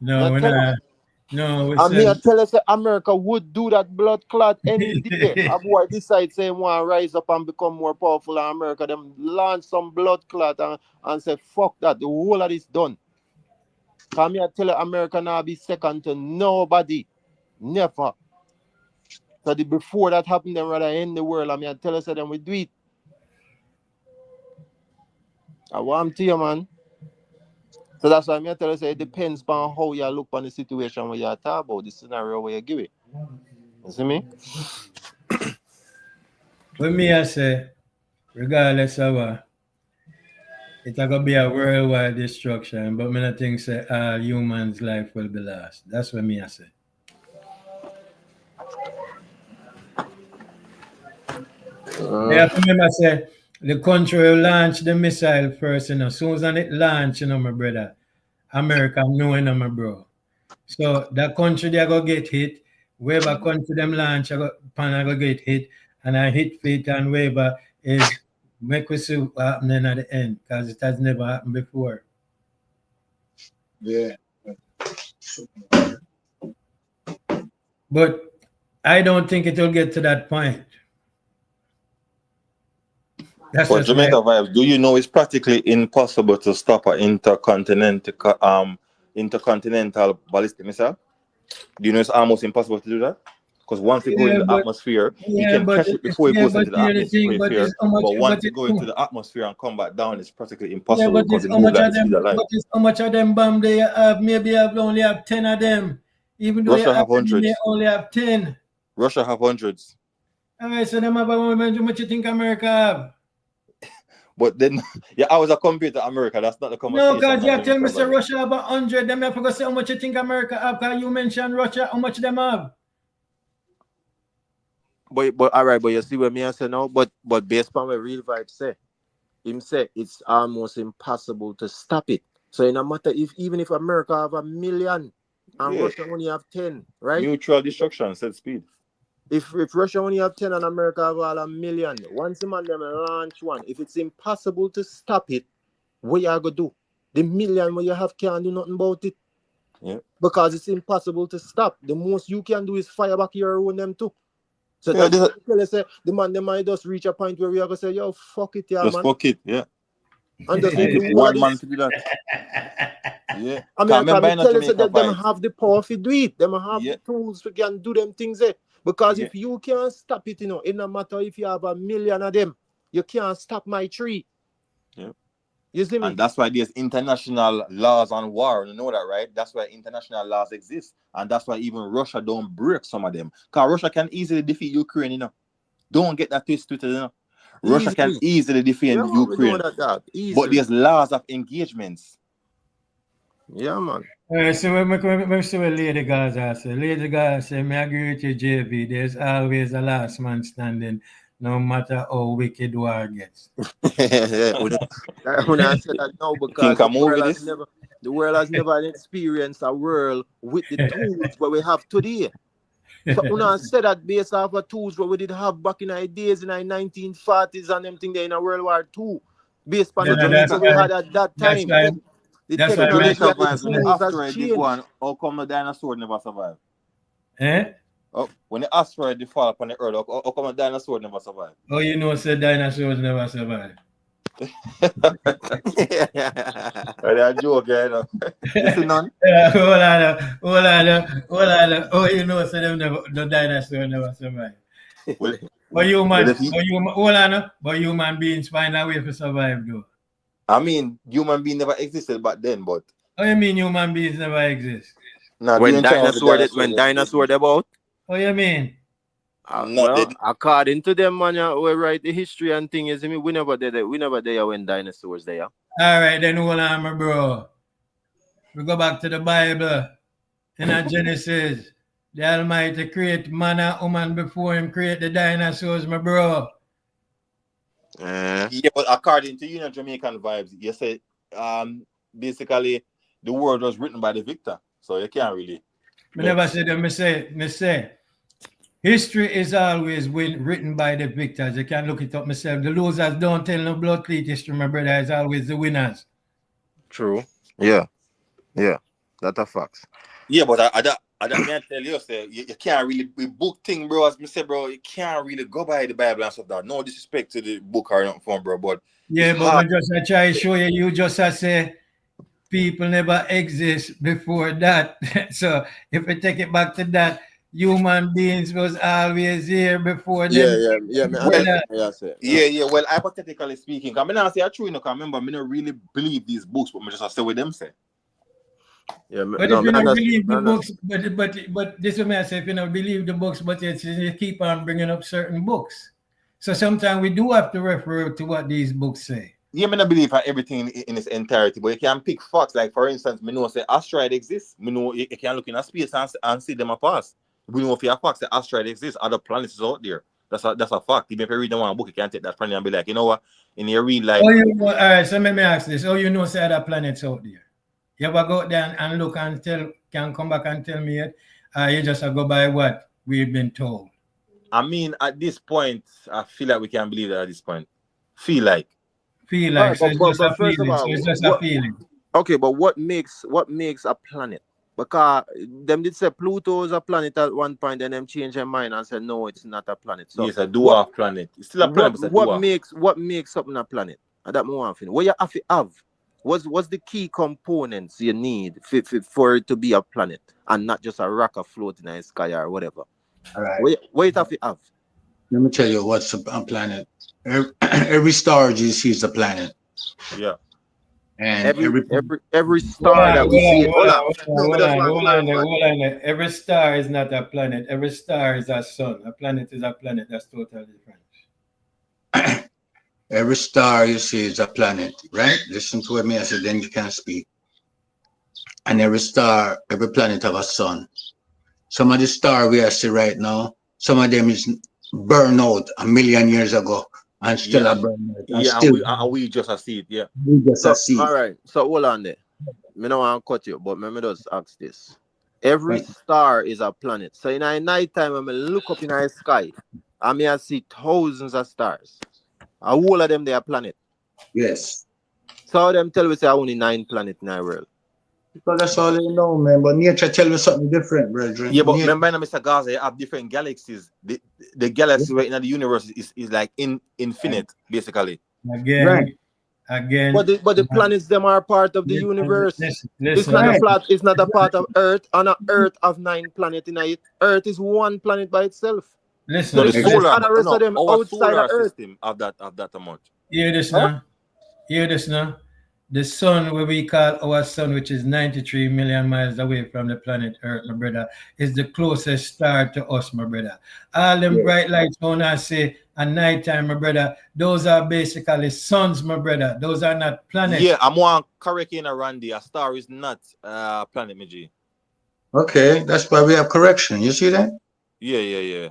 Me I No, we're tell you. not. No, we And me I said. tell you say America would do that blood clot any day. A boy decide say want to rise up and become more powerful in America. Them launch some blood clot and say fuck that. The whole of this done. Cause me I tell you America now be second to nobody. Never. So before that happened, them rather end the world. I mean I tell you say them we do it. I want to you, man. So that's why I tell you say it depends on how you look on the situation where you talk about, the scenario where you give it. You see me? When me I say, regardless of what, it's gonna be a worldwide destruction, but me not think say all humans' life will be lost. That's what me I say. You have to remember say the country will launch the missile first, you know. As soon as it launch, you know, my brother, America knowing, my bro. So that country they go get hit, wherever country them launch, I go get hit, and I hit fit and wherever is make we see what happening at the end, because it has never happened before. Yeah. But I don't think it will get to that point. That's But just my Jamaica vibes, do you know it's practically impossible to stop an intercontinental ballistic missile? Do you know it's almost impossible to do that? Because once it goes in yeah, the but atmosphere, you yeah, can but catch it before it goes into the here the thing, but atmosphere. it's how much, But but once it it's goes into the atmosphere and come back down, it's practically yeah, impossible but because it's it how moves much at of the speed them, of light. but it's how much of them bomb they have. Maybe you have 10 of them, even though you Russia have have them, you hundreds. only have 10. Russia have hundreds. All right, so them have how much you think America have? But then, yeah, I was a compare to America. That's not the No, conversation because you that have tell Jamaica me say vibes. Russia have 100. Them have to go say how much you think America have. Because you mentioned Russia, how much them have? But all right, but you see what me I say now. But based on what real vibe say, him say it's almost impossible to stop it. So it no matter if even if America have 1,000,000 and Yeah, Russia only have 10, right? mutual destruction, said speed. If Russia only have 10 and America have all 1,000,000, once the man them launch one, if it's impossible to stop it, what you gonna do? The million where you have can't do nothing about it. Yeah. Because it's impossible to stop. The most you can do is fire back your own them too. So Yeah, that's why I tell you, say, the man they might just reach a point where we are gonna say, yo, fuck it, yeah, just man. fuck it. Yeah. And just And leave the pick whole of one man this. to do that. Yeah. I mean, Can't I can remember in tell you so Jamaica that them vibes. have the power to do it. Them have Yeah. the tools to can do them things there. Because Yeah. if you can't stop it, it no matter if you have 1,000,000 of them, you can't stop my tree. Yeah. You see me? And that's why there's international laws on war. You know that, right? That's why international laws exist. And that's why even Russia don't break some of them. Because Russia can easily defeat Ukraine, Don't get that twisted, Russia can Easily. easily defeat Yeah, man, we know Ukraine. that, dog. But Easily. there's laws of engagements. Yeah, man. So when see what Lady Gaza say, Lady Gaza say, me agree with you, JV. There's always a last man standing, no matter how wicked war gets. When I said that now because Think a movie this? the world has never experienced a world with the tools what we have today. So when I said that based off of tools what we did have back in the days in the 1940s and them thing there in a World War II, based on the tools That's what we why. had at that That's time. why. The That's why. When they technology and the survive, when the tools has asteroid did go changed. on, how come the dinosaur never survive? Eh? Oh, when the asteroid did fall upon the earth, how come the dinosaur never survive? Oh, you know, say dinosaurs never survive. That joke, you know. You see none? Hold on. Oh, you know, say them never, the dinosaur never survive. Well, But well, if you, hold on. But human beings find a way to survive, though. I mean, human being never existed back then, but How you mean human beings never exist? now when during time of the dinosaur they about. How you mean? Not dead. According to them, man, we write the history and thing is, we never there when dinosaurs there. All right, then hold on, my bro. We go back to the Bible. In a Genesis, the Almighty create man and woman before him create the dinosaurs, my bro. Yeah, but according to Jamaican vibes, you say basically the word was written by the victor, so you can't really. Me never said that. Me say, history is always written by the victors. You can look it up myself. The losers don't tell no blood cleat history, my brother. It's always the winners. True. Yeah. That's a fact. Yeah, but I can't tell you, say you can't really be book thing, bro. As me say, bro, you can't really go by the Bible and stuff. That no disrespect to the book or nothing from, bro. But yeah, but I just try to show you. You just say people never exist before that. So if we take it back to that, human beings was always here before them. Yeah. Well, hypothetically speaking, I mean, I say I true, I remember, I don't really believe these books, but I just say what them say. Yeah, but if you don't believe the books, but this is what I say, if you don't believe the books, but you keep on bringing up certain books. So sometimes we do have to refer to what these books say. Yeah, I don't believe everything in its entirety, but you can pick facts. Like, for instance, I know say asteroid exists. I know you can look in a space and see them pass. We know if you have facts that asteroid exists, other planets is out there. That's a fact. Even if you read them one book, you can take that planet and be like, you know what? In your real life. All right, so let me ask this. You know say other planets out there? You ever go there and look and can come back and tell me it? You just go by what we've been told. I mean, at this point, I feel like we can believe that at this point. Feel like. Right, so it's just a feeling. Okay, but what makes a planet? Because them did say Pluto is a planet at one point, and them changed their mind and said no, it's not a planet. So it's a dwarf planet. It's still a planet. What makes something a planet? And that more thing. What you have to have? What's the key components you need for it to be a planet and not just a rock floating in the sky or whatever? All right. What you have to have? Let me tell you what's a planet. Every star you see is a planet. Yeah. And every star that we see. Hold on. Every star is not a planet. Every star is a sun. A planet is a planet. That's totally different. Every star you see is a planet, right? Listen to what me I said, then you can speak. And every planet have a sun. Some of the stars we see right now, some of them is burned out 1 million years ago and still are burned out. We just see it, yeah. We just see it. All right, so hold on there. I don't want to cut you, but let me just ask this. Every star is a planet. So in the night time, when I look up in the sky, I see thousands of stars. All of them, they are planet. Yes. So them tell me say only 9 planets in the world. Because that's all they know, man. But nature tell me something different, brethren. Yeah, but remember, Mr. Gaza, you have different galaxies. The galaxy right in the universe is like infinite, basically. Again. But the planets them are part of the universe. Listen, it's not a part of Earth. On an Earth of 9 planets in it. Earth is one planet by itself. Listen, so the solar, of them outside of Earth. system of that amount. Hear this now. The sun, what we call our sun, which is 93 million miles away from the planet Earth, my brother, is the closest star to us, my brother. All them bright lights on I say and nighttime, my brother, those are basically suns, my brother. Those are not planets. Yeah, I'm one correct in a Randy. A star is not planet, my G. Okay, that's why we have correction. You see that? Yeah.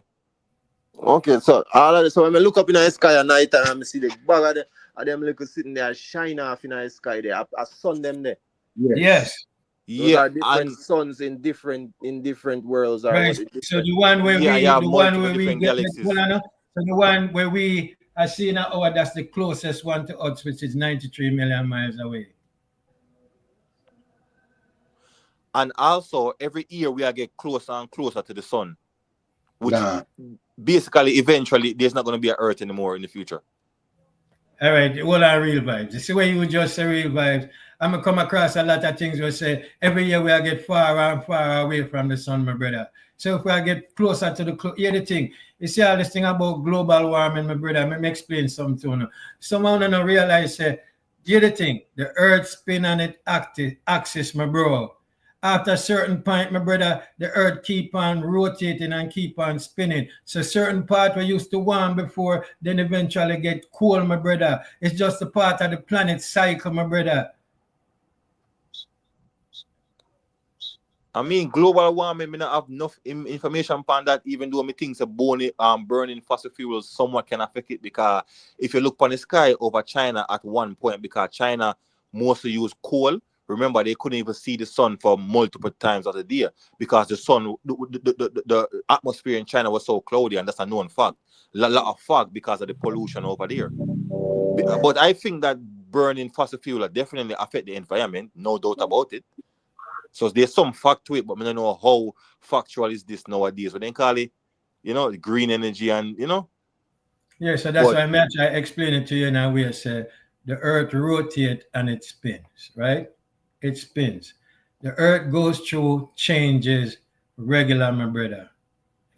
Okay, so all of this, so when I look up in the sky at night time, I see the bag of them little sitting there shine off in the sky there. I sun them there. Yes. Those are different and suns in different worlds, or Right. what? So the one where yeah, we, you have the one multiple where we different get, galaxies. so the one where we are seeing now, oh, that's the closest one to us, which is 93 million miles away. And also, every year we are get closer and closer to the sun, which Nah. basically, eventually, there's not going to be an Earth anymore in the future. All right, what are real vibes? You see where you just say real vibes. I'm gonna come across a lot of things where say every year we are get far and far away from the sun, my brother. So if we are get closer to the thing, you see all this thing about global warming, my brother. Let me explain something to you. Someone don't realize the thing, the Earth spin on its axis, my bro. After a certain point, my brother, the Earth keep on rotating and keep on spinning. So certain part we used to warm before, then eventually get cool, my brother. It's just a part of the planet cycle, my brother. I mean, global warming, me not have enough information upon that, even though me think burning fossil fuels somewhat can affect it, because if you look on the sky over China at one point, because China mostly use coal. Remember, they couldn't even see the sun for multiple times of the day because the sun, the atmosphere in China was so cloudy, and that's a known fact. A lot of fog because of the pollution over there. But I think that burning fossil fuel definitely affect the environment, no doubt about it. So there's some fact to it, but I don't know how factual is this nowadays. So they call it, the green energy and, Yeah, so that's why I explain it to you now. We say the Earth rotates and it spins, right? It spins. The Earth goes through changes regular, my brother.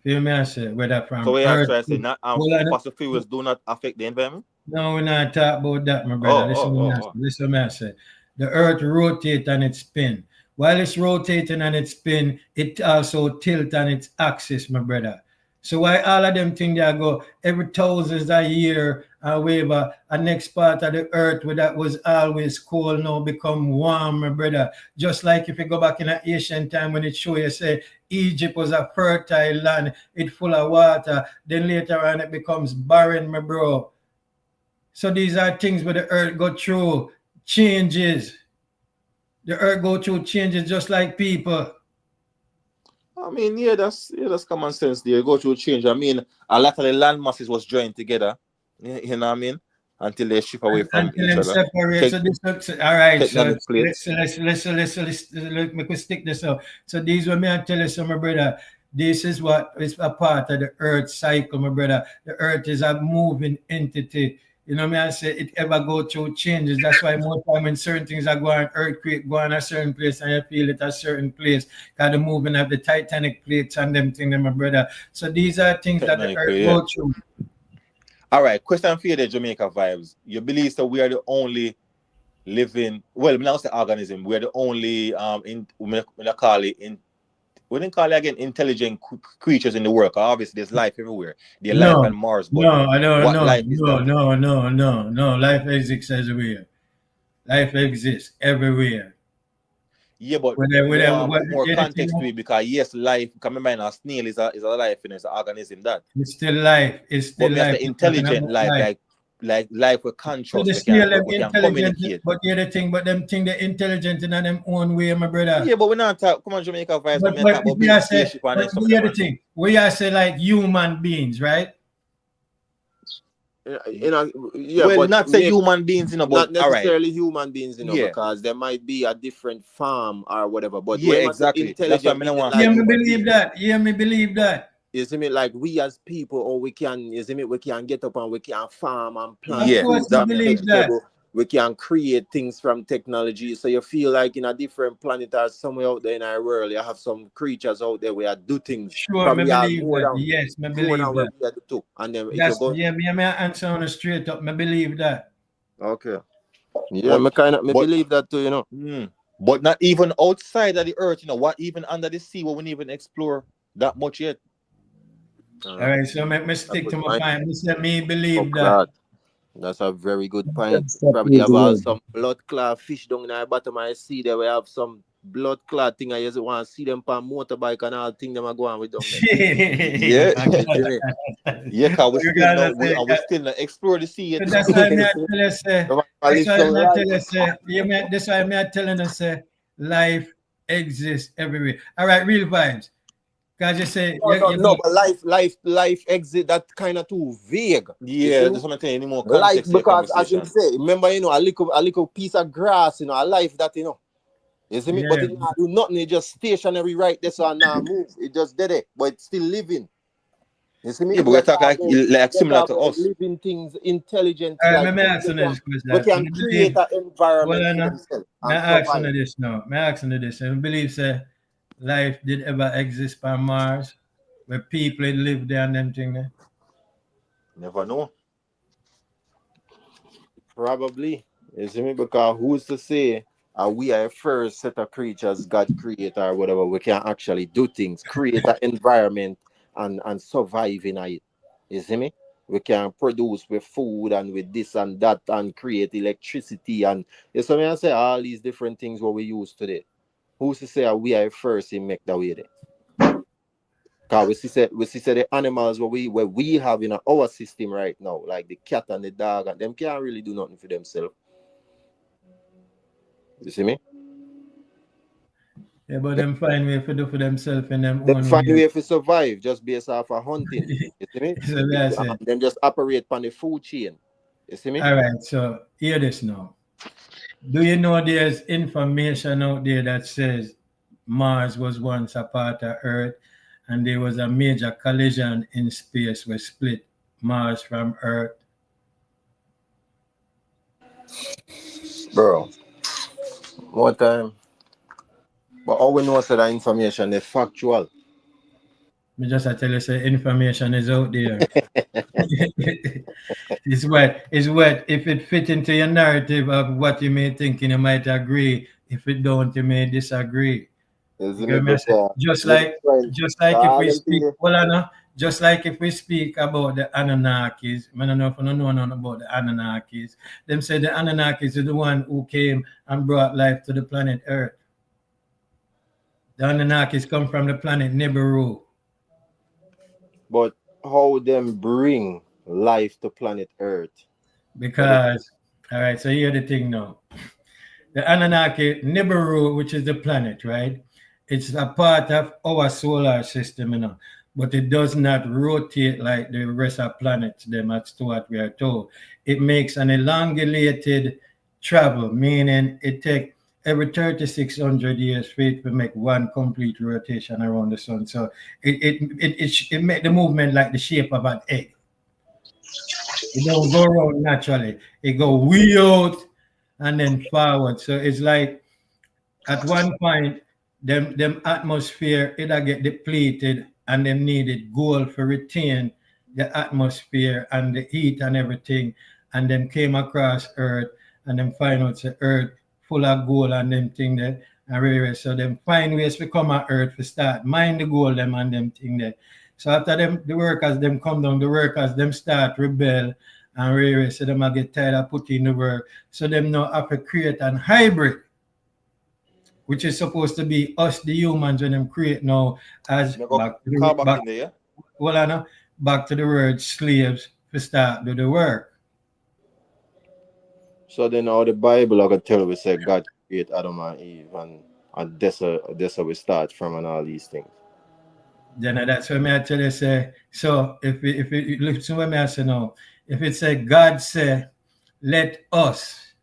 Feel me? I say whether from so we Earth. have to say fossil fuels do not affect the environment. No, we're not talking about that, my brother. Listen, what I say. The Earth rotates and it spins. While it's rotating and it spins, it also tilts on its axis, my brother. So why all of them things they go every thousands of years, however, a next part of the earth where that was always cold now become warm, my brother. Just like if you go back in an ancient time when it show you say Egypt was a fertile land, it full of water, then later on it becomes barren, my bro. So these are things where the earth go through changes. The earth go through changes just like people. I mean, that's common sense there. Go through change. I mean, a lot of the land masses was joined together. You know what I mean? Until they shift away from each other. Separate. So this looks all right. So let's make we stick this up. So these were me I tell you, so my brother. This is what is a part of the earth cycle, my brother. The earth is a moving entity. You know what I say? It ever go through changes. That's why more time when certain things are going, earthquake going a certain place and you feel it a certain place. Got the moving of the tectonic plates and them things, my brother. So these are things that the earth go through. All right, question for you, the Jamaica vibes. You believe that we are the only living, well, now say organism. We are the only we didn't call it again intelligent creatures in the world. Obviously, there's life everywhere. There's life on Mars, but no. Life exists everywhere. Life exists everywhere. Yeah, but more context to it, because yes, life. Remember, a snail is a life, it's an organism that. It's still life. It's still life. Intelligent life, like life with conscious. So we can communicate. But the other thing, but them think they're intelligent in them own way, my brother. Yeah, but we're not talking. Come on, Jamaica vibes. But the other thing, we are say like human beings, right? Not say human beings, but not necessarily human beings, because there might be a different farm or whatever. But exactly. That's what I want. Me believe that. You see me, like we as people, or we can, we can get up and we can farm and plant. Yeah, I believe that. We can create things from technology. So you feel like in a different planet or somewhere out there in our world, you have some creatures out there where do things. Sure, I believe that. Yes, I believe that. And then me answer on a straight up. I believe that. Okay. Yeah, I believe that too, But not even outside of the earth, what even under the sea, we won't even explore that much yet. All right, so let me A stick good to my point. point. Me Oh, believe that. God. That's a very good point. Stop Probably use have the all word. some blood clot fish down in the bottom of the sea there. We have some blood clot thing. I just want to see them on motorbike and all thing them are going with down there. Yeah, see me? Yeah, cause we still know we still not explore the sea yet. That's why me I tell you say. I That's live why some me I tell life. you say. That's why me I telling you say. Life exists everywhere. All right, real vibes. Cause you say you No, go, but life exit that kind of too vague. You see Yeah, me? that's what I'm saying. Any more Life, context to your because as you conversation? say, remember, a little piece of grass, a life that, you see me? But yeah. it not do nothing, it just stationary right there, so now move. It just dead there, but it's still living. You see me? Yeah, but we're talking like We're similar talking to about us. living things, intelligence, All right, like me ask you this we question. can And I create believe, an well, environment I for know. themselves Me and ask you survive. this now. Me ask you this. And I believe say life did ever exist on Mars, where people live there and them thing there. Never know. Probably. You see me? Because who's to say we are a first set of creatures God created or whatever, we can actually do things, create an environment and survive in it. You see me? We can produce with food and with this and that and create electricity and you see me I say all these different things what we use today. Who's to say we are first in make that way there? Cause we see the animals what we have in our system right now, like the cat and the dog, and them can't really do nothing for themselves. You see me? Yeah, but them find way to do for themselves in them Them own find a way. way to survive just based off of hunting. You see me? So that's it. Them just operate on the food chain. You see me? All right, so hear this now. Do you know there's information out there that says Mars was once a part of Earth and there was a major collision in space which split Mars from Earth? Bro, more time. But all we know is that information is factual. Me just I tell you, say information is out there. It's what if it fit into your narrative of what you may think, you might agree. If it don't, you may disagree. You You see get me? me? I say, Because just me like friend, just like if all we them speak, things. well, I know, just like if we speak about the Anunnakis, I don't know if you know nothing about the Anunnakis. Them say the Anunnakis is the one who came and brought life to the planet Earth. The Anunnakis come from the planet Nibiru. But how them bring life to planet Earth? That is Because, all right, so here the thing now. The Anunnaki, Nibiru, which is the planet, right? It's a part of our solar system, but it does not rotate like the rest of planets, them as to what we are told. It makes an elongated travel, meaning it takes every 3,600 years for it to make one complete rotation around the sun. So it make the movement like the shape of an egg. It don't go around naturally. It go way out and then forward. So it's like at one point, them atmosphere either get depleted and them needed gold for retain the atmosphere and the heat and everything. And them came across Earth and them find out the Earth full of gold and them thing there. And really, so them find ways to come on Earth to start mine the gold them and them thing there. So after them, the workers them come down, the workers them start rebel and really, so them get tired of putting the work. So them now have to create an hybrid which is supposed to be us, the humans, when them create now as You go back to call the back back. in there, yeah? Well, I know back to the word slaves to start do the work. so then all the Bible I could tell we say God create Adam and Eve and that's how we start from and all these things. Then that's what I tell you say. So if it listen what I say now, if it say God say, let us,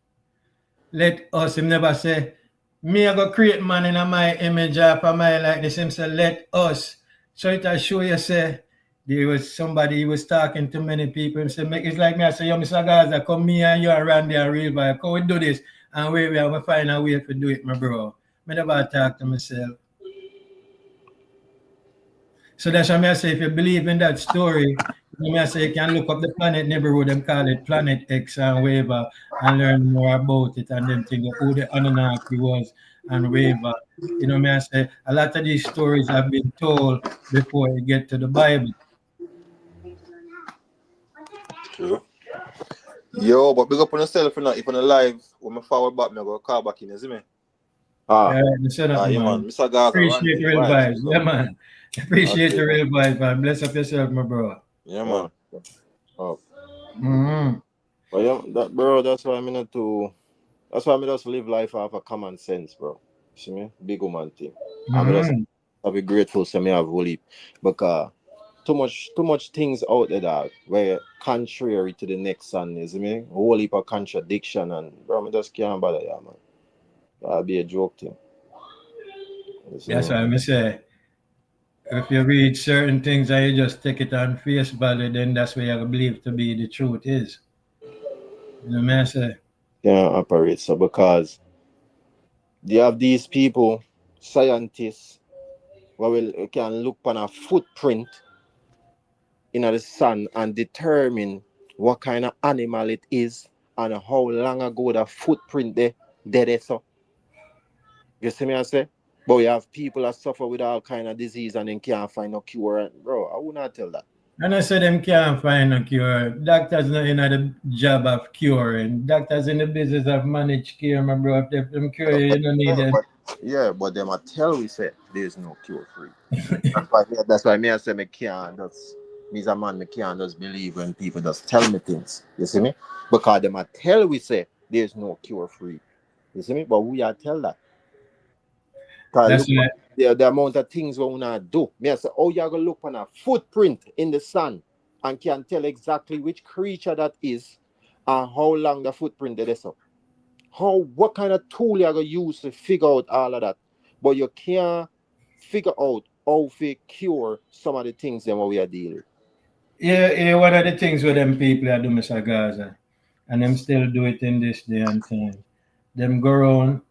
him never say, me I go create man in my image after my like this. Him say let us. So it I show you say there was somebody he was talking to many people. Him say make it's like me. I say, yo, Mr. Gaza, come me and you and Randy and real vibe. Come we do this and we have to find a way to do it, my bro. Me never talk to myself. So that's why I say if you believe in that story, I say you can look up the planet neighborhood, them call it Planet X and whatever, and learn more about it and then think of who the Anunnaki was and whatever. I say a lot of these stories have been told before you get to the Bible. True. Yo, but big up on yourself, you know. If on the live, when I forward back, me I go call back in, you see me? Ah, Set up, Yeah, man. man. Mr. Gaza, Appreciate the Randy, real vibes. vibes. Yeah, man. Appreciate Okay, the man. real vibes, man. Bless up yourself, my bro. Yeah, man. oh. Mm-hmm. But yeah, that bro, that's why I'm not to. That's why I just live life off of common sense, bro. See me? Big woman thing. I'm just Mm-hmm. I'll be grateful to me have holy because too much things out there that where contrary to the next son is me. Whole heap of contradiction and bro, I just can't bother ya, man. That'll be a joke thing. You see That's me? why I say, if you read certain things and you just take it on face value, then that's where you believe to be the truth is. You know what I say? Can't operate so because you have these people, scientists, who will can look on a footprint in the sun and determine what kind of animal it is and how long ago the footprint there so. You see me I say? But we have people that suffer with all kind of disease and then can't find no cure. Bro, I would not tell that. And I say them can't find a cure. Doctors not in the job of curing. Doctors in the business of managed care, my bro. If them cure you, you don't need them. But them I tell we say there's no cure for it. That's why me I say me can't just me as a man me can't just believe when people just tell me things. You see me? Because them I tell we say there's no cure for it. You see me? But we are tell that. Cause That's look why. the amount of things we wanna do. Me I say, oh you gonna look on a footprint in the sun and can tell exactly which creature that is and how long the footprint is. So what kind of tool you gonna use to figure out all of that? But you can't figure out how to cure some of the things that we are dealing with. Yeah, one of the things with them people are do, Mr. Gaza, and them still do it in this day and time. Them go around,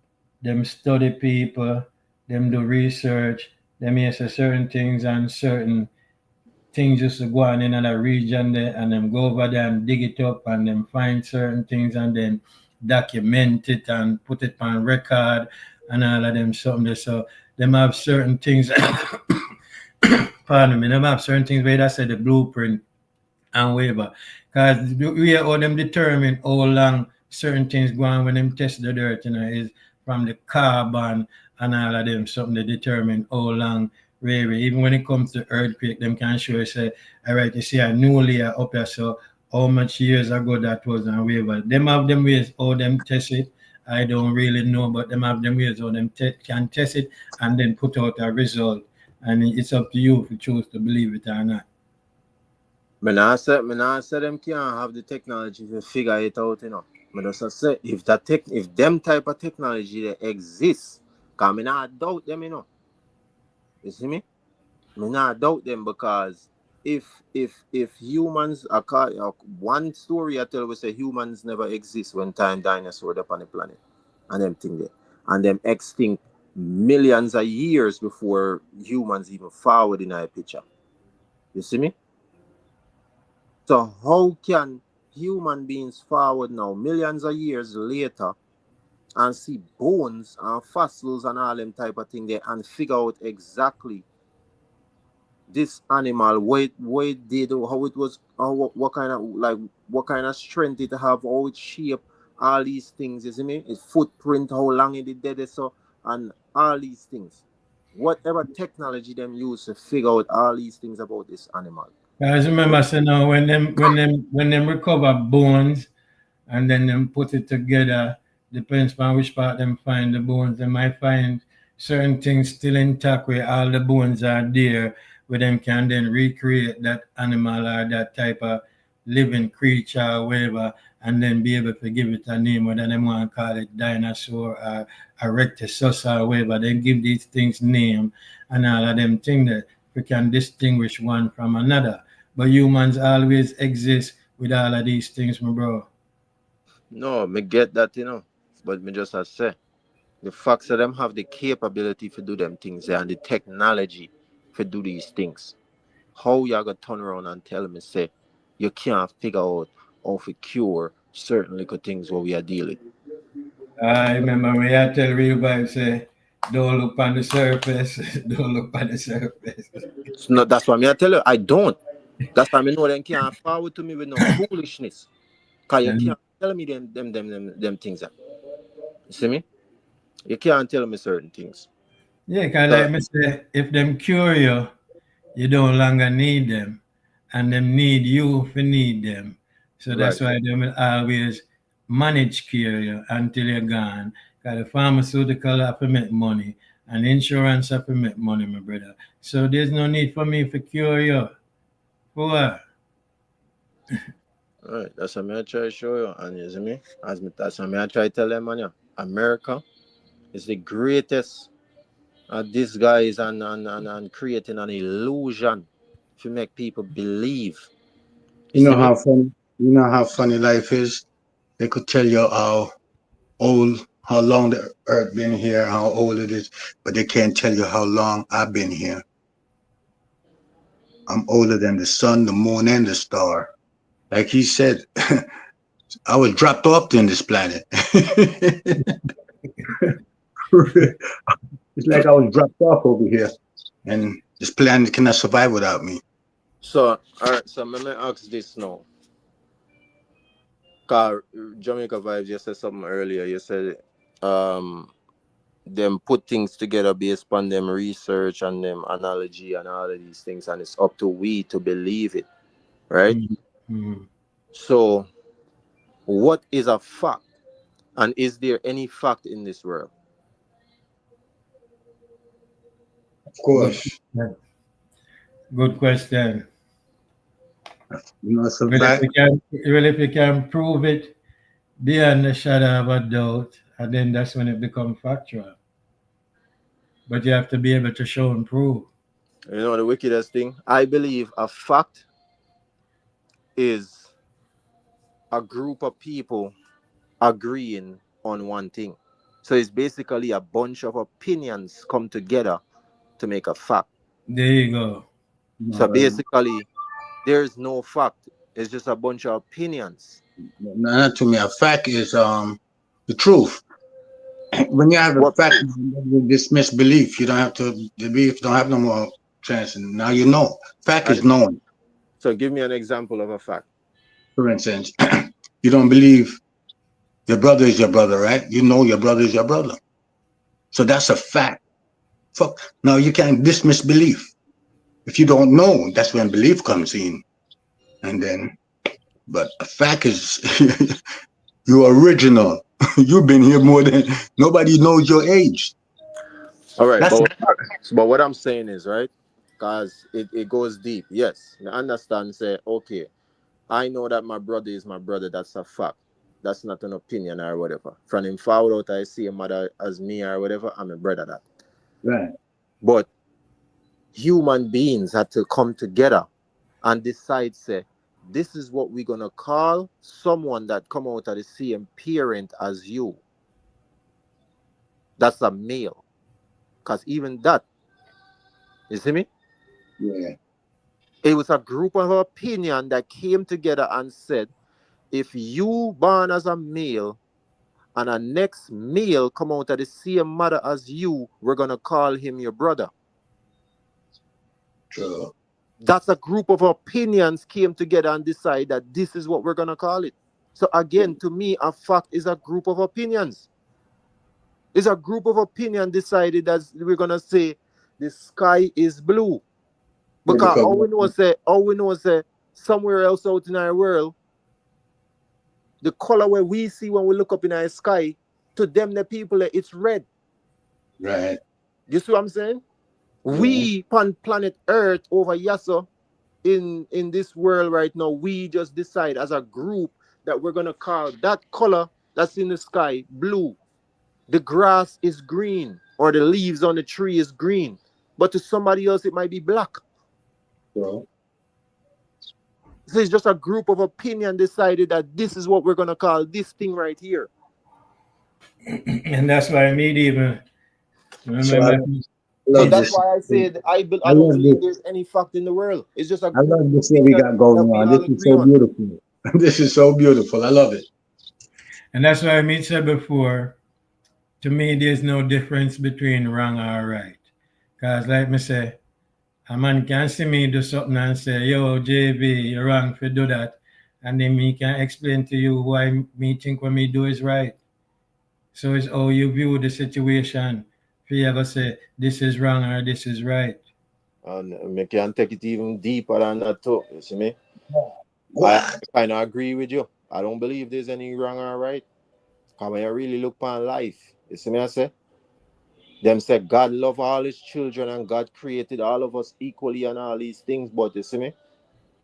them study people, them do research, them hear say certain things and certain things just to go on in another region there and them go over there and dig it up and them find certain things and then document it and put it on record and all of them something there. So them have certain things pardon me, them have certain things where that say the blueprint and whatever. Because we are all them determine how long certain things go on when them test the dirt, is from the carbon and all of them something to determine how long really. Even when it comes to earthquake, them can show you say, all right, you see a new layer up here, so how much years ago that was and whatever. Them have them ways how them test it. I don't really know, but them have them ways how them can test it and then put out a result. And it's up to you if you choose to believe it or not. Me nah say them can't have the technology to figure it out, Me just say if them type of technology they exist, cause me not doubt them, You see me? Me not doubt them because if humans one story I tell we say humans never exist when time dinosaurs up on the planet and them thing there. And them extinct millions of years before humans even forward in our picture. You see me? So how can human beings forward now, millions of years later, and see bones and fossils and all them type of thing there and figure out exactly this animal, what it did, how it was, what kind of strength it have, how it shape, all these things, you see me? Its footprint, how long it did so, and all these things. Whatever technology them use to figure out all these things about this animal. Guys, remember, so now when them recover bones and then them put it together, depends on which part them find the bones. They might find certain things still intact where all the bones are there, where them can then recreate that animal or that type of living creature or whatever, and then be able to give it a name, whether they want to call it dinosaur or erectosus or whatever. Then give these things name and all of them things that we can distinguish one from another. But humans always exist with all of these things, my bro. No, me get that, but me just as say the facts that them have the capability to do them things and the technology to do these things. How you gonna turn around and tell me say you can't figure out how to cure certain little things what we are dealing? I remember when I tell real vibe say, don't look on the surface, don't look on the surface. So no, that's what me I tell you. I don't. That's why I know them can't forward to me with no foolishness. Cause you And can't tell me them things. You see me? You can't tell me certain things. yeah, because So, like me say, if them cure you, you no longer need them. And them need you if you need them. So right. that's why they will always manage cure you until you're gone. Because the pharmaceutical have to make money and insurance have to make money, my brother. So there's no need for me to cure you. For what? Right. That's what I try to show you. And you see me? That's what I try to tell them, man. Yeah. America is the greatest this guy is and creating an illusion to make people believe. You You see know me? how funny. You know how funny life is. They could tell you how old, how long the earth been here, how old it is, but they can't tell you how long I've been here. I'm older than the sun, the moon, and the star. Like he said, I was dropped off in this planet. It's like I was dropped off over here, and this planet cannot survive without me. So, all right. So, let me ask this now. Cause Jamaica Vibes, you said something earlier. You said, um, them put things together based on them research and them analogy and all of these things, and it's up to we to believe it, right? Mm-hmm. So, what is a fact, and is there any fact in this world? Of Good, course, good question. you know it's a Well, fact. if you can prove it beyond the shadow of a doubt, and then that's when it becomes factual. But you have to be able to show and prove. You know the wickedest thing? I believe a fact is a group of people agreeing on one thing. So it's basically a bunch of opinions come together to make a fact. There you go. So No, basically, there's no fact. It's just a bunch of opinions. not to me. A fact is the truth. When you have a What fact, proof? you dismiss belief. You don't have to belief. Don't have no more chance. And now you know. Fact is And known. so give me an example of a fact. For instance, you don't believe your brother is your brother, right? You know your brother is your brother. So that's a fact. Fuck. Now you can't dismiss belief. If you don't know, that's when belief comes in. And then, but a fact is you're original. You've been here more than nobody knows your age. All right, That's a but what I'm saying is right, because it goes deep. Yes, I understand. Say okay, I know that my brother is my brother. That's a fact. That's not an opinion or whatever. From him forward out, I see a mother as me or whatever. I'm a brother that. right. But human beings had to come together and decide, say, this is what we're gonna call someone that come out of the same parent as you. That's a male. Cause even that, you see me? Yeah. It was a group of opinion that came together and said, if you born as a male and a next male come out of the same mother as you, we're gonna call him your brother. True. That's a group of opinions came together and decide that this is what we're gonna call it. So again, to me, a fact is a group of opinions. It's a group of opinion decided that we're gonna say the sky is blue. Yeah, Because because all we know is somewhere else out in our world, the color where we see when we look up in our sky, to them the people it's red. right. You see what I'm saying? Yeah. We on planet Earth over Yasso in this world right now, we just decide as a group that we're gonna call that color that's in the sky blue. The grass is green or the leaves on the tree is green. But to somebody else it might be black. So So it's just a group of opinion decided that this is what we're gonna call this thing right here. And that's why me even so I remember. So love that's this. why I said I I don't love believe this. there's any fact in the world. It's just a I group love of this what we opinions got going that we on. This all is agree so on. beautiful. This is so beautiful. I love it. And that's why I said before, to me, there's no difference between wrong or right. Because, like me say, A man can see me do something and say, yo, JB, you're wrong to do that. And then me can explain to you why me think what me do is right. So it's how you view the situation. If you ever say, this is wrong or this is right. And me can take it even deeper than that too. You see me? I What? kind of agree with you. I don't believe there's any wrong or right. Because when you really look upon life, you see me I say? Them say God love all his children and God created all of us equally and all these things. But you see me?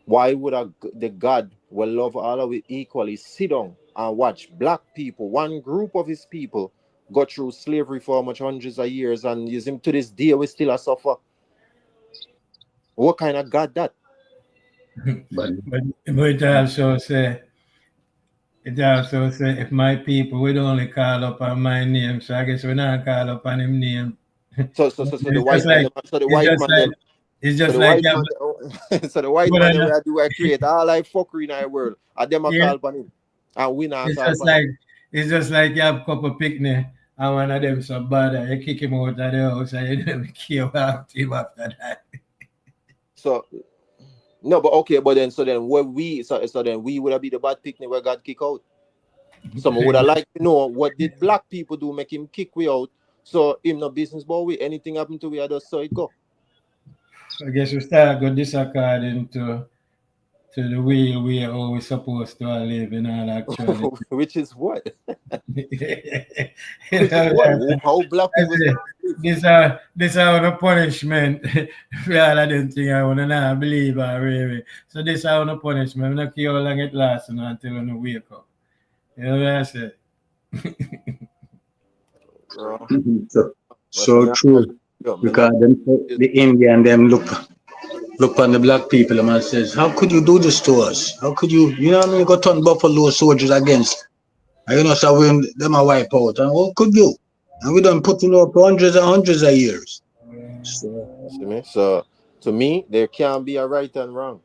Why would the God will love all of it equally sit down and watch black people, one group of his people, go through slavery for much hundreds of years and use him to this day we still a suffer? What kind of God that? But But it also say if my people would only call upon my name, so I guess we not call upon him name. So the It's just white man like them, so the it's white just man like them, it's so just the like white man so the white man them but where do I create all like fuckery in our world. And them a yeah, call upon him. And we not it's call just upon him. like it's just like you have a couple picnic and one of them so bad that you kick him out of the house and you never care about him after that. So no, but okay, but then so then where we so then we would have be the bad picnic where God kick out. Someone would have liked to know what did black people do make him kick we out. So him no business but we anything happen to we I just saw it go. I guess we start go this according to the way we are always supposed to live in all actuality. Which is what? You Which is know, what? How black I people say, supposed to live? this are the punishment for all of them things I wanna not believe or really. So this are the punishment. I'm not care how long it lasts until you wake up. You know what I say? Bro. so, What's the so man? true. Me Because not them, the Indian them look on the black people and man says, how could you do this to us? How could you, you know what I mean? Go turn buffalo soldiers against. And you know, so when them a wipe out. And what could you? And we done put up hundreds and hundreds of years. So, see me? So to me, there can't be a right and wrong.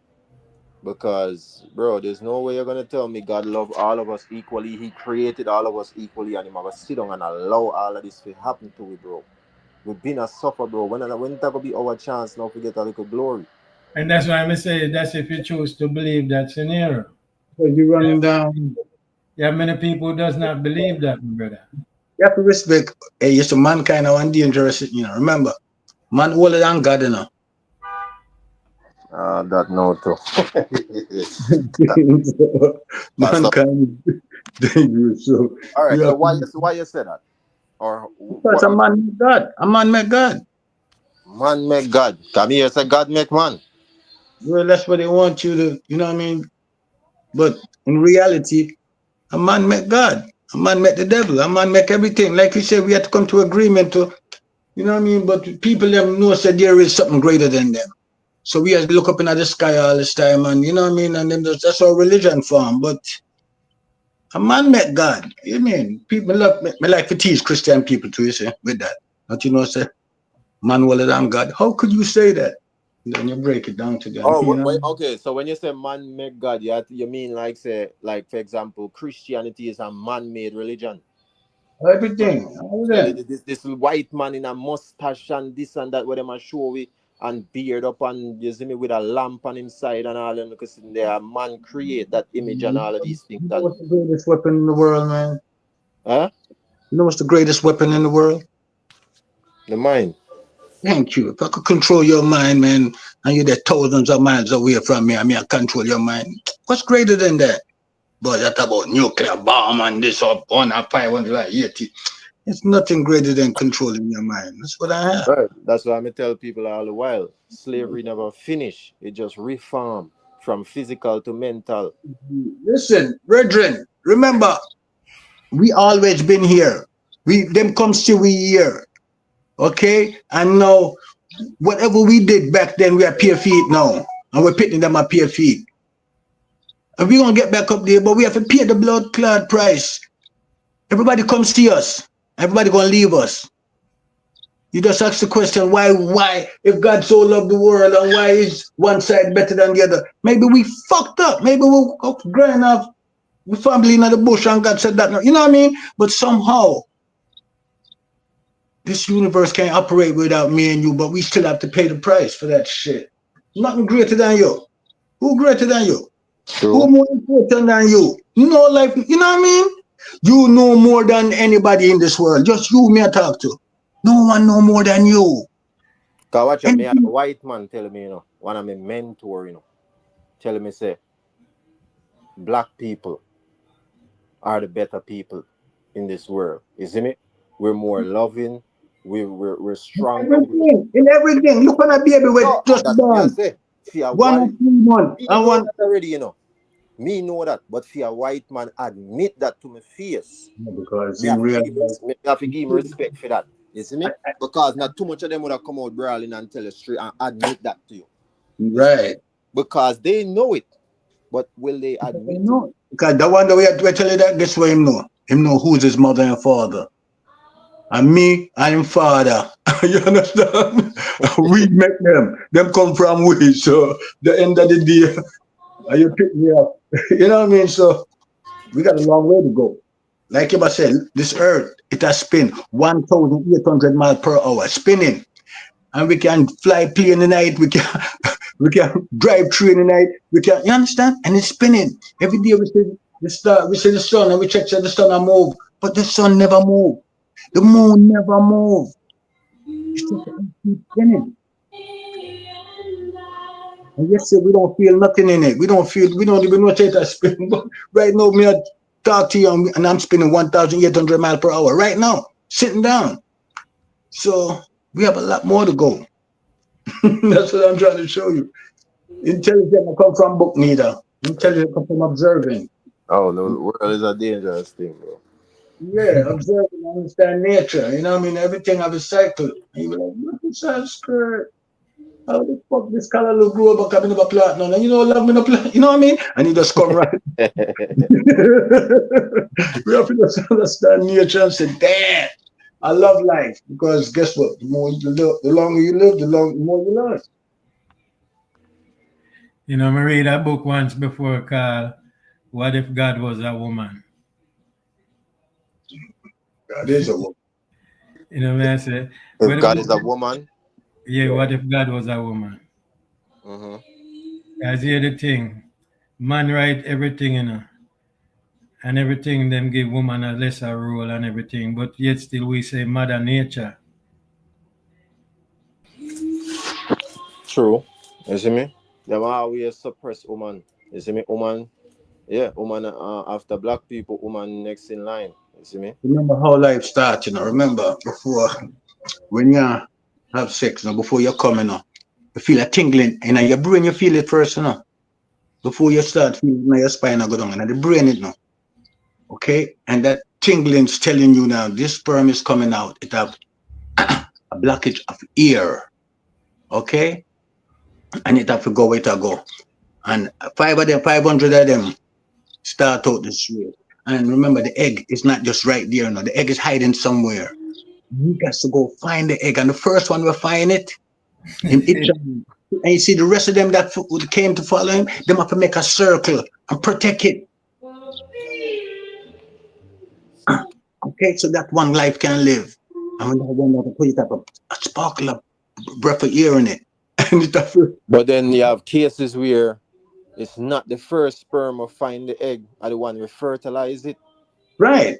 Because, bro, there's no way you're gonna tell me God love all of us equally. He created all of us equally, and Him gonna sit down and allow all of this to happen to we, bro. We've been a suffer, bro. When that gonna be our chance now to get a little glory? And that's why I'm saying that's if you choose to believe that scenario. so you run down, There are many people who does not believe that, my brother. you have to respect, hey, it's a mankind are one dangerous, you know, remember, man older than God, you know. That no too. So, So, mankind is dangerous. So all right. you So have why to, why you say that? Or because what? a man met God. A man met God. Man make God. Come here, say God make man. Well, that's what they want you to, you know what I mean? But in reality, a man met God. A man met the devil. A man met everything. Like you said, we had to come to agreement to, you know what I mean? But people them know that there is something greater than them. So we have to look up into the sky all this time, and you know what I mean? And then that's our religion form. But a man met God. You mean? People love me like to teach Christian people too, you see, with that. Don't you know, say, man, well, I'm God. How could you say that? And then you break it down to them, Oh, you know? wait, okay. So when you say man make God, you mean like say like for example, Christianity is a man-made religion. So, Everything. All so that. this white man in a mustache and this and that, where them a show we and beard up and you see me with a lamp on him side and all them because they are man create that image and all of these things You know and what's the greatest weapon in the world, man? huh? You know what's the greatest weapon in the world? The mind. Thank you. If I could control your mind, man, and you're there thousands of miles away from me, I mean, I control your mind. What's greater than that? But that about nuclear bomb and this up on a 580. It's nothing greater than controlling your mind. That's what I have. Right. That's why I tell people all the while. Slavery never finish. It just reform from physical to mental. Listen, brethren, remember, we always been here. We them come see we here. Okay? And now whatever we did back then, we are pure feet now. And we're pitting them at pure feet. And we're gonna get back up there, but we have to pay the blood clot price. Everybody come see us. Everybody gonna leave us. You just ask the question, why, if God so loved the world, and why is one side better than the other? Maybe we fucked up. Maybe we're growing up, we family in the bush, and God said that. You know what I mean? But somehow, this universe can't operate without me and you, but we still have to pay the price for that shit. Nothing greater than you. Who greater than you? Who True. more important than you? You know, like, you know what I mean? You know more than anybody in this world. Just you me I talk to. No one know more than you. Cause watch And me a white man tell me, one of my mentor, tell me say, black people are the better people in this world. You see me? We're more loving. We're stronger. in everything. Look on a baby with No, just that's what me I born. say. For a 1 or white, 3 months. me And know one. that already, Me know that, but for a white man admit that to my face. Because Me in have to real give him, me have to give him respect for that. You see me? Because not too much of them would have come out brawling and tell you straight and admit that to you. You see? right. Because they know it. But will they admit it? No. Because the one that we tell you that, guess what him know? Him know who's his mother and father. And me and him father. You understand? We make them. Them come from we. So the end of the day, you pick me up. You know what I mean? So we got a long way to go. Like I said, this earth, it has spin 1,800 miles per hour, spinning. And we can fly plane in the night, we can drive train in the night, you understand? And it's spinning. Every day we see the star, we see the sun, and we check the sun and move. But the sun never move. The moon never move. It's just keep spinning. And yes, we don't feel nothing in it. We don't even know that spin. But right now, me I talk to you and I'm spinning 1,800 miles per hour right now, sitting down. So we have a lot more to go. That's what I'm trying to show you. Intelligence come from book neither. Intelligence come from observing. Oh no, the world is a dangerous thing, bro. Yeah, observing, understand nature. You know what I mean? Everything have a cycle. And you be like, look at that skirt. How the fuck this color look good but coming up a plant now? And you know, love me no plant. You know what I mean? And you just come right. We have to just understand nature and say, damn, I love life. Because guess what? The more you live, the longer you live, the more you learn. You know, I read a book once before called What If God Was a Woman? God is a woman. You know what I say? If But the God book, is a woman, yeah, what if God was a woman? mm-hmm. As here the thing, man write everything, and everything them give woman a lesser role and everything, but yet still we say Mother Nature. True. You see me? Them always suppress woman. You see me? Woman, yeah, woman after black people, woman next in line. You see me? Remember how life starts, remember before when you have sex, before you come, you feel a tingling in your brain, you feel it first, before you start feeling your spine go down, and the brain okay? And that tingling's telling you now this sperm is coming out. It have a blockage of air, okay? And it have to go where it go. And 500 of them start out this way. And remember, the egg is not just right there, the egg is hiding somewhere. You got to go find the egg, and the first one will find it. And you see the rest of them that came to follow him, them have to make a circle and protect it. Okay, so that one life can live. And when that one have to put it up a sparkle of breath of air in it. And it have to, But then you have cases where it's not the first sperm or find the egg, or the one we fertilize it. right.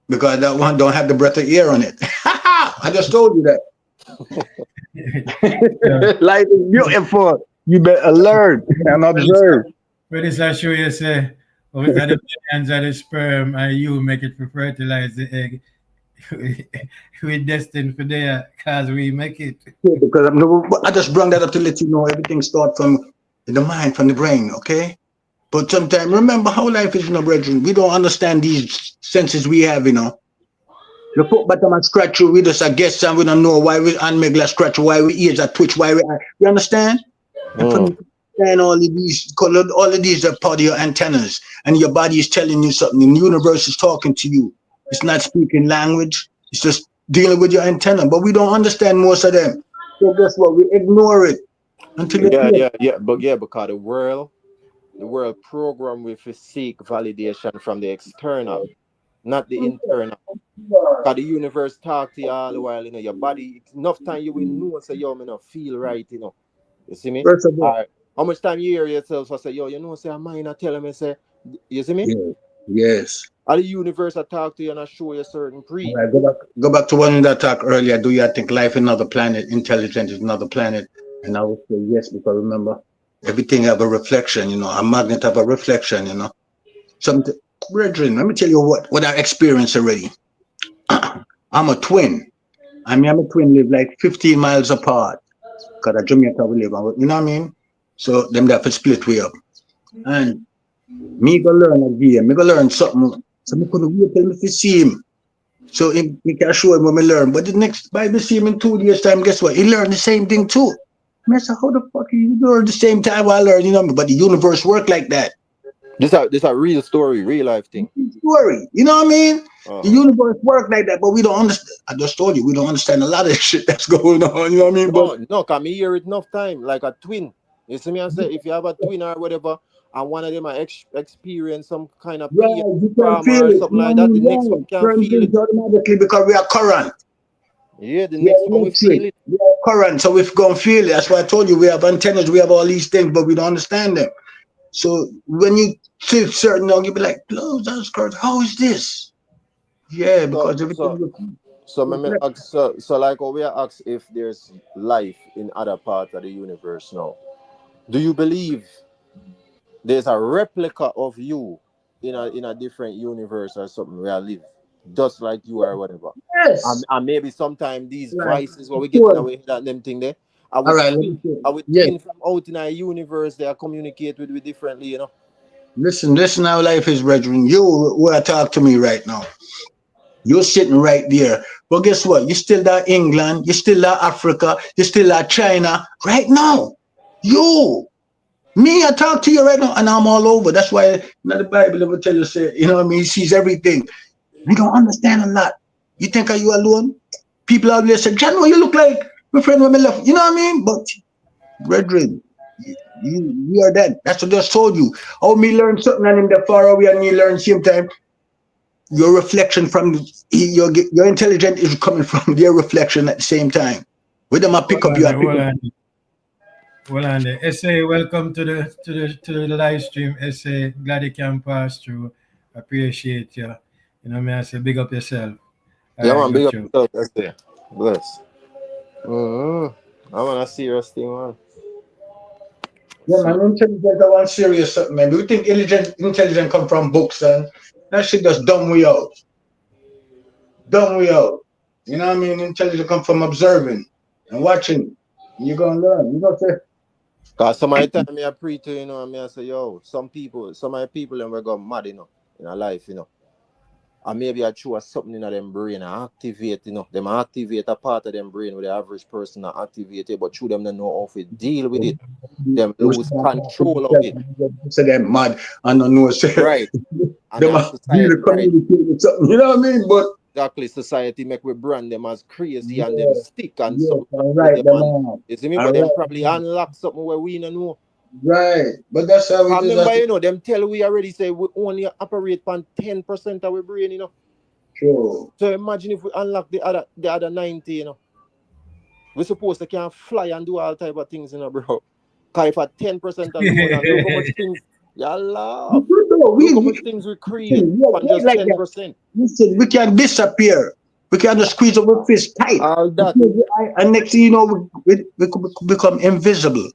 Because that one don't have the breath of air on it. I just told you that. Yeah. Life is beautiful. You better learn and observe. But this I show you say, oh, it's at the millions of the sperm and you make it to fertilize the egg. We destined for there because we make it. Yeah, because I just brought that up to let you know everything starts from the mind, from the brain, okay? But sometimes remember how life is, brethren. We don't understand these senses we have, The foot bottom and scratch you, we just a guess and we don't know why we and make scratch, why we ears are twitch, why we you understand? And from understand all of these color, all of these are part of your antennas, and your body is telling you something. The universe is talking to you. It's not speaking language, it's just dealing with your antenna. But we don't understand most of them. So guess what? We ignore it until it's here. Yeah. But yeah, because the world program with to seek validation from the external, not the internal. Cause the universe talk to you all the while, you know, your body, enough time you will know and say, yo, me not feel right, you know. You see me? First of all, Alright. How much time you hear yourself? So I say, yo, you know, say, I'm mine, I tell me, say, you see me? yeah, yes. All the universe I talk to you and I show you certain All pre. right, go back to one that talk earlier. Do you think life in another planet, intelligence is another planet? And I would say yes, because remember, everything have a reflection, you know, a magnet have a reflection, you know. Something, brethren, let me tell you what I experienced already. I'm a twin. I mean, I'm a twin, live like 15 miles apart. Because at Jamaica we live, you know what I mean? So them that for split way up. And me go learn again, me go learn something. So me couldn't wait till me to see him. So he can show him what me learn. But the next by me see him in 2 years time, guess what? He learned the same thing too. I said, how the fuck you learn the same time I learn, you know? But the universe work like that. This a real story, real life thing. Story, you know what I mean? The Uh-huh. universe work like that, but we don't understand. I just told you we don't understand a lot of shit that's going on. You know what I mean? But No, come hear it enough time, like a twin. You see me? I say, if you have a twin or whatever, and one of them experience some kind of right, pain, you can trauma feel or it. something You know like what I that, the mean? next one Right. can Certain feel things it. automatically because we are current. Yeah, the We next are one we feel electric. it. We are current. So we're gonna feel it. That's why I told you we have antennas, we have all these things, but we don't understand them. So when you see certain, you'll be like, "Blow, that's correct. How is this?" Yeah, So because so everything. so me ask, so like we are asked if there's life in other parts of the universe now. Do you believe there's a replica of you in a different universe or something where I live, just like you or whatever? Yes. And maybe sometimes these Right. voices what we get in Sure. our head and them thing there, I All would right. Let me twin, see. I would Yes. twin from out in our universe. They are communicate with we differently, you know. Listen how life is, brethren. You who are talk to me right now. You're sitting right there. But guess what? You still that England, you still that Africa, you still that China right now. You, me, I talk to you right now, and I'm all over. That's why the Bible ever tell you, say, you know what I mean? He sees everything. We don't understand a lot. You think are you alone? People out there say, John, what you look like my friend when me left. You know what I mean? But brethren, you are that. That's what I just told you. Oh, me learn something and him that far away and me learn same time. Your reflection from your intelligence is coming from their reflection at the same time. With them, I pick Hold up on you. I there, pick hold up. on there. Hold on there. SA, welcome to the live stream. SA, glad you can pass through. Appreciate you. You know me, I say big up yourself. All Yeah, right, man, go big up through. yourself. That's there. Bless. I'm on a serious thing, man. Yeah, See, man, intelligence I want serious something, man. Do you think intelligence come from books and that shit just dumb we out? Dumb we out. You know what I mean? Intelligence come from observing and watching. You're gonna learn. You know what I'm cause some of the time me I pray to, you know, and me I say, yo, some of the people them we go mad, you know, in our life, you know. And maybe I choose something in them brain and activate, you know, them activate a part of them brain with the average person not activate it, but through them don't know how to deal with it. Them lose control of it. say them mad and don't know say Right. And them our are really society, right. communicate with something. You know what I mean? But Exactly, society make we brand them as crazy and them yeah, stick and yes, something wrong all with right, them them and on. you see me, All but them right, probably unlock something where we don't know. right. But that's how we I just have remember, to you know, them tell we already say we only operate on 10% of our brain, you know. show. So imagine if we unlock the other 90, you know. We're supposed to can fly and do all type of things, you know, bro. Cause if at 10% alone and look how much things you laugh. Look how much things we create Listen, we are on great just like that. 10%. Listen, we can disappear. We can just squeeze our fist tight. All We that close the eye, and next thing you know, we could become invisible.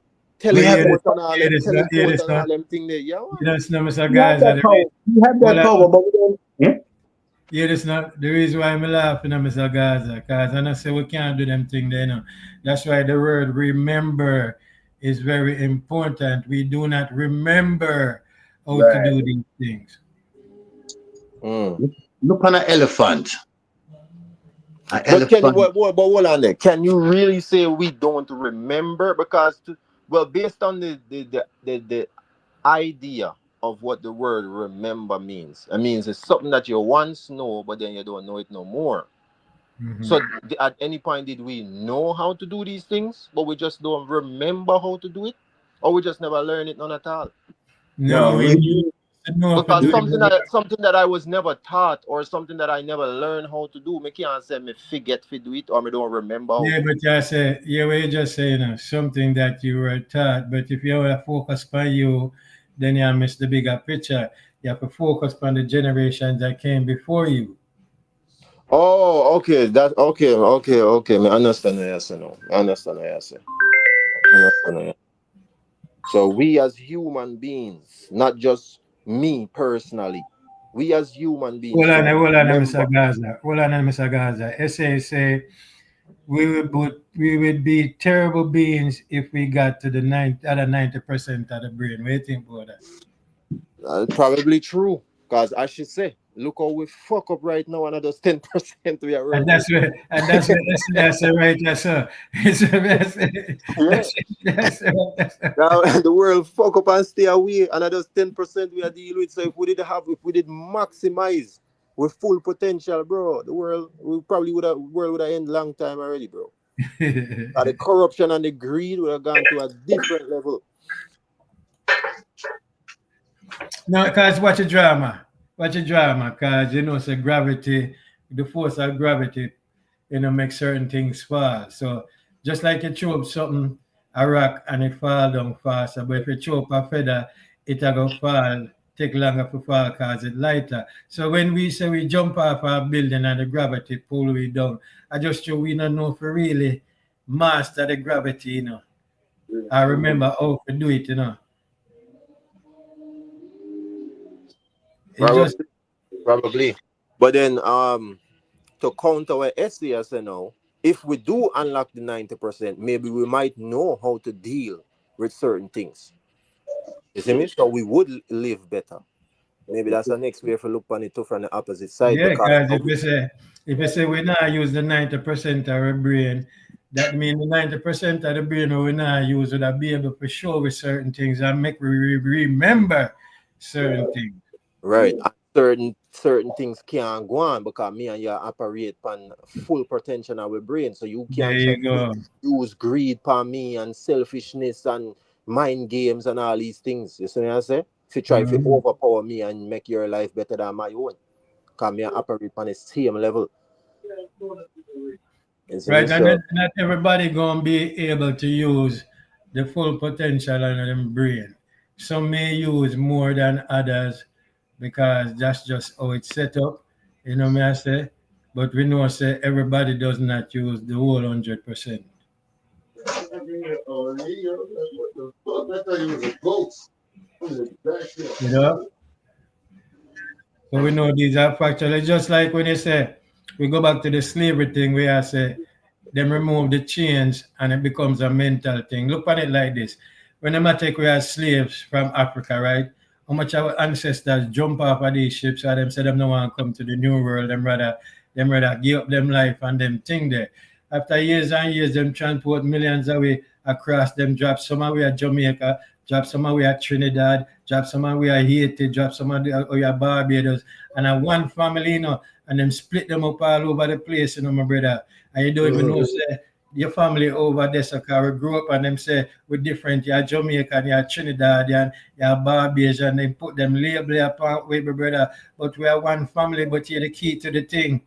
We But have hear that this, teleport and all hear them, this, hear teleport this and now. all them thing there. Yeah, You man. know, Mr. we have Gaza, that power. We have well, that power, but we don't. Yeah? hear this now. The reason why I'm laughing at Mr. Gaza, because I know say we can't do them thing there, you know. That's why the word remember is very important. We do not remember how to Right. do these things. Mm. Look on an elephant. An But can you, elephant. but hold on there. Can you really say we don't remember? Because, well, based on the idea of what the word remember means, it means it's something that you once know, but then you don't know it no more. Hmm. So, at any point, did we know how to do these things, but we just don't remember how to do it? Or we just never learn it none at all? No, No, we we knew to know if you Because do something that I was never taught or something that I never learned how to do, me can't say me forget to do it or me don't remember how Yeah, to. but I say, yeah, what you just say, something that you were taught. But if you want to focus on you, then you miss the bigger picture. You have to focus on the generations that came before you. Oh, okay. Okay. Me understand what you say now. I understand what you say. Understand what you say. So we as human beings, not just me personally, we as human beings should Hold on, Mr. remember. Gaza. Hold on, Mr. Gaza. Say we would be terrible beings if we got to the other 90% of the brain. What do you think about that? Probably true. Because I should say, look how we fuck up right now, and just 10% we are And work with. that's what that's right, yes, sir. Yeah. That's Now the world fuck up and stay away, and just 10% we are deal with. So if we did maximize with full potential, bro, the world would have end long time already, bro. The corruption and the greed would have gone to a different level. No, because watch a drama. Watch a drama, because say gravity, the force of gravity, make certain things fall. So just like you throw up something, a rock, and it fall down faster. But if you throw up a feather, it a go fall, take longer to fall because it's lighter. So when we say we jump off a building and the gravity pull we down, I just show we don't know if we really master the gravity. I remember how to do it. It just Probably. But then to counter what SCS now, if we do unlock the 90%, maybe we might know how to deal with certain things. You see me? So we would live better. Maybe that's the next way if we look on it too from the opposite side. yeah, Because because if you say we not use the 90% of our brain, that means the 90% of the brain we not use would be able to show with certain things and make we remember certain things. right, and certain things can't go on because me and you operate on full potential of our brain. So you There can't try you go. to use greed on me and selfishness and mind games and all these things. You see what I say? If you try to Mhm. overpower me and make your life better than my own. Because me I operate on the same level. You see me? Right, and So not everybody gonna be able to use the full potential of them brain. Some may use more than others because that's just how it's set up. Me I say. But we know say everybody does not use the whole 100%. You know? So we know these are factual. It's just like when you say we go back to the slavery thing where I say them remove the chains and it becomes a mental thing. Look at it like this. When them take we as slaves from Africa, right? How much our ancestors jump off of these ships and them say them no want to come to the new world, them rather give up them life and them thing there. After years and years, them transport millions away across them drop some away at Jamaica, drop some away at Trinidad, drop some away at Haiti, drop some away at Barbados, and a one family, and them split them up all over the place, my brother. And you don't even know, say, your family over there, so we grew up and them say we're different. You're Jamaican, you're Trinidadian, you're Barbados, and they put them label upon with my brother. But we are one family, but you're the key to the thing.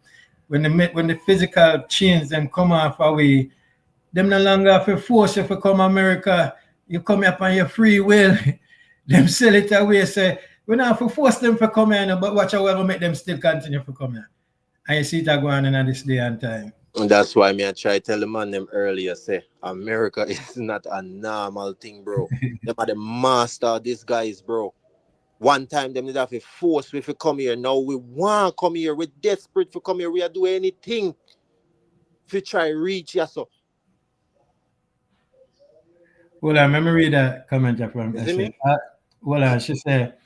When the physical chains them come off away, them no longer have to force you to come America. You come here on your free will. Them sell it away, say, we not have to force them to come here, but watch how we ever make them still continue to come here. And you see it going on in this day and time. and that's why me I try tell the man them earlier, say America is not a normal thing, bro. Them are the master of these guys, bro. One time them did have to force we to come here. Now we want to come here. We're desperate for come here. We are do anything to try reach you. So Well, I remember read that comment from you I see me? said, she said,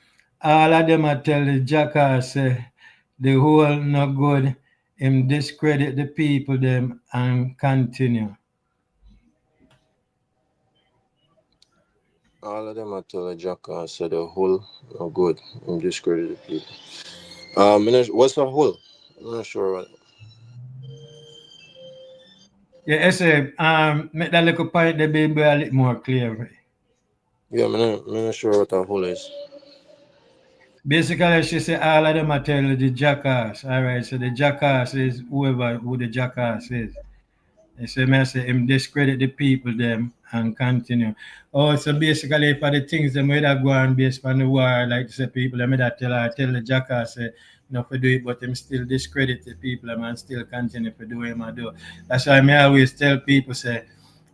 all of them I tell the jackass say the whole not good, him discredit the people them and continue. All of them are tell the jackass said the whole no good. I'm discredited people. What's the whole? I'm not sure what. Yeah, I say, make that little point they be a little more clear. Yeah, I'm not sure what the whole is. Basically, she said all of them are tell you the jackass. All right, so the jackass is who the jackass is. And so I say him discredit the people them and continue. Oh, so basically for the things them way that go on based on the war, like say people them that tell the jackass say not to do it, but him still discredit the people them and still continue to do him and do. That's why I always tell people say,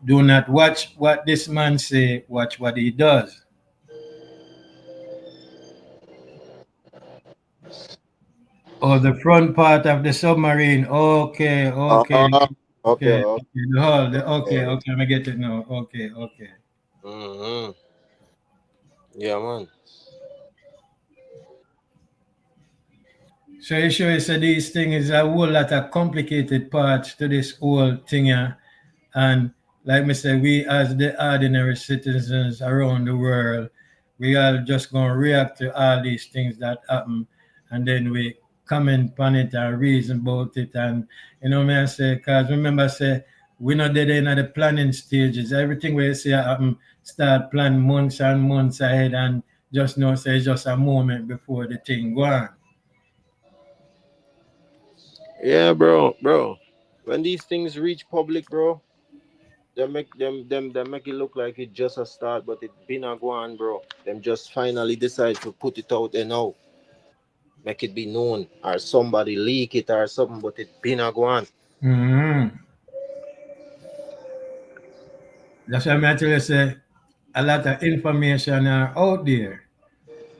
do not watch what this man say, watch what he does. Oh, the front part of the submarine. Okay, okay, Ah, okay, okay, okay. okay. The hull. Okay, okay. I get it now. Okay, okay. Mm-hmm. Yeah, man. So you sure you say these things is a whole lot of complicated parts to this whole thing, yeah? And like I said, we as the ordinary citizens around the world, we are just gonna react to all these things that happen, and then we comment on it and reason about it, and me I say, cause remember I say we not dead in the planning stages. Everything we say happen, start plan months and months ahead, and just know say it's just a moment before the thing go on. Yeah, bro. When these things reach public, bro, they make it look like it just a start, but it been a go on, bro. Them just finally decide to put it out there now. Make it be known. Or somebody leak it or something, but it been a go on. Mm-hmm. That's why I tell you say a lot of information are out there,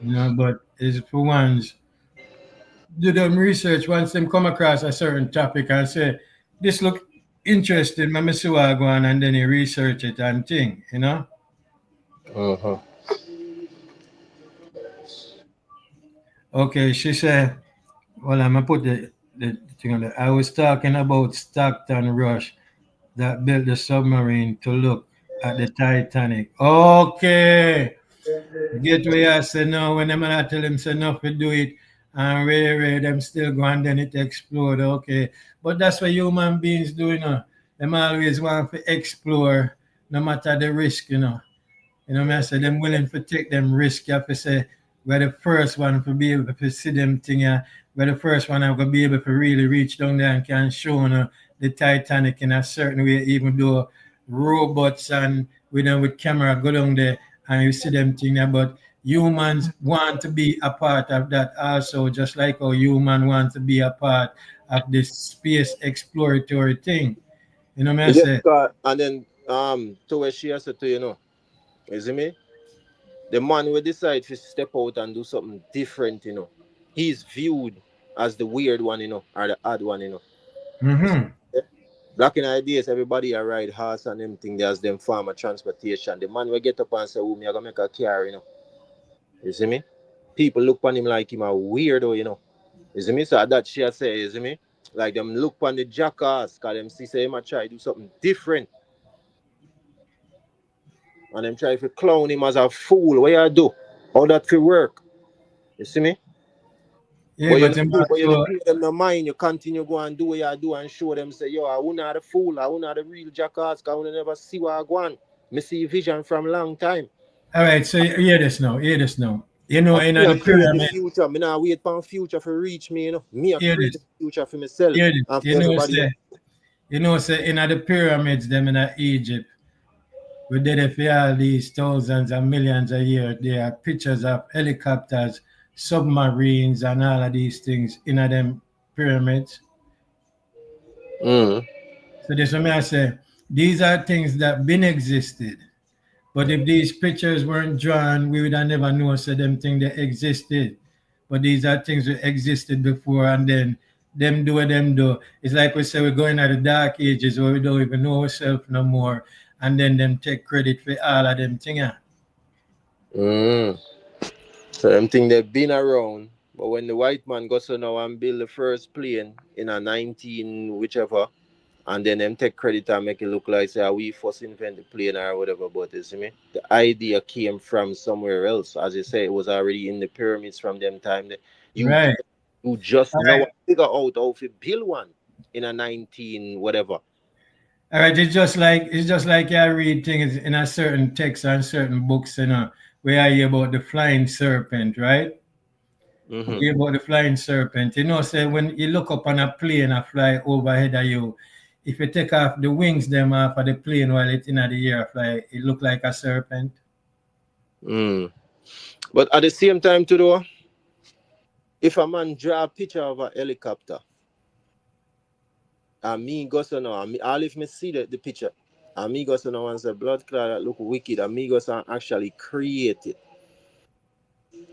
but it's for ones do them research once them come across a certain topic and say, this look interesting, let me see what I go on and then you research it and think. Uh-huh. Okay, she said, well, I'm gonna put the thing on there. I was talking about Stockton Rush that built the submarine to look at the Titanic. Okay. Get where I say no, when them I tell them say no to do it and rare them still go and then it explode. Okay. But that's what human beings do. Them always want to explore no matter the risk. Me I say them willing to take them risk. You have to say we're the first one to be able to see them thing. Yeah. We're the first one I'm gonna be able to really reach down there and can show the Titanic in a certain way, even though robots and with them with camera go down there and you see them thing there. But humans want to be a part of that also, just like how human want to be a part of this space exploratory thing. Me I Yeah, say, and then to where she has to you see me? The man will decide to step out and do something different. He's viewed as the weird one, or the odd one. You see? mm-hmm. Back in the days, everybody a ride horse and them thing there's them farm of transportation. The man will get up and say, oh, me I gonna make a car. You see me? People look on him like him a weirdo. You see me? So that she say, you see me? Like them look on the jackass, cause them see say him a try do something different. And them try to clown him as a fool. What you do? How that will work? You see me? Yeah, but I'm But you also pay them no mind, you continue go and do what you do and show them say, yo, I wouldn't have the fool, I wouldn't have the real jackass, cause I wouldn't never see what I go on. Me see vision from long time. all right. So hear this now. Hear this now. In Me I the create the pyramid, future. Me not wait for future for reach me. Me I hear create this. the future for myself Hear this. and for everybody else. Say in the pyramids, them in Egypt, we did it for all these thousands and millions a year. There are pictures of helicopters, submarines, and all of these things in them pyramids. Mm. So this what me I say. These are things that been existed. But if these pictures weren't drawn, we would have never known so them things they existed. But these are things that existed before and then them do what them do. It's like we say we're going at the dark ages where we don't even know ourselves no more. And then them take credit for all of them things. Mm. So them thing they've been around. But when the white man got so now and build the first plane in a 19 whichever, and then them take credit and make it look like say we first invent the plane or whatever. But you see me, the idea came from somewhere else. As you say, it was already in the pyramids from them time. You Right. you just All now right. figure out how to build one in a 19 whatever. All right. It's just like I read things in a certain text and certain books, where I hear about the flying serpent, right? Mm-hmm. Okay, about the flying serpent. You know, say when you look up on a plane and fly overhead of you, if you take off the wings them off of the plane while it's in the air fly, it look like a serpent. Mm. But at the same time, too, though, if a man draw a picture of a helicopter, and me go so now, and me, all if me see the picture, and me go so now and say blood clot that look wicked, and me go so and actually create it.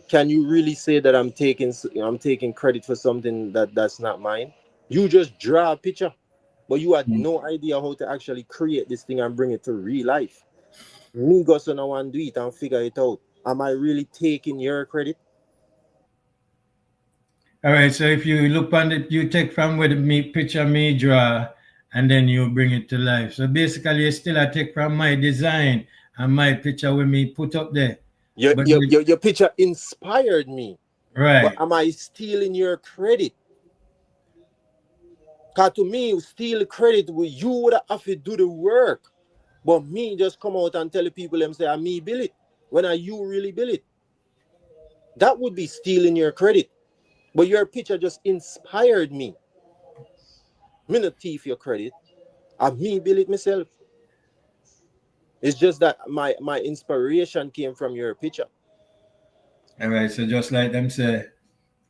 Can you really say that I'm taking credit for something that's not mine? You just draw a picture, but you had no idea how to actually create this thing and bring it to real life. Me go so now and do it and figure it out. Am I really taking your credit? All right, so if you look on it, you take from where the me picture me draw, and then you bring it to life. So basically, you still I take from my design and my picture with me put up there. Your, But your, your, your picture inspired me, but right, am I stealing your credit? Because to me, you steal credit where you would have to do the work. But me just come out and tell the people them say, I me build it. When are you really build it? That would be stealing your credit. But your picture just inspired me. Me not thief your credit. I me build it myself. It's just that my inspiration came from your picture. all right. So just like them say,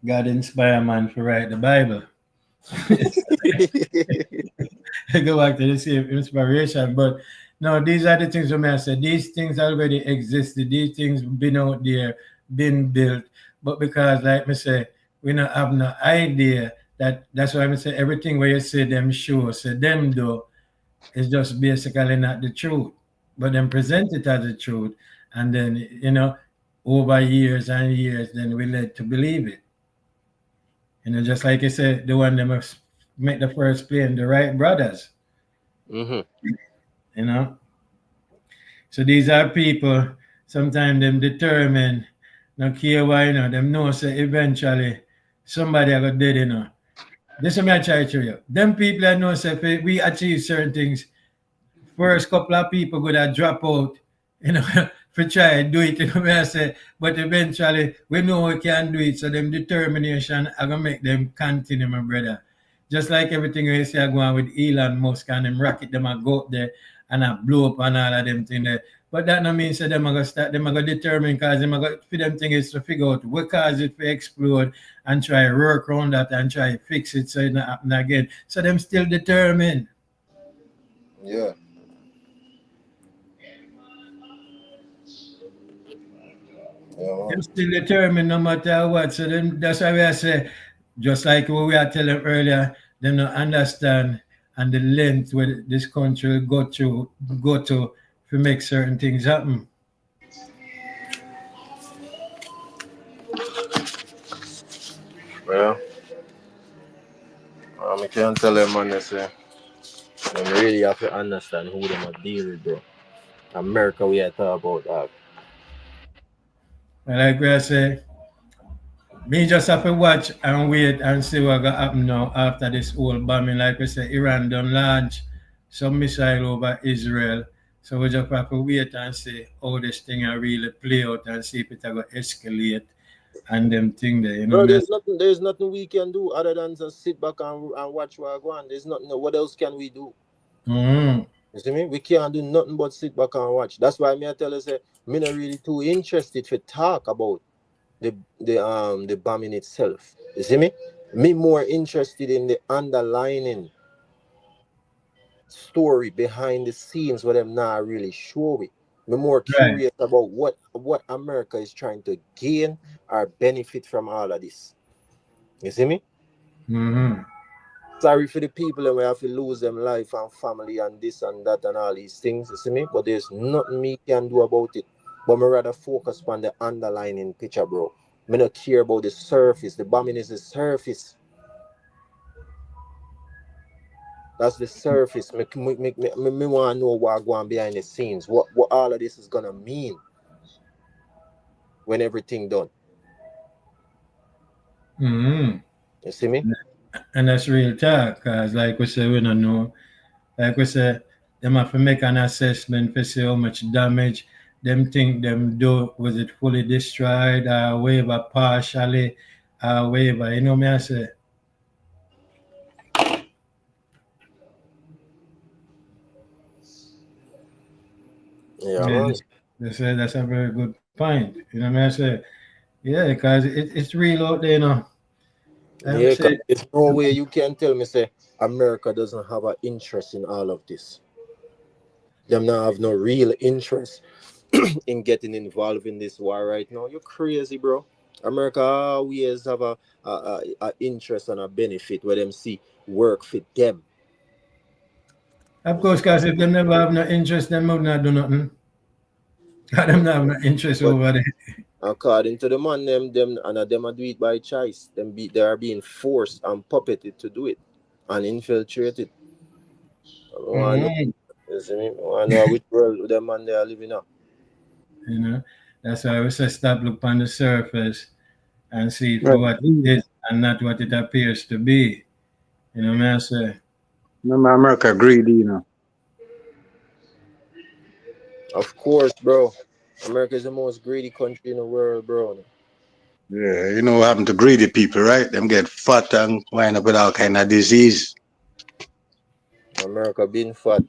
God inspire man to write the Bible. Go back to the same inspiration. But no, these are the things when I say these things already existed. These things been out there, been built. But because like me say, we not have no idea that's why I say everything where you say them show, say them do is just basically not the truth. But then present it as the truth. And then, over years and years, then we led to believe it. Just like you said, the one them have make the first plane, the Wright brothers. Mm-hmm. You know. So these are people. Sometimes them determined. No care why, them know say eventually somebody are gonna dead. This is me I try to show you. Them people that know say if we achieve certain things. First couple of people gonna drop out. For try do it. Me I say, but eventually we know we can do it. So them determination are gonna make them continue, my brother. Just like everything we see going on with Elon Musk and them rocket, them a go up there and a blow up and all of them thing there. But that no mean say them are gonna start, them are gonna determine because them are gonna for them thing is to figure out what cause it to explode and try work around that and try fix it so it not happen again. So them still determined. Yeah. Yeah. Them still determined no matter what. So then that's why I say, just like what we are telling earlier, them not understand and the length where this country will go to make certain things happen. Well, I can't tell them man they say them really have to understand who them are deal with, bro. America we are talk about that. And like we are say, me just have to watch and wait and see what gonna happen now after this whole bombing. Like we say, Iran done launch some missile over Israel. So we just have to wait and see how this thing will really play out and see if it will escalate and them thing there, Bro, me. there's nothing we can do other than just sit back and watch what go on. There's nothing. What else can we do? Mm-hmm. You see me? We can't do nothing but sit back and watch. That's why me I tell you say me not really too interested to talk about the bombing itself. You see me? Me more interested in the underlining story behind the scenes where them not really show it. Me more Right. curious about what America is trying to gain or benefit from all of this. You see me? Mm-hmm. Sorry for the people that we have to lose them life and family and this and that and all these things, you see me? But there's nothing me can do about it. But me rather focus on the underlying picture, bro. Me not care about the surface. The bombing is the surface. That's the surface. Me want to know what going behind the scenes. What all of this is gonna mean when everything done. Mm-hmm. You see me? And that's real talk, cause like we say, we don't know. Like we say, them have to make an assessment to see how much damage them think them do. Was it fully destroyed or whatever partially? waiver. You know me I say? Yeah, Yeah, man. that's a very good point. You know me I say? Yeah, because it's real out there, you know. I would Yeah, 'cause say, there's no way you can tell me say America doesn't have an interest in all of this. Them not have no real interest in getting involved in this war right now. You're crazy, bro. America always have a interest and a benefit where them see work for them. of You see? course, because if they never have no interest, then would not do nothing. 'Cause them not have no interest But over there. according to the man, them a do it by choice. They are being forced and puppeted to do it and infiltrated. I don't want to know. Mhm. You see me? I want to know which world them man they are living in. You know, that's why we say stop look on the surface and see it for Right. what it is and not what it appears to be. You know what I say? Remember America greedy, you know. Of course, bro. America is the most greedy country in the world, bro. Yeah, you know what happened to greedy people, right? Them get fat and wind up with all kind of disease. America been fat,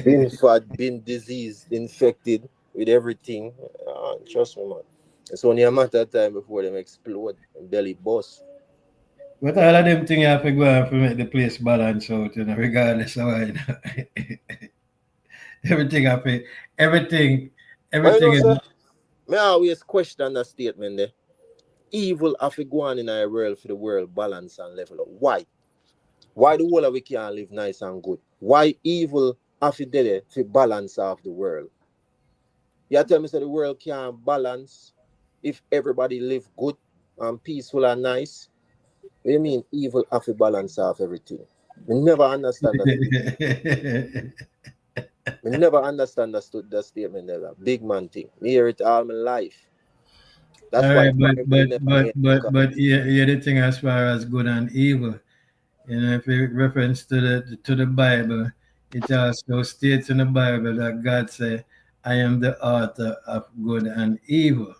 been fat, been diseased, infected with everything. Trust me, man. It's only a matter of time before them explode and belly bust. But all of them things have to go on to make the place balance out, you know, regardless of what, you know. everything have to, everything, But you everything know, is. sir, me always question that statement there. Evil have to go on in our world for the world balance and level up. Why? Why the whole of we can't live nice and good? Why evil have to there to balance off the world? You tell me say the world can't balance if everybody live good and peaceful and nice. What do you mean evil have to balance off everything? We never understand that. We never understand that statement there. Big man thing. Me hear it all my life. All That's why right, the but Bible but never but end but because but yeah, the thing as far as good and evil, you know, if you reference to the Bible, it also states in the Bible that God say, "I am the author of good and evil."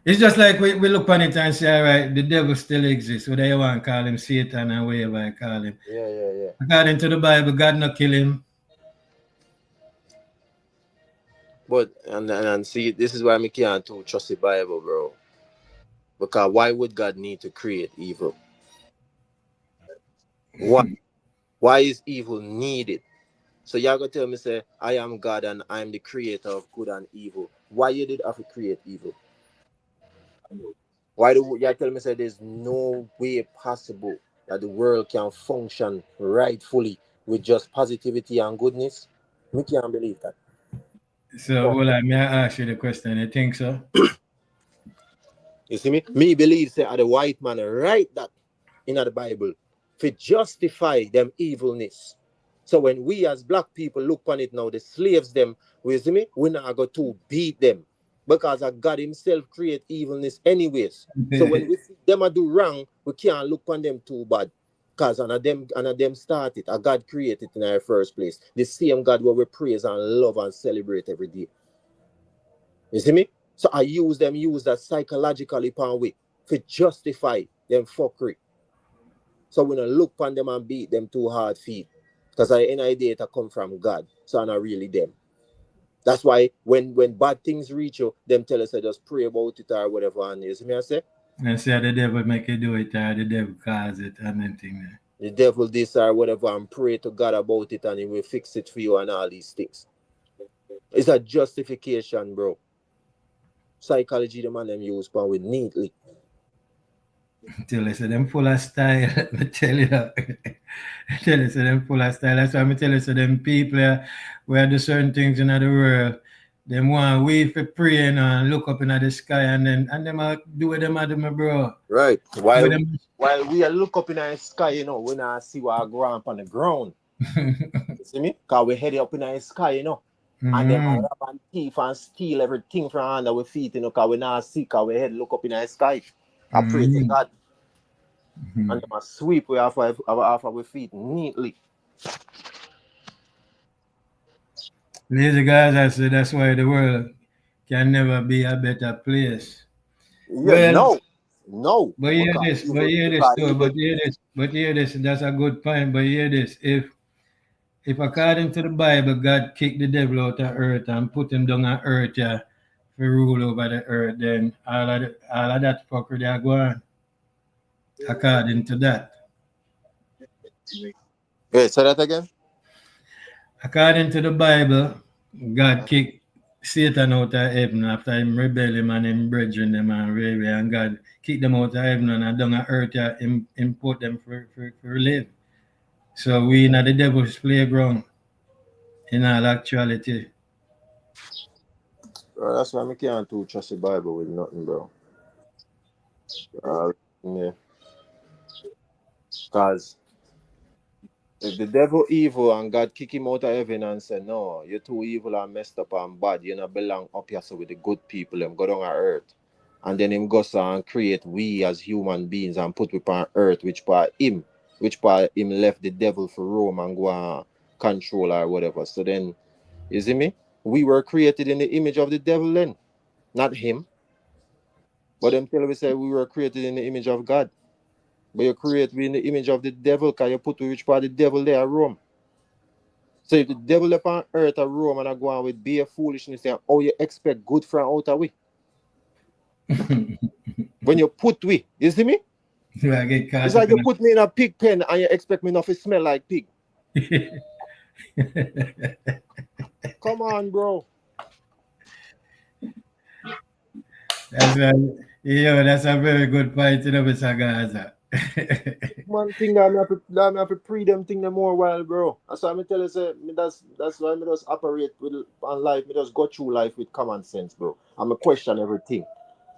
It's just like we look on it and say, "All right, the devil still exists. Whether you want to call him Satan or whatever you call him." yeah. According to the Bible, God not kill him. But and see, this is why me can't too trust the Bible, bro. Because why would God need to create evil? Why? Why is evil needed? So y'all gonna tell me say I am God and I'm the creator of good and evil. Why you did have to create evil? Why do y'all tell me say there's no way possible that the world can function rightfully with just positivity and goodness? Me can't believe that. So, well, may I ask you the question? You think so? You see me? Me believe say the white man write that in the Bible to justify them evilness. So when we as black people look on it now, the slaves them, you see me? We not go to beat them because God Himself create evilness anyways. So when we see them a do wrong, we can't look on them too bad. Because and of them started, a God created in our first place. The same God where we praise and love and celebrate every day. You see me? So I use that psychologically upon way to justify them fuckery. So we don't look upon them and beat them too hard feet. Because I any idea it come from God. So I'm not really them. That's why when bad things reach you, them tell us I just pray about it or whatever. And you see me I say? And say the devil make you do it or the devil cause it and then thing there. The devil this or whatever and pray to God about it and he will fix it for you and all these things. It's a justification, bro. Psychology the man them use pan with neatly. Tell you, say them full of style. I tell you. I tell you, say them full of style. That's why I tell you, say them people where do certain things in the world. Them want we for praying and look up in the sky and them do what them do, my bro. Right. Do what While them. while we are look up in the sky, we not see what are going on the ground. You see me? Because we head up in the sky, and them Mhm. rob and thief and steal everything from under our feet, because we not see, because we head look up in the sky. I pray to Mhm. God. And Mhm. them a sweep we off our feet neatly. Lazy guys, I said that's why the world can never be a better place. Yeah, Well, no. but hear this Because too, evil. but hear this, that's a good point. But hear this, if according to the Bible, God kicked the devil out of earth and put him down on earth, yeah, to rule over the earth, then all of that fuckery they are going according to that. Wait, say that again. According to the Bible, God kicked Satan out of heaven after him rebel him and him brethren them and Ray and God kicked them out of heaven and down on earth him put them for live. So we not the devil's playground in all actuality. Bro, that's why I can't too trust the Bible with nothing, bro. Yeah. Because if the devil evil and God kick him out of heaven and say, no, you're too evil and messed up and bad, you not belong up here so with the good people, them go down on earth. And then him goes and create we as human beings and put we on earth, which part him left the devil for Rome and go and control or whatever. So then, you see me? We were created in the image of the devil then, not him. But them tell we say we were created in the image of God. But you create we in the image of the devil because you put which part the devil there Rome. So if the devil upon earth or Rome and I go on with bare foolishness, and how you expect good from out of we? When you put we, you see me? Do I get It's caught up like you in put me in a pig pen and you expect me not to smell like pig. a Come on, bro. That's that's a very good point, you know, Mr. Gaza. Man, thing that I have to pre them thing them more while, bro. That's why I tell you, say, me that's why I just operate with on life. Me just go through life with common sense, bro. I'm a question everything.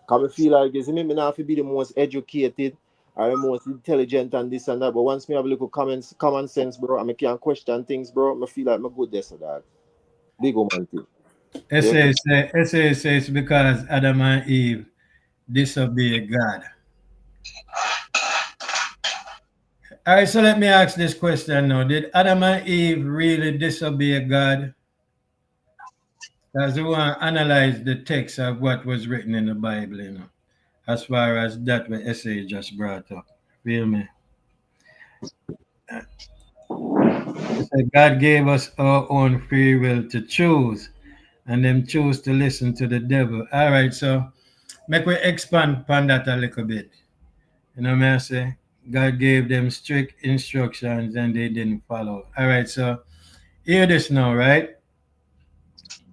Cause I feel like, you see me, me not have to be the most educated or the most intelligent and this and that. But once me have a little common sense, bro, and I can question things, bro, I feel like I'm good there, so that big woman thing. Yeah. Essay says because Adam and Eve disobey God. All right, so let me ask this question now. Did Adam and Eve really disobey God? Because we want to analyze the text of what was written in the Bible, you know, as far as that what essay just brought up. Feel me? It said God gave us our own free will to choose, and them choose to listen to the devil. All right, so make we expand upon that a little bit. You know what I say? God gave them strict instructions and they didn't follow. All right, so hear this now, right?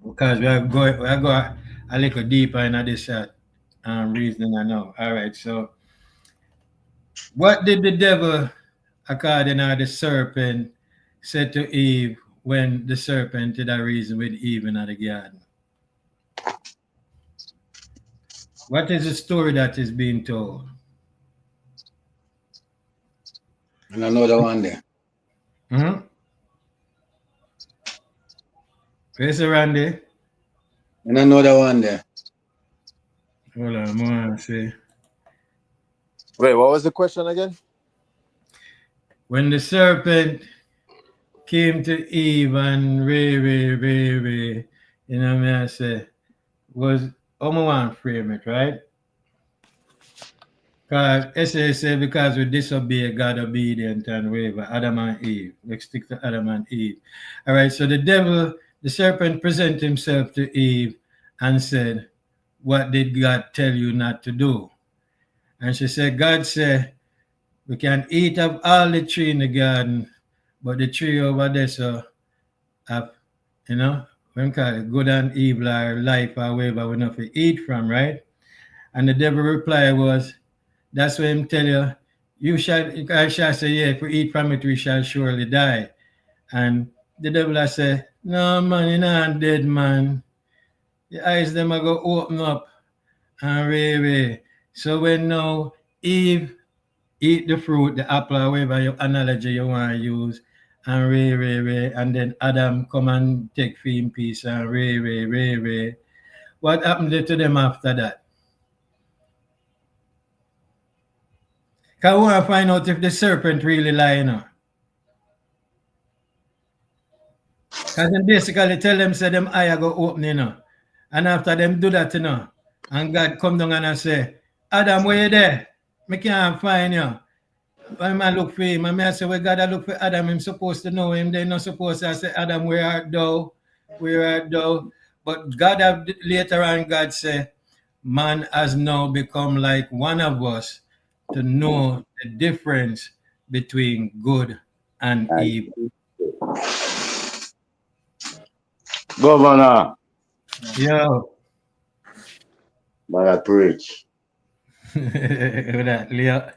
Because we are go a little deeper in this reasoning I know. All right, so what did the devil, according to the serpent, said to Eve when the serpent did a reason with Eve in the garden? What is the story that is being told? And another one there. Mm-hmm. Where's Randy? And another one there. Hold on, I want to say. Wait, what was the question again? When the serpent came to Eve and you know what I say, was I want to frame it, right? Because it say because we disobey God obedient and whatever, Adam and Eve. Let's stick to Adam and Eve. All right, so the serpent presented himself to Eve and said, what did God tell you not to do? And she said, God said, we can eat of all the tree in the garden, but the tree over there, so have, you know, when call it good and evil or life or whatever we not to eat from, right? And the devil reply was, that's what him tell you, I shall say, yeah, if we eat from it, we shall surely die. And the devil I say, no man, you're not dead, man. Your eyes them are go open up and really. So when now Eve eat the fruit, the apple, or whatever your analogy you want to use, and and then Adam come and take film piece and What happened to them after that? Because we want to find out if the serpent really lying or Because then basically tell them, say them eye go open, you know. And after them do that, you know, and God come down and say, Adam, where you there? Me can't find you. When I look for him, and I say, well, God, I look for Adam, I'm supposed to know him. They're not supposed to say, Adam, where art thou? Where art thou? But God have later on, God say, man has now become like one of us to know the difference between good and evil. Governor, Yo. but I preach. That, Leo.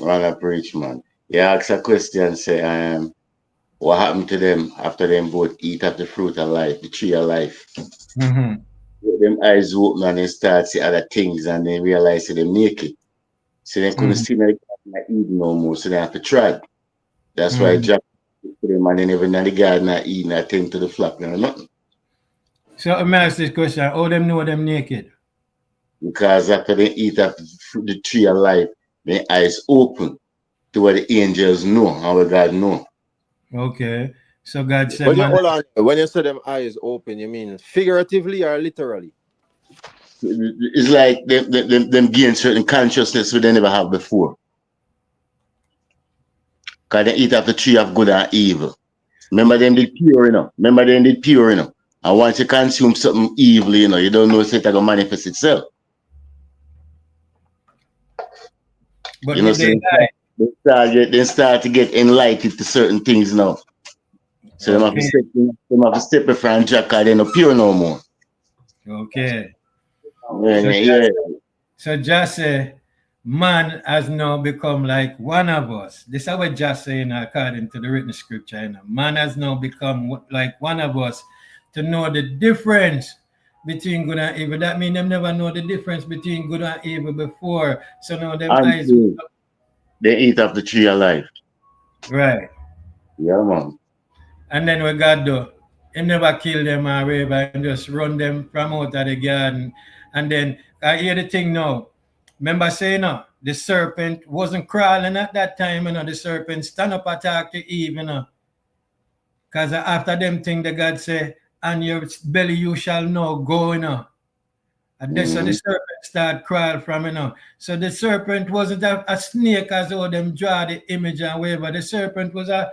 Man, I preach, man. You ask a question, say, what happened to them after them both eat of the fruit of life, the tree of life? Mm-hmm. Them eyes open and they start see other things and they realize that they make it. So they couldn't see like eating no more, so they have to try. That's why Jack put them and they never know the garden not eating that thing to the flock or nothing. So let me ask this question. How them know them naked? Because after they eat of the tree of life, their eyes open to what the angels know, how God know. Okay. So God said, When you man, hold on, when you say them eyes open, you mean figuratively or literally? It's like them gain certain consciousness we they never have before. Because they eat of the tree of good and evil. Remember them did pure, you know. And once you consume something evil, you know, you don't know if it's going to manifest itself. but You know, did so they die? they start to get enlightened to certain things now. So them have to step in front of Jack because they're not pure no more. Okay. Yeah. So just say, man has now become like one of us. This is what just saying according to the written scripture. You know. Man has now become like one of us to know the difference between good and evil. That means them never know the difference between good and evil before. So now them eyes. Until they eat of the tree of life. Right. Yeah, man. And then what God do? He never kill them or whatever and just run them from out of the garden. And then I hear the thing now. Remember saying the serpent wasn't crawling at that time, the serpent stand up attack to Eve, Because after them thing the God say, and your belly you shall know go, And then so the serpent start crawl from, So the serpent wasn't a snake as all them draw the image and whatever. The serpent was a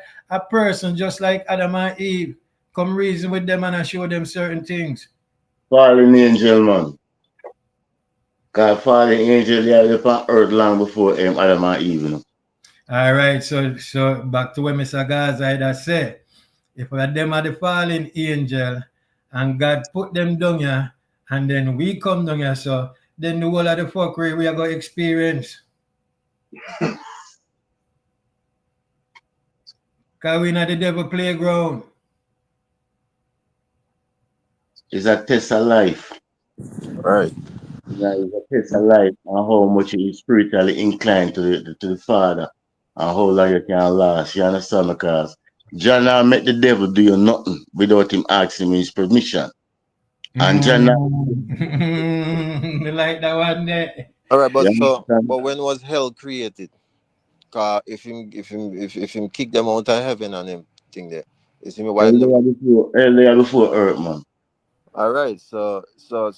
person just like Adam and Eve. Come reason with them and I show them certain things. Fallen angel, man. Because fallen angel, they are on earth long before Adam and Eve, you know. All right, so back to what Mr. Gaza said. If them are the fallen angel and God put them down here and then we come down here, so then the whole of the fuckery we are going to experience. Because we're not the devil playground. It's a test of life. Right. It's a test of life and how much you spiritually inclined to the Father and how long you can last. You understand? Because John now make the devil do you nothing without him asking his permission. And John now, like that one there. All right, but you but when was hell created? Cause if him kick them out of heaven and him thing there, you see me why him never. earlier before earth, man. All right, so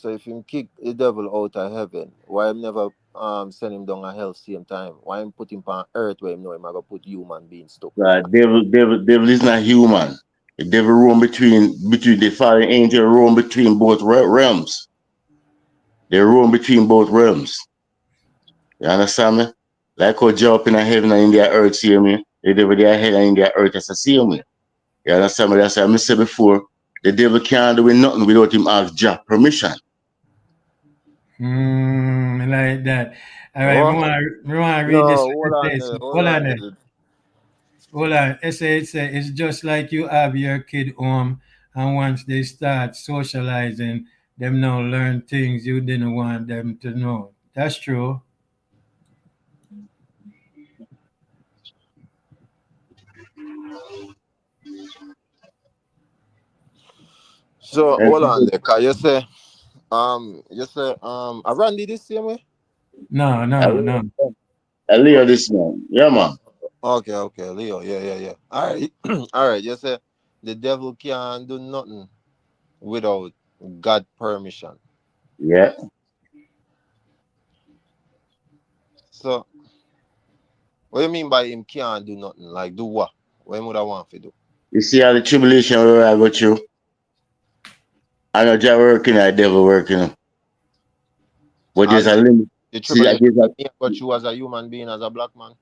if him kick the devil out of heaven, why him never send him down to hell same time? Why him put him on earth where him know him gonna put human beings stuck? Devil is not human. The devil roam between the fallen angel roam between both realms. They roam between both realms. You understand me? Like how Jah up in the heaven and in the earth, see me? The devil there heaven and in the earth as I see me. You understand me? That's what I said before. The devil can't do nothing without him ask Jah permission. Like that. All right, Oh, we want to read no, this. hold on there, hold on there. Hold on. It's just like you have your kid home, and once they start socializing, them now learn things you didn't want them to know. That's true. So And hold on there, cause you say I ran this same way. No. I live this man. Yeah, man. Okay, Leo. Yeah. All right, all right. You say the devil can't do nothing without God permission. Yeah. So, what do you mean by him can't do nothing? Like do what? When would I want to do? You see how the tribulation where I go through? I know Jah working, the devil working. But As there's a limit. the See, tribulation me but you as a human being, as a black man.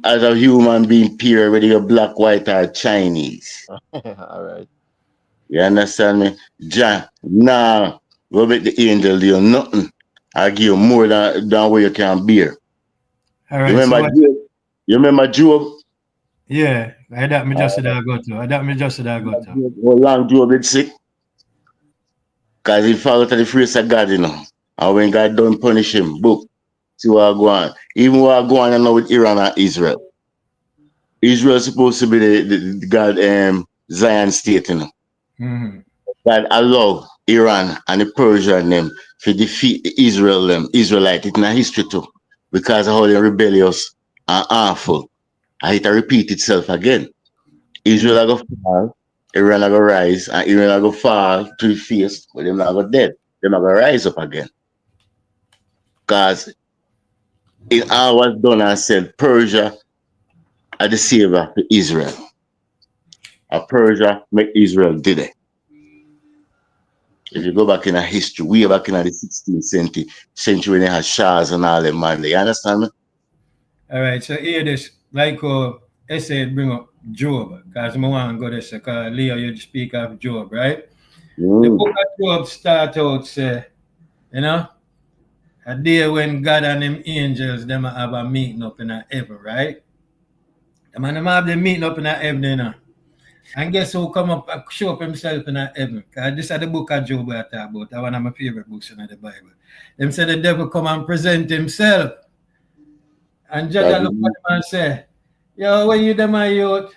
as a human being, period, whether you're black, white, or Chinese. All right. You understand me? Jah, nah, go make the angel do nothing. I give you more than what you can bear. All You right. So remember what? Job? You remember Job? Yeah, I that me just said I go to. I that me just said I go to. How long Job been sick? Because he followed to the face of God, you know. And when God don't punish him, book, see what go on. Even what go on now with Iran and Israel. Israel supposed to be the God Zion state, you know. Mm-hmm. God allow Iran and the Persia and them to defeat the Israelite in history too. Because of how they rebellious and harmful. And it repeat itself again. Israel are going to fall, Iran are going to rise, and Iran are going to fall to the face, but them not going to dead. Them are going to rise up again. Because it all was done and said Persia are the savior to Israel. And Persia make Israel did it. If you go back in a history, way back in the 16th century when they had Shahs and all them man, you understand me? All right. So here this like essay bring up Job because I want to go this because Leo you speak of Job, right? The book Mm. of Job start out say, you know, a day when God and them angels them have a meeting up in a heaven, right? Them and them have them meeting up in a heaven, you know. And guess who come up and show up himself in a heaven? Because this is the book of Job I talk about. That's one of my favorite books in the Bible. Them say the devil come and present himself. And judge That look at him and say, yo, when you them my youth,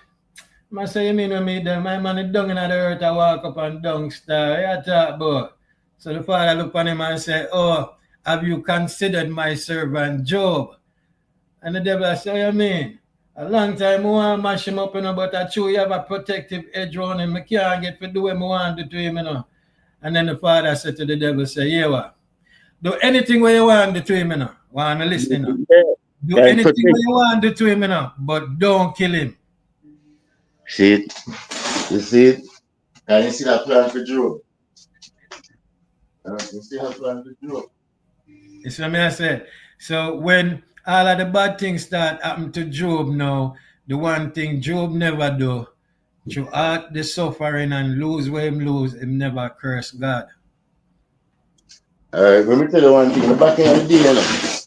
I say, you mean when me them, my man is down in the earth, I walk up and down star. Yeah, talk about. So the father look at him and say, oh, have you considered my servant Job? And the devil say, what you mean? A long time I want to mash him up, you know, but I true you have a protective edge around him. I can't get to do what I want to do to him, you know. And then the father said to the devil, say, yeah, what? Do anything what you want to do to him, you know. Want to listen, you know. Do that anything protect. what you want to do to him, you know, but don't kill him. See it? You see it? Can you see that plan for Job? You see that plan for Job? You see what I say? So when all of the bad things start happen to Job now, the one thing Job never do, throughout the suffering and lose what him never curse God. All right, let me tell you one thing. Back in the day,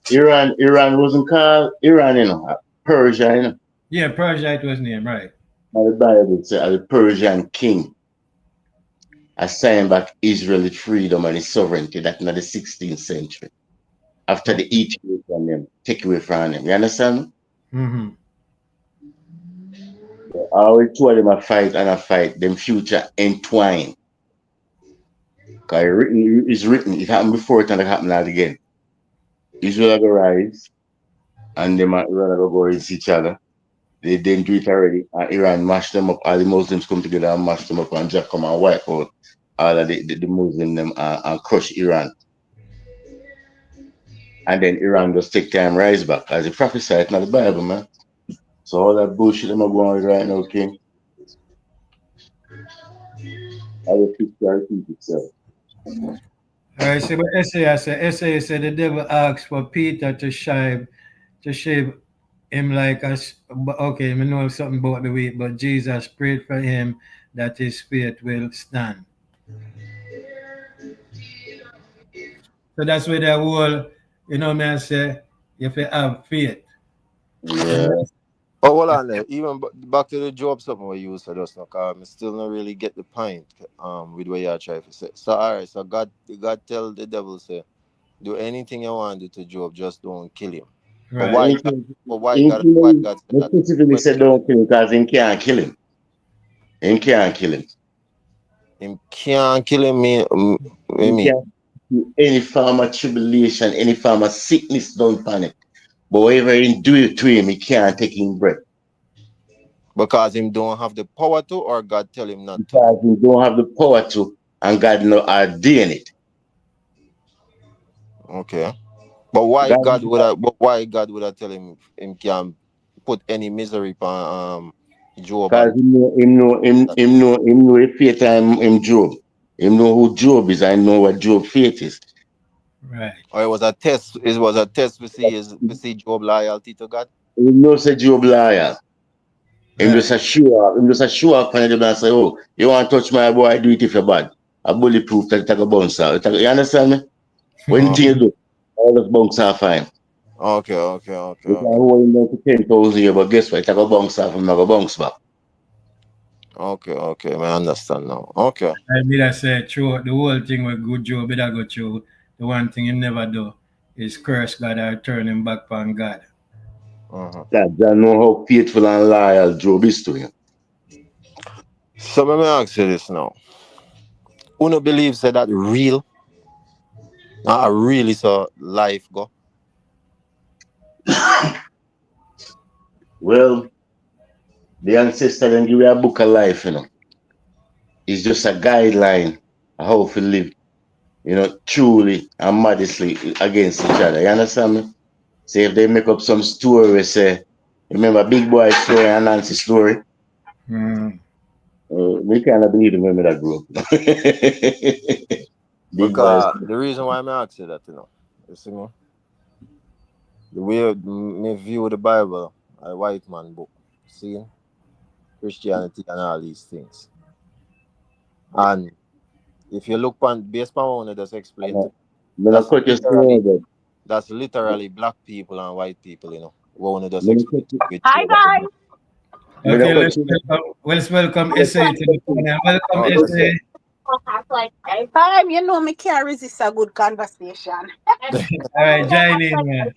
you know, Iran wasn't called Iran, you know, Persia, you know. Yeah, Persia it was name, right? Now the Bible says the Persian king assigned back Israeli freedom and its sovereignty that in the 16th century. After the Ethiopian from them, take away from them. You understand? Mm-hmm. Always two of them a fight and a fight, them future entwined. Because it's written, it happened before it and it happened again. Israel will rise and them and Iran will go against each other. They didn't do it already. And Iran mashed them up. All the Muslims come together and mash them up and just come and wipe out all of the Muslim them and crush Iran. And then Iran just take time rise back. As the prophesied, it's not the Bible, man. So all that bullshit them are going on right now, King. I will repeat itself. All right, so but Essay said the devil asked for Peter to shave him like us. Okay, I know something about the week, but Jesus prayed for him that his faith will stand. So that's where the whole, you know, man say, if you have faith. And Yeah. Oh, hold on there. Even back to the job something we use for just now, cause I still don't really get the point with what you're trying to say. So alright, so God tell the devil say, do anything you want to do to Job, just don't kill him. But right. why why God said They that? specifically said Question. don't kill him because he can't kill him. He can't kill him. Him can't kill him me He me. can't do any form of tribulation, any form of sickness, don't panic. But whatever he do it to him, he can't take him breath. Because him don't have the power to, or God tell him not to. Because he don't have the power to, and God no ordain it. Okay. But why God, God would have? But why God would have tell him can put any misery on Job because and that? him know his fate and him Job. Him know who Job is and know what Job fate is. Right. Or it was a test. It was a test to see Job loyalty to God. Him know say Job loyal. Him Right. just a show up. Him just a show up and and say, oh, you want to touch my boy, do it if you're bad. A bulletproof that take a bounce out. You understand me? When Oh, thing you do, all those bunks are fine. okay. You can hold him down to 10,000 years, but guess what? It take a bounce off and never bounce back. Okay. I understand now. Okay. I mean, I say true. The whole thing with good Job, it go through. The one thing he never do is curse God or turn him back on God. Uh-huh. That I know how faithful and loyal Job is to him. So let me ask you this now. Who no believe say that real? Really so life go. Well, the ancestor then give you a book of life, you know. It's just a guideline of how to live, truly and modestly against each other. You understand me? Say if they make up some story, say, remember Big Boy story and Nancy story? Mm. We cannot believe them when that grew up. Big Boy. Because the reason why I'm asking that, you see me? The way me view the Bible, a white man book, seeing Christianity and all these things. And if you look on based on what I just explained to you, I'm going to that's cut your literally story, that's literally black people and white people, what I just I'm going explained to you with Hi Job and the guys. book. Okay, to cut you. let's welcome Essay to the panel. Welcome, Okay. Essay. Hey, time, you know me can't resist a good conversation. All right, join in, man.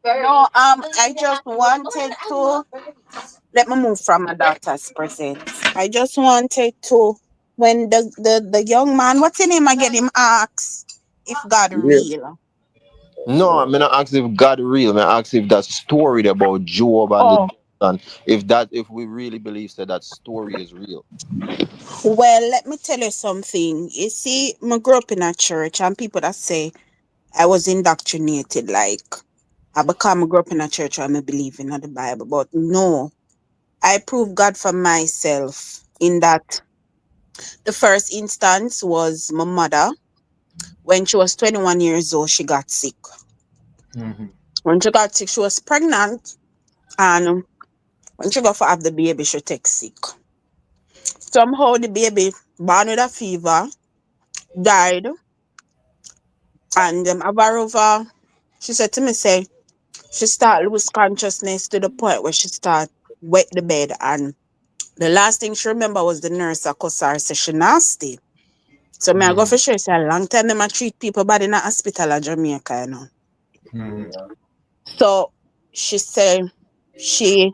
No, I just wanted to let me move from my daughter's presence. I just wanted to when the young man, what's his name again, him asks if God Yeah. real. No, I'm not asking if God real. I ask if that story about Job and the Oh, and if we really believe that story is real. well, let me tell you something. You see, I grew up in a church and people that say I was indoctrinated, like I grew up in a church where I believe in the Bible, but no, I proved God for myself in that the first instance was my mother. When she was 21 years old, she got sick. Mm-hmm. When she got sick, she was pregnant, and when she got to have the baby, she take sick. Somehow the baby born with a fever, died, and she said to me, say, she start lose consciousness to the point where she start wet the bed, and the last thing she remember was the nurse that cuss her say she nasty. So me I go Mm-hmm. for sure say a long time them a treat people bad in a hospital in Jamaica, Mm-hmm. So she said she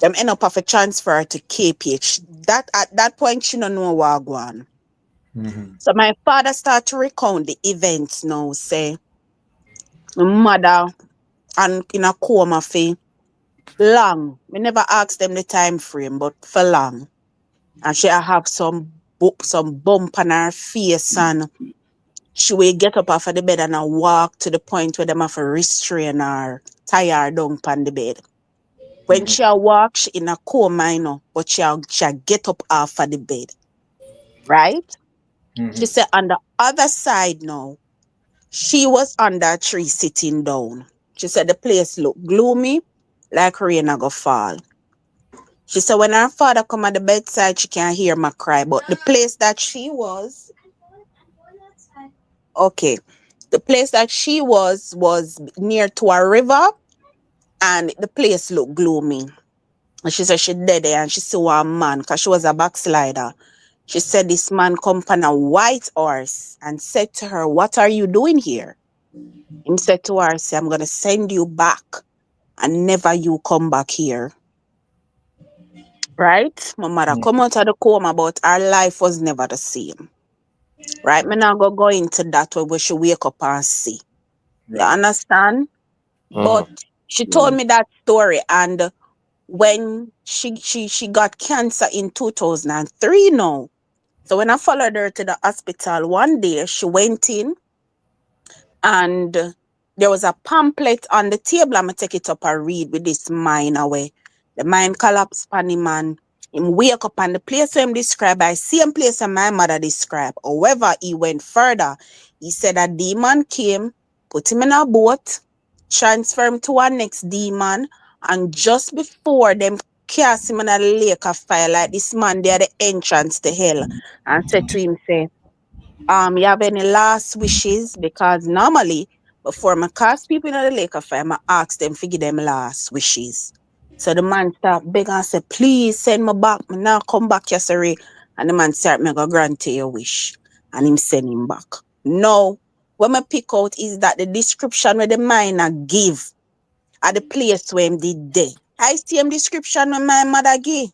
them end up have a transfer her to KPH. That at that point she don't know what go on. Mm-hmm. So my father start to recount the events now, say my mother and in a coma for long. We never asked them the time frame, but for long. And she have some bump on her face, and she will get up off of the bed and walk to the point where them have to restrain her, tie her down on the bed. When she a walk, she in a coma, but she get up off of the bed, right? She Mm-hmm. said on the other side now, she was under a tree sitting down. She said the place looked gloomy, like rain a go fall. She said when her father come at the bedside, she can't hear my cry, but the place that she was, okay, the place that she was near to a river, and the place looked gloomy. And she said she dead there and she saw a man because she was a backslider. She said this man come on a white horse and said to her, "What are you doing here?" He said to her, "Say, I'm gonna send you back and never you come back here." Right? My mother come out of the coma, but her life was never the same. Right? Me not go into that way where she wake up and see. You Right. understand? But Mm-hmm. she told me that story, and when she got cancer in 2003 now. So when I followed her to the hospital one day, she went in and there was a pamphlet on the table. I'm gonna take it up and read with this mine away. The mine collapsed on him and him wake up and the place where him described, I same place that my mother described. However, he went further. He said a demon came, put him in a boat, transfer him to our next demon, and just before them cast him in a lake of fire, like this man there the entrance to hell, and said to him, say, you have any last wishes? Because normally, before I cast people in the lake of fire, I ask them to give them last wishes. So the man start begging and say, please send me back. Me now come back yesterday. And the man start, me go grant you your wish. And him send him back. No, what I pick out is that the description where the miner give at the place where him did there. I see him description when my mother give.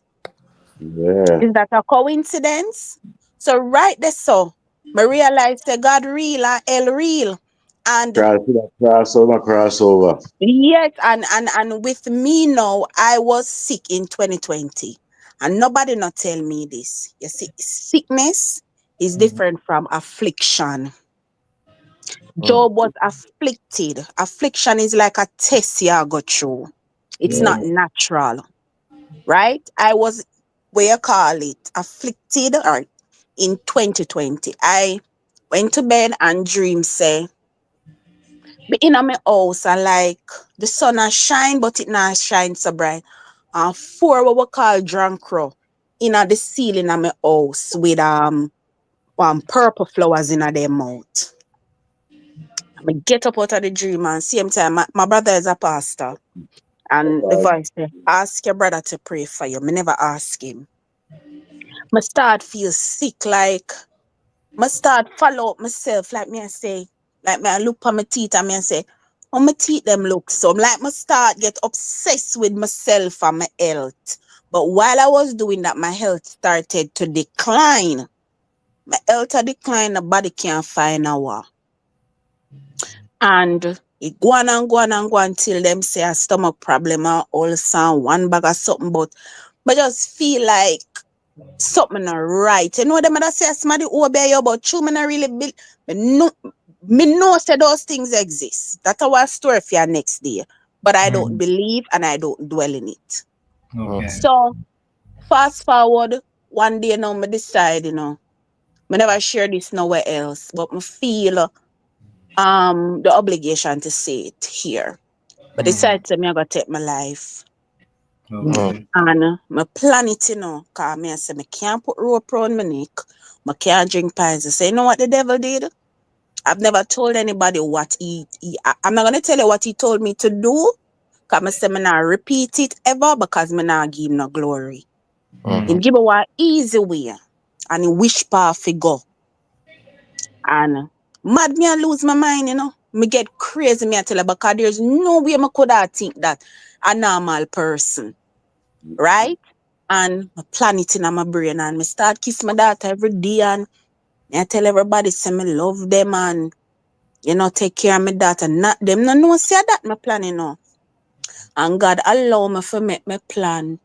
Yeah. Is that a coincidence? So right there, so I realized that God real and hell real. And crossover. yes, and with me now, I was sick in 2020. And nobody not tell me this. You see, sickness is different from affliction. Job was afflicted. Affliction is like a test you go through. It's not natural. Right? I was, where you call it, afflicted or in 2020. I went to bed and dream say, be in my house and like the sun a shine, but it not shine so bright. And four what we call drunk crow in the ceiling of my house with purple flowers in their mouth. I get up out of the dream and same time my brother is a pastor. And the voice said, ask your brother to pray for you. Me never ask him. I start feel sick, like I start follow up myself, like me I say, like me I look on my teeth and me I say, oh my teeth them look so. Like I start get obsessed with myself and my health. But while I was doing that, my health started to decline. My health had declined, the body can't find a war. And it go on and go on and go until them say a stomach problem or ulcer, one bag of something, but I just feel like something not right. You know them that say somebody obey you, but true me not really me know say those things exist. That's our story for your next day. But I don't believe and I don't dwell in it. Okay. So fast forward one day now me decide, I never share this nowhere else, but I feel the obligation to say it here. But decide to me I gotta take my life. Okay. And my plan it, because I say I can't put rope around my neck. I can't drink pints. I say, you know what the devil did? I've never told anybody what I'm not going to tell you what he told me to do. Because I say I not repeat it ever because I not give him no glory. He give me one easy way. And he wish path to go. And mad me I lose my mind, Me get crazy, me I tell you, because there's no way I could have think that a normal person. Right? And I plan it in my brain and I start kiss my daughter every day and I tell everybody say me love them and take care of my daughter. Not them no know say that my plan, And God allow me to make my plan.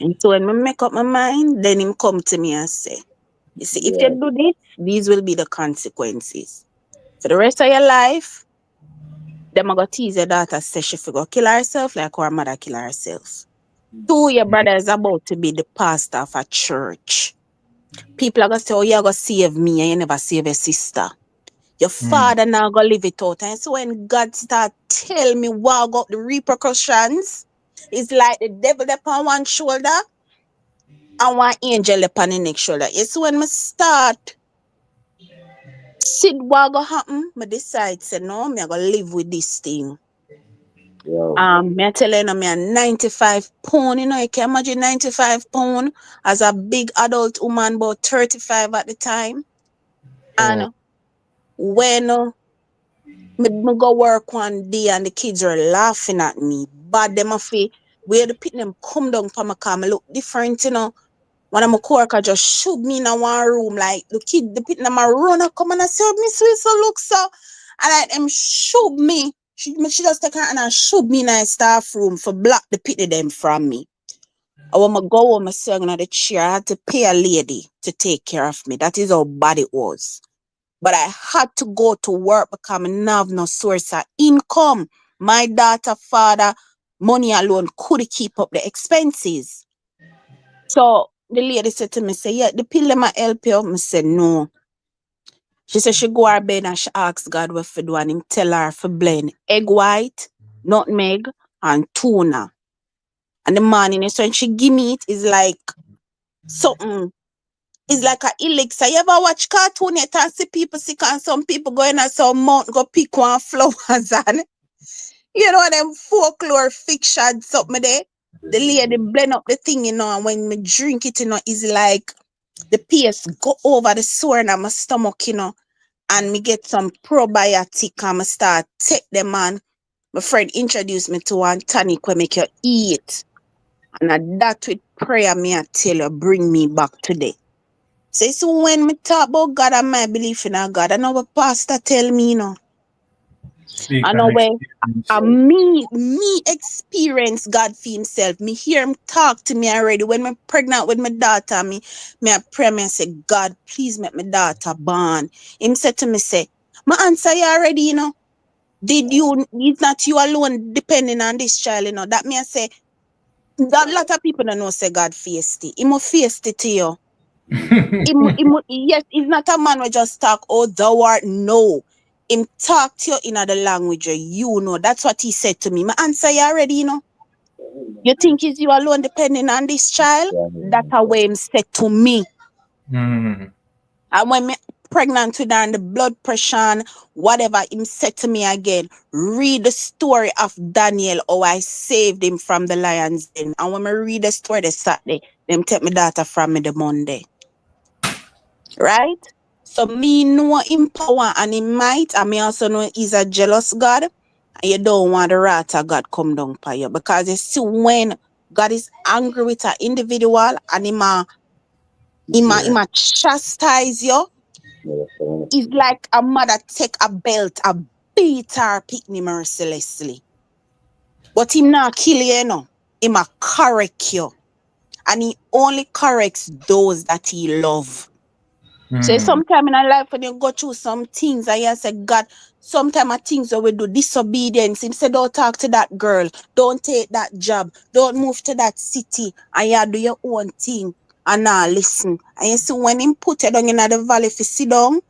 And so when I make up my mind, then him come to me and say, you see, if you do this, these will be the consequences. For the rest of your life, them I go tease your daughter say she go kill herself like her mother kill herself. 2, your brother is about to be the pastor of a church. People are going to say, oh, you're going to save me and you never save your sister. Your father now going to live it out. And so when God start tell me what got the repercussions, it's like the devil upon one shoulder and one angel upon the next shoulder. It's when I start see what going to happen, I decide, say, no, I'm going to live with this thing. Me I tell you, me a 95 pound, you can imagine 95 pound as a big adult woman, about 35 at the time. And when me go work one day and the kids are laughing at me, but them of where the pit them come down from my car, me look different, One of my coworkers just shoot me in one room, like the pit them a run and come and I say, Miss Wilson, look so. And like them shoot me She just take her hand and shove me in a staff room for block the pity them from me. And when I go home, I sat on the chair, I had to pay a lady to take care of me. That is how bad it was. But I had to go to work because I didn't have no source of income. My daughter, father, money alone could keep up the expenses. So the lady said to me, say, yeah, the pill them help you. I said, no. She said she go her bed and she asked God what to do and him tell her for blend egg white, nutmeg, and tuna. And the morning is when she give me it is like something. It's like a elixir. You ever watch cartoon yet and see people sick and some people going at some mountain go pick one flowers and you know them folklore fiction something there. The lady blend up the thing, you know, and when me drink it, you know, it's like the paste go over the sore in my stomach, you know, and me get some probiotic and me start take them on. My friend introduced me to one tonic where make you eat. And that with prayer, me I tell you, bring me back today. So when me talk about God and my belief in a God, I know what pastor tell me, you know. Speak I know and where experience. me experience God for himself. Me hear him talk to me already. When me pregnant with my daughter, me I pray me and say, God, please make my daughter born. Him said to me, say, my answer you already, you know. It's not you alone depending on this child, you know. That me I say, that lot of people don't know say God faced it. He must face it to you. Yes, he's not a man who just talk, oh, thou art no. Him talk to you in other language, you know. That's what he said to me. My answer you already, you know. You think it's you alone depending on this child? That's how way him said to me. Mm. And when me pregnant with her and the blood pressure and whatever, him said to me again, read the story of Daniel, how I saved him from the lions den. And when I read the story the Saturday, them take my daughter from me the Monday. Right? So me know him power and him might, and me also know he's a jealous God. And you don't want the wrath of God come down for you. Because you see when God is angry with an individual and him a chastise you, it's like a mother take a belt and beat her picnic mercilessly. But him not kill you, you know. Him a correct you. And he only corrects those that he love. So Mm. sometime in our life when you go through some things and you say, God, sometimes things that we do disobedience. Him say, don't talk to that girl, don't take that job, don't move to that city, and you do your own thing and now listen. And you see when him put it down in the valley if you sit down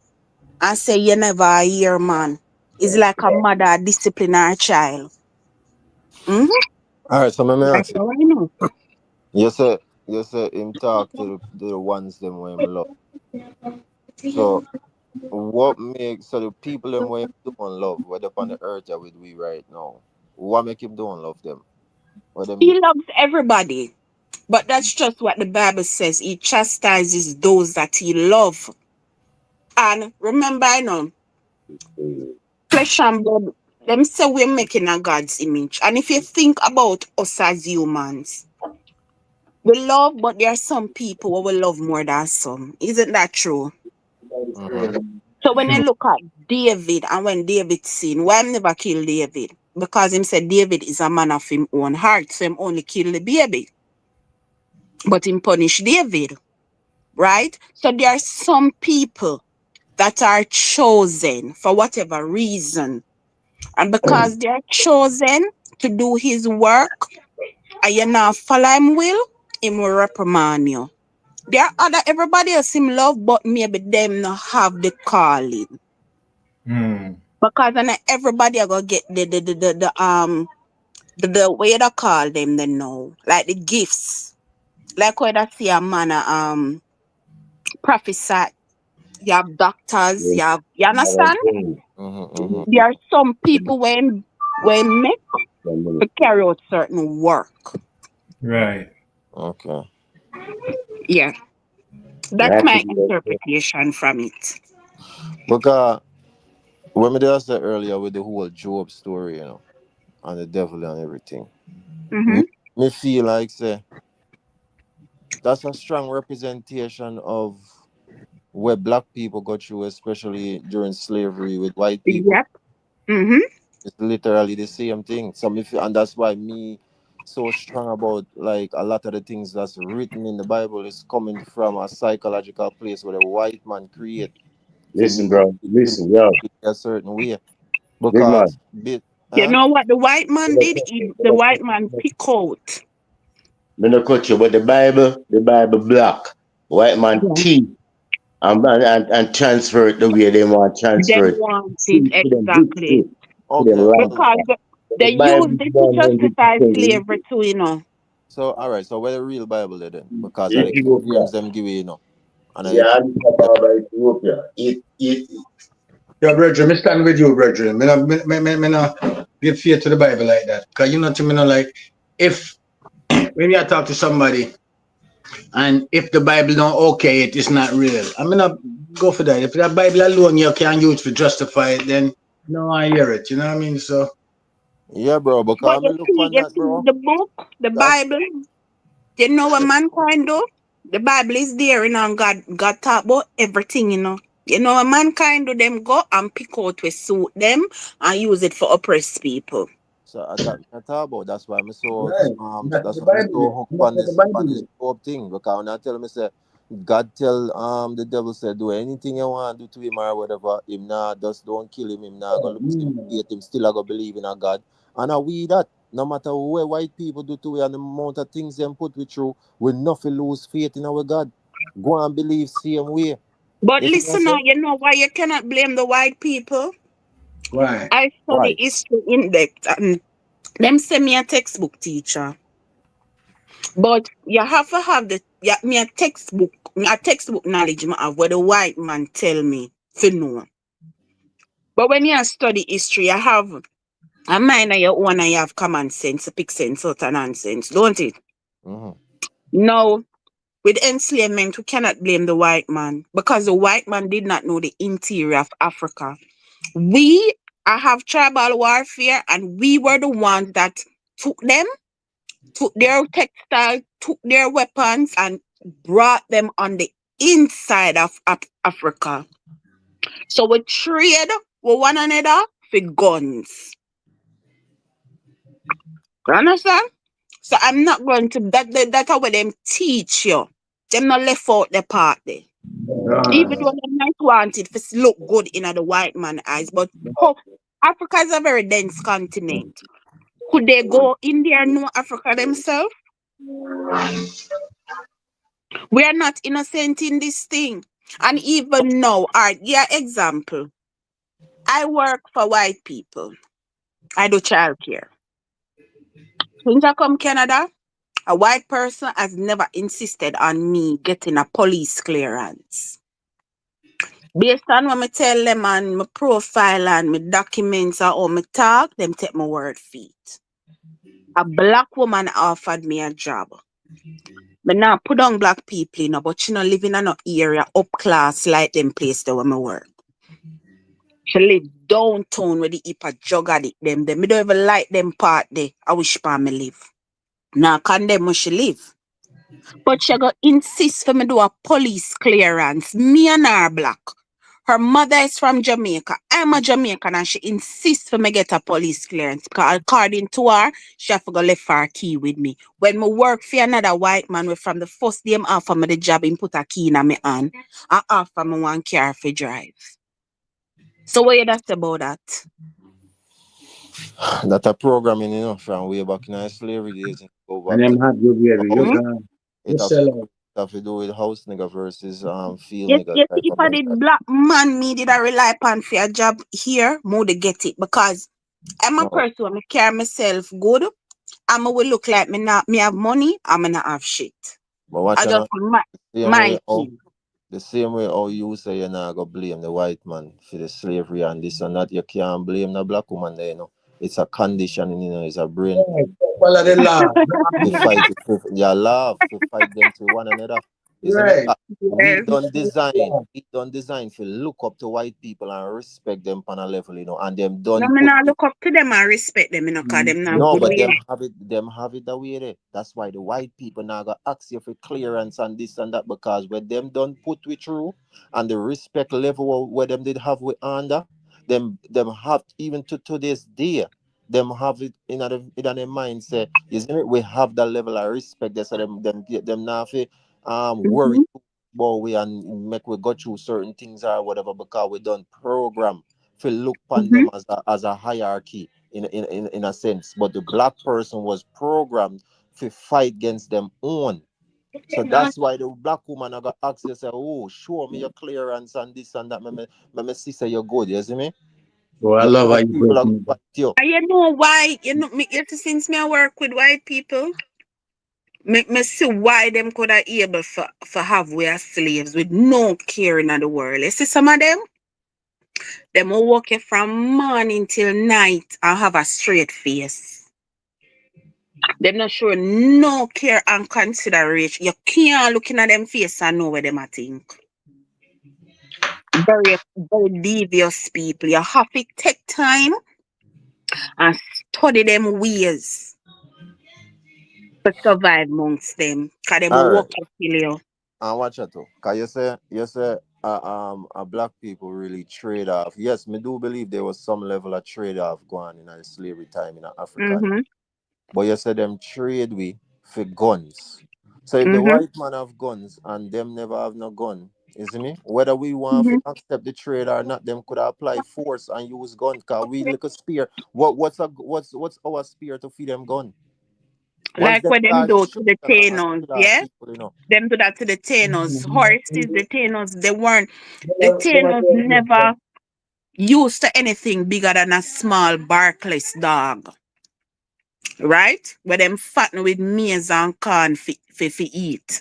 and say you never hear man. It's like a mother discipline her child. Mm-hmm. All right, so let me That's ask you. how I know. You say him talk to the ones them where him love. So what makes so the people them where him don't love, whether upon the earth or with we right now, what make him don't love them? What them He loves everybody. But that's just what the Bible says. He chastises those that he loves. And remember, I know, flesh and blood, them say we're making a God's image. And if you think about us as humans, we love, but there are some people who will love more than some. Isn't that true? mm-hmm. So when you look at David and when David sinned, why him never kill David? Because him said David is a man of him own heart, so him only kill the baby. But him punish David, right? So there are some people that are chosen for whatever reason. And because they are chosen to do his work, and you not follow him will, him will reprimand you. There are other everybody else him love, but maybe them not have the calling. Mm. Because then everybody are gonna get the way they call them they know. Like the gifts. Like when I see a man prophesy, you have doctors, you understand? Mm-hmm. There are some people when make to carry out certain work. Right. Okay. Yeah. That's my interpretation from it. Because when me just said earlier with the whole Job story, you know, and the devil and everything, Mm-hmm. me, me feel like say that's a strong representation of where black people go through, especially during slavery with white people. Yep. Mm-hmm. It's literally the same thing. And that's why me so strong about like a lot of the things that's written in the Bible is coming from a psychological place where the white man create to Listen, bro. Listen, yo. a certain way. Big man. Because You know what the white man did? The white man pick out. Me no cut you, but the Bible black. White man Yeah. teeth and transfer it the way they want to transfer Them it. want it To them rich, exactly. to them okay, right. Because The they Bible use is it to 100%. justify slavery too, you know. so all right, so where the real Bible then? Because of the King Ethiopia. James them give you, you know. And I Yeah, I'm talking about Ethiopia. Yo, brethren, me stand with you, brethren. Me not give fear to the Bible like that. Because you know to me, no, like, if, when you talk to somebody, and if the Bible don't okay it, it's not real. I mean, not go for that. If that Bible alone you can't use to justify it, then no, I hear it. You know what I mean? So, yeah, bro, But because I look on you that, see bro. the book, the That's Bible, you know what mankind do? The Bible is there, you know, and God talk about everything, you know. You know what mankind do, them go and pick out what suit them and use it for oppressed people. so I talk about. That's why I'm so right. That's that's the why I'm Bible. so hooked That's what the on Bible this is. dope thing. Because when I tell me say God tell the devil said do anything you want to do to him or whatever, him nah just don't kill him, not gonna lose him, hate him, still I go believe in a God. And I we that no matter what white people do to we and the amount of things them put we through, we nothing lose faith in our God. Go and believe same way. But You see what I listen now, say? you know why you cannot blame the white people? Why? I study Why? history in depth and them send me a textbook teacher. But you have to have me a textbook knowledge me have what the white man tell me to know. But when you study history, you have a mind of your own and you have common sense to pick sense out of nonsense, don't it? Mm-hmm. No, with enslavement, we cannot blame the white man because the white man did not know the interior of Africa. We have tribal warfare and we were the ones that took them, took their textile, took their weapons and brought them on the inside of Africa. So we trade with one another for guns. You understand? So I'm not going to that's how them teach you. Them not left out the part there. Even though they might want it to look good in the white man eyes, but Africa is a very dense continent. Could they go in there and know Africa themselves? We are not innocent in this thing. And even now, yeah, example. I work for white people. I do childcare. Since I come Canada, a white person has never insisted on me getting a police clearance. Based on what I tell them and my profile and my documents or how me talk, them take my word for it. A black woman offered me a job. But now put on black people, you know, but she not living in no area up class like them place there where me work. She live downtown where the heap of jug addict them. Me don't even like them part there. I wish pa me live. Now condemn where she live. But she go insist for me do a police clearance. Me and her black. Her mother is from Jamaica. I'm a Jamaican and she insists for me get a police clearance. Because according to her, she have to go left her key with me. When me work for another white man, we from the first day him offer me the job, him put a key in my hand. I offer me one car for drive. So what you that's about that? That a programming, you know, from way back in our slavery days. Go And back to them have you, baby. You house. Hmm? can. You It sell out. have to do with house nigga versus field Yes, nigga yes, type if of I mentality. did black man me did I rely upon for a job here, more to get it because I'm a No. person who me carry myself good. I'm will look like me have money, I'm not have shit. But watch I out just now. Same my way how thing. the same way how you say you're not gonna blame the white man for the slavery and this and that, you can't blame the black woman there, you know. It's a condition, you know, it's a brain Right. Follow the law. to fight it for your love to fight them to one another. Isn't it? Right. Yes. We don't design to look up to white people and respect them on a level, you know, and them No, don't me put not look up to them and respect them, you know, cause them not no, good but way. them have it the way there. That's why the white people now go ask you for clearance and this and that because when them don't put we through and the respect level where them did have we under, them have even to today's day, them have it in their mind say, isn't it? We have that level of respect. They say them get them now worry Mm-hmm. about we and make we go through certain things or whatever because we don't program to look upon Mm-hmm. them as a hierarchy in a sense. But the black person was programmed to fight against them own. So that's why the black woman I got asked you say, oh, show me your clearance and this and that. Me see say you're good, you see me? Well, I You love know how you people are breaking gonna it down. fight you. And you know why? You know, since me I work with white people, me see why them could have able for have we as slaves with no care in the world. You see some of them will work you from morning till night and have a straight face. Them not sure no care and consideration. You can't looking at them face and know where them a think. Very devious people. You have to take time and study them ways to survive amongst them. Cause them will All right. work to kill you. And watch it too. Cause you say black people really trade off. Yes, me do believe there was some level of trade off going in the slavery time in Africa. Mm-hmm. But you say them trade we for guns. So if the Mm-hmm. white man have guns and them never have no gun, you see me? Whether we want to Mm-hmm. accept the trade or not, them could apply force and use gun. Cause we look a spear. What's our spear to feed them gun? Once Like them what them start do to shoot the and Thanos, kill off yeah? people, Them do that to the Thanos. Horses, the Thanos, they weren't. The Thanos never used to anything bigger than a small barkless dog, right? Where them fatten with maize and corn for eat.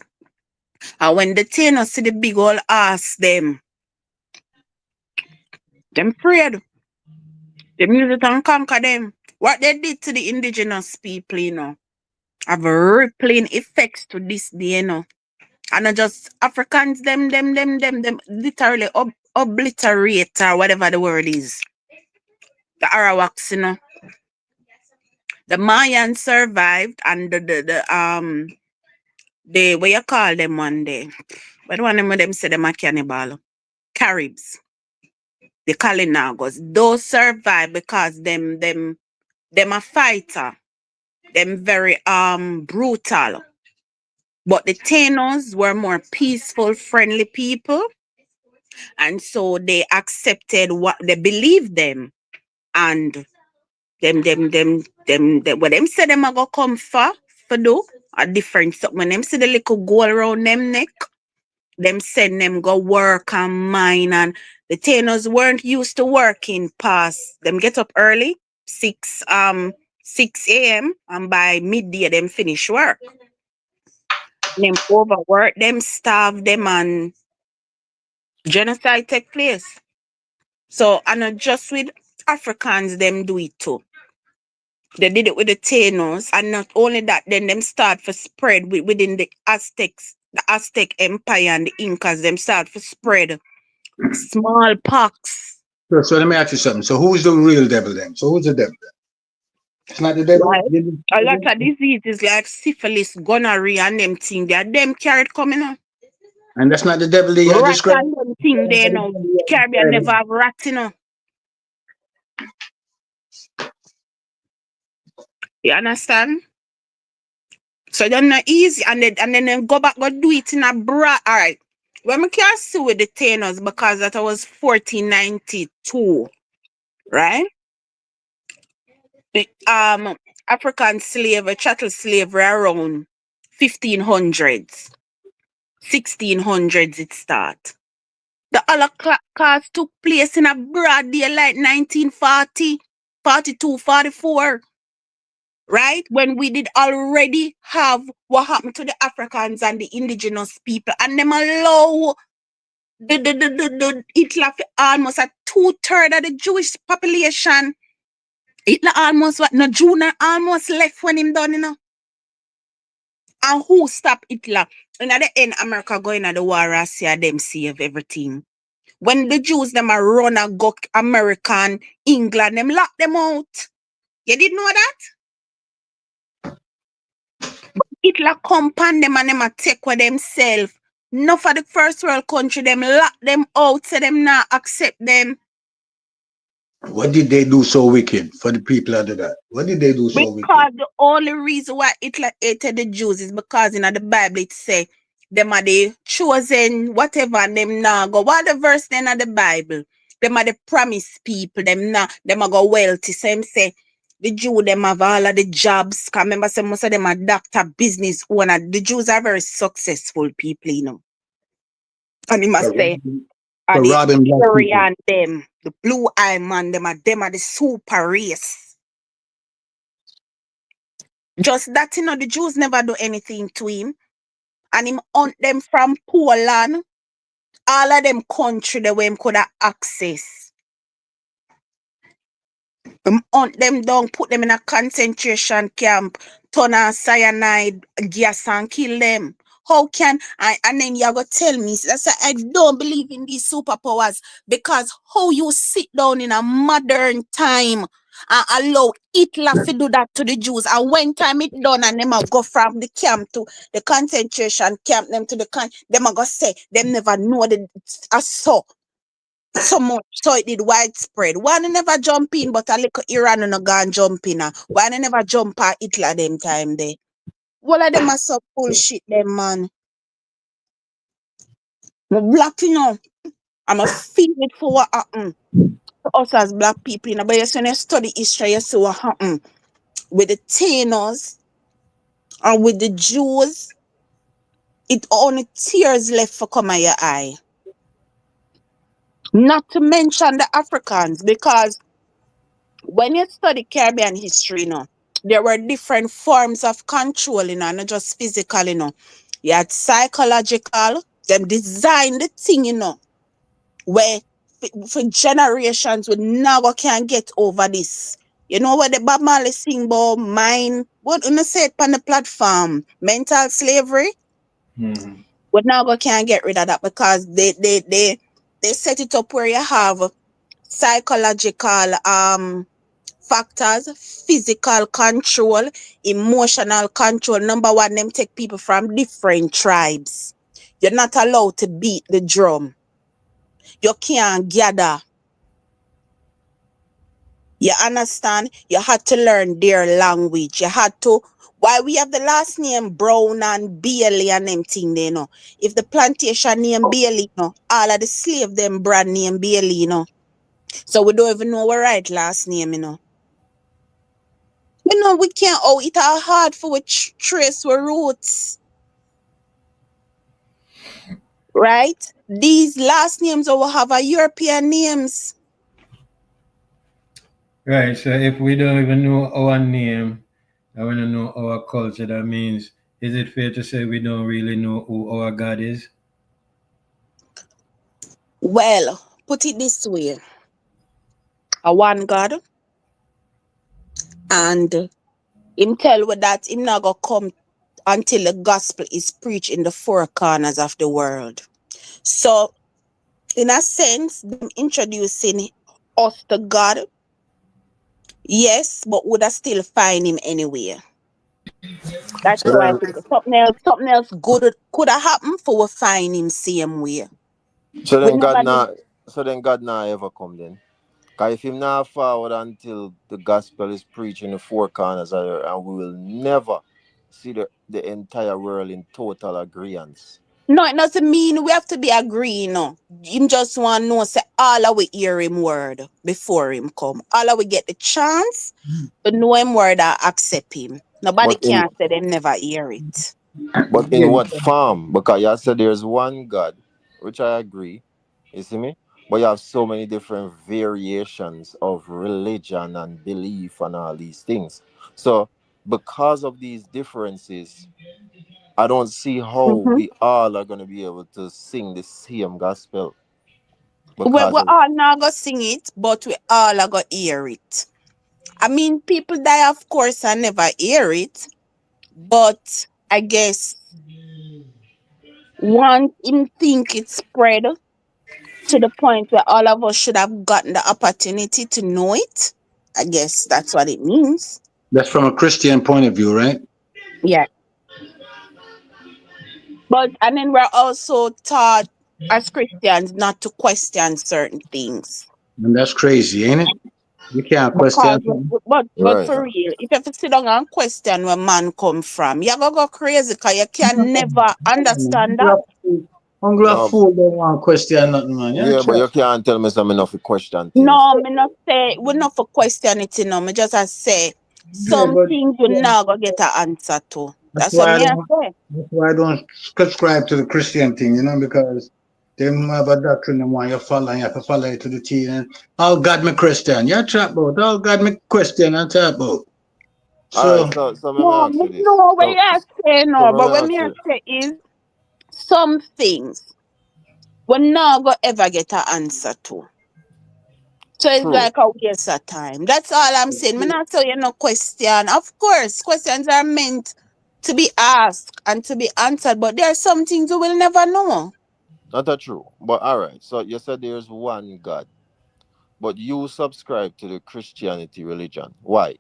And when the Thanos see the big old ass, them afraid. Them use it and conquer them. What they did to the indigenous people, have a rippling effects to this day, And not just Africans, them literally obliterate or whatever the word is. The Arawaks, The Mayans survived and the what you call them one day. But one of them say them a cannibal. Caribs. The Kalinagos. Those survive because them a fighter. Them very brutal. But the Tainos were more peaceful, friendly people. And so they accepted what they believed them. And when them say them a go come for do a different stuff. When them see the little goal around them neck, them send them go work and mine, and the Tainos weren't used to working past them get up early, 6 a.m. and by midday them finish work. Them overwork them, starve them, and genocide take place. So and not just with Africans them do it too. They did it with the Tainos, and not only that, then them start for spread within the Aztecs, the Aztec Empire and the Incas. Them start for spread smallpox. So let me ask you something. So who's the real devil then? So who's the devil? It's not the devil. Right? A lot of diseases like syphilis, gonorrhea, and them thing. They are them carried coming out. And that's not the devil that you Rat described. and them thing they know. Caribbean never have rat, You understand? So they're not easy, and then they go back go do it in a bra. All right. When we can see with the Tainos because that was 1492, right? The, African slavery, chattel slavery around 1500s, 1600s it start. The Holocaust took place in a broad daylight 1940, 42, 44. Right? When we did already have what happened to the Africans and the indigenous people, and them allow the Hitler almost a 2/3 of the Jewish population. Hitler almost what no Junior almost left when him done. And who stopped Hitler? And at the end, America going at the war, Russia, them save everything. When the Jews them a run a go American, England, them lock them out. You didn't know that? Hitler come pan them and them a take with themselves. No for the first world country, them lock them out, so them not accept them. What did they do so wicked for the people under that? What did they do so wicked? Because the only reason why Hitler hated the Jews is because in the Bible it say them are the chosen, whatever, and them now go. What the verse then of the Bible? Them are the promised people, them now, them are go wealthy. So him say the Jew them have all of the jobs. Can remember say most of them are doctor, business owner. The Jews are very successful people, you know. And he must say, are For the robbing black people. Aryan them, the blue eye man, them are the super race. Just that, you know, the Jews never do anything to him. And him hunt them from Poland, all of them country the way him could have access. Him hunt them down, put them in a concentration camp, turn on cyanide gas and kill them. How can and then you're gonna tell me that's why I don't believe in these superpowers, because how you sit down in a modern time and allow Hitler to do that to the Jews, and when time it done and them a go from the camp to the concentration camp, them to the them a go say them never know the I saw so much, so it did widespread. Why they never jump in, but a little Iran and no gun jump in. Why they never jump at Hitler them time there? All of them are so bullshit, them man. Me black, you know, I'm a feel it for what happened to us as black people. You know, but you see when you study history, you see what happened with the Tainos and with the Jews. It only tears left for come out your eye. Not to mention the Africans, because when you study Caribbean history, you know, there were different forms of control, you know, not just physical, you know. You had psychological, them design the thing, you know, where for generations we never can get over this. You know what the Bob Marley sing about mind, what you say it on the platform, mental slavery? Mm-hmm. We never can get rid of that, because they set it up where you have psychological factors, physical control, emotional control. Number one, them take people from different tribes. You're not allowed to beat the drum. You can't gather. You understand? You had to learn their language. You had to. Why we have the last name Brown and Bailey and them thing, they know. If the plantation name Bailey, you know, all of the slave them brand name Bailey, you know. So we don't even know our right last name, you know. You know, we can't, oh, it are hard for we trace our roots, right? These last names will have a European names. Right. So if we don't even know our name, I want to know our culture. That means, is it fair to say we don't really know who our God is? Well, put it this way. A one God, and him tell we that him not gonna come until the gospel is preached in the four corners of the world. So, in a sense, them introducing us to God, yes, but would I still find him anywhere? That's So why I then, think something else good could have happened for we find him same way. so We then God never did. not, so then God not ever come then. Cause if him not forward until the gospel is preached in the four corners of the earth, and we will never see the entire world in total agreement. No, it doesn't mean we have to be agreeing. No, him just want to know say all of we hear him word before him come. All of we get the chance to know him word and accept him. Nobody But in can say them never hear it. but in what form? Because you said there's one God, which I agree. You see me? But you have so many different variations of religion and belief and all these things. So because of these differences, I don't see how Mm-hmm. we all are gonna be able to sing the same gospel We because of all not gonna sing it, but we all are gonna hear it. I mean, people die, of course, I never hear it, but I guess once him think it spread to the point where all of us should have gotten the opportunity to know it. I guess that's what it means. That's from a Christian point of view, right? Yeah. But and then we're also taught as Christians not to question certain things. And that's crazy, ain't it? You can't Because, question something. but Right. for real, if you have to sit down and question where man come from, you go crazy because you can never understand that. Hungry No, fool don't want question nothing, man. You yeah, but try. you can't tell me some enough to question things. No, me not say we not for question it, me just a say Yeah, some but things you now go get an answer to. that's That's what why I me I don't. say. That's why I don't subscribe to the Christian thing, because they have a doctrine they want you follow, and you have to follow it to the T. And oh God, me Christian. You chat about. Oh God, me Christian. I talk about. All right, So so let me No, ask me you this. know what So, you say so no, let but me what me ask I you. say is some things we not go ever get an answer to. So it's True. like a waste of time. That's all I'm saying. Me not tell you no question. Of course, questions are meant to be asked and to be answered, but there are some things you will never know. Not that true. But all right. So you said there's one God, but you subscribe to the Christianity religion. Why?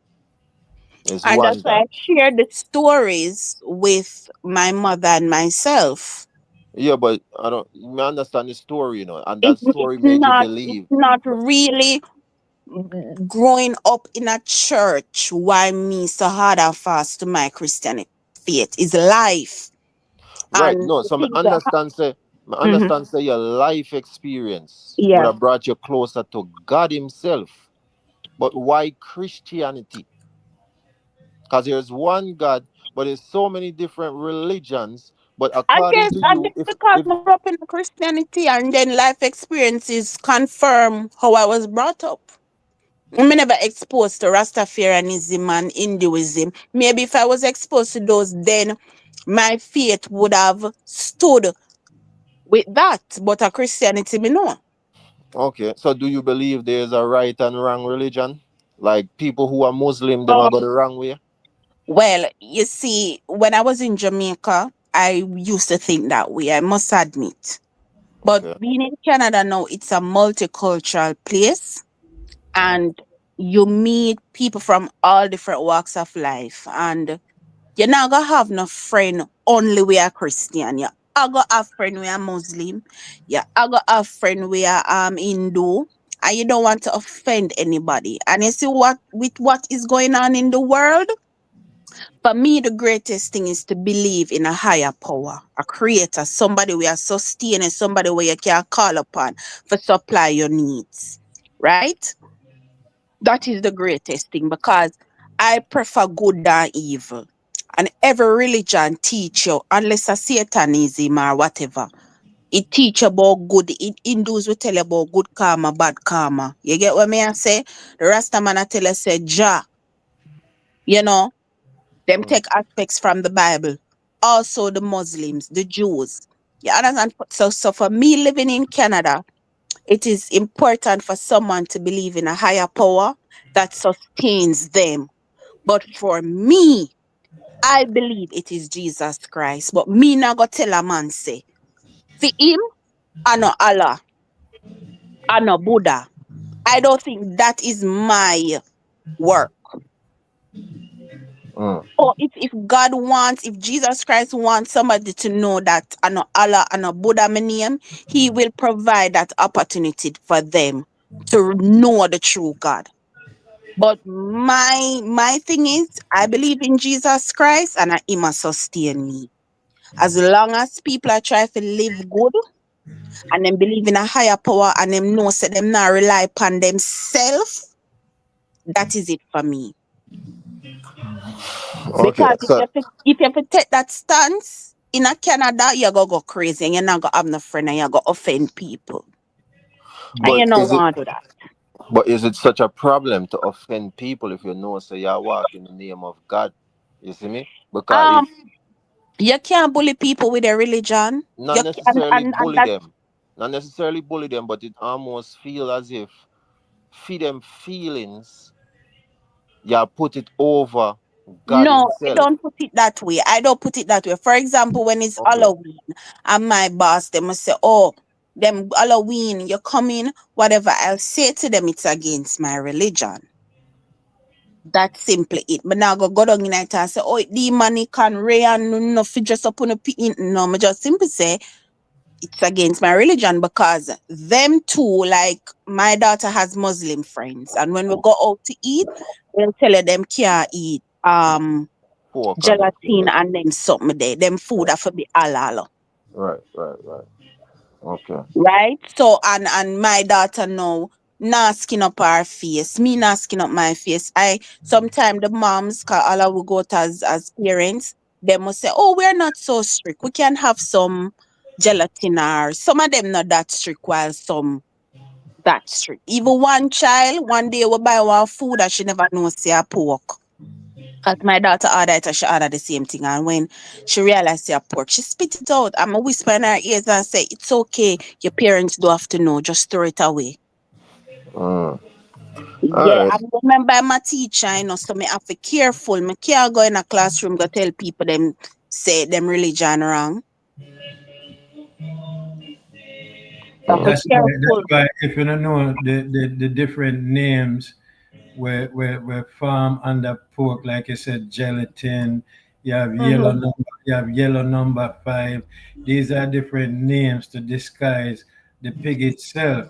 There's And that's one why God. I share the stories with my mother and myself. Yeah, but I don't. You understand the story, and that It's story made you not believe. really growing up in a church why me so hard and fast to my Christian faith is life Right. and No. the So things that I Mhm. understand. Say your life experience would Yeah. have brought you closer to God Himself. But why Christianity? Because there's one God, but there's so many different religions. But according to And you, then because I grew up in Christianity and then life experiences confirm how I was brought up. Me never exposed to Rastafarianism and Hinduism. Maybe if I was exposed to those, then my faith would have stood with that. But a Christianity, me no. okay, so do you believe there's a right and wrong religion? Like people who are Muslim, them are Um, go the wrong way. well, you see, when I was in Jamaica, I used to think that way, I must admit. But Okay, being in Canada now, it's a multicultural place mhm. and you meet people from all different walks of life. And you're not gonna have no friend only we are Christian. Yeah. I got a friend we are Muslim. Yeah, I got a friend we are Hindu. And you don't want to offend anybody. And you see what is going on in the world? For me, the greatest thing is to believe in a higher power, a creator, somebody we are sustaining, somebody where you can call upon for supply your needs. Right? That is the greatest thing because I prefer good than evil. And every religion teach you, unless a Satanism or whatever, it teach about good. Hindus will tell you about good karma, bad karma. You get what me I say? The Rasta man I tell you say Jah, you know, them Mm. take aspects from the Bible. Also the Muslims, the Jews. You understand? So for me living in Canada, it is important for someone to believe in a higher power that sustains them. But for me, I believe it is Jesus Christ. But me not go tell a man say, for him, I know Allah, I know Buddha. I don't think that is my work. Mm. Or if God wants, if Jesus Christ wants somebody to know that I know Allah, I know Buddha my name, He will provide that opportunity for them to know the true God. But my thing is, I believe in Jesus Christ and He must sustain me. As long as people are trying to live good and them believe in a higher power and them know so them not rely upon themselves, that is it for me. Okay, Because so if you have to take that stance in a Canada, you're gonna go crazy and you're not gonna have no friend and you're gonna offend people. And you but don't is it want to do that. such a problem to offend people if you know so you walk in the name of God? You see me? Because if Um, you can't bully people with their religion. not You can necessarily and bully that them, not necessarily bully them, but it almost feel as if feed them feelings, you put it over God no, I Himself. don't put it that way. I don't put it that way. For example, when it's Okay. Halloween and my boss, they must say, oh, them Halloween, you're coming, whatever. I'll say to them, it's against my religion. That's simply it. But now go down in it and say, oh, the money can ray and no fi dress up on a pin. No, me just simply say, it's against my religion because them too, like my daughter has Muslim friends, and when we go out to eat, we'll tell her them can't eat Pork and them thing gelatin there. and them something there. Them food have to be halal. Right, right, right. Okay. Right? So and my daughter now not skin up her face, me not skin up my face. I sometimes the moms, cause all of we go to as parents, they must say, oh, we're not so strict. We can have some gelatin or some of them not that strict while some that strict. Even one child, one day we buy one food that she never know say a pork. Cause my daughter ordered it, and she ordered the same thing. And when she realized she had pork, she spit it out. I'm a whisper in her ears and say, it's okay. Your parents don't have to know. Just throw it away. Mm. All Yeah, right. I remember I'm a teacher, so me have to be careful. Me can't go in a classroom go tell people them say them religion wrong. So have to Mm. be careful. That's why if you don't know the different names where farm under pork, like you said, gelatin, Mm-hmm. you have yellow number five. These are different names to disguise the pig itself.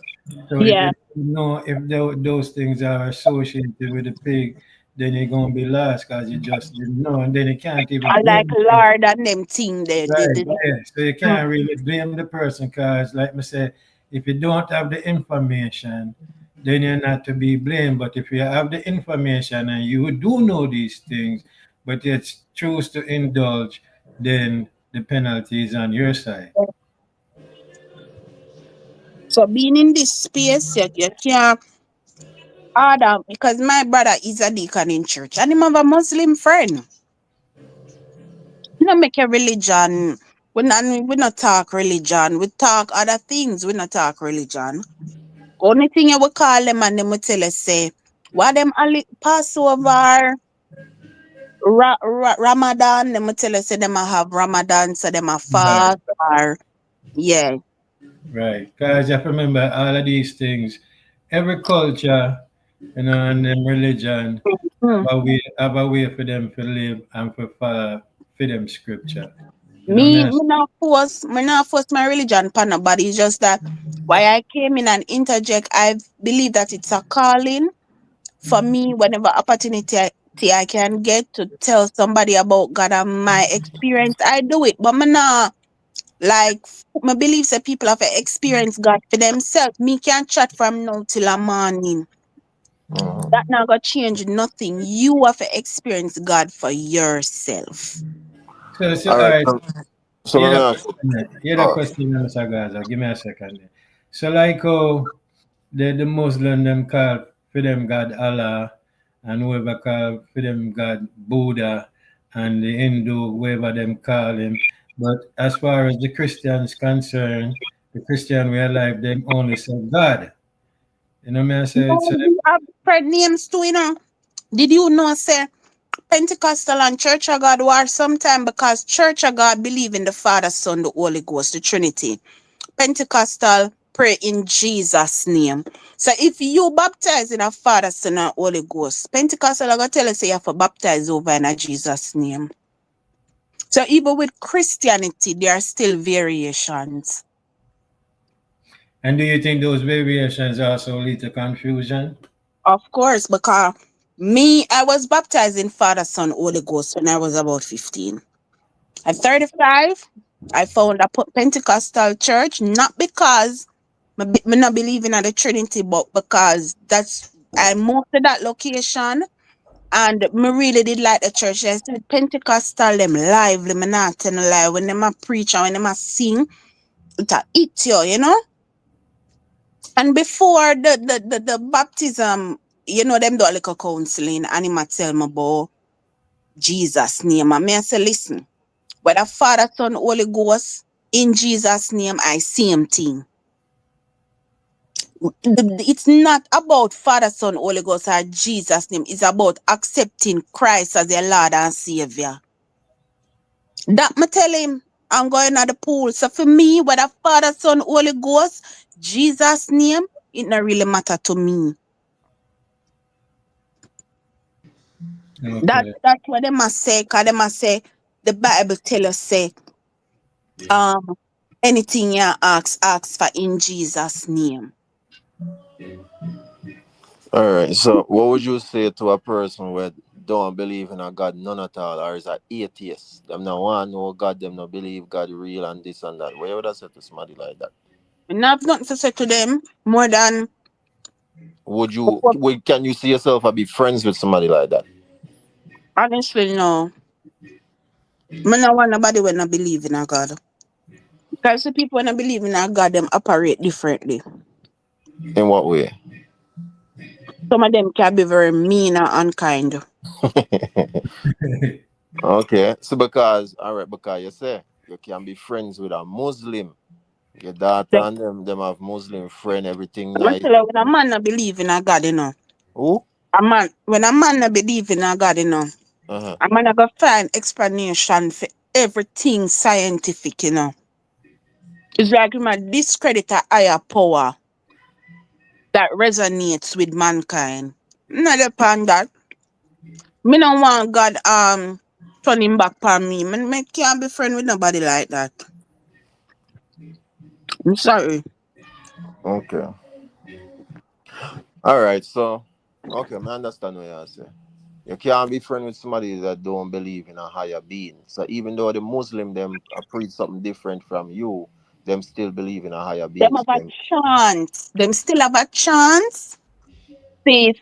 So Yeah. if you know if those things are associated with the pig, then you're gonna be lost because you just didn't know, and then you can't even I like blame the person. lard and them thing there. Right, yeah. So you Mm. can't really blame the person because, like I said, if you don't have the information, then you're not to be blamed. But if you have the information and you do know these things, but yet choose to indulge, then the penalty is on your side. So being in this space, you can't order because my brother is a deacon in church and him have a Muslim friend. We not make a religion. We not talk religion. We talk other things. We not talk religion. Only thing you will call them and them will tell us say, what them only Passover, Ramadan, them will tell us say them a have Ramadan, so them a Right, fast or yeah. right. Because you have to remember all of these things, every culture, and them religion Hmm. have a way for them to live and for follow for them scripture. You know what Me, I mean? me not force my religion upon nobody. It's just that why I came in and interject, I believe that it's a calling for me whenever opportunity I can get to tell somebody about God and my experience, I do it. But me nah like my beliefs that people have to experience God for themselves. Me can't chat from now till a morning. Mhm. That not gonna change nothing. You have to experience God for yourself. So All all right. right. So Hear let me the ask you. question. Hear the Oh, question, Mr. Gaza. Give me a second. There. So like how the Muslim them call for them God Allah, and whoever call for them God Buddha, and the Hindu whoever them call him. But as far as the Christians concerned, the Christian way of life them only say God. You know what I say? No, So we have spread names too. Did you know say Pentecostal and Church of God war sometime because Church of God believe in the Father, Son, the Holy Ghost, the Trinity. Pentecostal pray in Jesus' name. So if you baptize in a Father, Son, and Holy Ghost, Pentecostal are gonna tell us you have to baptize over in a Jesus' name. So even with Christianity, there are still variations. and do you think those variations also lead to confusion? Of course, because me, I was baptized in Father, Son, Holy Ghost when I was about 15. At 35, I found a Pentecostal church, not because me not believing in the Trinity, but because that's I moved to that location and me really did like the church. I said Pentecostal them lively, me not tell no lie. When them a preach and when them a sing, it a hit you. And before the baptism, them do a little counseling and him a tell me about Jesus' name. And me I say, listen, whether Father, Son, Holy Ghost, in Jesus' name, I same thing. It's not about Father, Son, Holy Ghost or Jesus' name. It's about accepting Christ as your Lord and Savior. That me tell him I'm going to the pool. So for me, whether Father, Son, Holy Ghost, Jesus' name, it not really matter to me. Okay. That's what they must say, cause they must say the Bible tell us say, um Anything you ask for in Jesus' name. All right. So, what would you say to a person who don't believe in a God none at all, or is an atheist? Them no want no God. Them no believe God real and this and that. What would I say to somebody like that? And I have nothing to say to them more than Can you see yourself or be friends with somebody like that? honestly no. I don't want nobody when I believe in a God. Because the people when I believe in a God, them operate differently. In what way? Some of them can be very mean and unkind. Okay. So because you say you can be friends with a Muslim. Your daughter Them, and them have Muslim friend, everything I nice. tell you, when a man not believe in a God, Who? when a man not believe in a God, Uh-huh. a man go find explanation for everything scientific, It's like you might discredit a higher power that resonates with mankind. Not upon that. Me no want God turn him back on me. Me can't be friend with nobody like that. I'm sorry. Okay. All right. So, okay, I understand what you say. You can't be friend with somebody that don't believe in a higher being. So even though the Muslim them preach something different from you, them still believe in a higher Them being. So have a chance. Them still have a chance. See.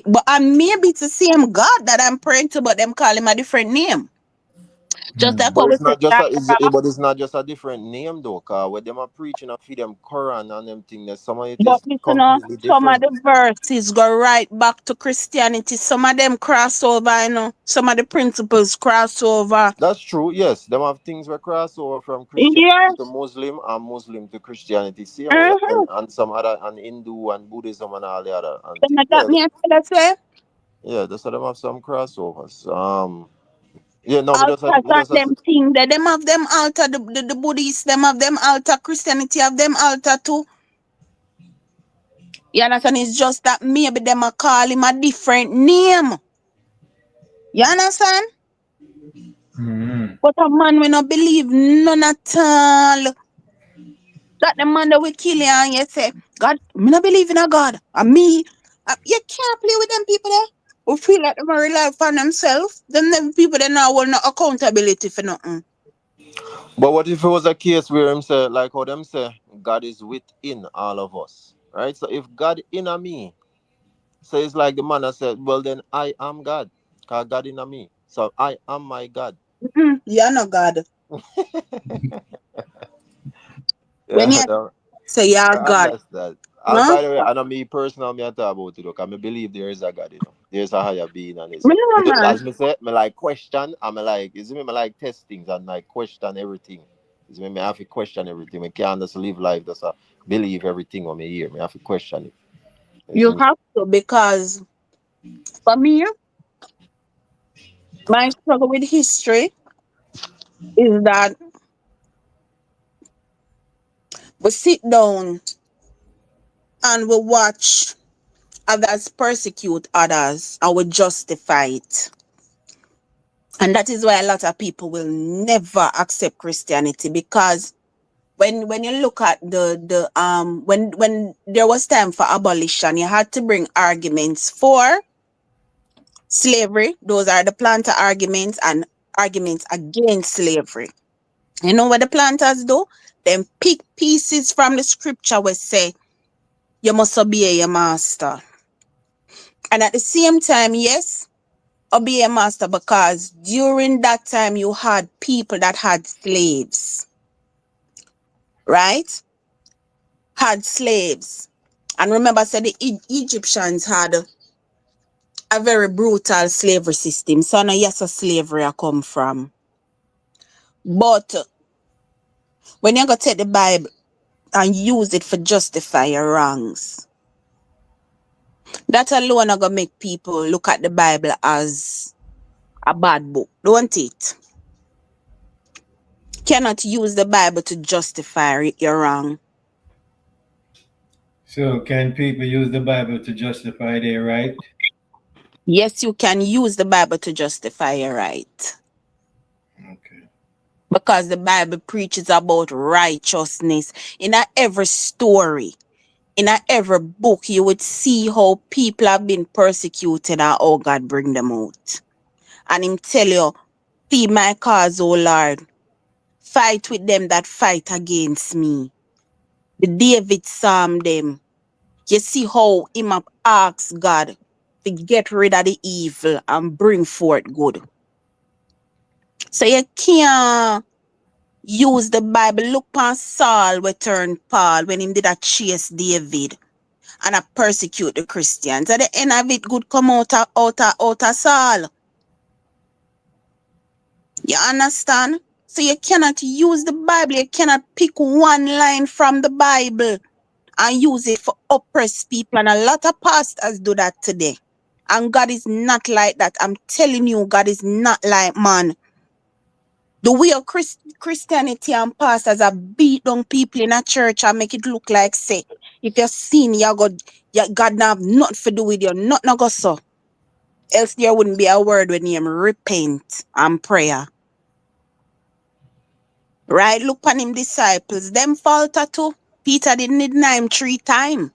But I maybe it's the same God that I'm praying to, but them call him a different name. Just like But what we it's said not just that but it's not just a different name though, cause when them are preaching and feed them Quran and them thing that some of it but is listen, completely some of different. the verses go right back to Christianity. Some of them cross over, Some of the principles cross over. That's true, yes. Them have things where cross over from Yeah. Christianity to Muslim and Muslim to Christianity. Same way. Mm-hmm. And some other and Hindu and Buddhism and all the other and Then things. I got me a tell say. Yeah, that's how them have some crossovers. Yeah, no, Altars me and just them thing that them have them altar the Buddhists, them have them altar Christianity have them altar too. You understand? It's just that maybe them a call him a different name. You understand? Mm-hmm. But a man we not believe none at all. That the man that will kill you and you say, God, me not believe in a God. And me, you can't play with them people there. Who feel like them a rely on themselves. Them people they now want no accountability for nothing. But what if it was a case where him say, like how them say, God is within all of us, right? So if God in a me, so it's like the man that said, well then I am God, cause God in a me, so I am my God. You're not God. When Yeah, you say you're I God, understand. And huh? by the way, I know me personally, me I talk about it. Look, I believe there is a God, There's a higher being, and Me know, man. as me say, me like question, and me like, is me like test things and like question everything. Is me have to question everything. Me can't just live life just believe everything on me hear. Me have to question it. Is You me? have to because for me, my struggle with history is that we sit down and we watch others persecute others and we justify it. And that is why a lot of people will never accept Christianity because when you look at when there was time for abolition, you had to bring arguments for slavery. Those are the planter arguments and arguments against slavery. You know what the planters do? Them pick pieces from the scripture where say you must obey your master. And at the same time, yes, obey a master because during that time you had people that had slaves, right? Had slaves. And remember, I said the Egyptians had a very brutal slavery system. So now yes, a slavery I come from. But when you go take the Bible and use it for justify your wrongs, that alone are gonna make people look at the Bible as a bad book, don't it? Cannot use the Bible to justify your wrong. So, can people use the Bible to justify their right? Yes, you can use the Bible to justify your right. Okay. Because the Bible preaches about righteousness. In every story, in every book, you would see how people have been persecuted and how God bring them out. And him tell you, plead my cause, O Lord. Fight with them that fight against me. The David psalm them. You see how him have asked God to get rid of the evil and bring forth good. So you can't use the Bible. Look past Saul we turned Paul when him did a chase David and a persecute the Christians. At the end of it, good come out of Saul. You understand? So you cannot use the Bible. You cannot pick one line from the Bible and use it for oppressed people. And a lot of pastors do that today. And God is not like that. I'm telling you, God is not like man. The way of Christianity and pastors are beat down people in a church and make it look like, say, if you're sin, God not have nothing to do with you, nothing go so. Else there wouldn't be a word with him, repent and prayer. Right? Look on him disciples. Them falter too. Peter didn't deny him 3 times.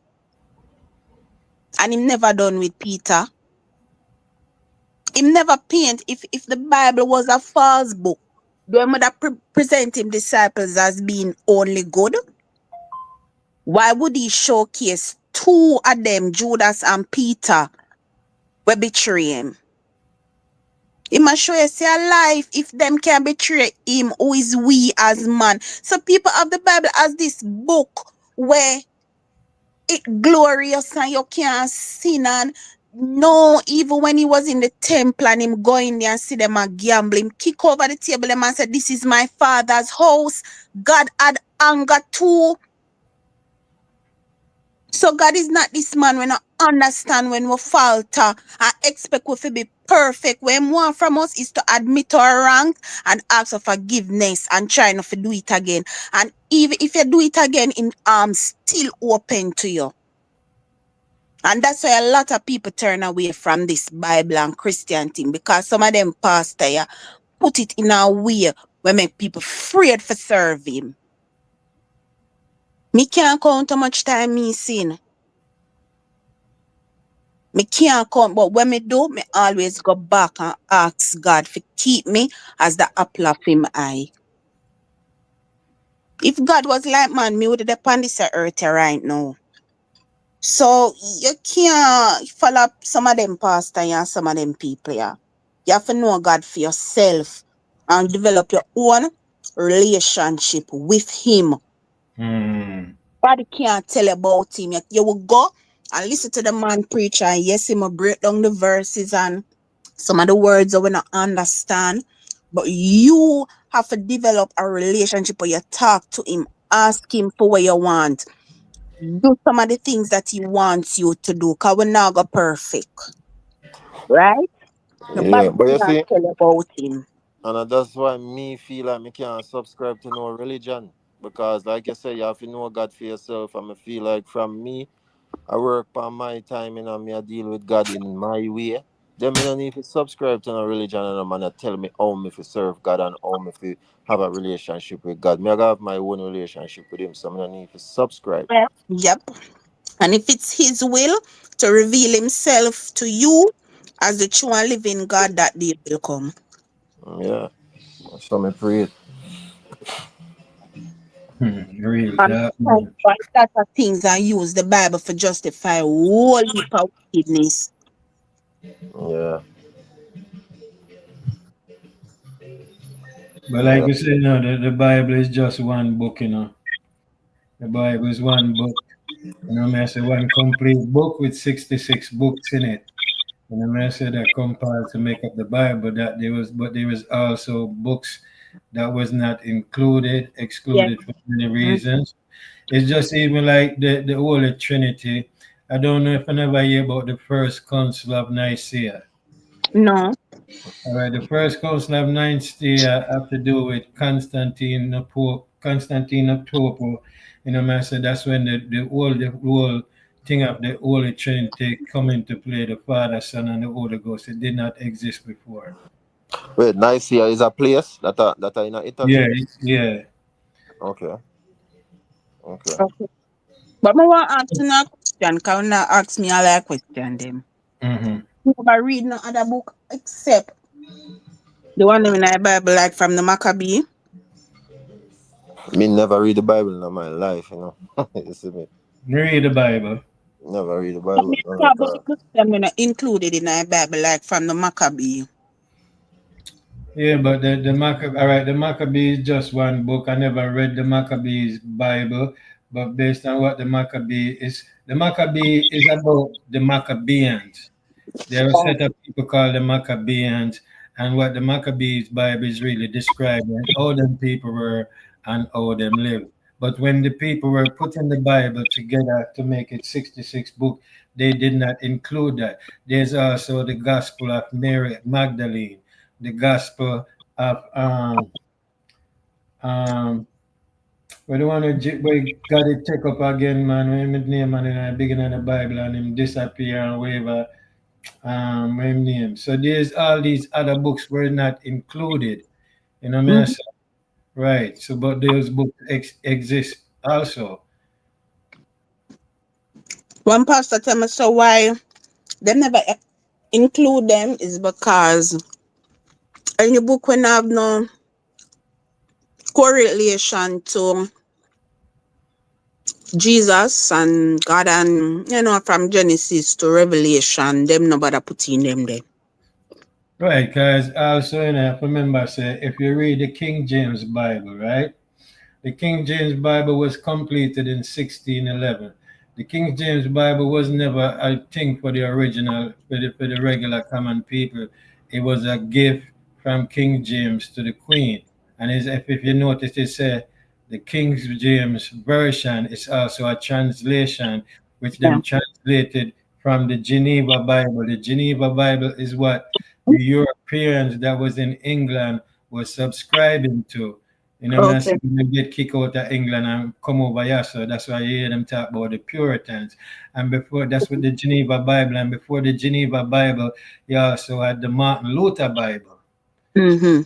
And him never done with Peter. Him never paint if the Bible was a false book. Do him that present him disciples as being only good? Why would he showcase 2 of them, Judas and Peter, will betray him? He must show you say a life if them can betray him, who is we as man. So people of the Bible as this book where it glorious and you can't sin. And no, even when he was in the temple and him going there and see them and gamble, him kick over the table and said, this is my father's house. God had anger too. So God is not this man when I understand when we falter and expect we to be perfect. What he want from us is to admit our wrong and ask for forgiveness and try not to do it again. And even if you do it again, in arms still open to you. And that's why a lot of people turn away from this Bible and Christian thing, because some of them pastor put it in a way where make people afraid for serve him. Me can't count how much time me sin. Me can't count, but when me do, me always go back and ask God to keep me as the apple of him eye. If God was like man, me would have upon this earth right now. So you can't follow some of them pastor and some of them people. Yeah. You have to know God for yourself and develop your own relationship with him. Nobody can't tell about him. You will go and listen to the man preach, and yes, he will break down the verses and some of the words that we not understand. But you have to develop a relationship where you talk to him, ask him for what you want. Do some of the things that he wants you to do, because we're not go perfect. Right? Nobody Yeah, but you can see, tell about him. and that's why me feel like me can't subscribe to no religion. Because like you say, you have to know God for yourself. And I feel like from me, I work on my time and me I deal with God in my way. Then me don't need to subscribe to no religion and a man that tell me how me to serve God and how me to have a relationship with God. Me I gotta have my own relationship with him, so me don't need to subscribe. Yeah. Yep. And if it's his will to reveal himself to you as the true and living God, that day will come. Yeah. So me pray it. Real And talk, so, man. but lots of things I use the Bible for justify whole heap of wickedness. Yeah. But like Yeah. you say, the Bible is just one book. The Bible is one book. I say one complete book with 66 books in it. And I say that compiled to make up the Bible, but there was also books that was not included, Yes. excluded for many reasons. It's just even like the Holy Trinity. I don't know if I never hear about the first Council of Nicaea. No. All right, the first Council of Nicaea have to do with Constantine the Pope, Constantine of Pope. I said that's when the whole thing of the Holy Trinity come into play, the Father, Son, and the Holy Ghost. It did not exist before. Wait, Nicaea is a place that are in Italy? Yeah. Okay. Okay. Okay. But I want to ask you a question, because you not ask me all a question them. Mm-hmm. You never read no other book except the one in the Bible, like from the Maccabee. Me never read the Bible in my life, you know. You see me? Read the Bible. Never read the But Bible. me talk about the Christian when I included in the Bible, like from the Maccabee. Yeah, but the Maccabee, all right, the Maccabee is just one book. I never read the Maccabees Bible, but based on what the Maccabee is about the Maccabeans. There are a Oh. set of people called the Maccabeans, and what the Maccabees Bible is really describing how them people were and how them lived. But when the people were putting the Bible together to make it 66 book, they did not include that. There's also the Gospel of Mary Magdalene, the Gospel of um we don't want to we got it take up again, man. When his name man in the beginning of the Bible and him disappear and whatever same name. So there's all these other books were not included. You know what I mean? Mhm. So, right. So, but those books exist also. One pastor tell me so why they never include them is because in the book when have no correlation to Jesus and God, and from Genesis to Revelation, them nobody put in them there. Right. Because also, remember, say, if you read the King James Bible, right? The King James Bible was completed in 1611. The King James Bible was never a thing for the original, for the regular common people. It was a gift from King James to the Queen. And if you notice, it said the King James Version is also a translation which Yeah. them translated from the Geneva Bible. The Geneva Bible is what the Europeans that was in England was subscribing to. You know, man, Okay. so when they get kicked out of England and come over here, so that's why you hear them talk about the Puritans. And before that's with the Geneva Bible, and before the Geneva Bible, you also had the Martin Luther Bible. Mm-hmm.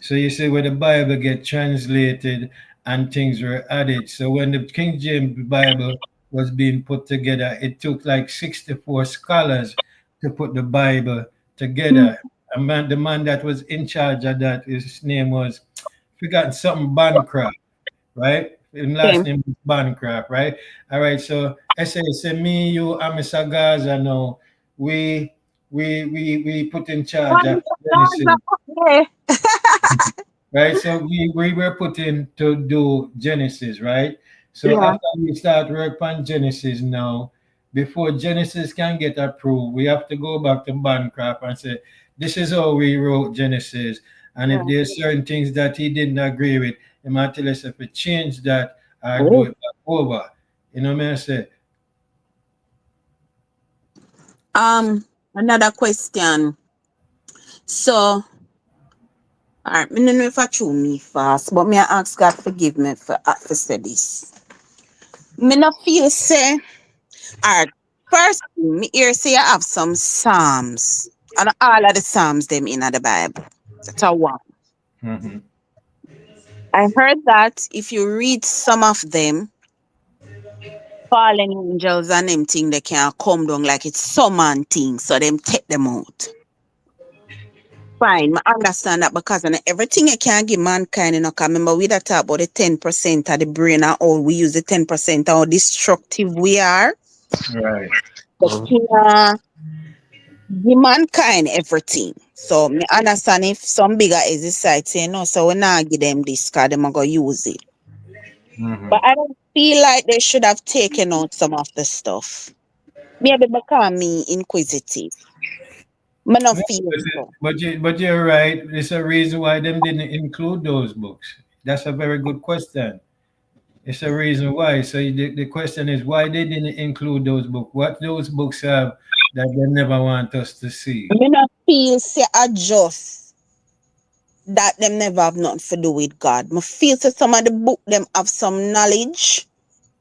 So you see where the Bible get translated and things were added. So when the King James Bible was being put together, it took like 64 scholars to put the Bible together. The man that was in charge of that, his name was forgotten something Bancroft, right? His last Okay. name is Bancroft, right? All right, so I say me, you, and Mr. Gaza now, we we put in charge of Genesis. Okay. Right? So we were put in to do Genesis, right? So Yeah. after we start work on Genesis now, before Genesis can get approved, we have to go back to Bancroft and say, this is how we wrote Genesis. And if Yeah. there's certain things that he didn't agree with, he might tell us if we change that or do Oh. it back over. You know what I say? Another question. So, all right, I don't know if I chew me fast, but me I ask God forgive me for say this. Me not feel say, all right, first thing, me hear say I have some Psalms. And all of the Psalms them in the Bible. That's a one. Mm-hmm. I heard that if you read some of them, fallen angels and them thing they can come down like it's summon thing, so them take them out. Fine, I understand that because and everything you can give mankind, cause remember we that talk about the 10% of the brain and all we use the 10% how destructive we are. Right. But give mankind everything. So me understand if some bigger is the side say no, so we not give them this cause them are gonna use it. Mm-hmm. But I don't feel like they should have taken out some of the stuff. Maybe because me inquisitive. Me not No, feel so. but you're right. There's a reason why them didn't include those books. That's a very good question. It's a reason why. So the question is why they didn't include those books. What those books have that they never want us to see. Me not feel say adjust that them never have nothing to do with God. Me feel say some of the book them have some knowledge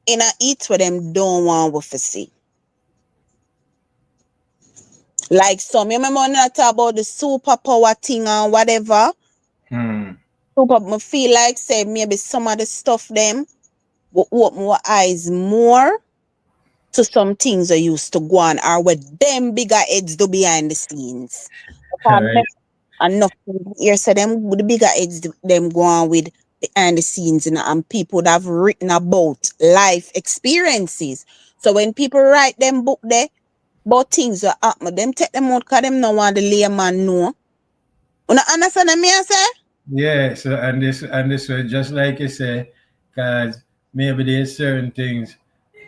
in a it where them don't want we to see. Like some, you remember when I talk about the superpower thing and whatever? Hmm. Me feel like say maybe some of the stuff them will open my eyes more to some things I used to go on or with them bigger heads do behind the scenes. Right. Enough here so them with the bigger heads them go on with behind the scenes and people that have written about life experiences. So when people write them book there about things that happen, them take them out because them no want the layman know. You know, understand what me I say? Yeah, so and this way, just like you say, because maybe there's certain things,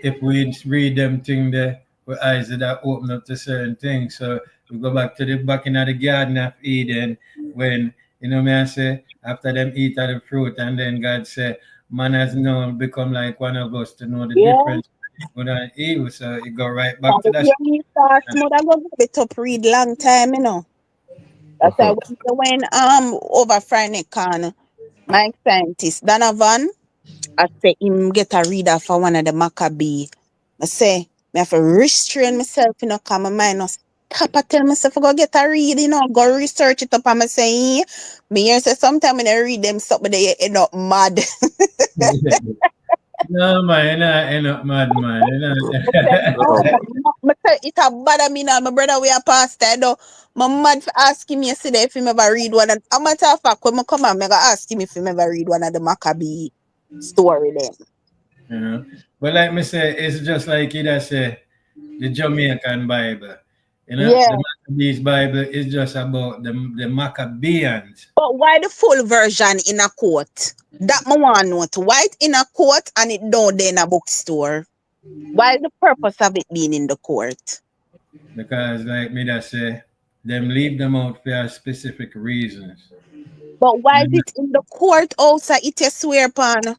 if we read them thing there, our eyes that open up to certain things. So we go back in the Garden of Eden when me I say after them eat of the fruit and then God said, man has known become like one of us to know the Yeah. difference good and evil. So it go right back But to if that. you need start mother go give it up read long time, you know. That's why when over Friday can my scientist Donovan I say him get a reader for one of the Maccabee. I say me have to restrain myself, you know, cause my mind no stop. I tell myself I go get a read, you know, go research it up and I say, me here say sometimes when I read them something they end up mad. No man, you're not end up mad man. You're Oh, not. me say it a bother me now. My brother we a pastor, though. My mad for asking me yesterday if he ever read one. And a matter of fact, when I come on, I go ask him if he ever read one of the Maccabee story then. You know. But like me say, it's just like you that say the Jamaican Bible. Yeah. The Maccabees Bible is just about the Maccabeans. But why the full version in a court? That me want know. Why it in a court and it down there in a bookstore? Why the purpose of it being in the court? Because like me that say, them leave them out for specific reasons. But why is And it in the court also it a swear upon?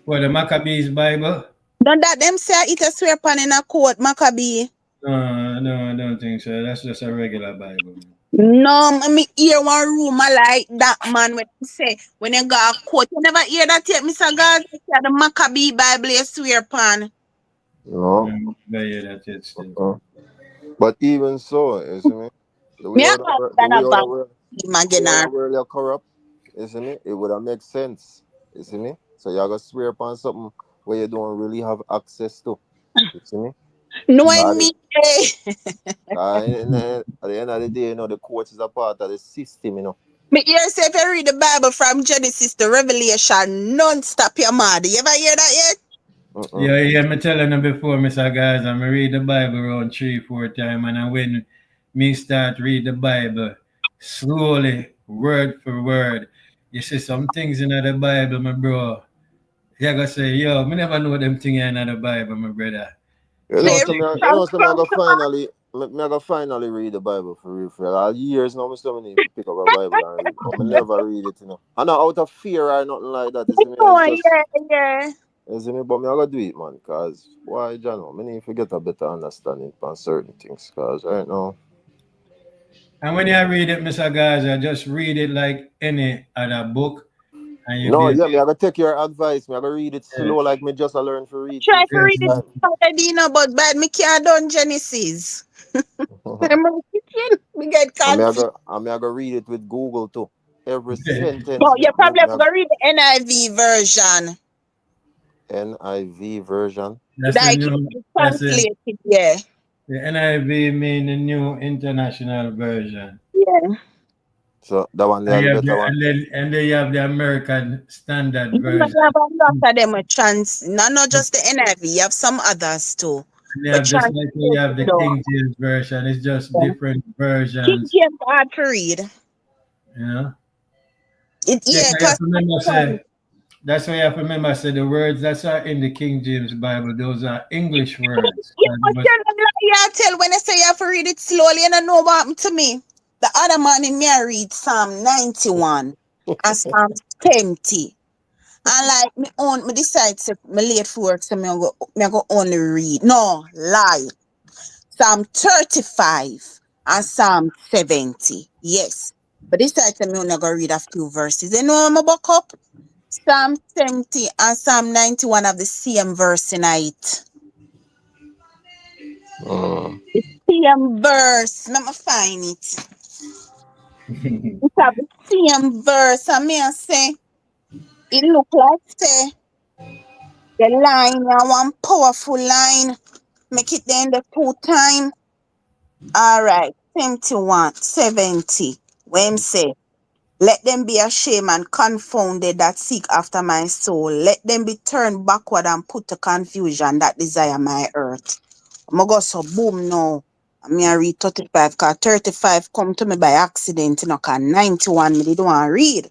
for the Maccabees Bible, Don't that them say it a swear upon in a court, Maccabee? no, no, I don't think so. That's just a regular Bible. No, me hear one rumor like that man when he say when you go a court. You never hear that yet, Mr. Gaza? The Maccabee Bible you swear upon. No. But yeah, that's it still. But even so, you see me? The way Me how about the that way how about the world, him the way again. how the world are corrupt, you see me? It would have make sense. You see me? So you gotta swear upon something where you don't really have access to. You see me? Knowing God, me, eh, at the end of the day, the court is a part of the system, me hear say if you read the Bible from Genesis to Revelation, non-stop your mad. You ever hear that yet? Yeah, yeah, me telling them before, Mr. Guys, I read the Bible around 3, 4 times, and when me start read the Bible slowly, word for word, you see some things in the Bible, my bro. You gotta say, yo, me never know them things in the Bible, my brother. Some So things, me I go finally, me I go finally read the Bible for real. For all years now, me still need to pick up a Bible and read, but me never read it. And not out of fear or nothing like that. You see me? Oh, It's just, yeah, yeah. you see me? But me I gotta do it, man. Cause why, John? Me need to get a better understanding on certain things. Cause right now, and when you read it, Mr. Guys, I just read it like any other book, and you no, be yeah, me I gotta take your advice. Me I gotta read it yeah, slow, like me just a learn to read Try things. to read it yeah. already, but bad me can't done Genesis. I'm reading, we get confused. I me I gotta read it with Google too. Every But sentence, you probably have me to read the NIV version. NIV version. That's the Like new. it's That's the translated, yeah. NIV mean the new international version. Yeah. So that one, And the you have better the, one. and then you have the American standard You know, version. you have a lot of them with not just the NIV, you have some others too. And you But have just like you have translated the though. King James version. It's just Yeah. different King versions, James hard to read. you know. It Yes, yeah, I have cause to remember say that's why you have to remember say the words that are in the King James Bible, those are English words. yeah, And but but tell them like yeah, tell when I say you have to read it slowly and I know what happened to me. The other man in me I read Psalm 91 and Psalm 20. And like me decide to me late for work, so me go only read. No, lie. Psalm 35 and Psalm 70. Yes. But this time me only go read a few verses. You know I'm a buck up? Psalm 70 and Psalm 91 have the same verse in it. Same verse. Let me find it. It's have the same verse. I mean, I say, it look like say the line, one powerful line. Make it then the 2 time. All right, 71, 70. When say, let them be ashamed and confounded that seek after my soul. Let them be turned backward and put to confusion that desire my earth. I'm go so boom now. I mean, I read 35 because 35 come to me by accident, you know, because 91 me didn't want to read.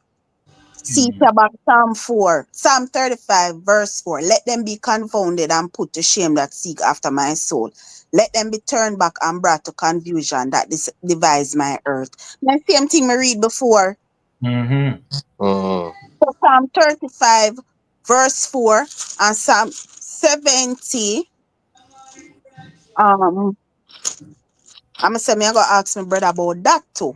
See about Psalm 4, Psalm 35, verse 4. Let them be confounded and put to shame that seek after my soul. Let them be turned back and brought to confusion that devise my earth. The same thing I read before. So Psalm 35, verse 4, and Psalm 70. I'm gonna say me I gotta ask my brother about that too.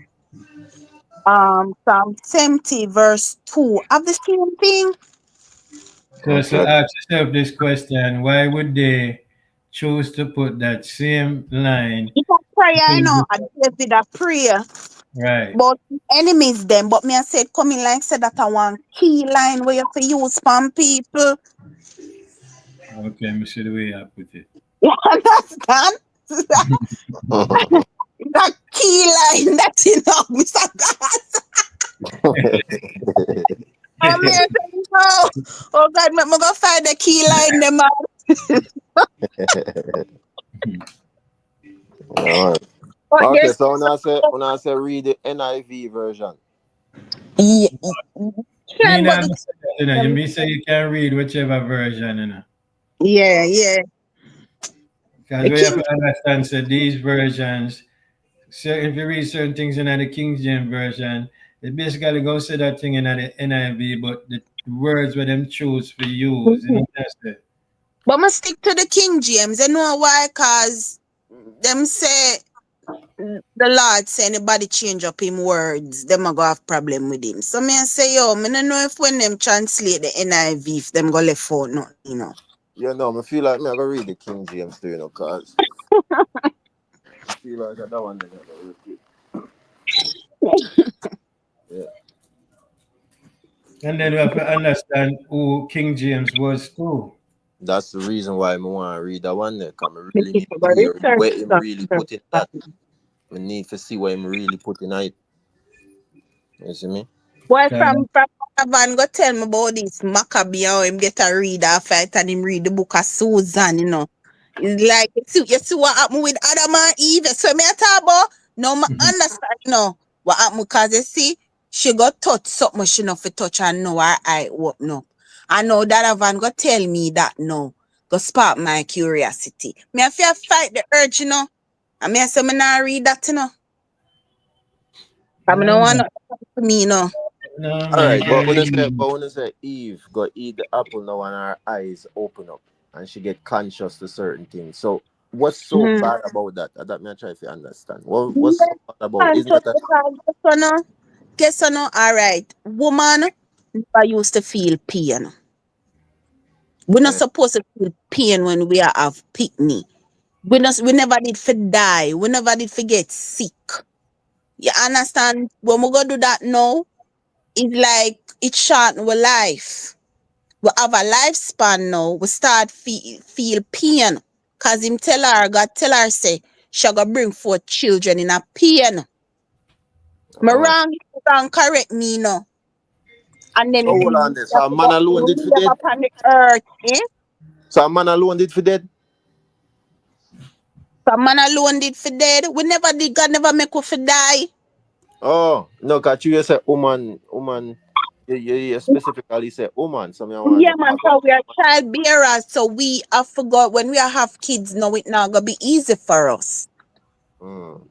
Psalm 70, verse 2. Have the same thing? So ask yourself this question: why would they choose to put that same line? It's a prayer, I know. I David a prayer. Right. But enemies them. But me I said coming like said that I want key line where you have to use from people. Okay, me see the way I put it. You understand? That key line that's enough, Mr. God. I mean, I said, no. Oh God, me go find the key line them out. But Okay, there's so when I say read the NIV version. yeah, Me can but not say that, you know. You me say you can read whichever version, you know. yeah. Because The we have king to understand, so these versions, so if you read certain things in the King James version, it basically go say that thing in the NIV, but the words where them choose for use, you know that's it. but must stick to the King James. You know why? Cause them say the Lord say anybody change up him words, them a go have problem with him. So me I say, yo, me no know if when them translate the NIV, if them go left out nothing. Yeah, no, I feel like me I go read the King James too, cause I feel like that one they gotta repeat. Yeah. And then we have to understand who King James was too. That's the reason why I want to read that one there, because I Me really need keep a to hear research where him stuff. really put in that. I need to see where him really put in it. You see me? Boy, Okay. from Van go tell me about this Maccabee how him get a read after it and him read the book of Susan. It's like you see what happened with Adam and Eve. So me I talk about no me understand what happened because you see she got touch something she not for touch and know her eye open up. I know that Van go tell me that no. Go spark my curiosity. Me I feel fight the urge. And me I say me not read that. I mean no No, one man. to me. No, All man. You right, can read. but when I say Eve go eat the apple now and her eyes open up and she get conscious to certain things. So what's so Mm-hmm. bad about that? That me I try to understand. What's so bad about? And Isn't that a guess or no, all right. Woman never used to feel pain. We're not uh, supposed to feel pain when we are have picnic. We never did for die. We never did for get sick. You understand? When we go do that now, it's like it shorten our life. We have a lifespan now. We start feel pain. Cause him tell her, God tell her say, she gonna bring forth children in a pain. Me uh, wrong, if you can correct me now. And then so it hold be on this. So a man alone did for live dead. upon the earth, eh? So a man alone did for dead. Some man alone did for dead. We never did, God never make we for die. Oh no, cause you say woman. You specifically say woman. So me I want to Yeah, know man, about so we are child bearers, so we have forgot when we have kids now, it not gonna be easy for us. mm.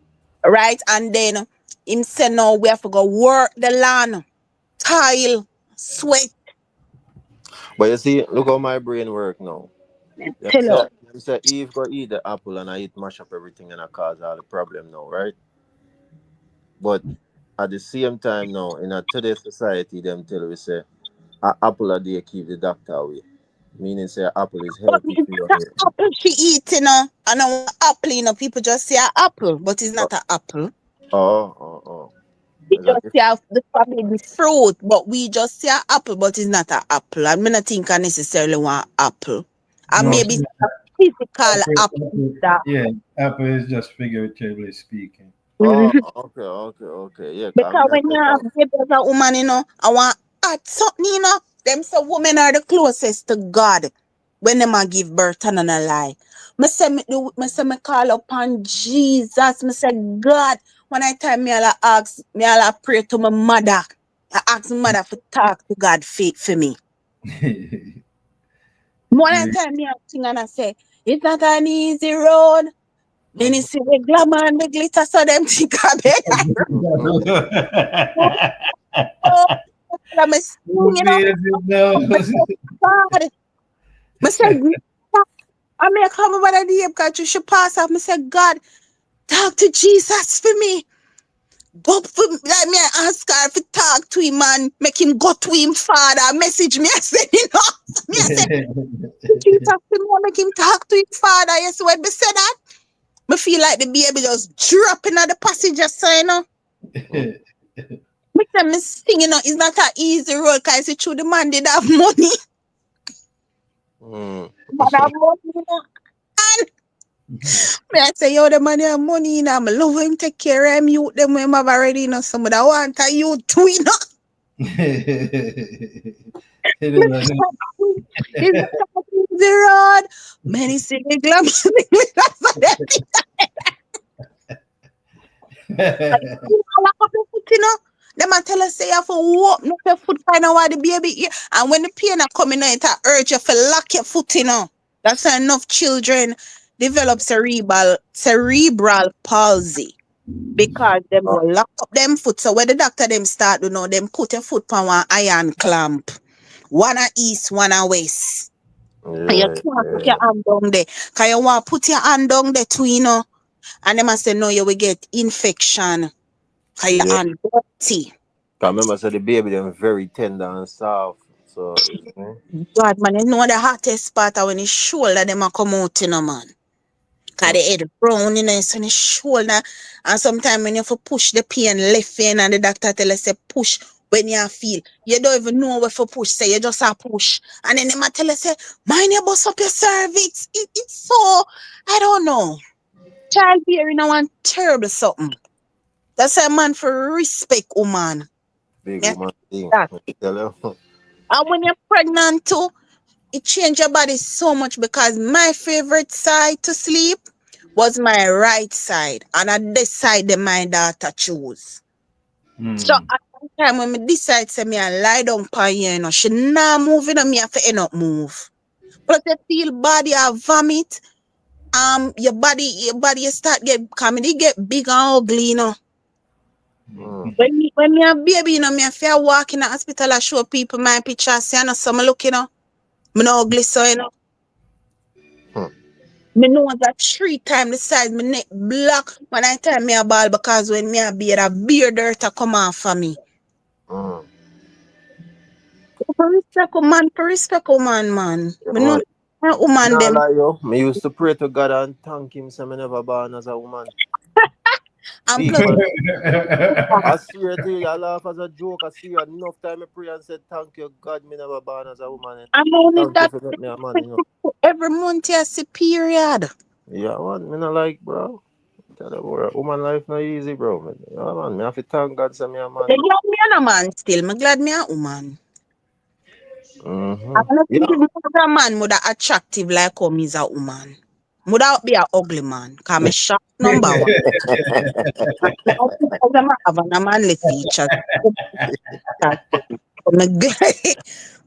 Right? And then him say no, we have to go work the land, tile, sweat. But you see, look how my brain work now. Tell you. Them say Eve go eat the apple and I eat mash up everything and I cause all the problem now, right? But at the same time now, in a today's society, them tell we say a apple a day keep the doctor away. Meaning say apple is But healthy it's for your not hair. an apple she eat, you know. And an apple, you know, people just say an apple, but it's Oh, not an apple. oh. We Is that just say the family fruit, but we just say an apple, but it's not an apple. I mean, I think I necessarily want apple. And No, maybe it's a physical apple that. yeah, apple is just figuratively speaking. oh, Mhm. okay. Yeah, cause Because me I when you said have that. baby as a woman, you know, I want add something, you know. Them so women are the closest to God when them a give birth and a lie. Me say me call upon Jesus. Me say God. When I time me all ask, me all pray to my mother. I ask my mother to talk to God for me. When I time me a sing and I say, it's not an easy road. Many see the glamour and the glitter, so them think I better. Oh, I'm Who singing up. feels it knows? God. I said, I may come over the day because you should pass off. I said, God, talk to Jesus for me. Go for like me, I ask God to talk to him and make him go to him, Father. Message me, I said, you know. Me, I said, Jesus for me, make him talk to him, Father. Yes, when me say that, me feel like the baby just dropping at the passenger side, you know. Me say me sing, you know, it's not an easy road because it's true the man did have money. Mm. Man have money, you know. Me I say, yo, the man have money, you know. I love him, take care of him, youth, them when have already, you know. Some of that want a youth too, you know. Me say, is that the road? Many see the glam, you know. Them a tell us say you have to walk, not your foot find out why the baby here. And when the pain are coming out, it urge you to lock your foot, you know. That's why enough children develop cerebral palsy. Because them Oh, go lock up them foot. So when the doctor them start, you know, them put your foot on one iron clamp. One a east, one a west. And you yeah, can't put your yeah, hand down there. Cause you want to put your hand down there too, you know. And them a say, no, you will get infection. Cause your yeah. hand dirty. Cause remember, so the baby them very tender and soft. So it's me. God, man, you know the hottest part of when his shoulder them a come out, you know, man. Cause Mm. the head brown, you know, so the shoulder. And sometimes when you have to push the pain left in and the doctor tell us say push when you feel. You don't even know where to push, say you just a push. And then they might tell us say, mind you bust up your cervix. It's so, I don't know. Childbearing now one terrible something. That's a man for respect, woman. Big Yeah, woman thing. that. Tell you. And when you're pregnant too, it changed your body so much because my favorite side to sleep was my right side. And at this side that my daughter choose. So Hmm. at one time when me decide say me I lie down pa here, you know, she not moving and me have to end up move. Plus you feel body I vomit. Your body you start get coming, it get big and ugly, you know. Mm. When me a baby, you know, me a fear walk in the hospital I show people my picture, say I know some look, you know. Me no ugly so you know. Mm. Me know that 3 times the size my neck black when I tell me a ball because when me a beard a beard dirt a come off for me. Mm. For respect woman, man. Yeah, Me know man. that woman Nah, them. like yo, me used to pray to God and thank Him, so me never born as a woman. And Big plus man. I swear to you, I laugh as a joke. I see you enough time I pray and said, thank you, God, me never born as a woman. And I'm only thank you that for letting me a man, you know. every month you see period. Yeah, man, me not like, bro. Tell you, bro, woman life not easy, bro. Man. Yeah, man, me have to thank God, so me a man. They glad me a man still. Me glad me a woman. Mm-hmm. I'm not Yeah. thinking a man would attractive like how me is a woman. Would be a ugly man. Cause me shock number one. And I think I'm having a manly features. Me glad,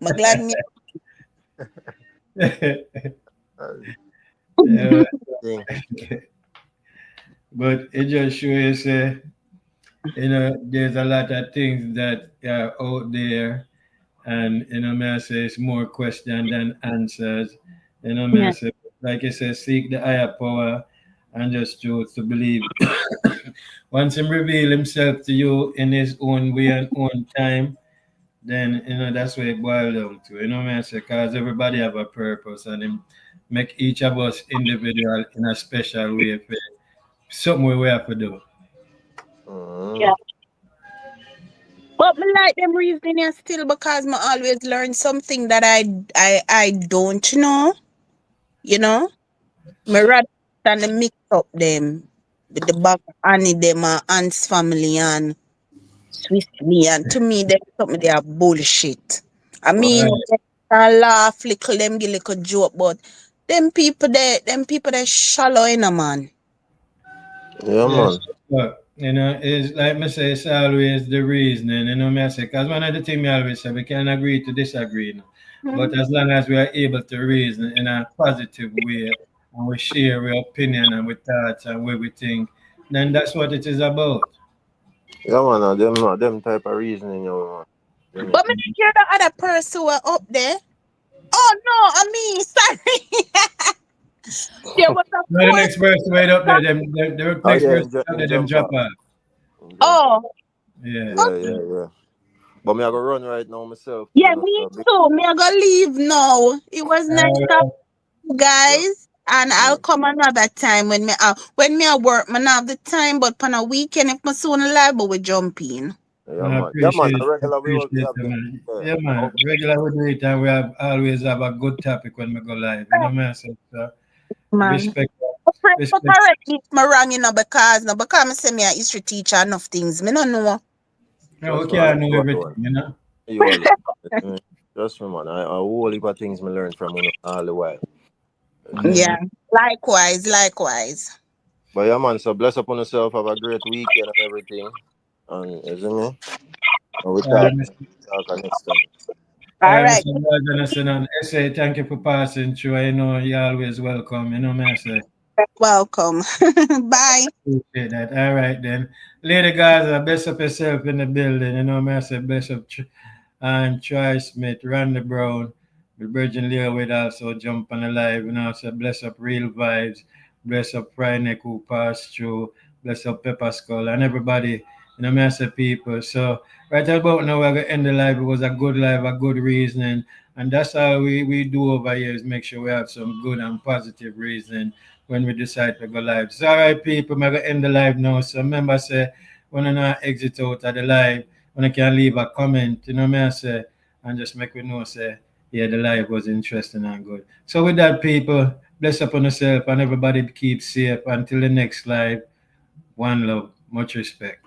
me glad me. Yeah, Thing. but it just shows, there's a lot of things that are out there, and may I say it's more question than answers. May I Yeah. say, like you say, seek the higher power and just choose to believe. Once him reveal himself to you in his own way and own time, then that's what it boils down to. You know what I say? Because everybody have a purpose, and them make each of us individual in a special way. For something we have to do. Yeah. Mm. But me like them reasoning still because me always learn something that I don't know. You know, me rather than the mix up them with the back Annie them and Aunt's family and Swiss me, and to me them something they are bullshit. I Well, mean, Right. I laugh little them give little joke, but them people they shallow in a man. yeah, Yes, man. but it's like me say, it's always the reasoning. Me I say, because one of the things me always say, we can agree to disagree, but Mhm. as long as we are able to reason in a positive way, and we share our opinion and our thoughts and what we think, then that's what it is about. Yeah, man. Them type of reasoning, you know, man. But me didn't hear the other person who were up there. Oh no, I mean sorry. There was a Now the next person right up there, the Oh next yeah, person up him there, them jump drop off. off. Him jump off. oh Yeah. Yeah, yeah, yeah. But me, I go run right now myself. yeah, me too. Me I gonna leave now. It was nice talking Uh, to you Yeah, guys. And yeah, I'll come another time when me at work, man have the time, but on a weekend if my son alive, but we jump in. yeah, I man. Yeah, man. appreciate A regular we will be appreciate have it, the man. yeah. Yeah, man. Regular we do it, and we have always have a good topic when we go live. You know, man. So Man. respect, But respect. correct me if I'm wrong, because me say me a history teacher enough things. Me no know. No, we Trust me, I can't know know you everything. alone. You know. You alone. Mm. Trust me, man. I a whole heap of things me learn from you all the while. You see me? Yeah. Yeah. Likewise, likewise. But yeah, man. So bless upon yourself. Have a great weekend and everything. And you see me? And we All right, talk next time. All right. Mr. Jonathan, and I say thank you for passing through. I know you're always welcome. You know, man. I say Welcome. Bye. appreciate that. All right, then. Lady Gaza, bless up yourself in the building. You know, man. I say bless up. And Troy Smith, Randy Brown, the Virgin Leo would also jump on the live, so bless up Real Vibes, bless up Friday who passed through, bless up Pepper Skull, and everybody, massive people. So, right about now, we're going to end the live. It was a good live, a good reasoning. And that's how we do over here is make sure we have some good and positive reasoning when we decide to go live. So, all right, people, I'm going to end the live now. So, remember, say, when I not exit out of the live, when I can leave a comment, I say, and just make me know, say, yeah, the live was interesting and good. So with that, people, bless upon yourself and everybody keep safe until the next live. One love, much respect.